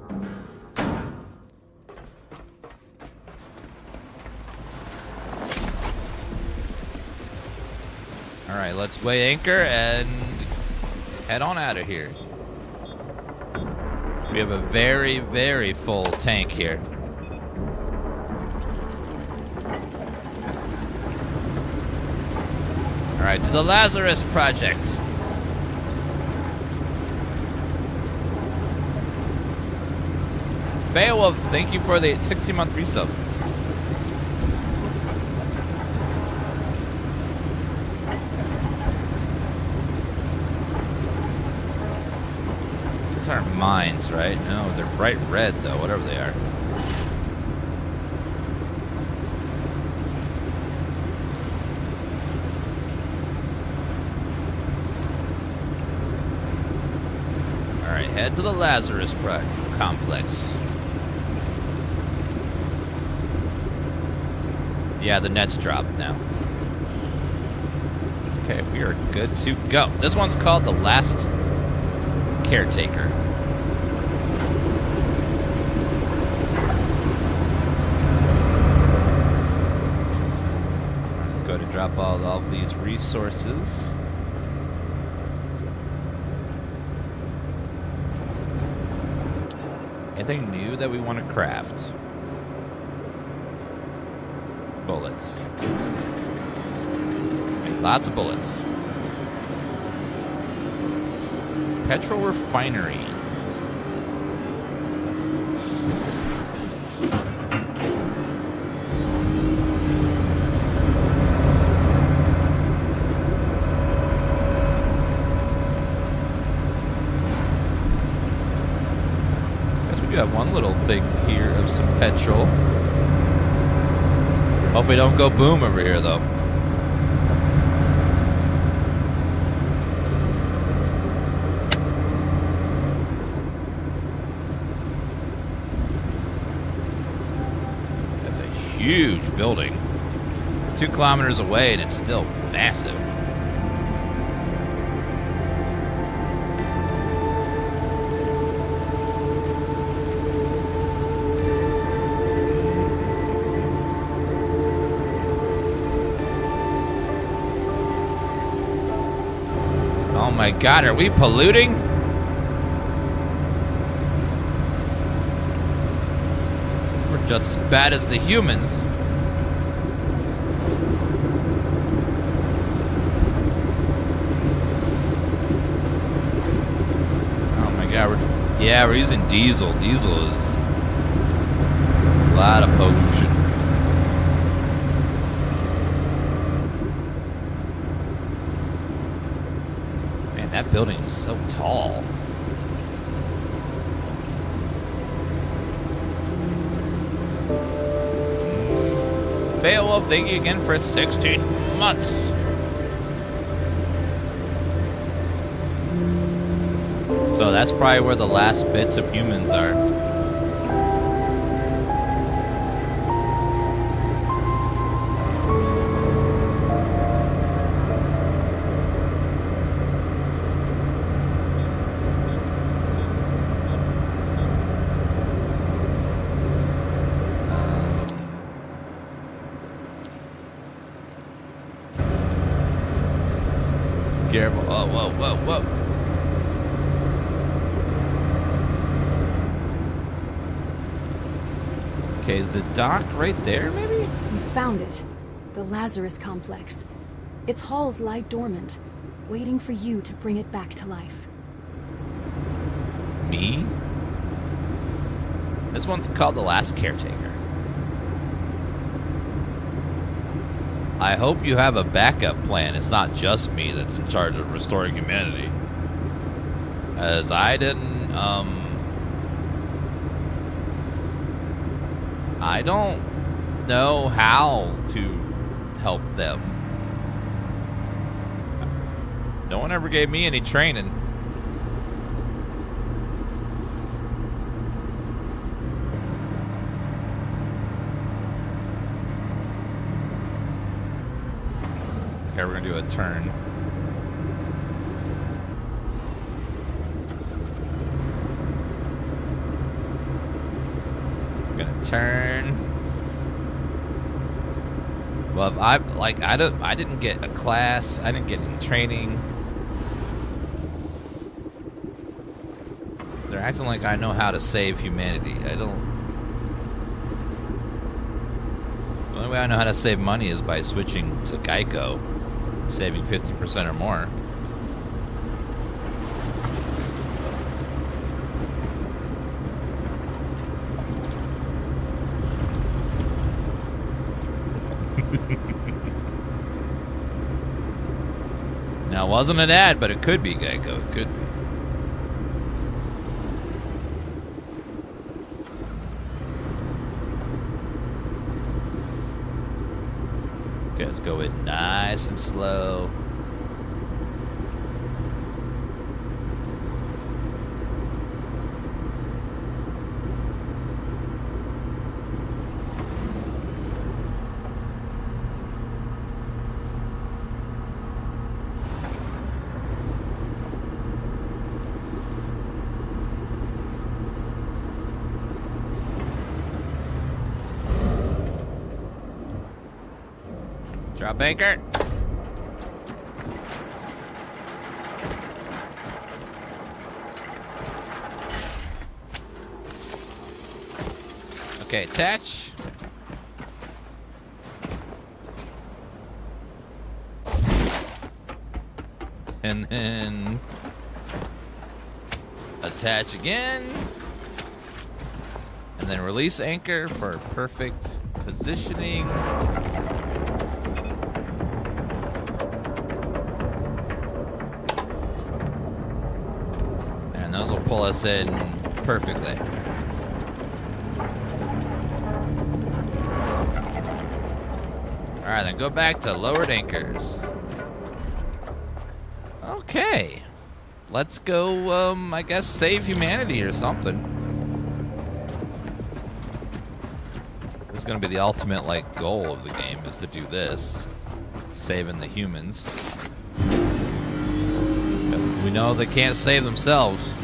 Alright, let's weigh anchor and head on out of here. We have a very, very full tank here. Alright, to the Lazarus Project. Beowulf, thank you for the 16-month resub. These aren't mines, right? No, they're bright red, though, whatever they are. Alright, head to the Lazarus complex. Yeah, the net's dropped now. Okay, we are good to go. This one's called The Last Caretaker. Let's go to drop all these resources. Anything new that we want to craft? Bullets. Lots of bullets. Petrol refinery. Guess we do have one little thing here of some petrol. Hope we don't go boom over here, though. huge building. 2 kilometers away, and it's still massive. Oh my God, are we polluting? We're just as bad as the humans. Oh my God, we're using diesel. Diesel is a lot of pollution. That building is so tall. Beowulf, thank you again for 16 months. So that's probably where the last bits of humans are. Careful. Oh, whoa, whoa, whoa. Okay, is the dock right there, maybe? You found it. The Lazarus Complex. Its halls lie dormant, waiting for you to bring it back to life. Me? This one's called The Last Caretaker. I hope you have a backup plan. It's not just me that's in charge of restoring humanity. As I didn't, I don't know how to help them. No one ever gave me any training. Okay, we're gonna do a turn. We're gonna turn. Well, if I didn't get a class. I didn't get any training. They're acting like I know how to save humanity. I don't. The only way I know how to save money is by switching to Geico. Saving 50% or more. Now, it wasn't an ad, but it could be Geico. It could be. Okay, let's go in nice and slow. Drop anchor. Okay, attach. And then attach again. And then release anchor for perfect positioning. And those will pull us in perfectly. Alright, then go back to lowered anchors. Okay. Let's go, I guess, save humanity or something. This gonna be the ultimate, like, goal of the game, is to do this. Saving the humans. We know they can't save themselves.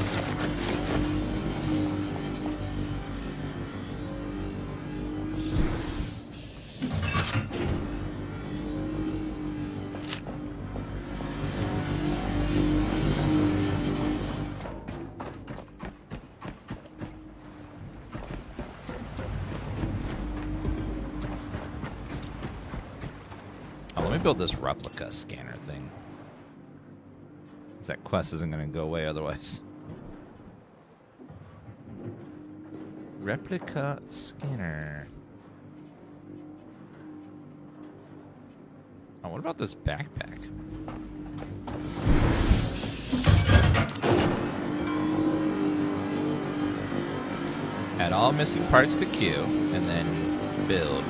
Oh, let me build this replica scanner thing. That quest isn't going to go away otherwise. Replica scanner. Oh, what about this backpack? Add all missing parts to queue, and then build.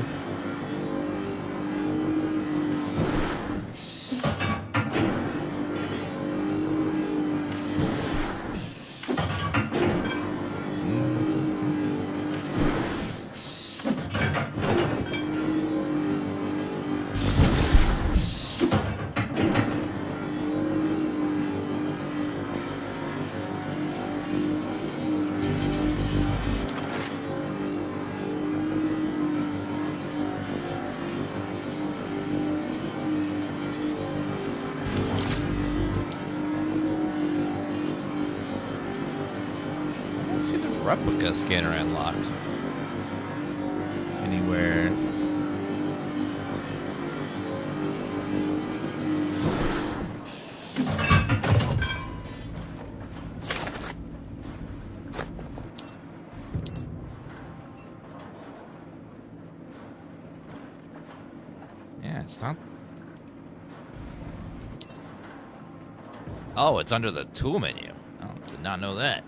Replica scanner unlocked. Anywhere. Yeah, it's not. Oh, it's under the tool menu. Oh, did not know that.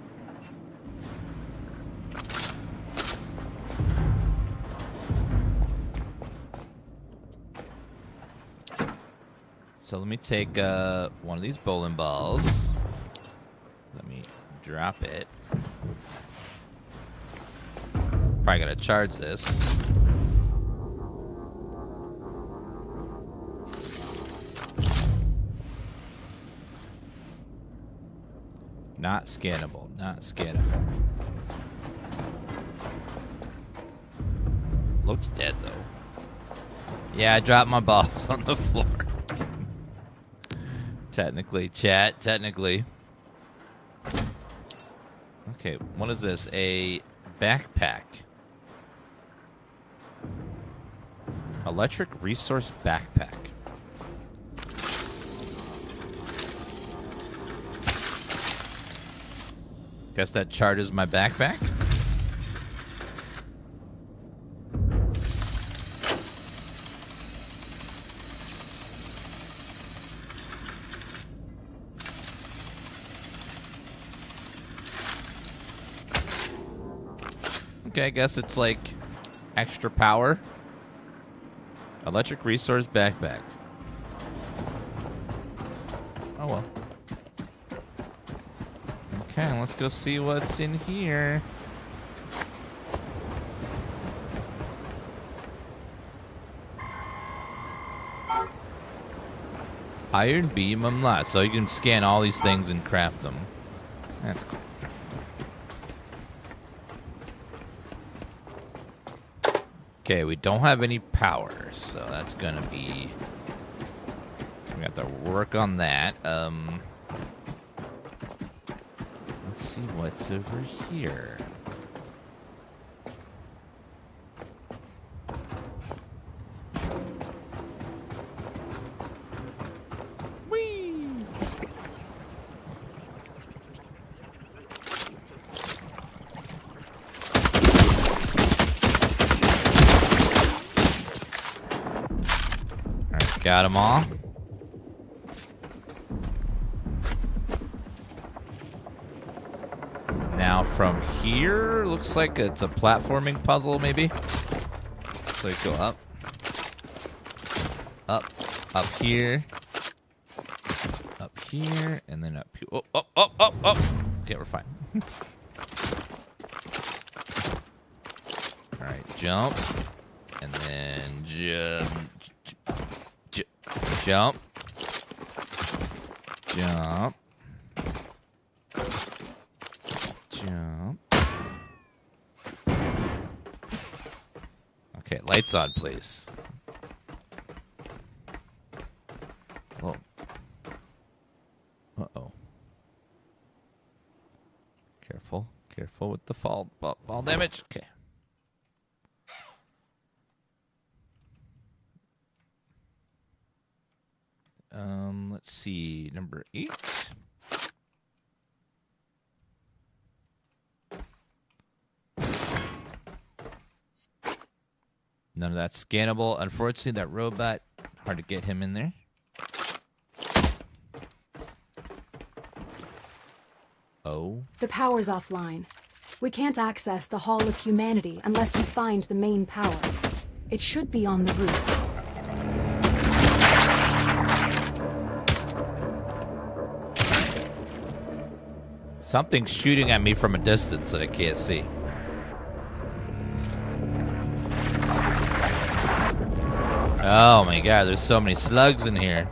So let me take one of these bowling balls. Let me drop it. Probably gotta charge this. Not scannable, not scannable. Looks dead though. Yeah, I dropped my balls on the floor. Technically, chat, technically. Okay, what is this? A backpack. Electric resource backpack. Guess that charges my backpack? Okay, I guess it's like extra power. Electric resource backpack. Oh well. Okay, let's go see what's in here. Iron beam unlocked. So you can scan all these things and craft them. That's cool. Okay, we don't have any power, so that's gonna be... We have to work on that. Let's see what's over here. Whee! Alright, got them all. Now from here, looks like it's a platforming puzzle, maybe. So you go up, up here, and then up here. Oh. Okay, we're fine. All right, jump. And then jump. Jump. Jump. Okay, lights on, please. Whoa. Uh-oh. Careful. Careful with the fall damage. Okay. Let's see. Number 8. None of that's scannable. Unfortunately, that robot, hard to get him in there. Oh. The power's offline. We can't access the Hall of Humanity unless we find the main power. It should be on the roof. Something's shooting at me from a distance that I can't see. Oh my god, there's so many slugs in here.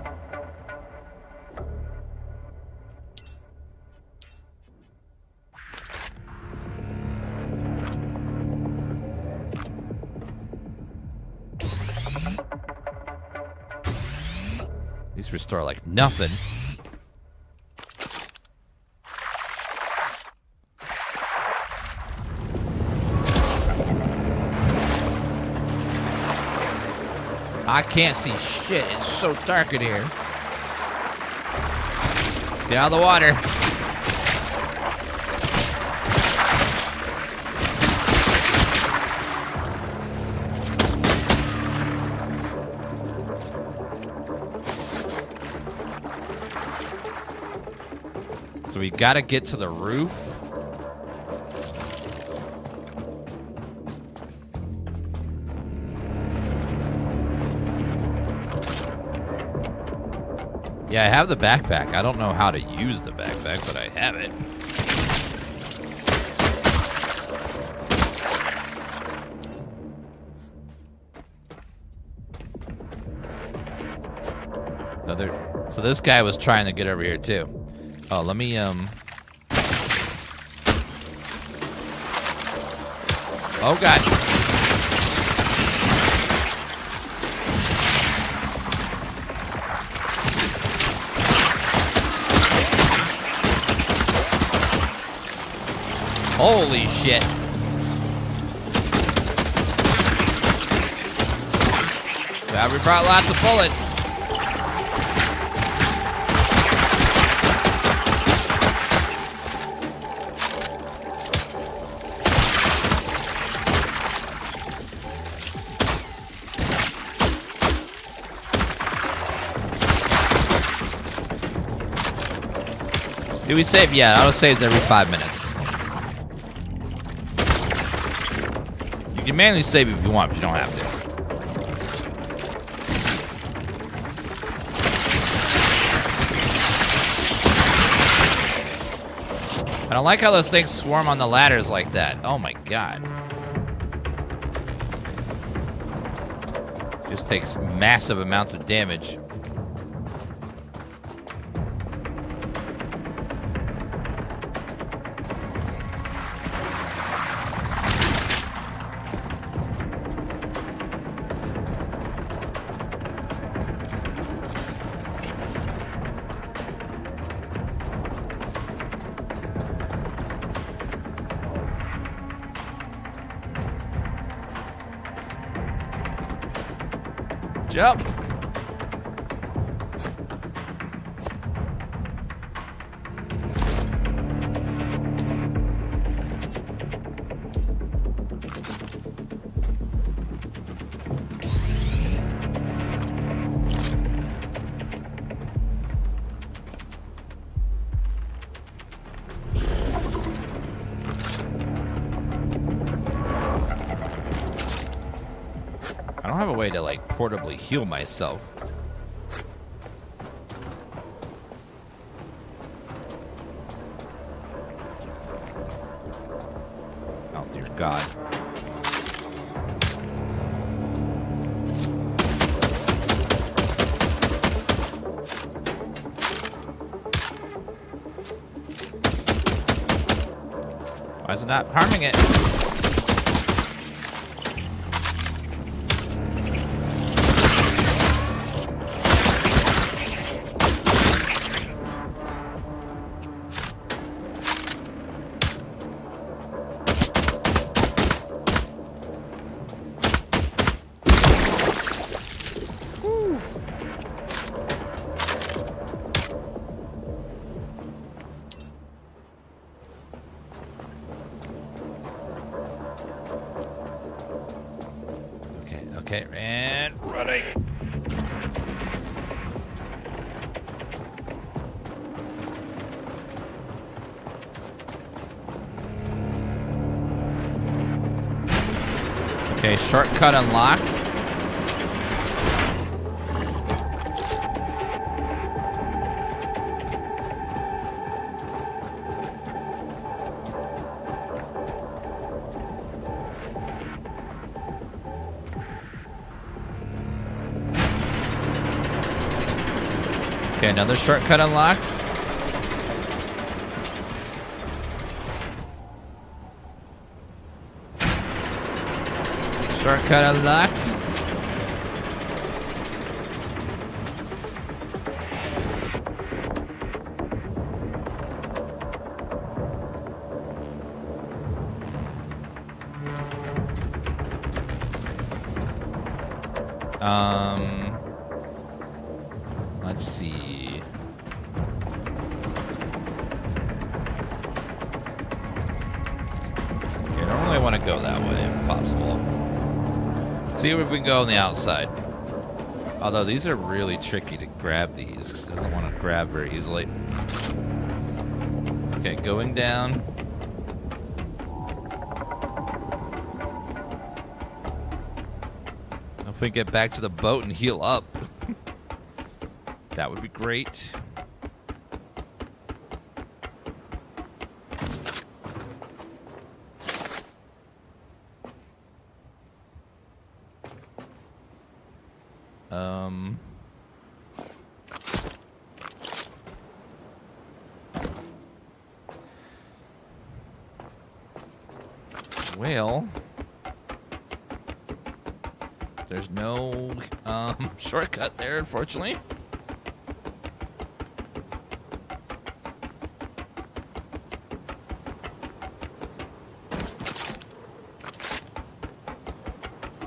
These restore like nothing. I can't see shit. It's so dark in here. Get out of the water. So we gotta get to the roof. Yeah, I have the backpack. I don't know how to use the backpack, but I have it. So this guy was trying to get over here too. Oh, let me Oh god. Holy shit. Yeah, we brought lots of bullets. Do we save? Yeah, auto saves every 5 minutes. You can manually save if you want, but you don't have to. I don't like how those things swarm on the ladders like that. Oh my god. Just takes massive amounts of damage. Jump. I don't have a way to, like, portably heal myself. Oh, dear God. Why is it not harming it? Okay, and running. Okay, shortcut unlocked. Okay, another shortcut unlocked. Shortcut unlocked. Let's see. Okay, I don't really want to go that way if possible. See if we can go on the outside. Although these are really tricky to grab these. Doesn't want to grab very easily. Okay, going down. If we get back to the boat and heal up, that would be great. Well, there's no shortcut there, unfortunately.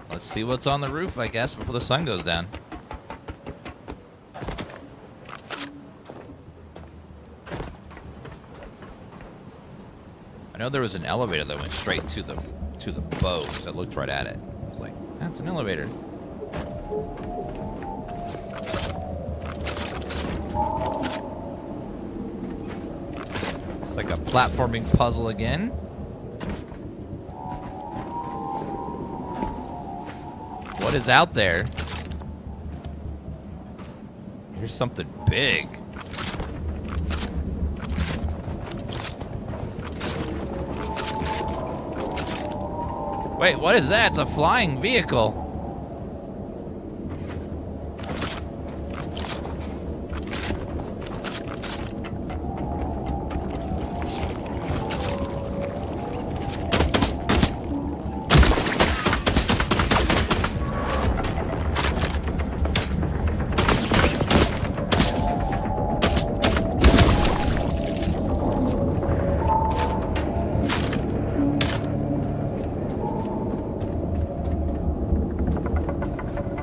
Let's see what's on the roof, I guess, before the sun goes down. I know there was an elevator that went straight to the boat, because I looked right at it. I was like, that's an elevator. It's like a platforming puzzle again. What is out there? Here's something big. Wait, what is that? It's a flying vehicle.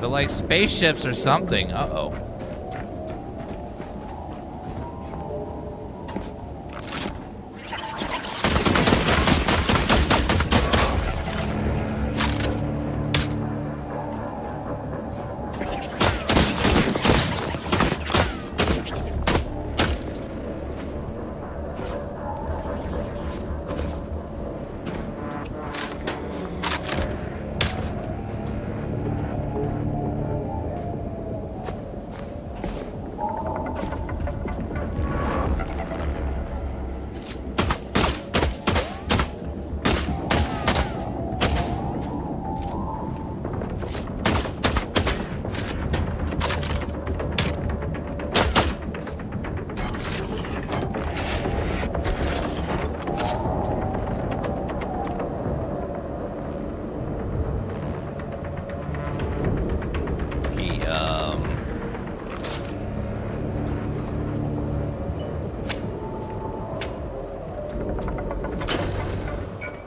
Like spaceships or something. Uh-oh.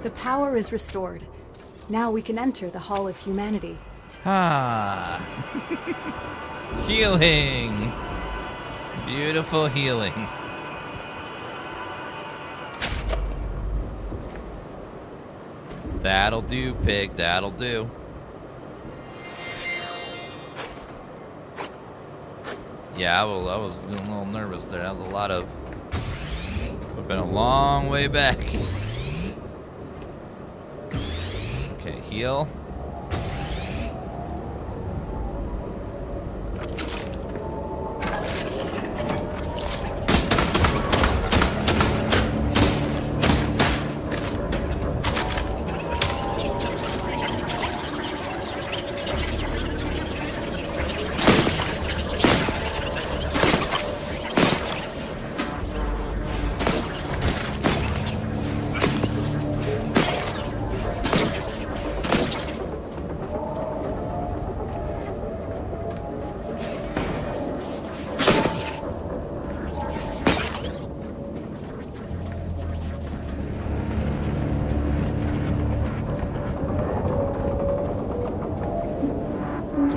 The power is restored. Now we can enter the Hall of Humanity. Ah. Healing. Beautiful healing. That'll do, pig. That'll do. Yeah, I was a little nervous there. That was a lot of... We've been a long way back. Okay, heal.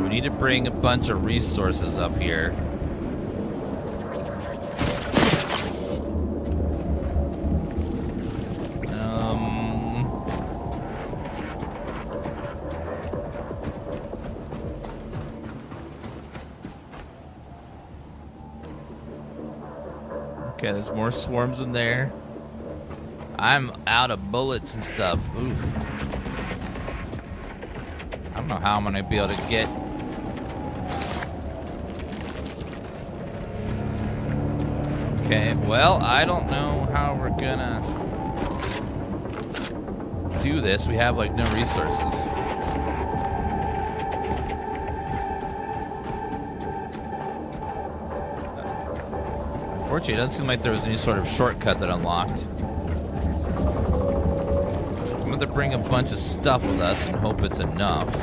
Need to bring a bunch of resources up here. Okay, there's more swarms in there. I'm out of bullets and stuff. Oof. I don't know how I'm gonna be able to get... Okay, well, I don't know how we're gonna do this. We have, like, no resources. Unfortunately, it doesn't seem like there was any sort of shortcut that unlocked. I'm going to bring a bunch of stuff with us and hope it's enough.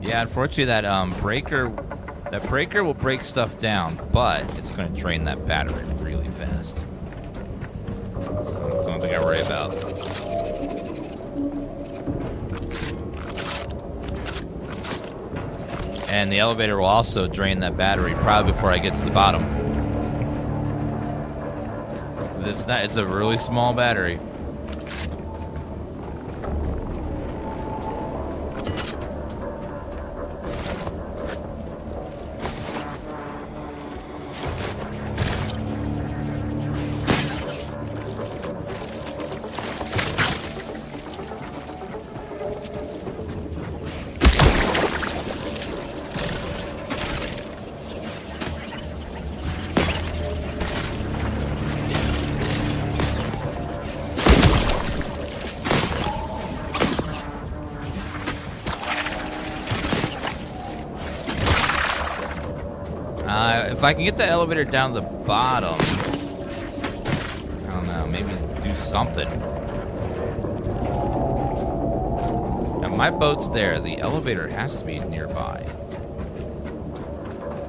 Yeah, unfortunately, that breaker will break stuff down, but it's going to drain that battery really fast. So something I worry about. And the elevator will also drain that battery probably before I get to the bottom. It's a really small battery. If I can get the elevator down the bottom, I don't know, maybe do something. Now my boat's there. The elevator has to be nearby.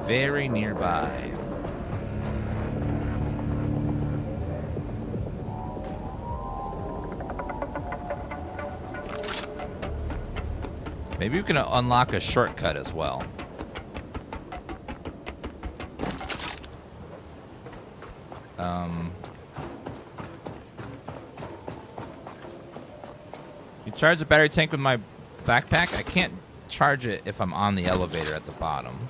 Very nearby. Maybe we can unlock a shortcut as well. You charge the battery tank with my backpack? I can't charge it if I'm on the elevator at the bottom.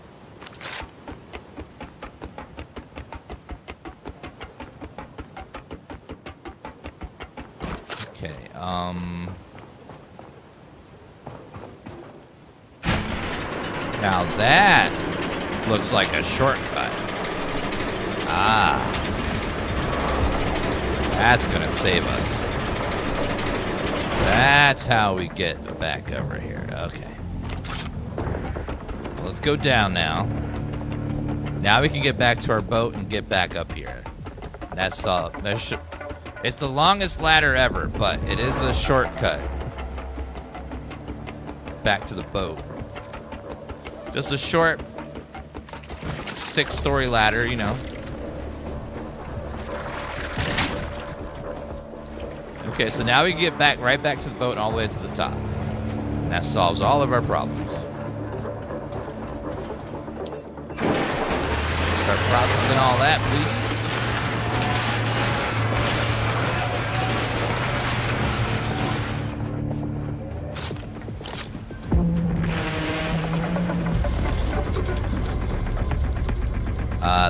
Okay, now that looks like a shortcut. Ah. That's gonna save us. That's how we get back over here. Okay. So let's go down now. Now we can get back to our boat and get back up here. That's solid. It's the longest ladder ever, but it is a shortcut back to the boat. Just a short 6-story ladder, you know. Okay, so now we get back right back to the boat and all the way to the top. And that solves all of our problems. Start processing all that, please.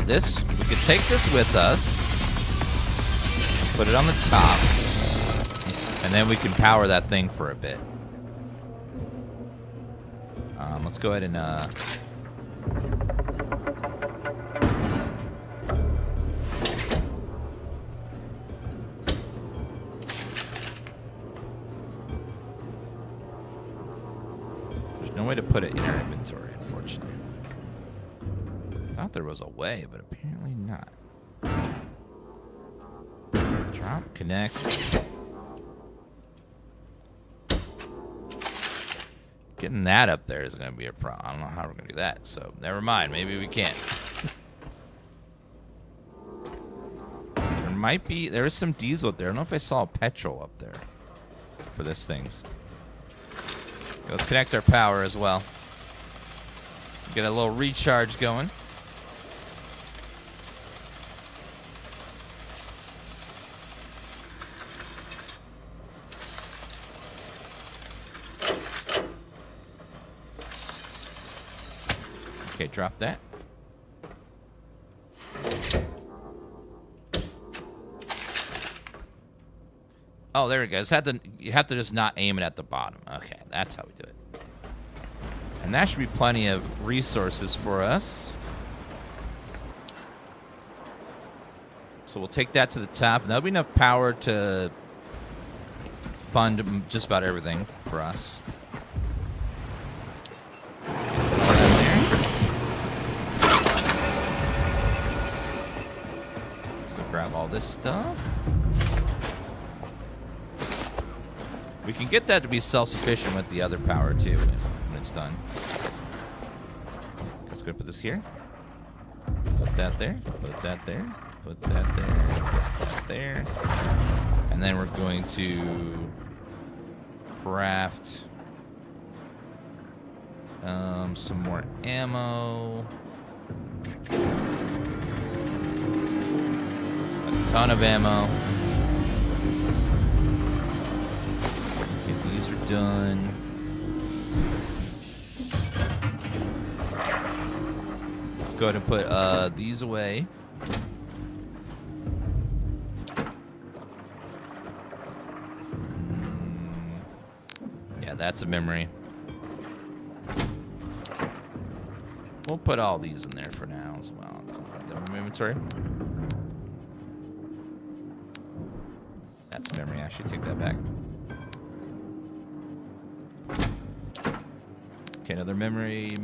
This, we could take this with us, put it on the top, and then we can power that thing for a bit. Let's go ahead and there's no way to put it in our inventory, unfortunately. I thought there was a way, but apparently not. Drop, connect. Getting that up there is going to be a problem. I don't know how we're going to do that, so never mind. Maybe we can't. There is some diesel up there. I don't know if I saw a petrol up there for this thing's. Let's connect our power as well. Get a little recharge going. Okay, drop that. Oh, there it goes. You have to just not aim it at the bottom. Okay, that's how we do it. And that should be plenty of resources for us. So we'll take that to the top. And that'll be enough power to fund just about everything for us. Let's go grab all this stuff. We can get that to be self-sufficient with the other power too when it's done. Let's go put this here. Put that there. Put that there. Put that there. Put that there. And then we're going to craft some more ammo. A ton of ammo. Okay, these are done. Let's go ahead and put these away. Yeah, that's a memory. We'll put all these in there for now as well. Inventory. That's a memory. I should take that back. Okay, another memory.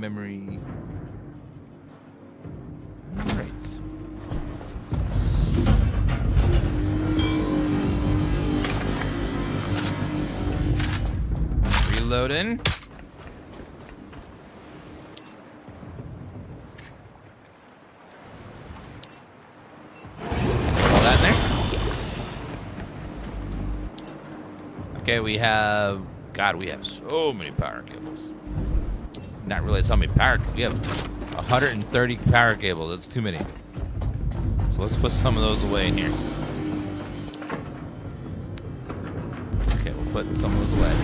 Great. Reloading. All that in there. Okay, we have. God, we have so many power cables. Not really so many power. We have 130 power cables. That's too many. So let's put some of those away in here. Okay, we'll put some of those away.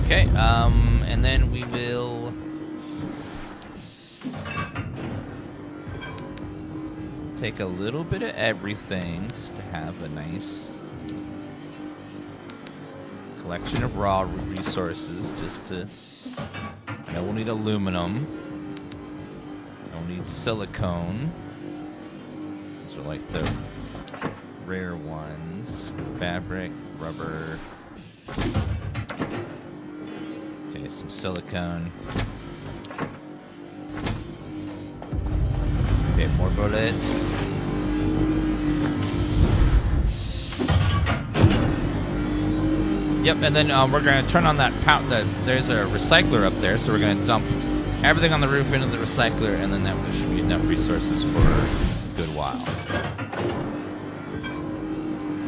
Okay, and then we will take a little bit of everything just to have a nice collection of raw resources. Just to, we'll need aluminum. We'll need silicone. Those are like the rare ones. Fabric, rubber. Okay, some silicone. Okay, more bullets. Yep, and then we're going to turn on that there's a recycler up there, so we're going to dump everything on the roof into the recycler, and then that should be enough resources for a good while.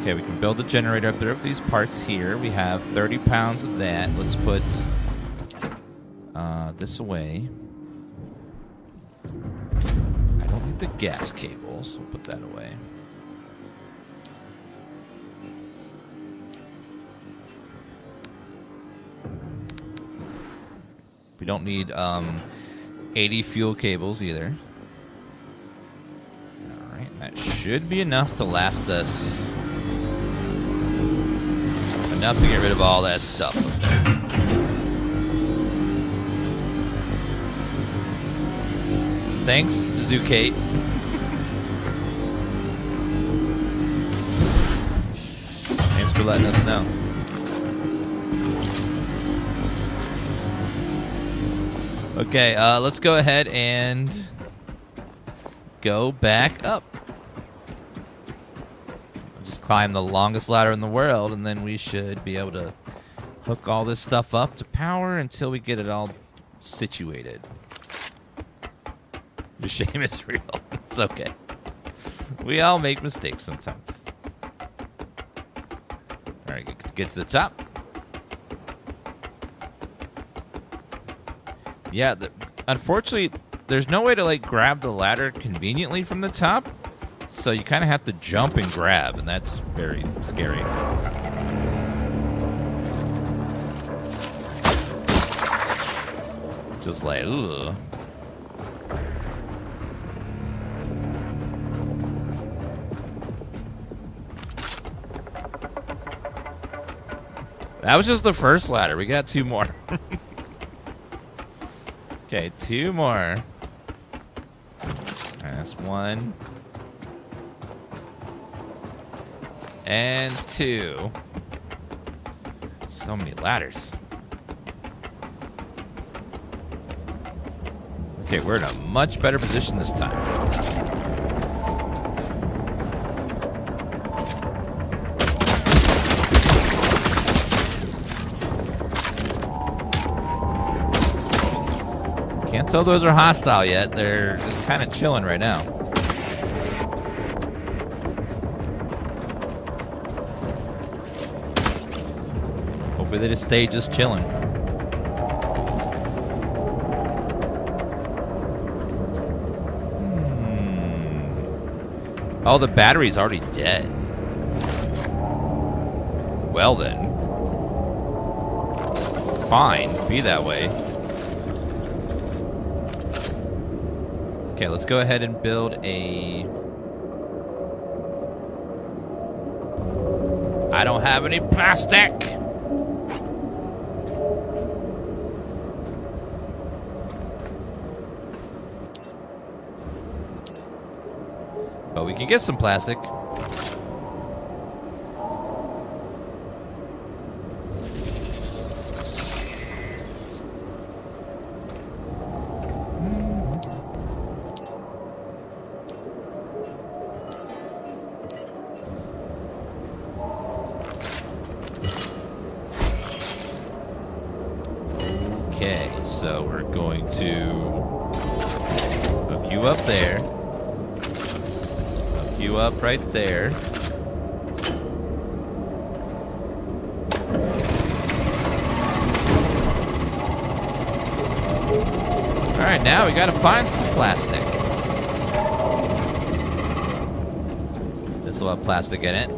Okay, we can build the generator up there with these parts here. We have 30 pounds of that. Let's put this away. I don't need the gas cables. We'll put that away. We don't need 80 fuel cables either. All right, that should be enough to last us. Enough to get rid of all that stuff up there. Thanks, Zookate. Thanks for letting us know. Okay, let's go ahead and go back up. Just climb the longest ladder in the world, and then we should be able to hook all this stuff up to power until we get it all situated. The shame is real. It's okay. We all make mistakes sometimes. All right, get to the top. Yeah, unfortunately, there's no way to like grab the ladder conveniently from the top, so you kind of have to jump and grab, and that's very scary. Just like, ugh. That was just the first ladder. We got 2 more. Okay, 2 more. All right, that's 1. And 2. So many ladders. Okay, we're in a much better position this time. Can't tell those are hostile yet. They're just kind of chilling right now. Hopefully they just stay just chilling. Oh, the battery's already dead. Well then. Fine, be that way. Okay, let's go ahead and build a... I don't have any plastic! But we can get some plastic. Okay, so we're going to hook you up there. Hook you up right there. Alright, now we gotta find some plastic. This will have plastic in it.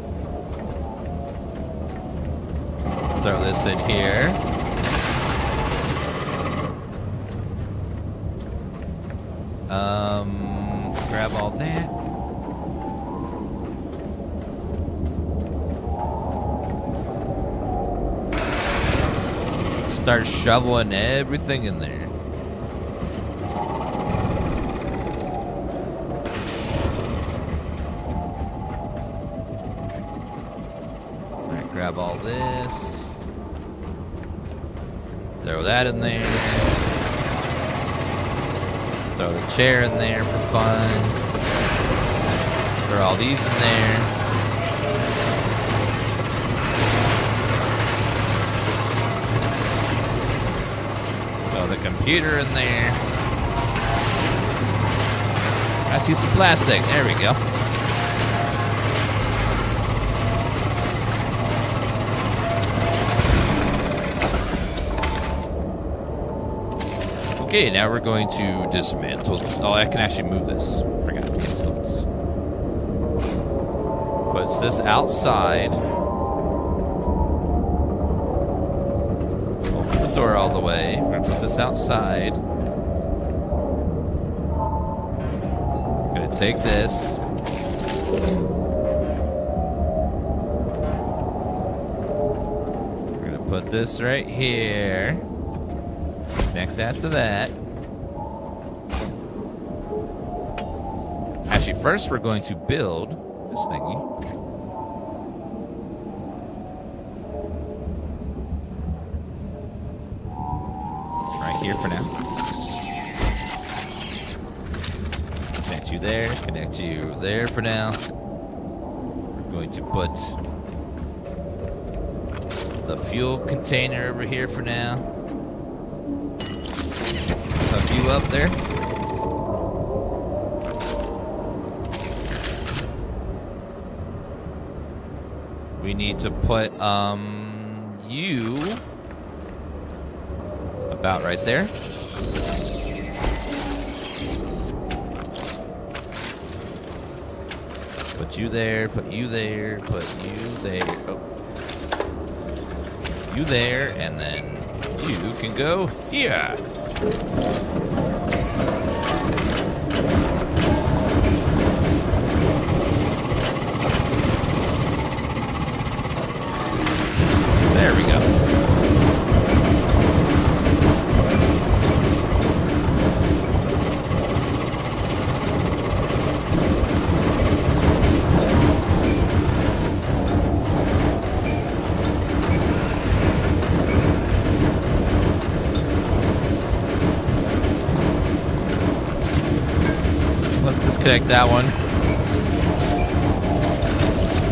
Throw this in here. Grab all that. Start shoveling everything in there. All right, grab all this. Throw that in there. Throw the chair in there for fun. Throw all these in there. Throw the computer in there. I see some plastic. There we go. Okay, now we're going to dismantle. Oh, I can actually move this. Forgot. Okay, so let's puts this outside. Open the door all the way. We're gonna put this outside. Gonna take this. We're gonna put this right here. Connect that to that. Actually, first we're going to build this thingy. Right here for now. Connect you there. Connect you there for now. We're going to put the fuel container over here for now. Hook you up there. We need to put you about right there. Put you there, put you there, put you there. Oh. You there, and then you can go here. There we go. Let's disconnect that one.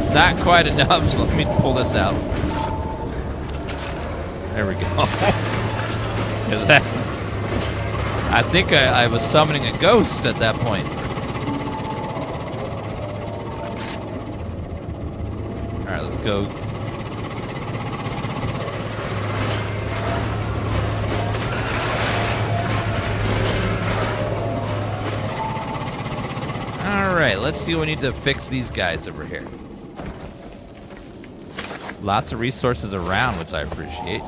It's not quite enough, so let me pull this out. There we go. I think I was summoning a ghost at that point. Alright, let's go. Alright, let's see what we need to fix these guys over here. Lots of resources around, which I appreciate.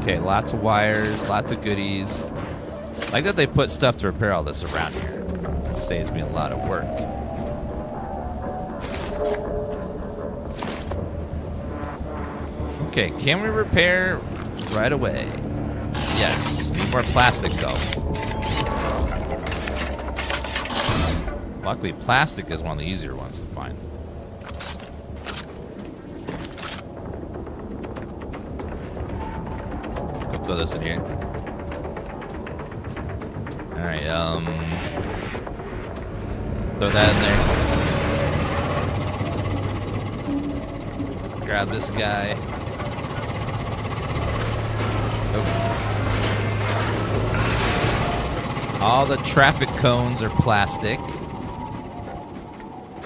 Okay, lots of wires, lots of goodies. I like that they put stuff to repair all this around here. It saves me a lot of work. Okay, can we repair right away? Yes. Need more plastic, though. Luckily, plastic is one of the easier ones to find. Go throw this in here. Alright, throw that in there. Grab this guy. Oh. All the traffic cones are plastic.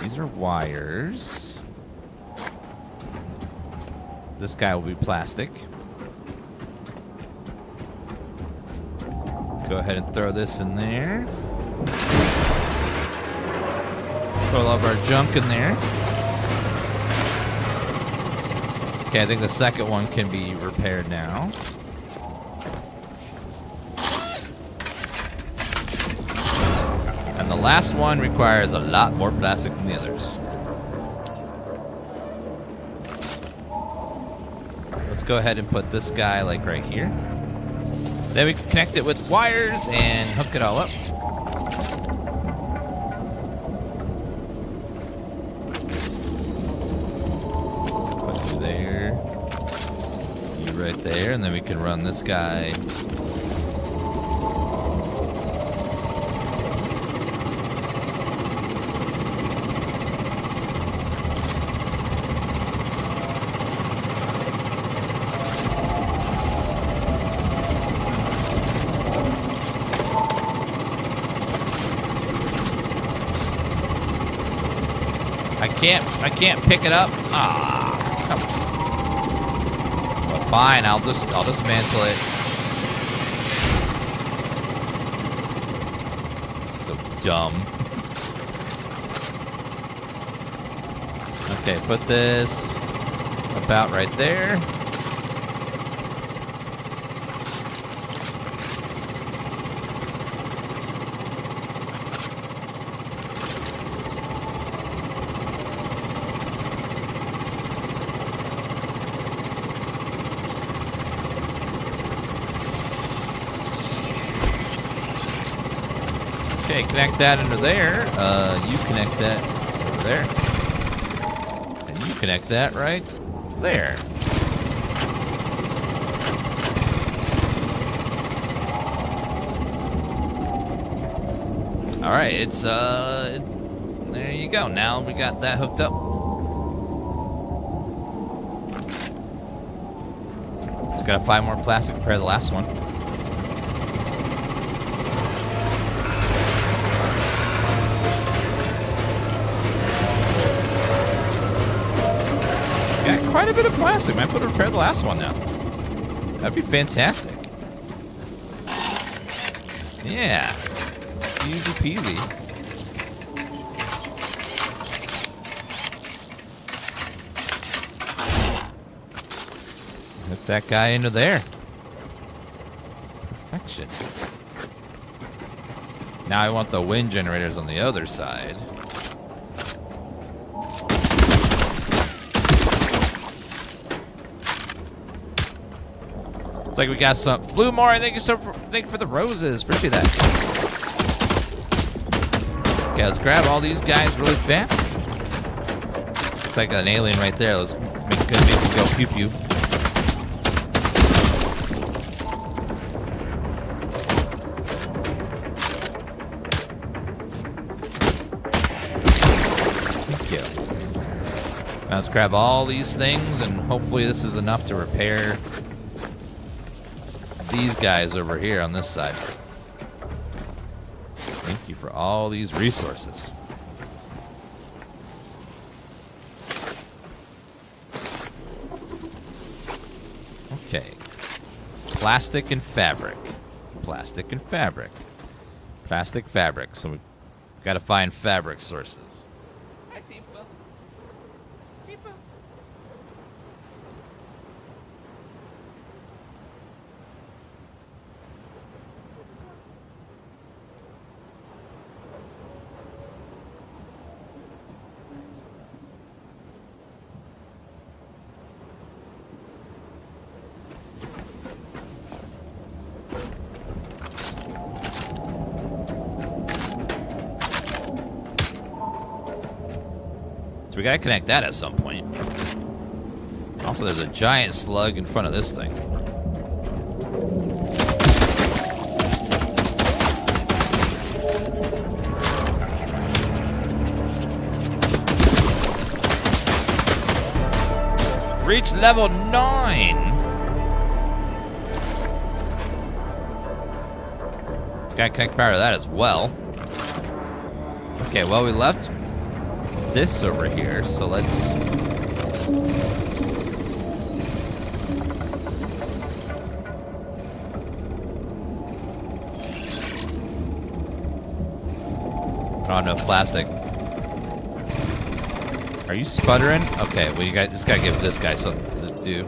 These are wires. This guy will be plastic. Go ahead and throw this in there. Throw all of our junk in there. Okay, I think the second one can be repaired now. And the last one requires a lot more plastic than the others. Let's go ahead and put this guy like right here. Then we can connect it with wires and hook it all up. Put you there. You right there, and then we can run this guy. can't pick it up. Ah, come on. Well, fine, I'll dismantle it. So dumb. Okay, put this about right there. Okay, connect that into there. You connect that over there. And you connect that right there. All right, it's there you go. Now we got that hooked up. Just gotta find more plastic, repair the last one. Got quite a bit of plastic. Might put to repair the last one now. That'd be fantastic. Yeah. Easy peasy. Hook that guy into there. Perfection. Now I want the wind generators on the other side. Looks like we got some Blue Mori. Thank you for the roses. Appreciate that. Okay, let's grab all these guys really fast. Looks like an alien right there. Let's make it go pew pew. Thank you. Now let's grab all these things, and hopefully this is enough to repair these guys over here on this side. Thank you for all these resources. Okay. Plastic and fabric. Plastic and fabric. Plastic fabric. So we gotta find fabric sources. Hi, Tifa. Tifa. We gotta connect that at some point. Also, there's a giant slug in front of this thing. Reach level 9! Gotta connect power to that as well. Okay, well, we left this over here, so let's oh no, plastic. Are you sputtering? Okay, well, you guys just gotta give this guy something to do.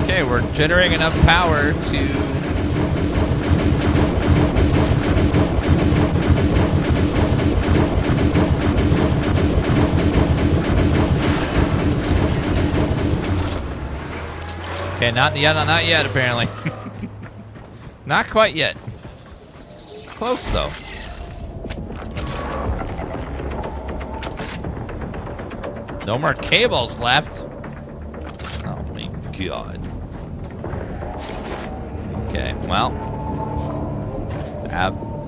Okay, we're generating enough power to okay, not yet apparently. Not quite yet. Close though. No more cables left. Oh my god. Okay, well,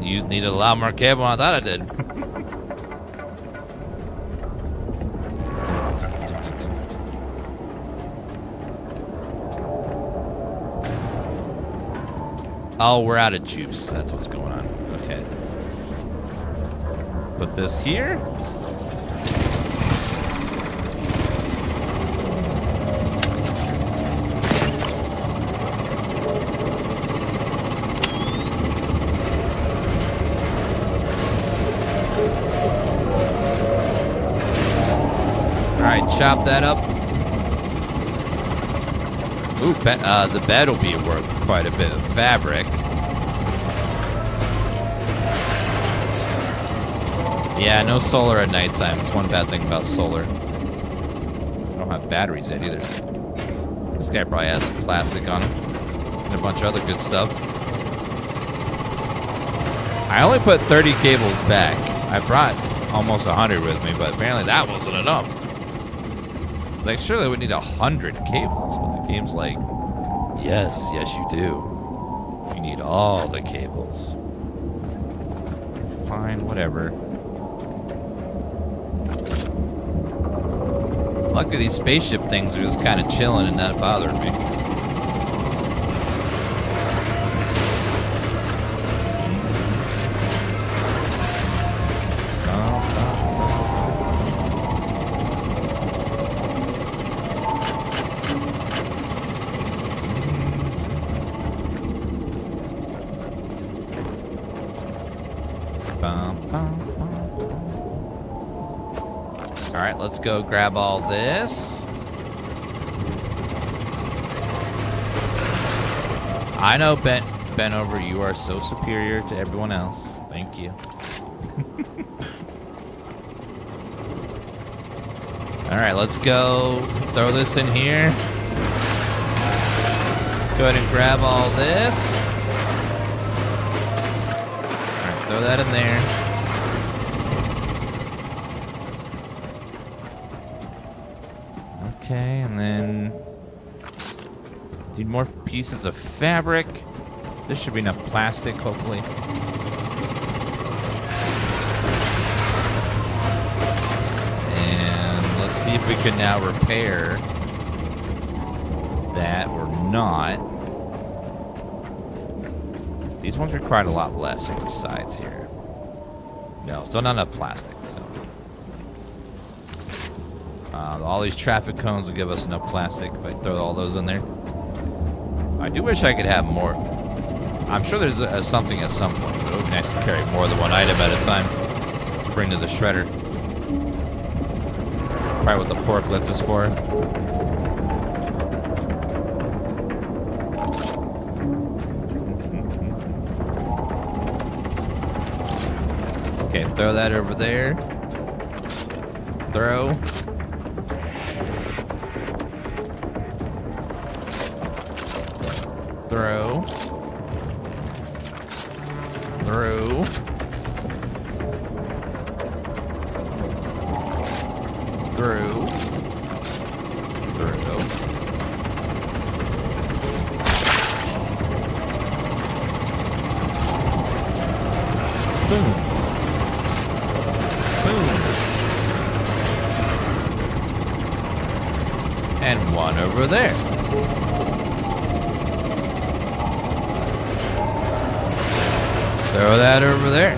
you needed a lot more cable than I thought I did. Oh, we're out of juice. That's what's going on. Okay. Put this here. Alright, chop that up. Ooh, the bed will be worth quite a bit of fabric. Yeah, no solar at nighttime. It's one bad thing about solar. I don't have batteries yet either. This guy probably has some plastic on him. And a bunch of other good stuff. I only put 30 cables back. I brought almost 100 with me, but apparently that wasn't enough. Like, surely we need 100 cables, but the game's like, yes, you do. You need all the cables. Fine, whatever. Luckily, these spaceship things are just kind of chilling and not bothering me. Alright, let's go grab all this. I know, bent over, you are so superior to everyone else. Thank you. Alright, let's go throw this in here. Let's go ahead and grab all this. Alright, throw that in there. Okay, and then need more pieces of fabric. This should be enough plastic, hopefully. And let's see if we can now repair that or not. These ones required a lot less on the sides here. No, still not enough plastic, so. All these traffic cones will give us enough plastic if I throw all those in there. I do wish I could have more. I'm sure there's something at some point, but it would be nice to carry more than one item at a time to bring to the shredder. Probably what the forklift is for. Okay, throw that over there. Throw. Throw. Throw. Through. Through. Boom. Boom. And one over there. Throw that over there.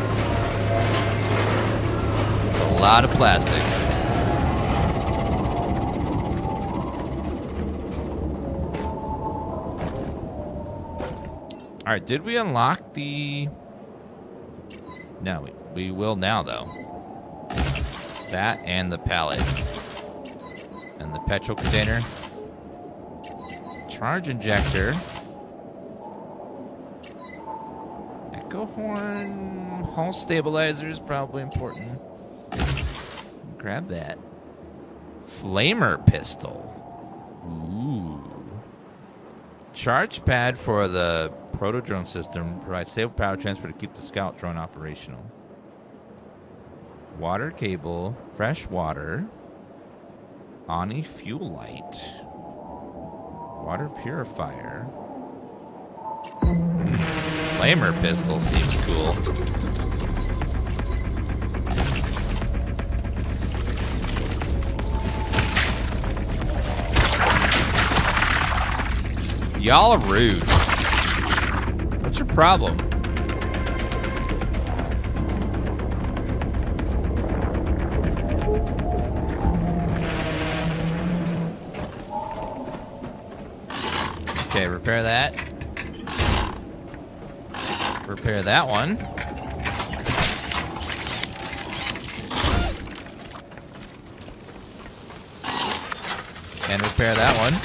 A lot of plastic. All right, did we unlock the... No, we will now, though. That and the pallet. And the petrol container. Charge injector. Echo horn. Hull stabilizer is probably important. Grab that. Flamer pistol. Ooh. Charge pad for the proto-drone system. Provides stable power transfer to keep the scout drone operational. Water cable. Fresh water. Ani fuel light. Water purifier. Flamer pistol seems cool. Y'all are rude. What's your problem. Okay, repair that. Repair that one. And repair that one.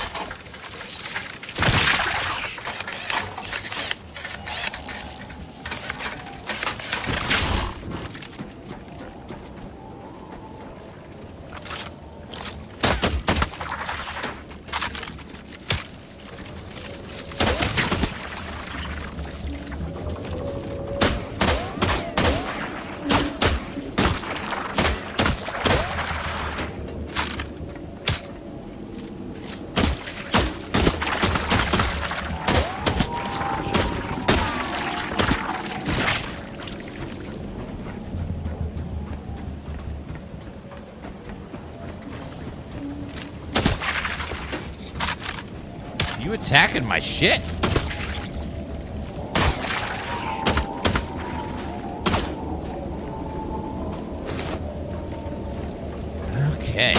You attacking my shit? Okay.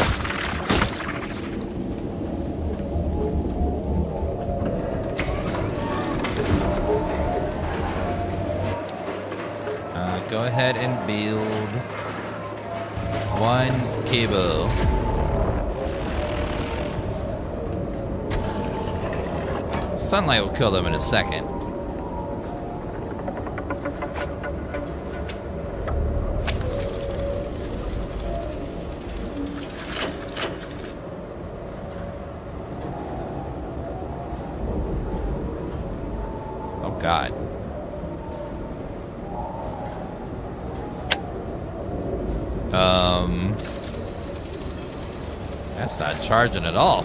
Go ahead and build one cable. Sunlight will kill them in a second. Oh, God. That's not charging at all.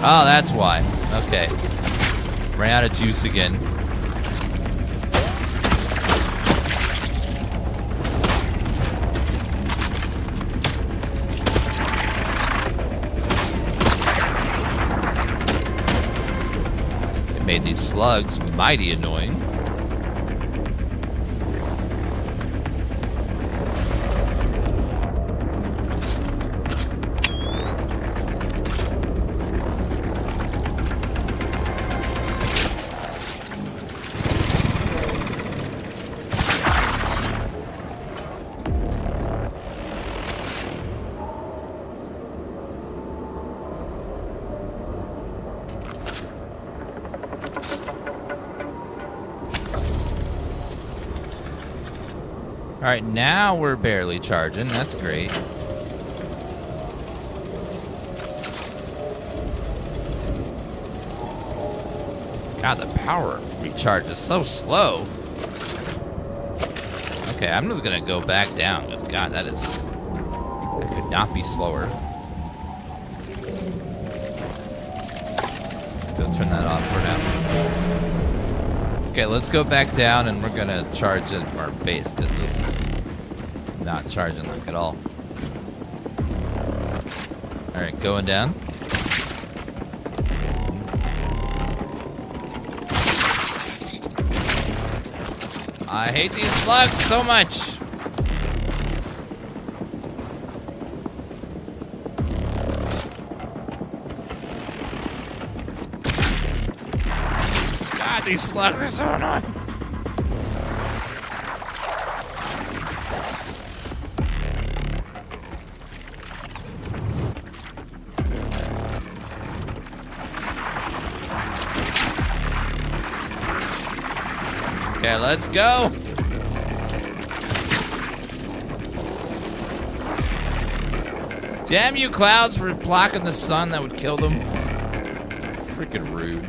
Oh, that's why. Okay. Ran out of juice again. It made these slugs mighty annoying. All right, now we're barely charging. That's great. God, the power recharge is so slow. Okay, I'm just gonna go back down. Because God, that could not be slower. Go turn that off for now. Okay, let's go back down and we're gonna charge in our base because this is not charging like at all. All right, going down. I hate these slugs so much. God, these slugs are so annoying. Okay, let's go. Damn you, clouds, for blocking the sun that would kill them. Freaking rude.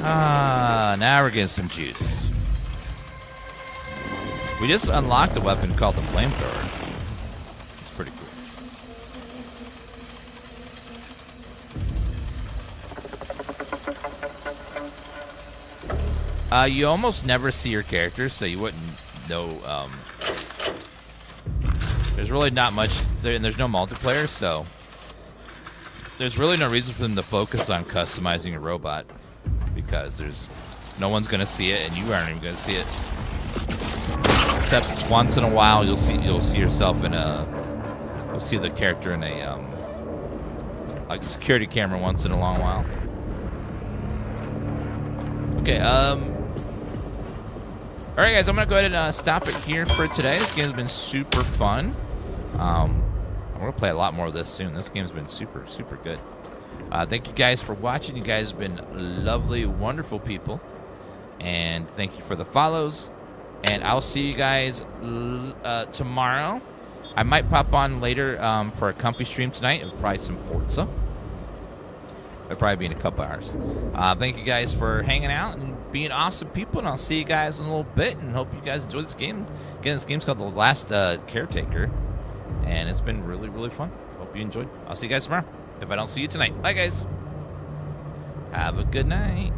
Ah, now we're getting some juice. We just unlocked a weapon called the flamethrower. It's pretty cool. You almost never see your characters, so you wouldn't know. There's really not much, and there's no multiplayer, so there's really no reason for them to focus on customizing a robot, because there's no one's gonna see it, and you aren't even gonna see it. Except once in a while, you'll see yourself in you'll see the character in a like security camera once in a long while. Okay, all right, guys, I'm gonna go ahead and stop it here for today. This game's been super fun. I'm gonna play a lot more of this soon. This game's been super, super good. Thank you guys for watching. You guys have been lovely, wonderful people, and thank you for the follows. And I'll see you guys tomorrow. I might pop on later for a comfy stream tonight and probably some Forza. It'll probably be in a couple hours. Thank you guys for hanging out and being awesome people, and I'll see you guys in a little bit, and hope you guys enjoy this game. Again, this game's called The Last Caretaker, and it's been really, really fun. Hope you enjoyed. I'll see you guys tomorrow if I don't see you tonight. Bye, guys. Have a good night.